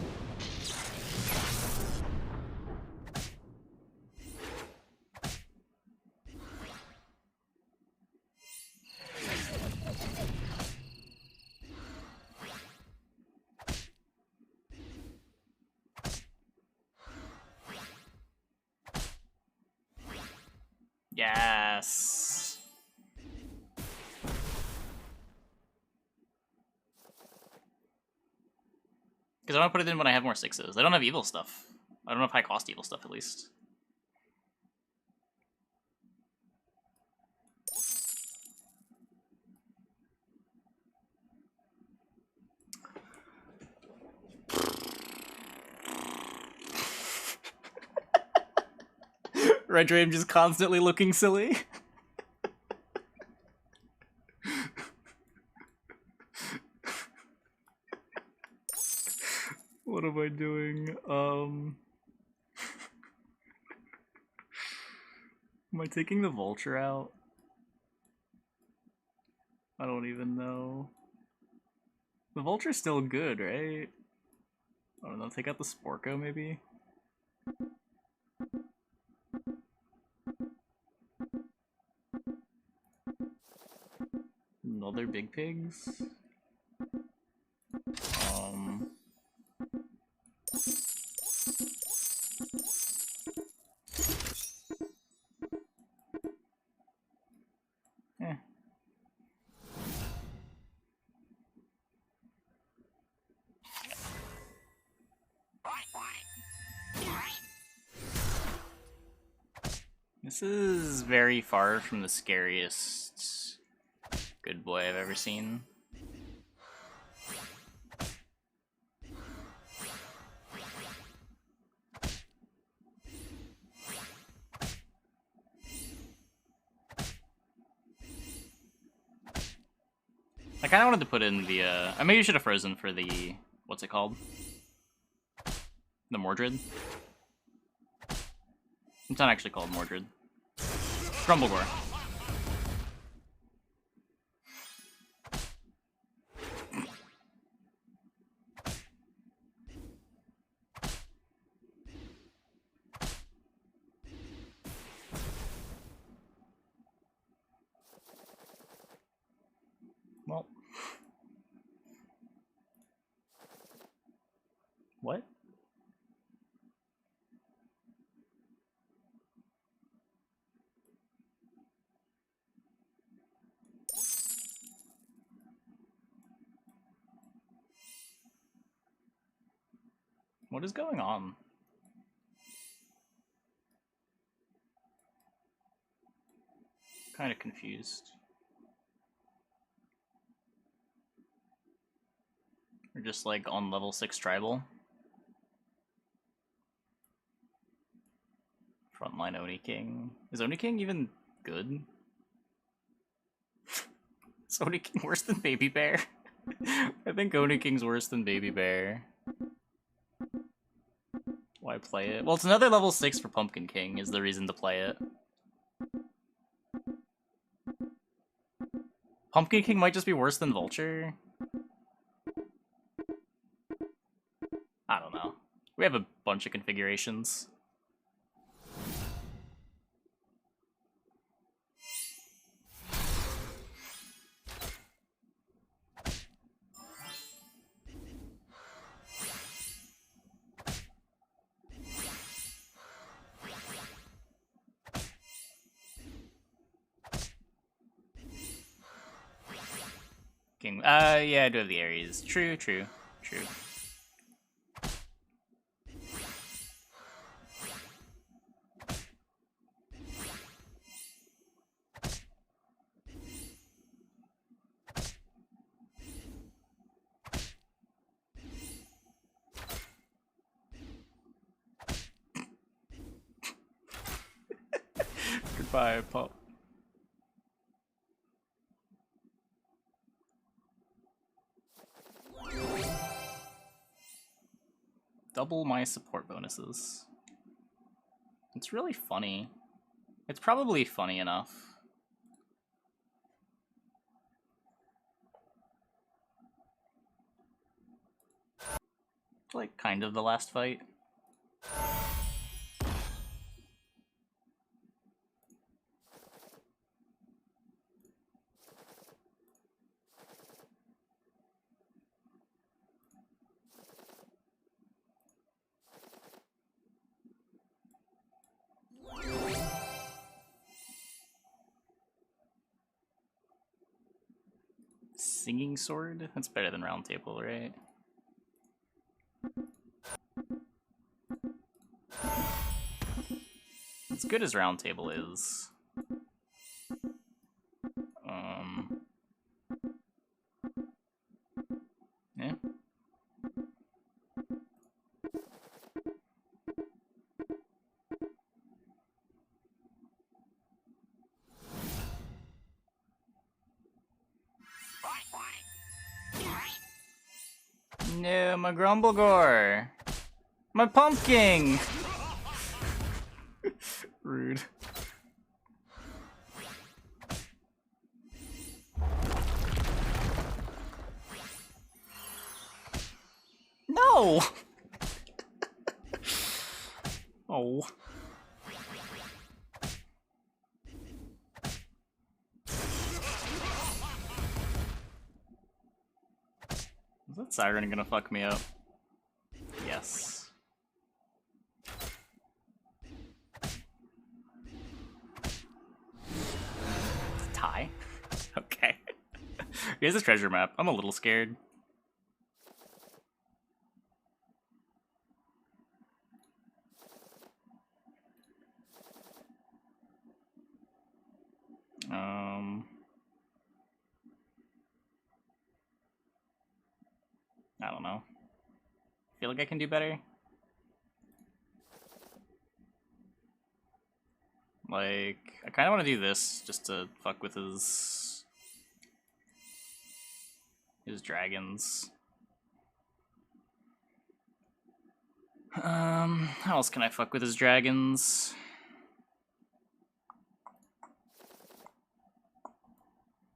Yes. Because I want to put it in when I have more 6s. I don't have evil stuff. I don't have high cost evil stuff, at least. Red Dream just constantly looking silly. What am I doing? Am I taking the vulture out? I don't even know. The vulture's still good, right? I don't know, take out the Sporko maybe? Another big pigs? This is very far from the scariest good boy I've ever seen. I kind of wanted to put in the, I maybe should have frozen for the, what's it called? The Mordred? It's not actually called Mordred. Grumblegore. Well. What? What is going on? Kind of confused. We're just like on level 6 tribal. Frontline Oni King. Is Oni King even good? Is Oni King worse than Baby Bear? I think Oni King's worse than Baby Bear. Why play it? Well, it's another level 6 for Pumpkin King is the reason to play it. Pumpkin King might just be worse than Vulture. I don't know. We have a bunch of configurations. King. Yeah, I do have the Ares. True. Goodbye, pup. Double my support bonuses. It's really funny. It's probably funny enough. Like, kind of the last fight. Singing sword? That's better than round table, right? As good as round table is. Yeah. No, my Grumblegore! My pumpkin! Rude. No! Oh. Is that siren gonna fuck me up? Yes. Tie? Okay. Here's a treasure map. I'm a little scared. I don't know. Feel like I can do better. Like, I kind of want to do this just to fuck with his dragons. How else can I fuck with his dragons?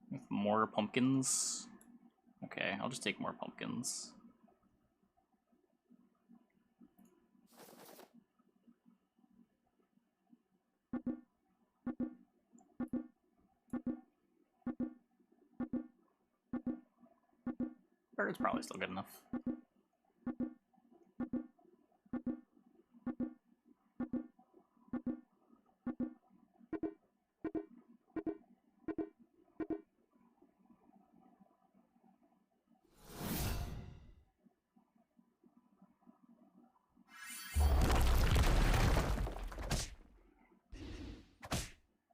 With more pumpkins? Okay, I'll just take more pumpkins. Bird's probably still good enough.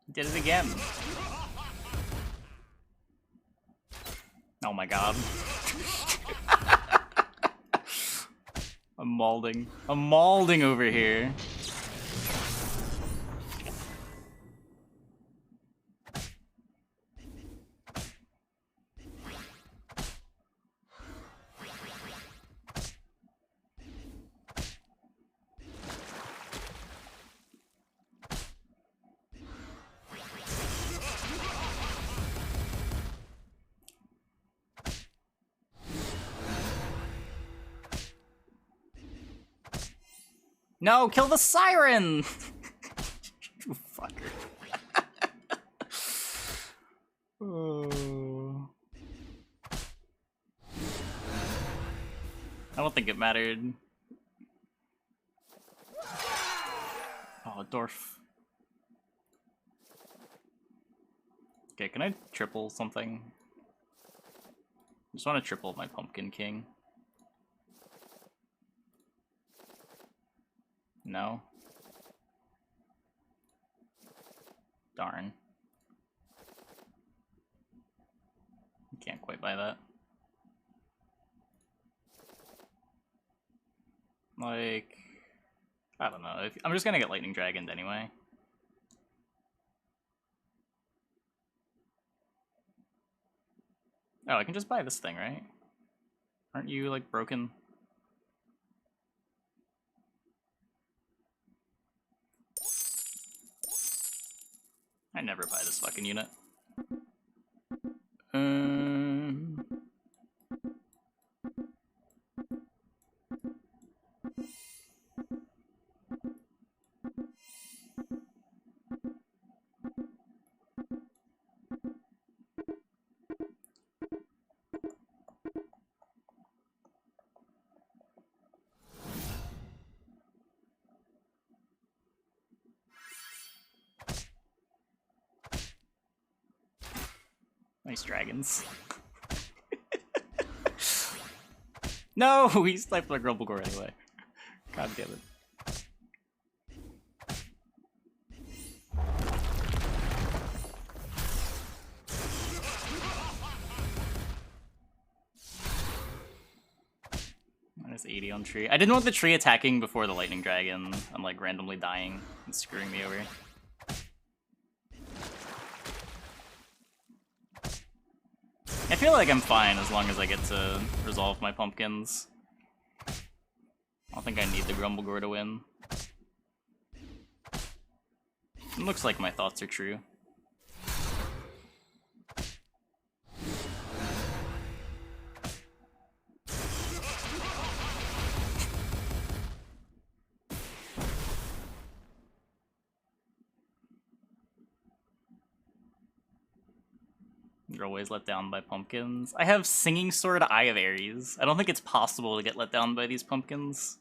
Did it again. Oh my god. I'm maulding. I'm maulding over here. No, kill the siren! You fucker. Oh. I don't think it mattered. Oh, Dwarf. Okay, can I triple something? I just want to triple my Pumpkin King. No. Darn. Can't quite buy that. Like, I don't know. I'm just gonna get Lightning Dragoned anyway. Oh, I can just buy this thing, right? Aren't you, like, broken? I never buy this fucking unit. Nice dragons. No, he sniped my Grumblegore anyway. God damn it. Minus 80 on tree. I didn't want the tree attacking before the lightning dragon. I'm like randomly dying and screwing me over. I feel like I'm fine as long as I get to resolve my pumpkins. I don't think I need the Grumblegore to win. It looks like my thoughts are true. You're always let down by pumpkins. I have Singing Sword, Eye of Ares. I don't think it's possible to get let down by these pumpkins.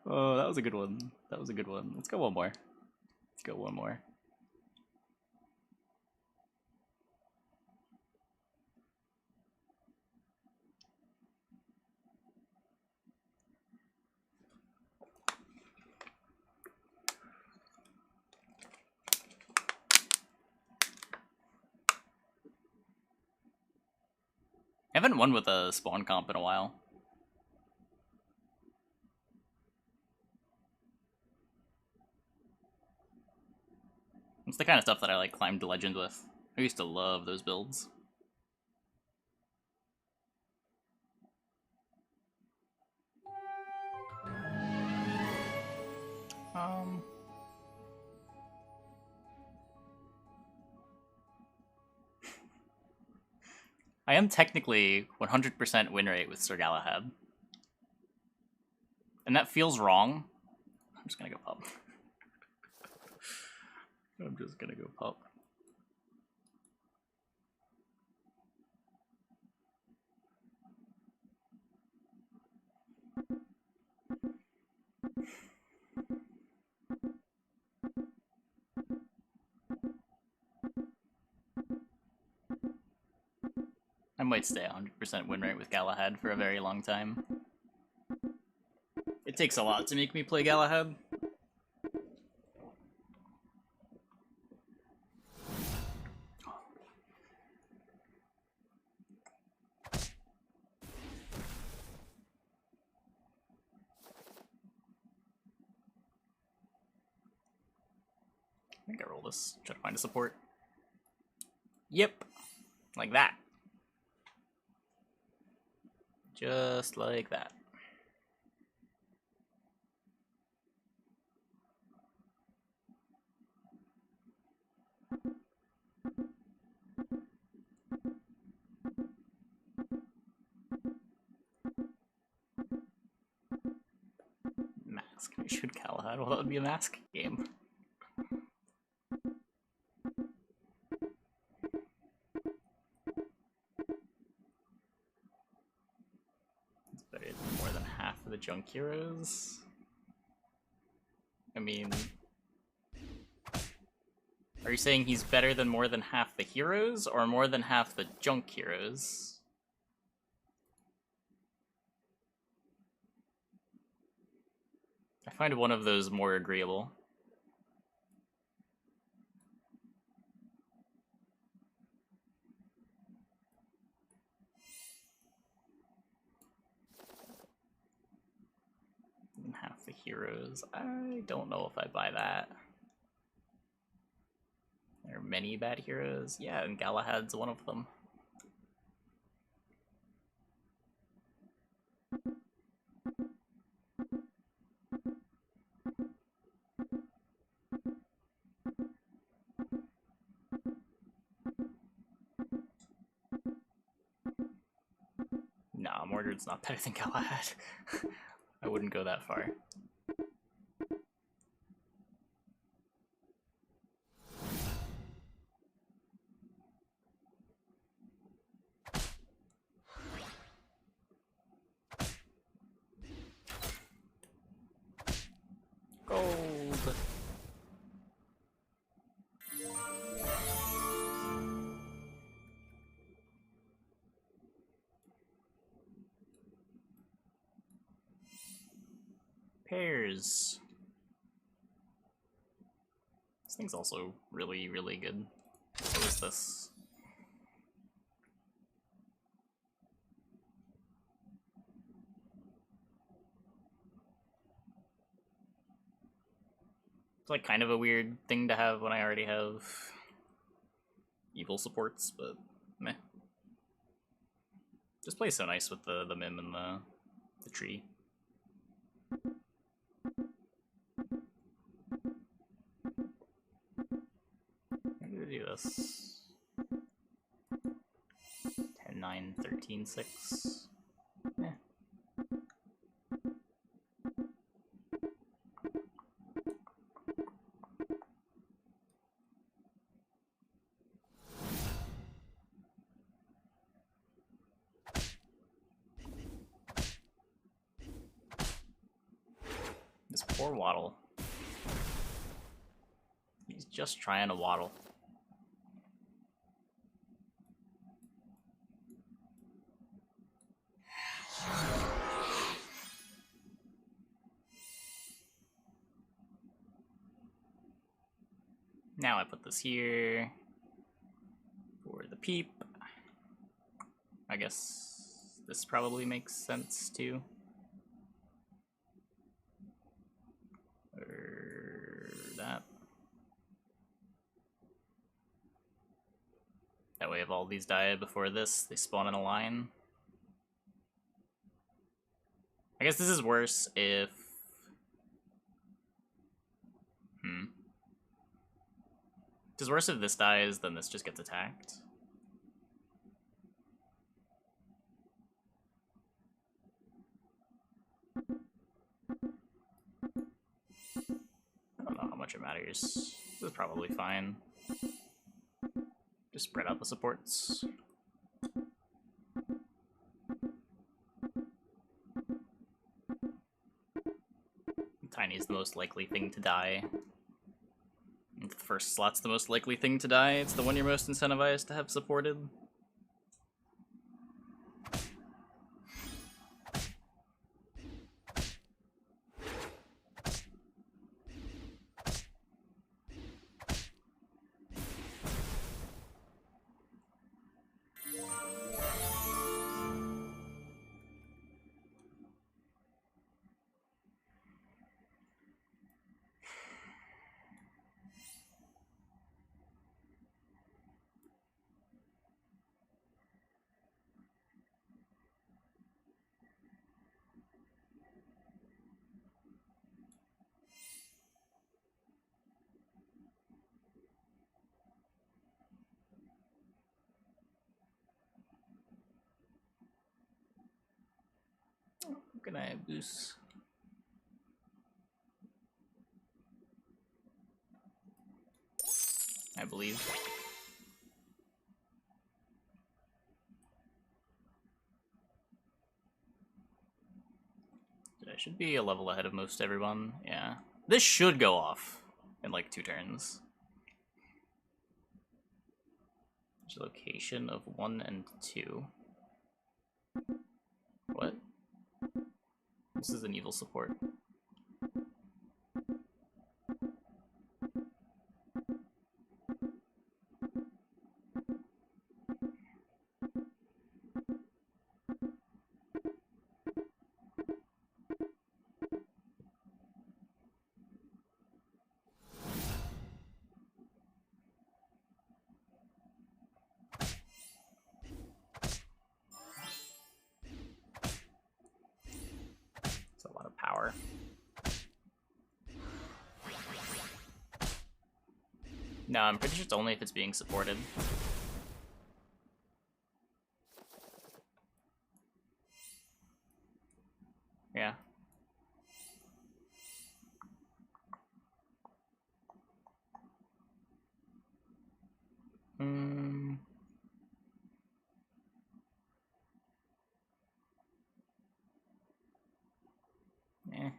Oh, that was a good one. That was a good one. Let's go one more. Let's go one more. I haven't won with a spawn comp in a while. It's the kind of stuff that I like climbed to legend with. I used to love those builds. I am technically 100% win rate with Sir Galahad. And that feels wrong. I'm just gonna go pub. I'm just gonna go pub. I might stay 100% win rate with Galahad for a very long time. It takes a lot to make me play Galahad. I think I roll this, try to find a support. Yep, like that. Just like that. Mask. We should Galahad. Well, that would be a mask game. It's better than more than half of the junk heroes. I mean, are you saying he's better than more than half the heroes, or more than half the junk heroes? I find one of those more agreeable. Half the heroes. I don't know if I buy that. There are many bad heroes. Yeah, and Galahad's one of them. Nah, Mordred's not better than Galahad. I wouldn't go that far. Gold! Pairs. This thing's also really, really good. So is this. It's like kind of a weird thing to have when I already have evil supports, but meh. Just plays so nice with the Mim and the tree. I'm gonna do this. 10, 9, 13, 6. Eh. This poor Waddle. He's just trying to waddle. Now I put this here for the peep. I guess this probably makes sense too. Or that. That way if all these die before this, they spawn in a line. I guess this is worse if... It's worse if this dies, then this just gets attacked. I don't know how much it matters. This is probably fine. Just spread out the supports. Tiny is the most likely thing to die. If the first slot's the most likely thing to die, it's the one you're most incentivized to have supported. Can I boost? I believe. I should be a level ahead of most everyone. Yeah. This should go off in like 2 turns. Location of 1 and 2. What? This is an evil support. power. No, I'm pretty sure it's only if it's being supported. Yeah. Eh.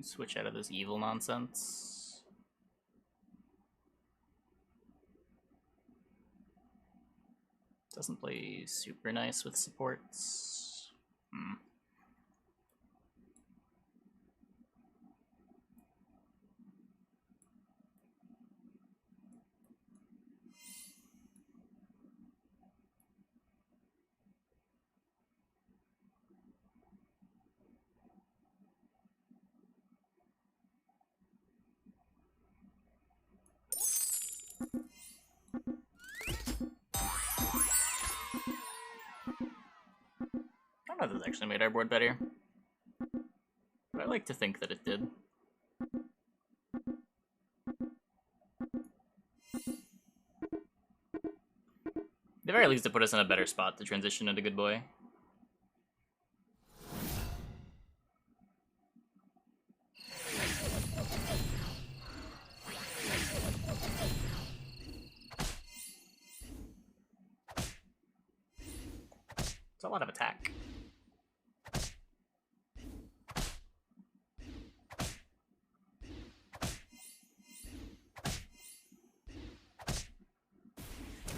Switch out of this evil nonsense. Doesn't play super nice with supports. I don't know if this actually made our board better, but I like to think that it did. At the very least, it put us in a better spot to transition into Good Boy. It's a lot of attack.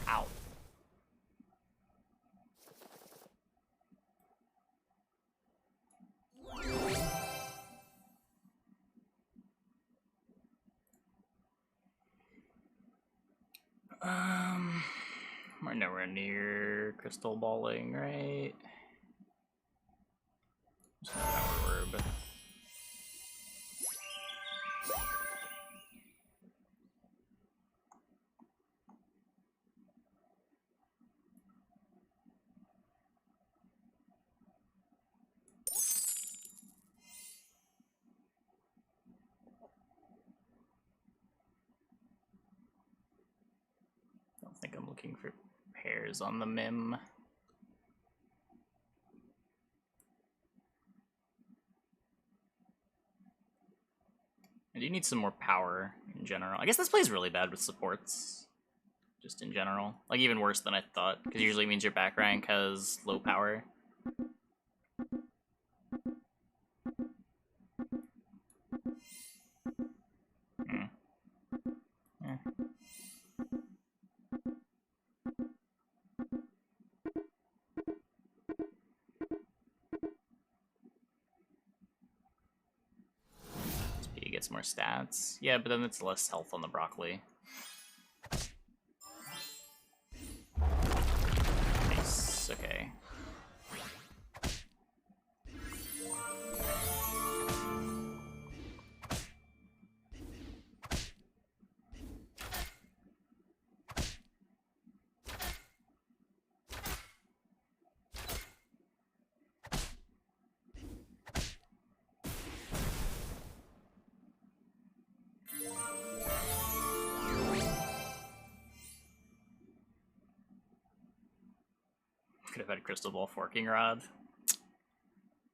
Ow. We're nowhere near crystal balling, right? Just a power orb. Don't think I'm looking for pairs on the Mim. I do need some more power in general. I guess this plays really bad with supports, just in general. Like, even worse than I thought, because usually it means your back rank has low power. Gets more stats. Yeah, but then it's less health on the broccoli. Nice, okay. Could have had Crystal Ball Forking Rod.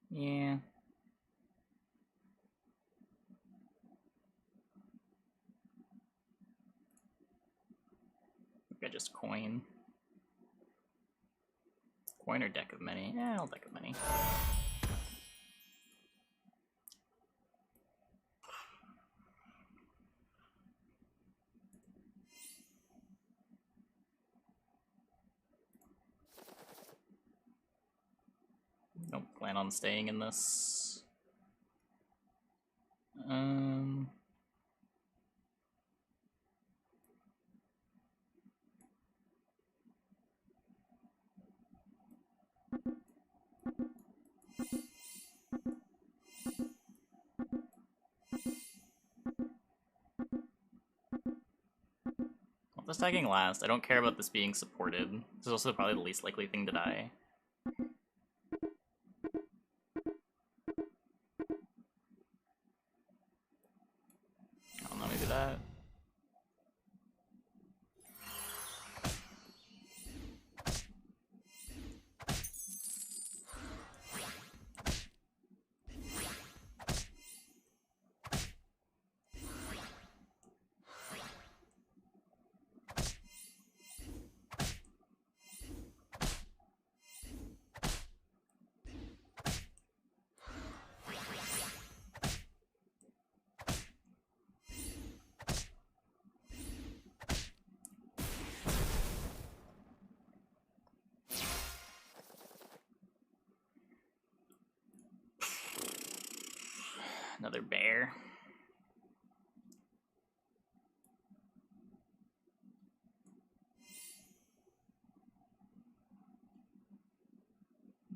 Yeah. I just coin. Coin or Deck of Many? Yeah, I'll Deck of Many. Don't plan on staying in this. This tagging last. I don't care about this being supported. This is also probably the least likely thing to die. I don't know, maybe that. Another bear.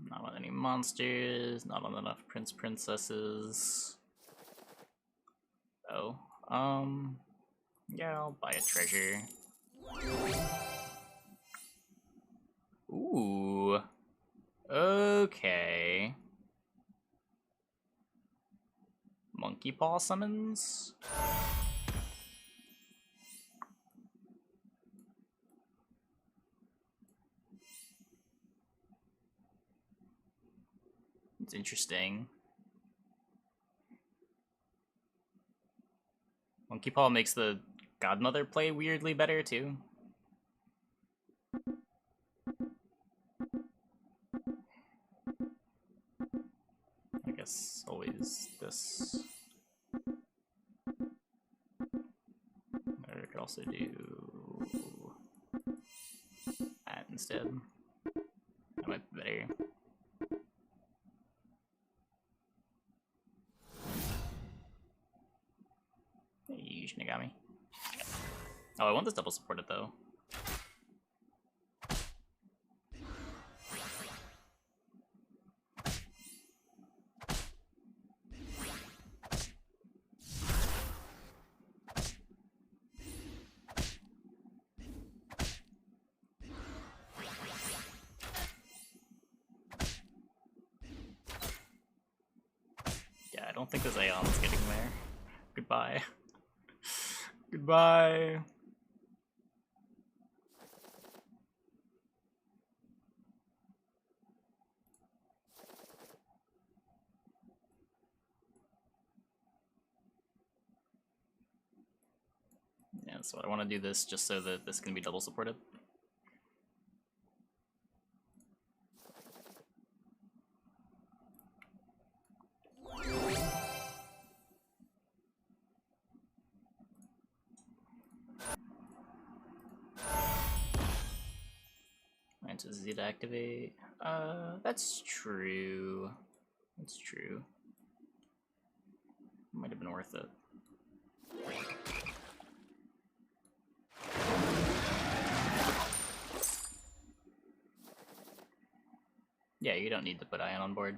Not on any monsters, not on enough princesses. Oh, yeah, I'll buy a treasure. Ooh. Okay. Monkey paw summons? It's interesting. Monkey paw makes the godmother play weirdly better too. I guess always this. Or I could also do that instead. That might be better. Hey, Shinigami. Oh, I want this double supported though. Yeah, I don't think this Aeon's getting there. Goodbye. Goodbye. Yeah, so I want to do this just so that this can be double supported. To Z to activate. That's true. That's true. Might have been worth it. Yeah, you don't need to put Ion on board.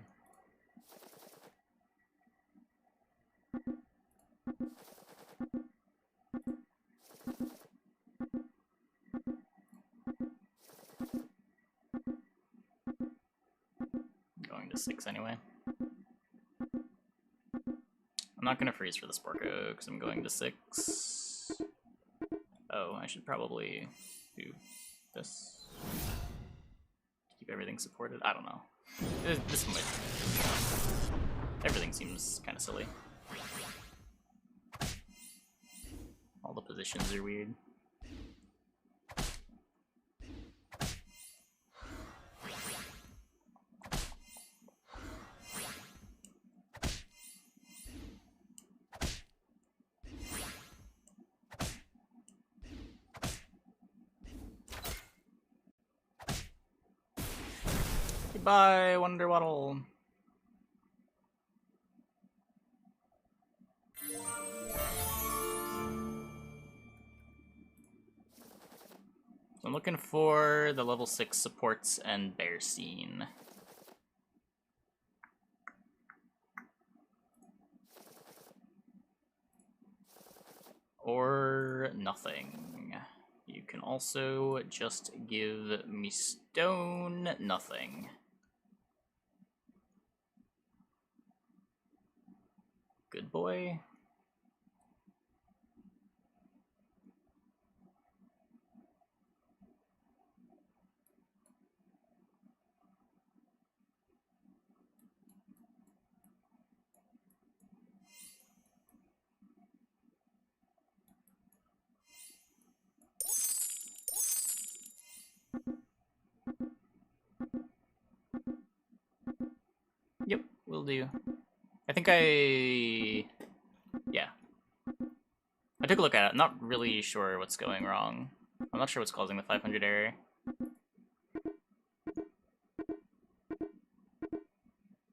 Going to 6 anyway. I'm not gonna freeze for the Sporko because I'm going to 6. Oh, I should probably do this. Keep everything supported. I don't know. This might. Everything seems kind of silly. All the positions are weird. Goodbye, Wonder Waddle. So I'm looking for the level 6 supports and bear scene. Or nothing. You can also just give me stone nothing. Good boy. Yep, will do. I think yeah. I took a look at it. I'm not really sure what's going wrong. I'm not sure what's causing the 500 error.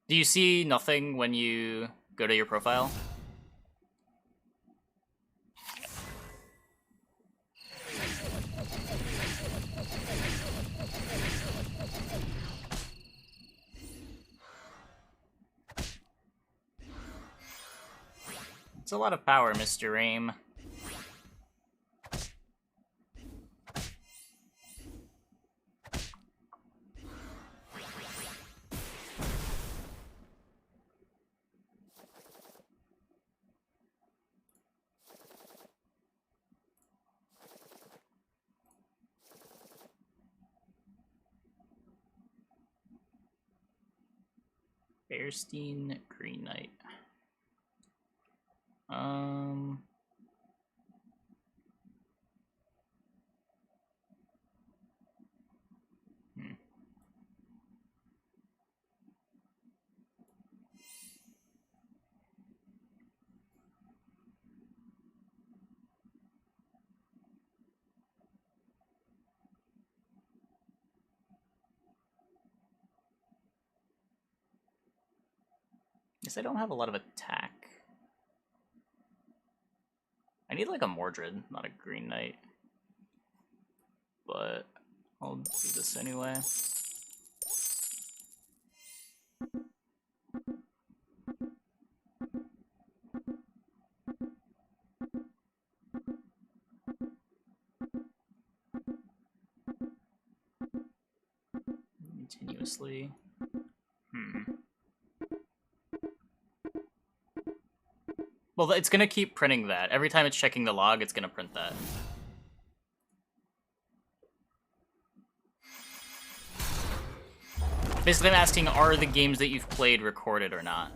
Do you see nothing when you go to your profile? It's a lot of power, Mr. Aim. Bearstein Green Knight. Guess I don't have a lot of attack. I need like a Mordred, not a Green Knight. But I'll do this anyway. Continuously. Well, it's gonna keep printing that. Every time it's checking the log, it's gonna print that. Basically, I'm asking, are the games that you've played recorded or not?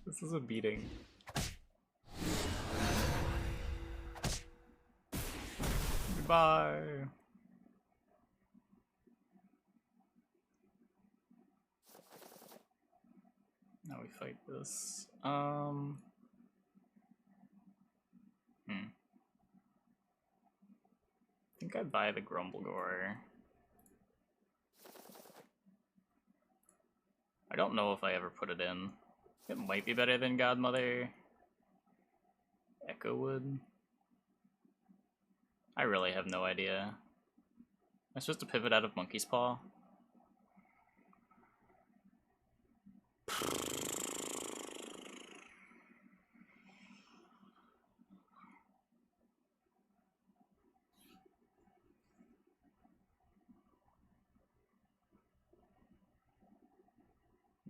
This is a beating. Goodbye. Now we fight this. I think I'd buy the Grumblegore. I don't know if I ever put it in. It might be better than Godmother. Echo Wood. I really have no idea. Am I supposed to pivot out of Monkey's Paw?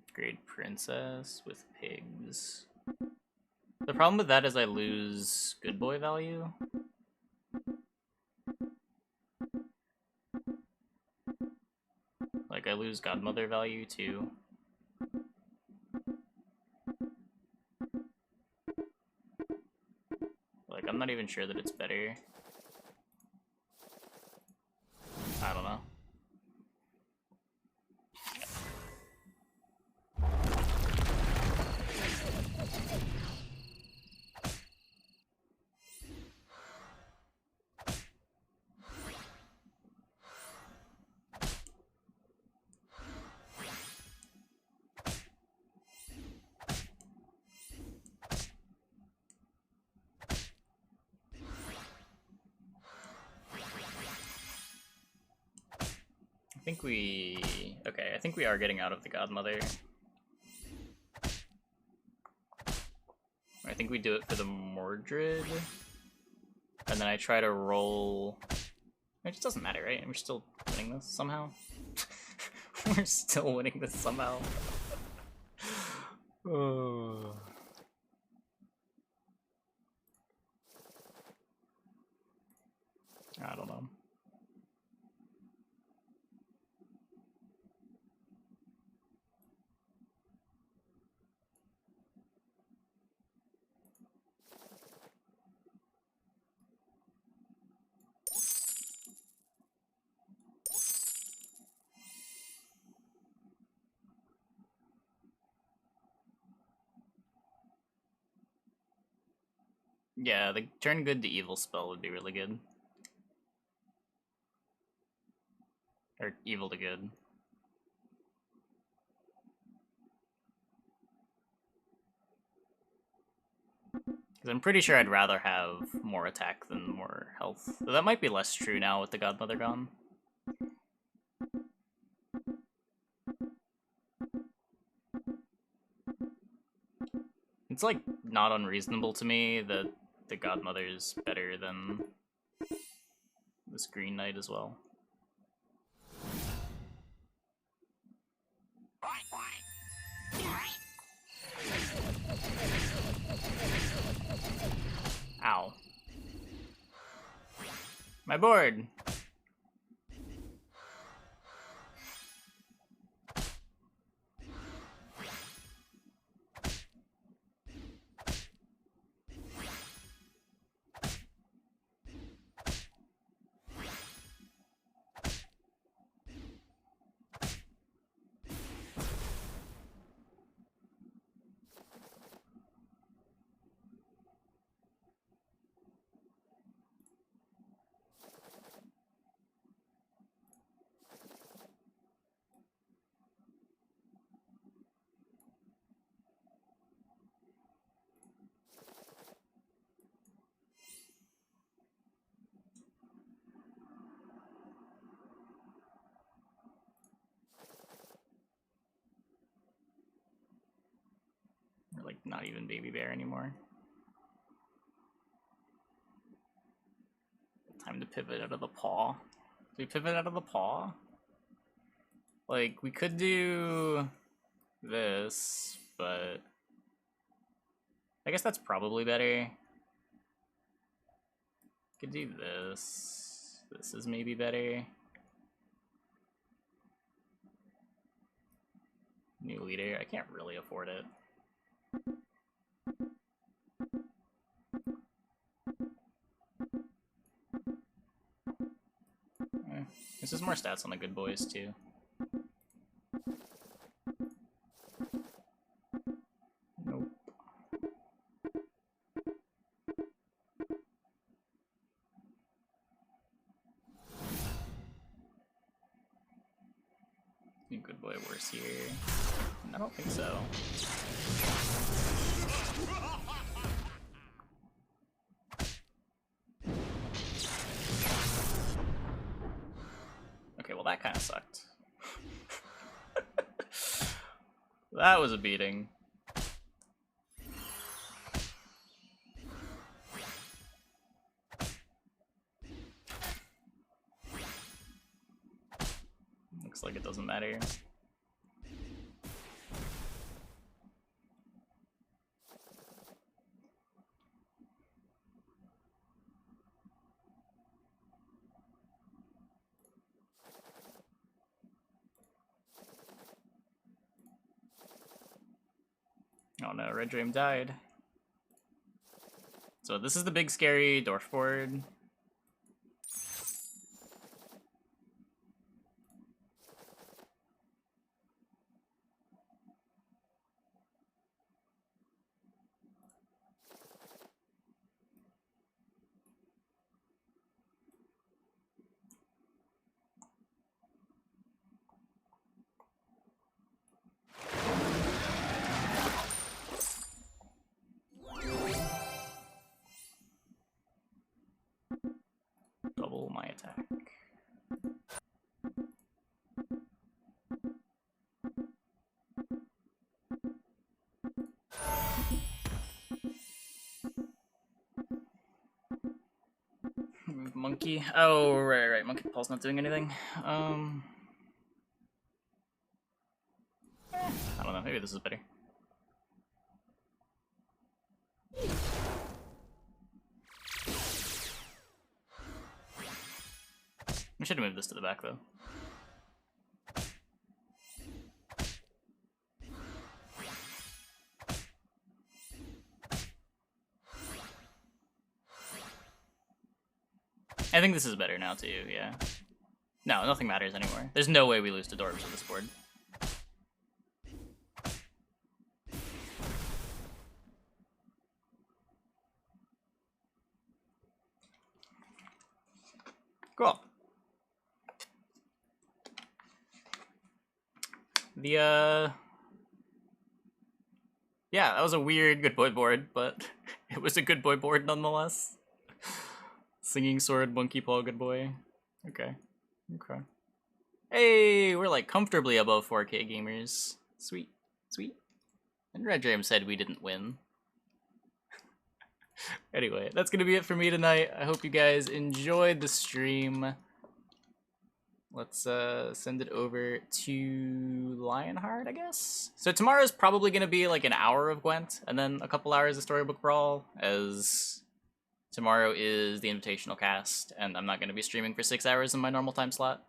Upgrade Princess with pigs. The problem with that is I lose good boy value. Like, I lose Godmother value too. Like, I'm not even sure that it's better. I don't know. think we... Okay, I think we are getting out of the Godmother. I think we do it for the Mordred. And then I try to roll... It just doesn't matter, right? We're still winning this somehow. We're still winning this somehow. Oh. I don't know. Yeah, the turn good to evil spell would be really good. Or evil to good. Because I'm pretty sure I'd rather have more attack than more health. Though that might be less true now with the Godmother gone. It's like not unreasonable to me that the Godmother's better than this Green Knight as well. Ow. My board! Like, not even Baby Bear anymore. Time to pivot out of the paw. Do we pivot out of the paw? Like, we could do this, but I guess that's probably better. Could do this. This is maybe better. New leader. I can't really afford it. This is more stats on the good boys too. Nope. Good boy worse here. I don't think so. Okay, well that kind of sucked. That was a beating. Looks like it doesn't matter. Oh no, Red Dream died. So this is the big scary dwarf board. Double my attack. Monkey. Oh, right. Monkey Paul's not doing anything. I don't know. Maybe this is better. We should have moved this to the back, though. I think this is better now, too, yeah. No, nothing matters anymore. There's no way we lose to Dwarves with this board. Cool. Yeah, that was a weird good boy board, but it was a good boy board nonetheless. Singing sword, monkey paw, good boy. Okay. Hey, we're like comfortably above 4K gamers. Sweet. And Red Dream said we didn't win. Anyway, that's gonna be it for me tonight. I hope you guys enjoyed the stream. Let's send it over to Lionheart, I guess. So tomorrow's probably gonna be like an hour of Gwent, and then a couple hours of Storybook Brawl, as tomorrow is the Invitational cast, and I'm not gonna be streaming for 6 hours in my normal time slot.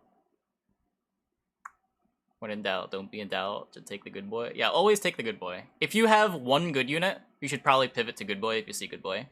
When in doubt, don't be in doubt to take the good boy. Yeah, always take the good boy. If you have one good unit, you should probably pivot to good boy if you see good boy.